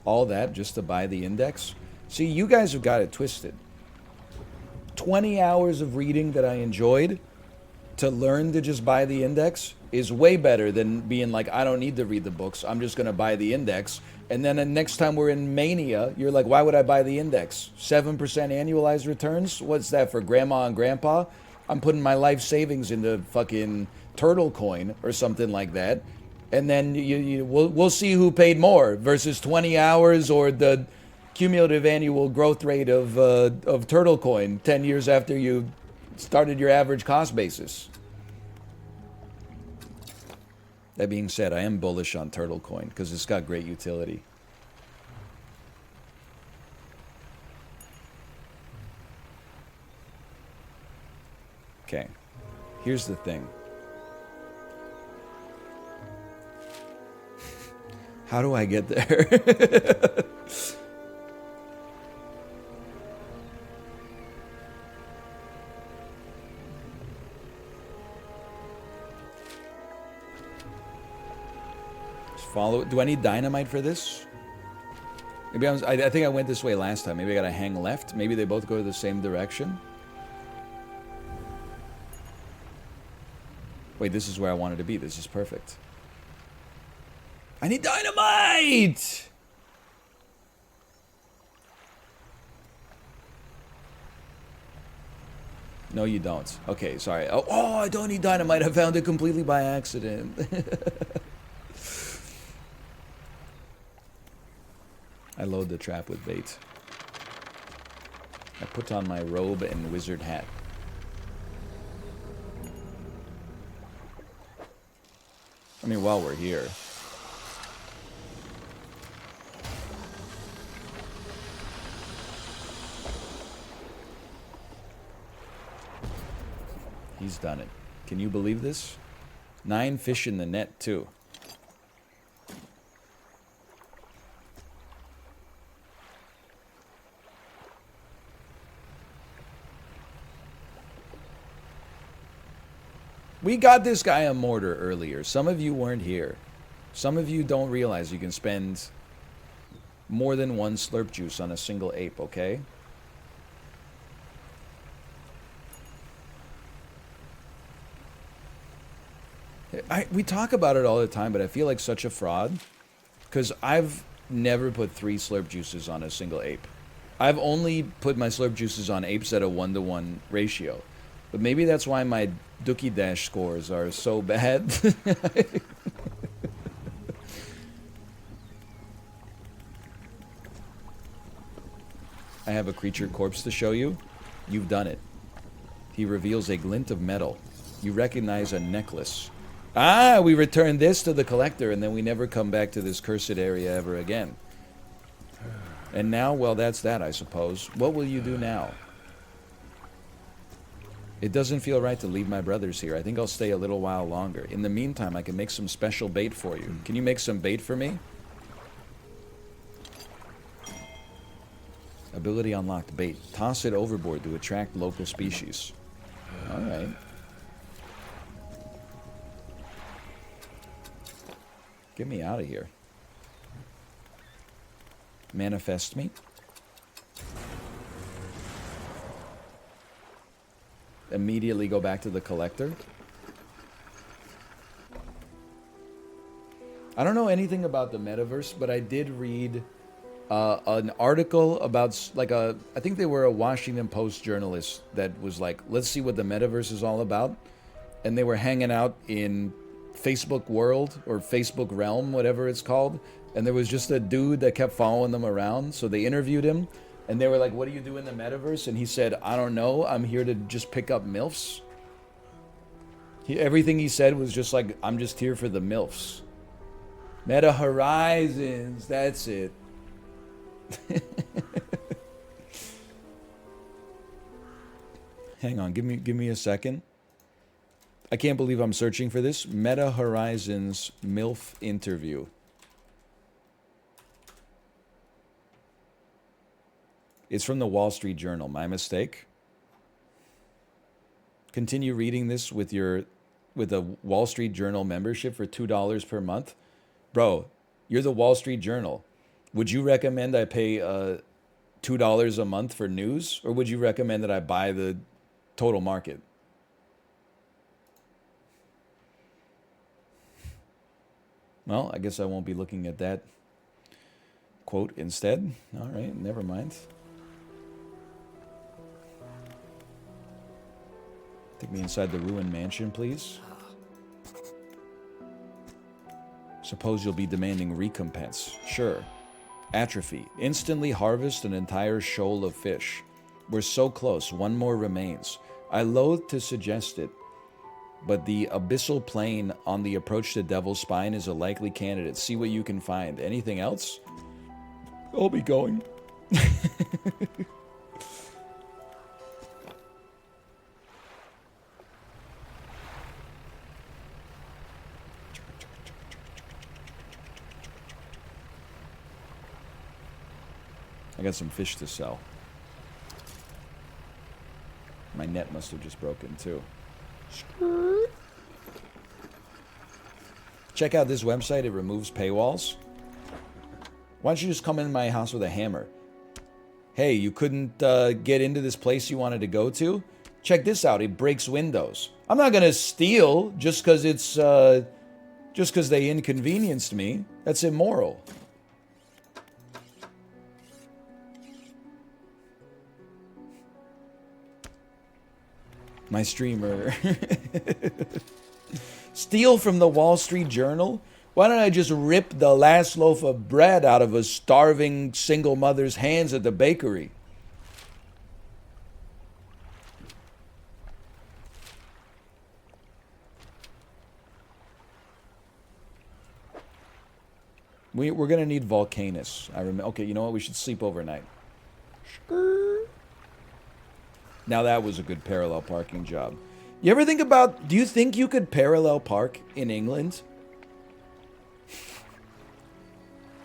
All that just to buy the index? See, you guys have got it twisted. 20 hours of reading that I enjoyed to learn to just buy the index is way better than being like, I don't need to read the books, I'm just going to buy the index. And then the next time we're in Mania, you're like, why would I buy the index? 7% annualized returns? What's that for grandma and grandpa? I'm putting my life savings into fucking Turtle Coin or something like that. And then we'll see who paid more versus 20 hours or the cumulative annual growth rate of Turtle Coin 10 years after you started your average cost basis. That being said, I am bullish on Turtle Coin because it's got great utility. Okay, here's the thing. How do I get there? Follow it. Do I need dynamite for this? Maybe I think I went this way last time. Maybe I gotta hang left. Maybe they both go to the same direction. Wait, this is where I wanted to be. This is perfect. I need dynamite! No, you don't. Okay, sorry. Oh, I don't need dynamite. I found it completely by accident. I load the trap with bait. I put on my robe and wizard hat. I mean, while we're here. He's done it. Can you believe this? 9 fish in the net, too. We got this guy a mortar earlier. Some of you weren't here. Some of you don't realize you can spend more than one slurp juice on a single ape, okay? We talk about it all the time, but I feel like such a fraud. Because I've never put 3 slurp juices on a single ape. I've only put my slurp juices on apes at a 1-to-1 ratio. But maybe that's why my Dookie Dash scores are so bad. I have a creature corpse to show you. You've done it. He reveals a glint of metal. You recognize a necklace. Ah, we return this to the collector, and then we never come back to this cursed area ever again. And now, well, that's that, I suppose. What will you do now? It doesn't feel right to leave my brothers here. I think I'll stay a little while longer. In the meantime, I can make some special bait for you. Can you make some bait for me? Ability unlocked. Bait. Toss it overboard to attract local species. Alright. Get me out of here. Manifest me. Immediately go back to the collector. I don't know anything about the metaverse, but I did read an article about I think they were a Washington Post journalist that was like, let's see what the metaverse is all about. And they were hanging out in Facebook World or Facebook Realm, whatever it's called. And there was just a dude that kept following them around. So they interviewed him. And they were like, what do you do in the metaverse? And he said, I don't know. I'm here to just pick up MILFs. Everything he said was just like, I'm just here for the MILFs. Meta Horizons. That's it. Hang on. Give me a second. I can't believe I'm searching for this. Meta Horizons MILF interview. It's from the Wall Street Journal. My mistake. Continue reading this with a Wall Street Journal membership for $2 per month. Bro, you're the Wall Street Journal. Would you recommend I pay $2 a month for news? Or would you recommend that I buy the total market? Well, I guess I won't be looking at that quote instead. All right, never mind. Take me inside the ruined mansion, please. Suppose you'll be demanding recompense. Sure. Atrophy. Instantly harvest an entire shoal of fish. We're so close. One more remains. I loathe to suggest it, but the abyssal plane on the approach to Devil's Spine is a likely candidate. See what you can find. Anything else? I'll be going. I got some fish to sell. My net must have just broken too. Check out this website. It removes paywalls. Why don't you just come in my house with a hammer? Hey, you couldn't get into this place you wanted to go to? Check this out. It breaks windows. I'm not gonna steal just because they inconvenienced me. That's immoral. My streamer. Steal from the Wall Street Journal? Why don't I just rip the last loaf of bread out of a starving single mother's hands at the bakery? We're going to need Volcanus. Okay, you know what? We should sleep overnight. Now that was a good parallel parking job. You ever think about, do you think you could parallel park in England?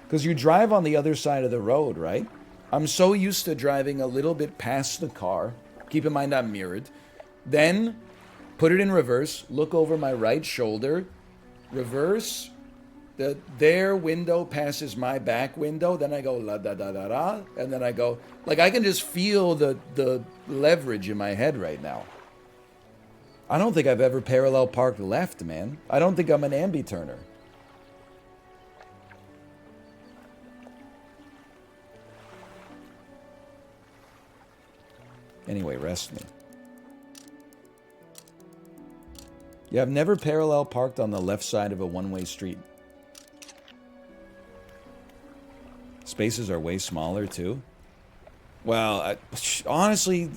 Because you drive on the other side of the road, right? I'm so used to driving a little bit past the car. Keep in mind I'm mirrored. Then put it in reverse, look over my right shoulder, reverse. Their window passes my back window, then I go la da da da da, and then I go, like I can just feel the leverage in my head right now. I don't think I've ever parallel parked left, man. I don't think I'm an ambi-turner. Anyway, rest me. Yeah, I've never parallel parked on the left side of a one-way street. Spaces are way smaller, too. Well, honestly,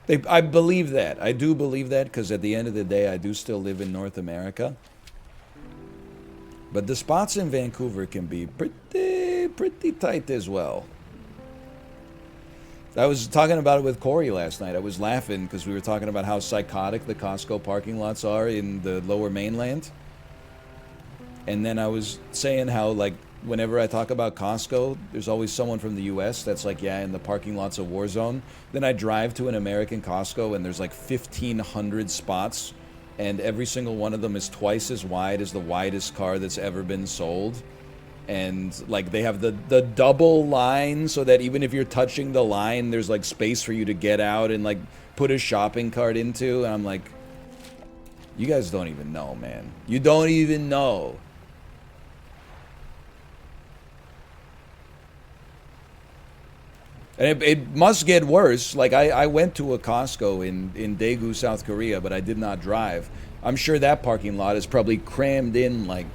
I believe that. I do believe that because at the end of the day, I do still live in North America. But the spots in Vancouver can be pretty tight as well. I was talking about it with Corey last night. I was laughing because we were talking about how psychotic the Costco parking lots are in the lower mainland. And then I was saying how, like, whenever I talk about Costco, there's always someone from the US that's like, yeah, in the parking lot's a war zone. Then I drive to an American Costco and there's like 1,500 spots. And every single one of them is twice as wide as the widest car that's ever been sold. And like they have the double line so that even if you're touching the line, there's like space for you to get out and like put a shopping cart into. And I'm like, you guys don't even know, man. You don't even know. And it must get worse. Like, I went to a Costco in Daegu, South Korea, but I did not drive. I'm sure that parking lot is probably crammed in like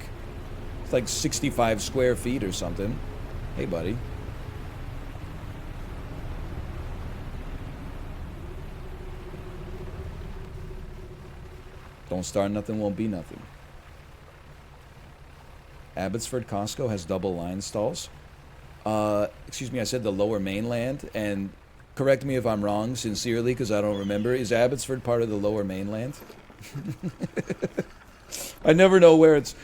65 square feet or something. Hey, buddy. Don't start nothing, won't be nothing. Abbotsford Costco has double line stalls. Excuse me, I said the lower mainland, and correct me if I'm wrong, sincerely, because I don't remember. Is Abbotsford part of the lower mainland? I never know where it's...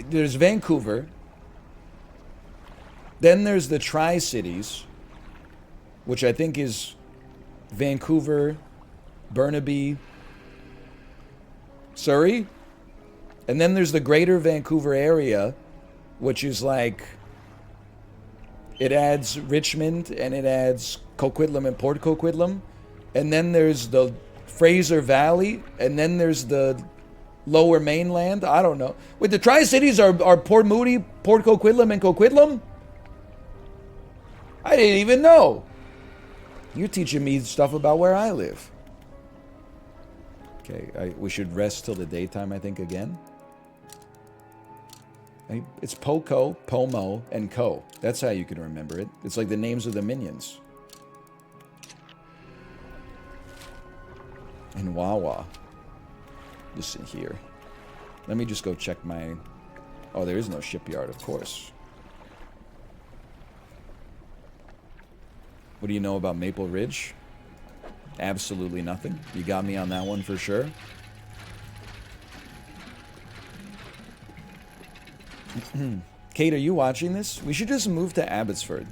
there's Vancouver. Then there's the Tri-Cities, which I think is Vancouver, Burnaby, Surrey. And then there's the Greater Vancouver area, which is like... It adds Richmond, and it adds Coquitlam and Port Coquitlam. And then there's the Fraser Valley, and then there's the lower mainland. I don't know. Wait, the Tri-Cities are Port Moody, Port Coquitlam, and Coquitlam? I didn't even know. You're teaching me stuff about where I live. Okay, we should rest till the daytime, I think, again. It's Poco, Pomo, and Co. That's how you can remember it. It's like the names of the minions. And Wawa. Listen here. Let me just go check my... Oh, there is no shipyard, of course. What do you know about Maple Ridge? Absolutely nothing. You got me on that one for sure. Kate, are you watching this? We should just move to Abbotsford.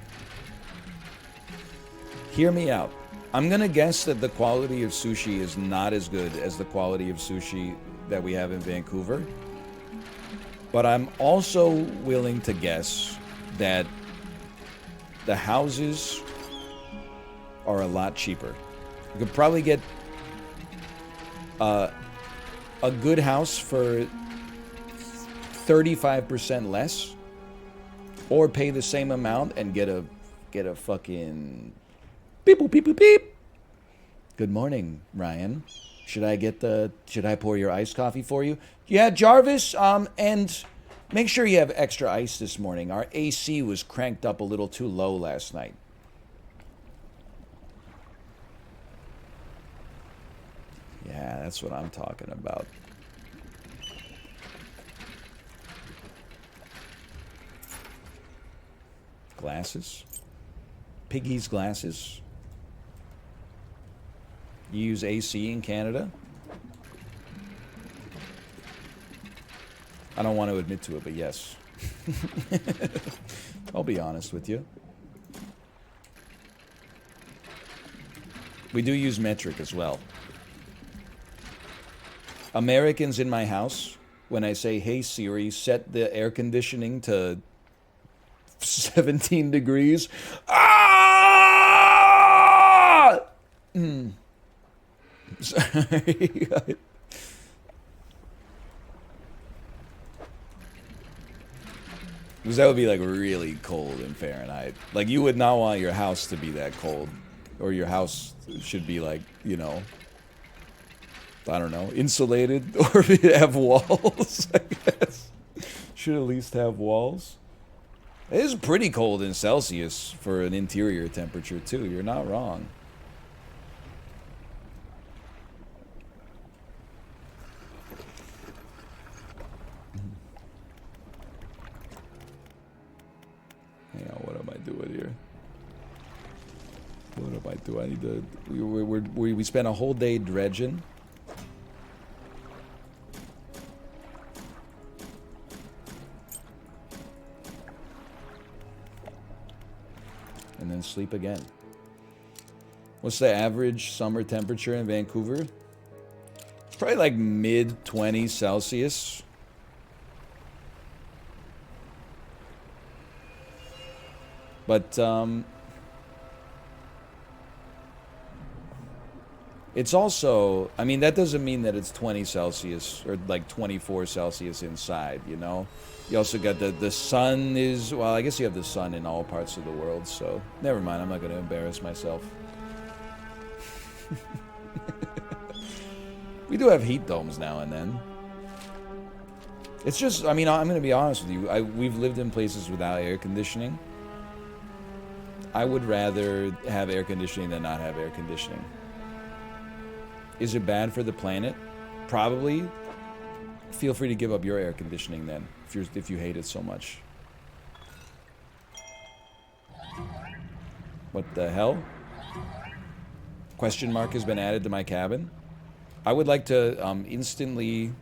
Hear me out. I'm gonna guess that the quality of sushi is not as good as the quality of sushi that we have in Vancouver. But I'm also willing to guess that the houses are a lot cheaper. You could probably get a good house for 35% less, or pay the same amount and get a fucking beep boop beep boop beep. Good morning, Ryan. Should I pour your iced coffee for you? Yeah, Jarvis, and make sure you have extra ice this morning. Our AC was cranked up a little too low last night. Yeah, that's what I'm talking about. Glasses. Piggy's glasses. You use AC in Canada? I don't want to admit to it, but yes. I'll be honest with you. We do use metric as well. Americans in my house, when I say, hey Siri, set the air conditioning to 17 degrees. Ah! Sorry. Because that would be like really cold in Fahrenheit. Like you would not want your house to be that cold. Or your house should be like, you know, I don't know, insulated or have walls, I guess. Should at least have walls. It is pretty cold in Celsius for an interior temperature, too. You're not wrong. Why do I need to... We spent a whole day dredging. And then sleep again. What's the average summer temperature in Vancouver? It's probably like mid-20s Celsius. But, it's also, I mean, that doesn't mean that it's 20 Celsius or like 24 Celsius inside, you know? You also got the sun is, well, I guess you have the sun in all parts of the world, so never mind, I'm not going to embarrass myself. We do have heat domes now and then. It's just, I mean, I'm going to be honest with you. We've lived in places without air conditioning. I would rather have air conditioning than not have air conditioning. Is it bad for the planet? Probably. Feel free to give up your air conditioning then, if you hate it so much. What the hell? Question mark has been added to my cabin. I would like to instantly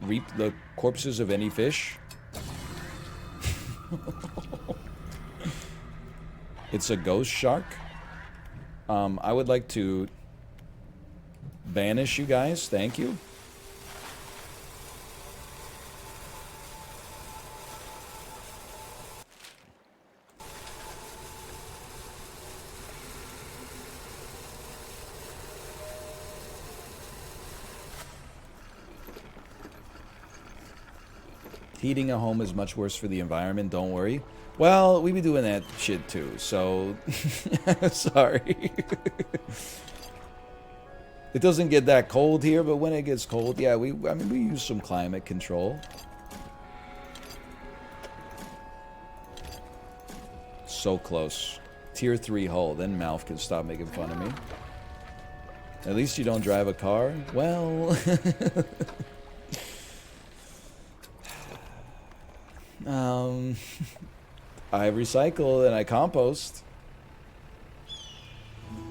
reap the corpses of any fish. It's a ghost shark. I would like to banish you guys. Thank you. Heating a home is much worse for the environment, don't worry. Well, we be doing that shit too, so... Sorry. It doesn't get that cold here, but when it gets cold, yeah, we use some climate control. So close. Tier 3 hull, then Malf can stop making fun of me. At least you don't drive a car? Well... I recycle and I compost.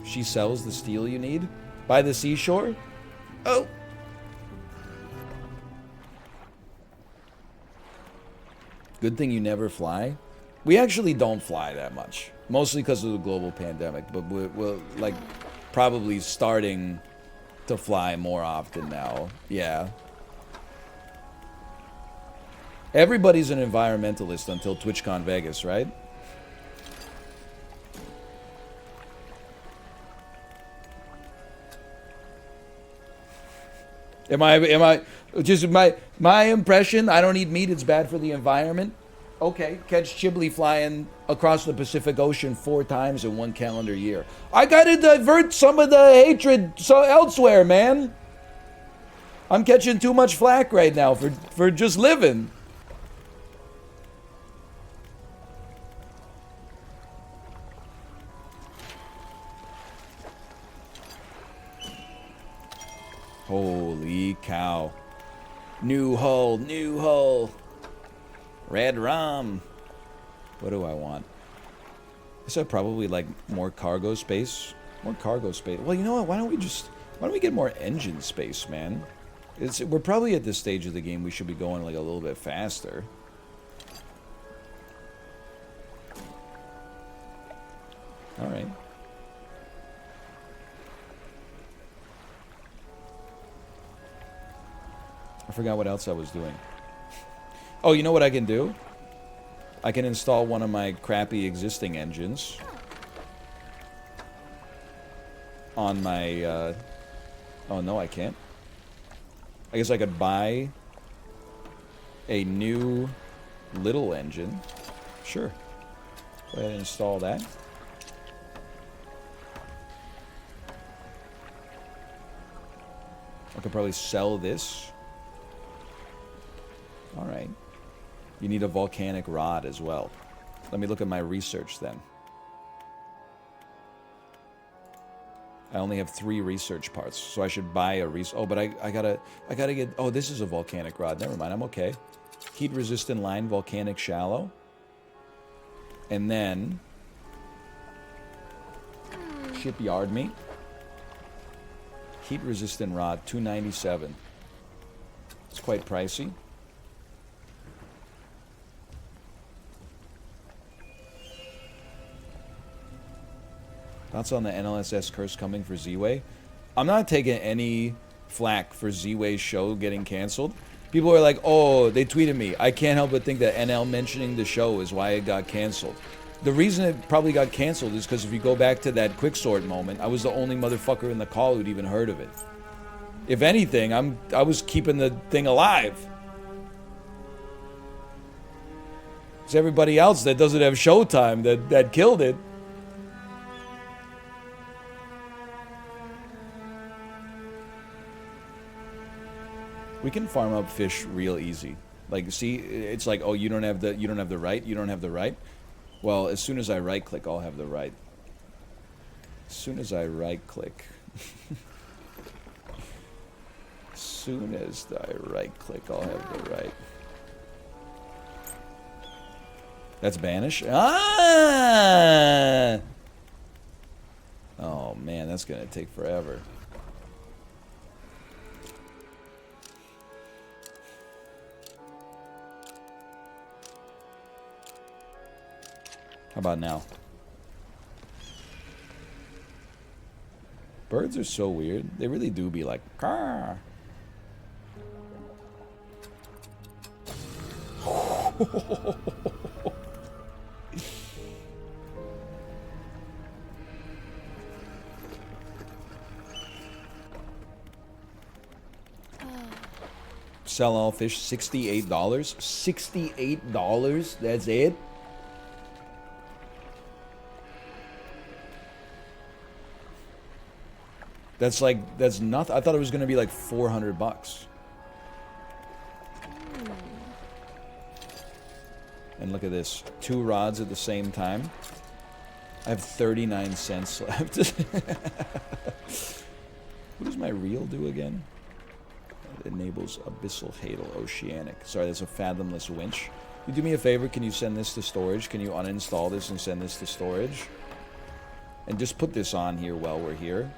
She sells the steel you need? By the seashore? Oh! Good thing you never fly. We actually don't fly that much. Mostly because of the global pandemic. But we're like, probably starting to fly more often now. Yeah. Everybody's an environmentalist until TwitchCon Vegas, right? Am I just my impression? I don't eat meat, it's bad for the environment. Okay, catch Chibli flying across the Pacific Ocean 4 times in 1 calendar year. I gotta divert some of the hatred elsewhere, man. I'm catching too much flack right now for just living. Holy cow. New hull, new hull. Red rum. What do I want? I guess I probably like more cargo space. More cargo space. Well, you know what? Why don't we get more engine space, man? We're probably at this stage of the game we should be going like a little bit faster. All right. I forgot what else I was doing. Oh, you know what I can do? I can install one of my crappy existing engines on my, oh no, I can't. I guess I could buy a new little engine. Sure. Go ahead and install that. I could probably sell this. Alright. You need a volcanic rod as well. Let me look at my research then. I only have 3 research parts, so I should buy a oh, but I gotta get, oh, this is a volcanic rod. Never mind, I'm okay. Heat resistant line, volcanic shallow. And then shipyard me. Heat resistant rod, $297. It's quite pricey. Thoughts on the NLSS curse coming for Z-Way? I'm not taking any flack for Z-Way's show getting canceled. People are like, oh, they tweeted me. I can't help but think that NL mentioning the show is why it got canceled. The reason it probably got canceled is because if you go back to that quicksort moment, I was the only motherfucker in the call who'd even heard of it. If anything, I was keeping the thing alive. It's everybody else that doesn't have Showtime that killed it. We can farm up fish real easy. Like, see, it's like, oh, you don't have the right. Well, as soon as I right click, I'll have the right. As soon as I right click. As soon as I right click, I'll have the right. That's banish? Ah! Oh man, that's gonna take forever. How about now? Birds are so weird. They really do be like, "Car." Sell all fish, $68. $68? That's it? That's nothing. I thought it was going to be like $400. And look at this. 2 rods at the same time. I have 39 cents left. What does my reel do again? It enables abyssal hadal oceanic. Sorry, that's a fathomless winch. You do me a favor, can you send this to storage? Can you uninstall this and send this to storage? And just put this on here while we're here.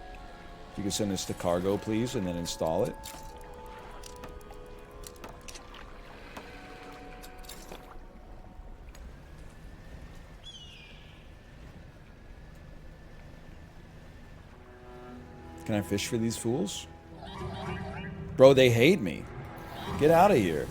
If you can send this to cargo, please, and then install it. Can I fish for these fools? Bro, they hate me. Get out of here.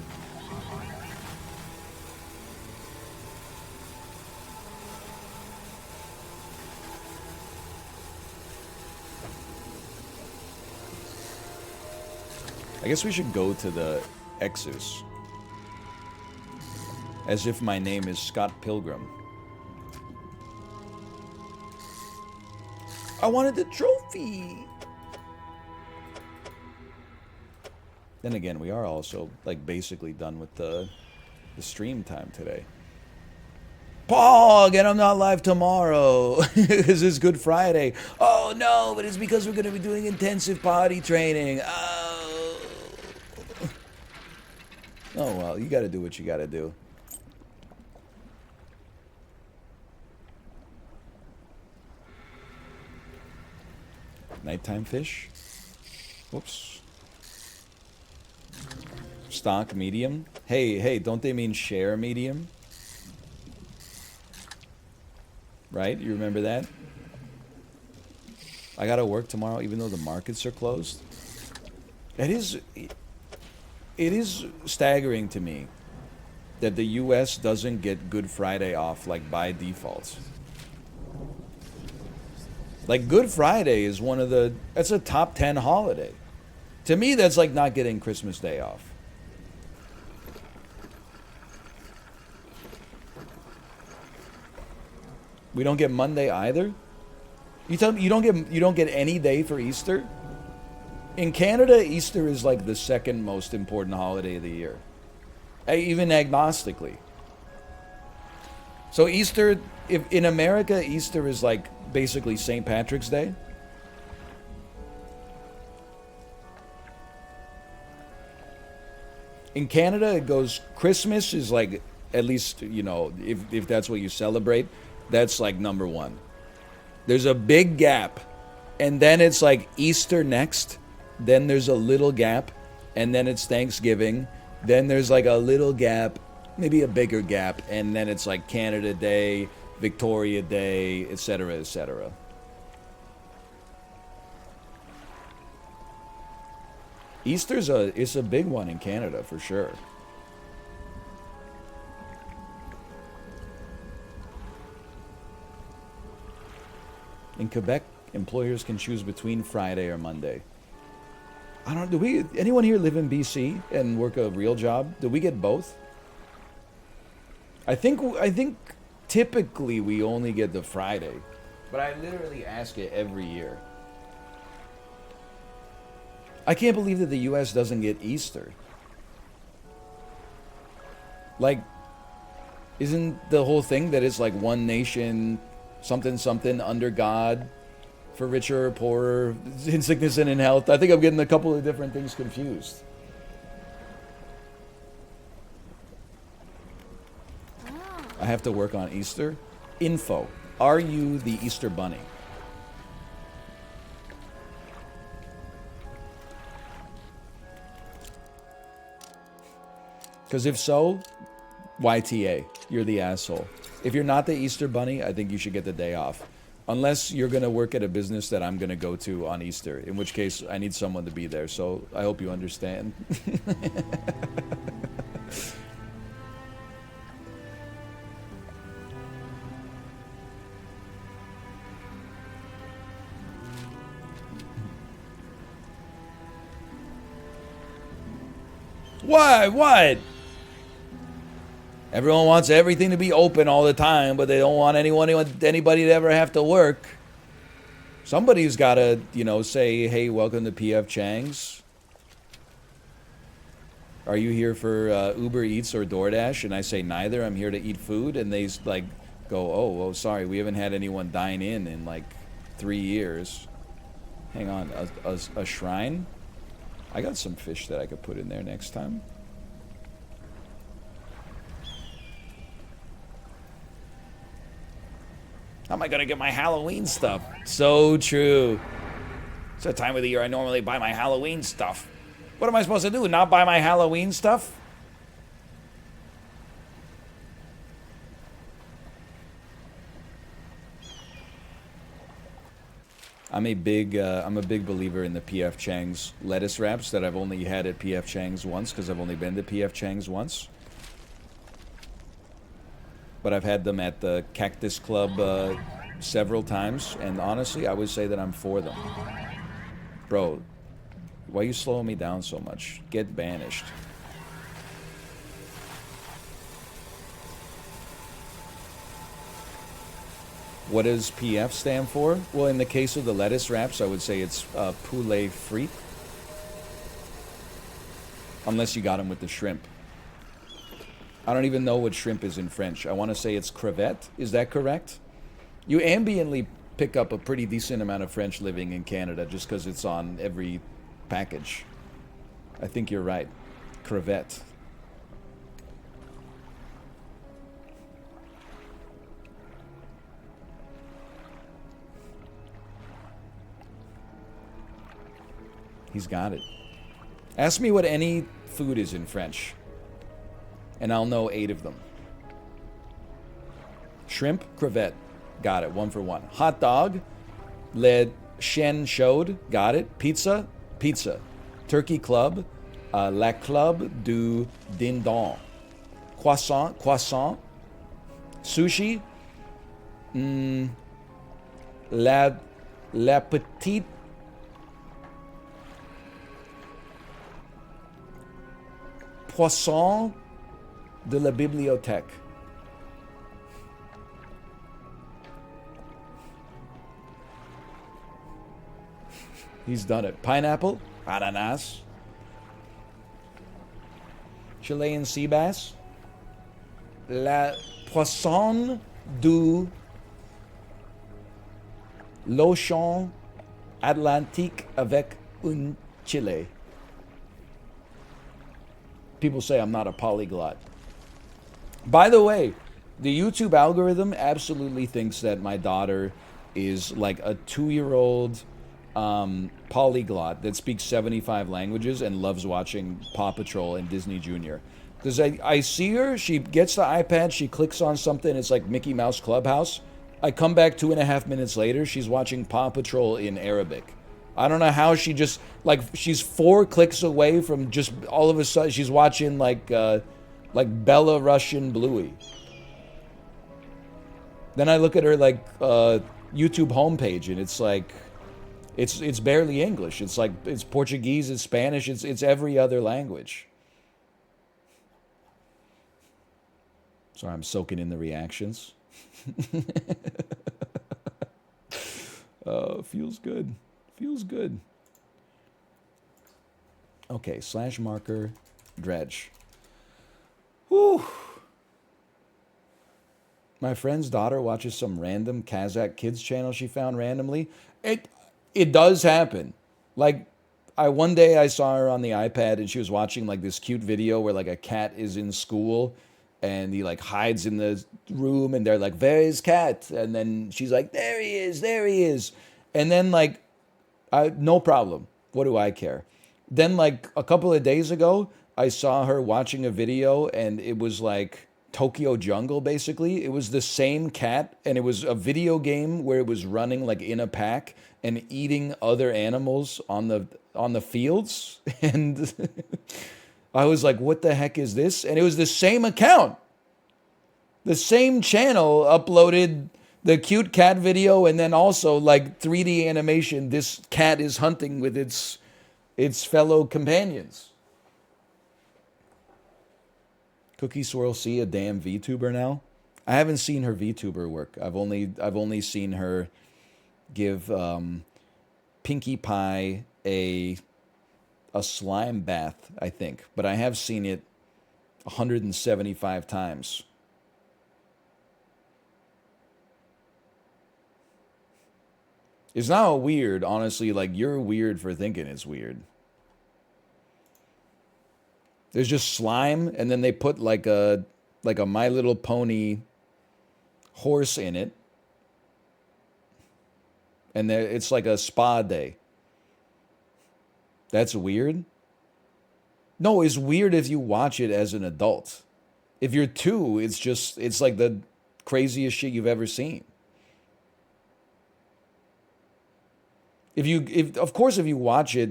I guess we should go to the X's. As if my name is Scott Pilgrim. I wanted the trophy! Then again, we are also, like, basically done with the stream time today. Paul, again, I'm not live tomorrow. This is Good Friday. Oh, no, but it's because we're going to be doing intensive potty training. Oh. Oh, well, you got to do what you got to do. Nighttime fish. Whoops. Stock medium. Hey, don't they mean share medium? Right? You remember that? I gotta work tomorrow even though the markets are closed. It is staggering to me that the US doesn't get Good Friday off like by default. Like Good Friday is that's a top 10 holiday. To me, that's like not getting Christmas Day off. We don't get Monday either? You tell me you don't get any day for Easter? In Canada, Easter is like the second most important holiday of the year. Even agnostically. So Easter, if in America, Easter is like basically St. Patrick's Day. In Canada, it goes, Christmas is like, at least, you know, if that's what you celebrate, that's like number one. There's a big gap. And then it's like Easter next. Then there's a little gap. And then it's Thanksgiving. Then there's like a little gap, maybe a bigger gap. And then it's like Canada Day, Victoria Day, etc., etc. Easter's it's a big one in Canada for sure. In Quebec, employers can choose between Friday or Monday. I don't. Anyone here live in BC and work a real job? Do we get both? I think typically we only get the Friday, but I literally ask it every year. I can't believe that the U.S. doesn't get Easter. Like, isn't the whole thing that it's like one nation, something something under God, for richer or poorer, in sickness and in health? I think I'm getting a couple of different things confused. I have to work on Easter. Info. Are you the Easter Bunny? Because if so, YTA, you're the asshole. If you're not the Easter Bunny, I think you should get the day off. Unless you're going to work at a business that I'm going to go to on Easter, in which case I need someone to be there. So I hope you understand. What? Everyone wants everything to be open all the time, but they don't want anybody to ever have to work. Somebody's got to, say, hey, welcome to PF Chang's. Are you here for Uber Eats or DoorDash? And I say neither. I'm here to eat food. And they like go, oh, sorry, we haven't had anyone dine in like 3 years. Hang on, a shrine? I got some fish that I could put in there next time. How am I going to get my Halloween stuff? So true. It's the time of the year I normally buy my Halloween stuff. What am I supposed to do? Not buy my Halloween stuff? I'm a big believer in the PF Chang's lettuce wraps that I've only had at PF Chang's once because I've only been to PF Chang's once. But I've had them at the Cactus Club several times, and honestly, I would say that I'm for them. Bro, why are you slowing me down so much? Get banished. What does PF stand for? Well, in the case of the lettuce wraps, I would say it's poulet frit. Unless you got them with the shrimp. I don't even know what shrimp is in French. I want to say it's crevette. Is that correct? You ambiently pick up a pretty decent amount of French living in Canada just because it's on every package. I think you're right. Crevette. He's got it. Ask me what any food is in French, and I'll know 8 of them. Shrimp, crevette. Got it. 1 for 1. Hot dog. Le chien chaud. Got it. Pizza. Pizza. Turkey club. La club du dindon. Croissant. Croissant. Sushi. La petite. Poisson de la bibliothèque. He's done it. Pineapple, ananas, Chilean sea bass, la poisson du l'océan Atlantique avec un Chile. People say I'm not a polyglot. By the way, the YouTube algorithm absolutely thinks that my daughter is like a 2-year-old polyglot that speaks 75 languages and loves watching Paw Patrol and Disney Junior. Because I see her, she gets the iPad, she clicks on something, it's like Mickey Mouse Clubhouse. I come back 2.5 minutes later, she's watching Paw Patrol in Arabic. I don't know how she just, like, she's 4 clicks away from just all of a sudden, she's watching like Belarusian Bluey. Then I look at her like YouTube homepage and it's like, it's barely English. It's like, it's Portuguese, it's Spanish, it's every other language. So I'm soaking in the reactions. Feels good. Feels good. Okay, slash marker, dredge. Whew. My friend's daughter watches some random Kazakh kids channel she found randomly. It does happen. Like, one day I saw her on the iPad and she was watching like this cute video where like a cat is in school and he like hides in the room and they're like, "Where is cat?" And then she's like, "There he is, there he is." And then like, no problem. What do I care? Then like a couple of days ago, I saw her watching a video and it was like Tokyo Jungle, basically. It was the same cat, and it was a video game where it was running like in a pack and eating other animals on the fields. And I was like, what the heck is this? And it was the same account. The same channel uploaded the cute cat video and then also like 3D animation. This cat is hunting with its fellow companions. Cookie Swirl C, a damn VTuber now. I haven't seen her VTuber work. I've only seen her give Pinkie Pie a slime bath, I think, but I have seen it 175 times. It's not weird, honestly. Like, you're weird for thinking it's weird. There's just slime, and then they put like a My Little Pony horse in it, and it's like a spa day. That's weird? No, it's weird if you watch it as an adult. If you're 2, it's like the craziest shit you've ever seen. Of course, if you watch it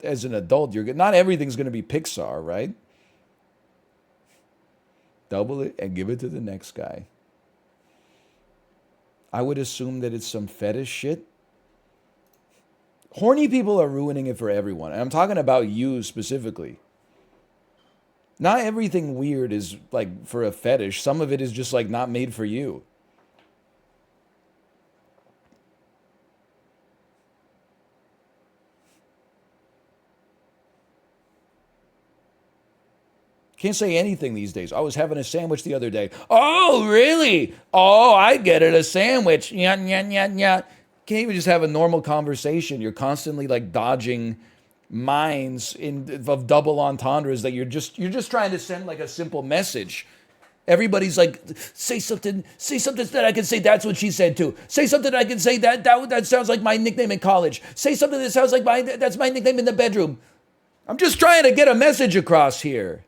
as an adult, not everything's going to be Pixar, right? Double it and give it to the next guy. I would assume that it's some fetish shit. Horny people are ruining it for everyone. And I'm talking about you specifically. Not everything weird is like for a fetish. Some of it is just like not made for you. Can't say anything these days. I was having a sandwich the other day. Oh, really? Oh, I get it, a sandwich. Yeah, yeah, yeah, yeah. Can't even just have a normal conversation. You're constantly like dodging mines of double entendres that you're just trying to send like a simple message. Everybody's like, say something that I can say that's what she said too. Say something that I can say that sounds like my nickname in college. Say something that sounds like that's my nickname in the bedroom. I'm just trying to get a message across here.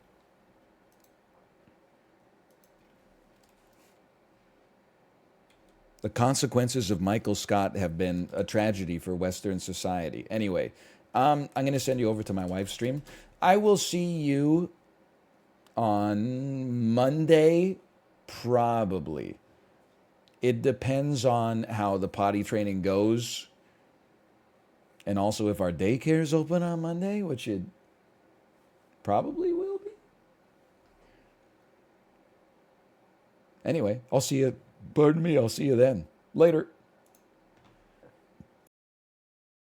The consequences of Michael Scott have been a tragedy for Western society. Anyway, I'm going to send you over to my wife's stream. I will see you on Monday, probably. It depends on how the potty training goes. And also if our daycare is open on Monday, which it probably will be. Anyway, I'll see you. Pardon me, I'll see you then. Later.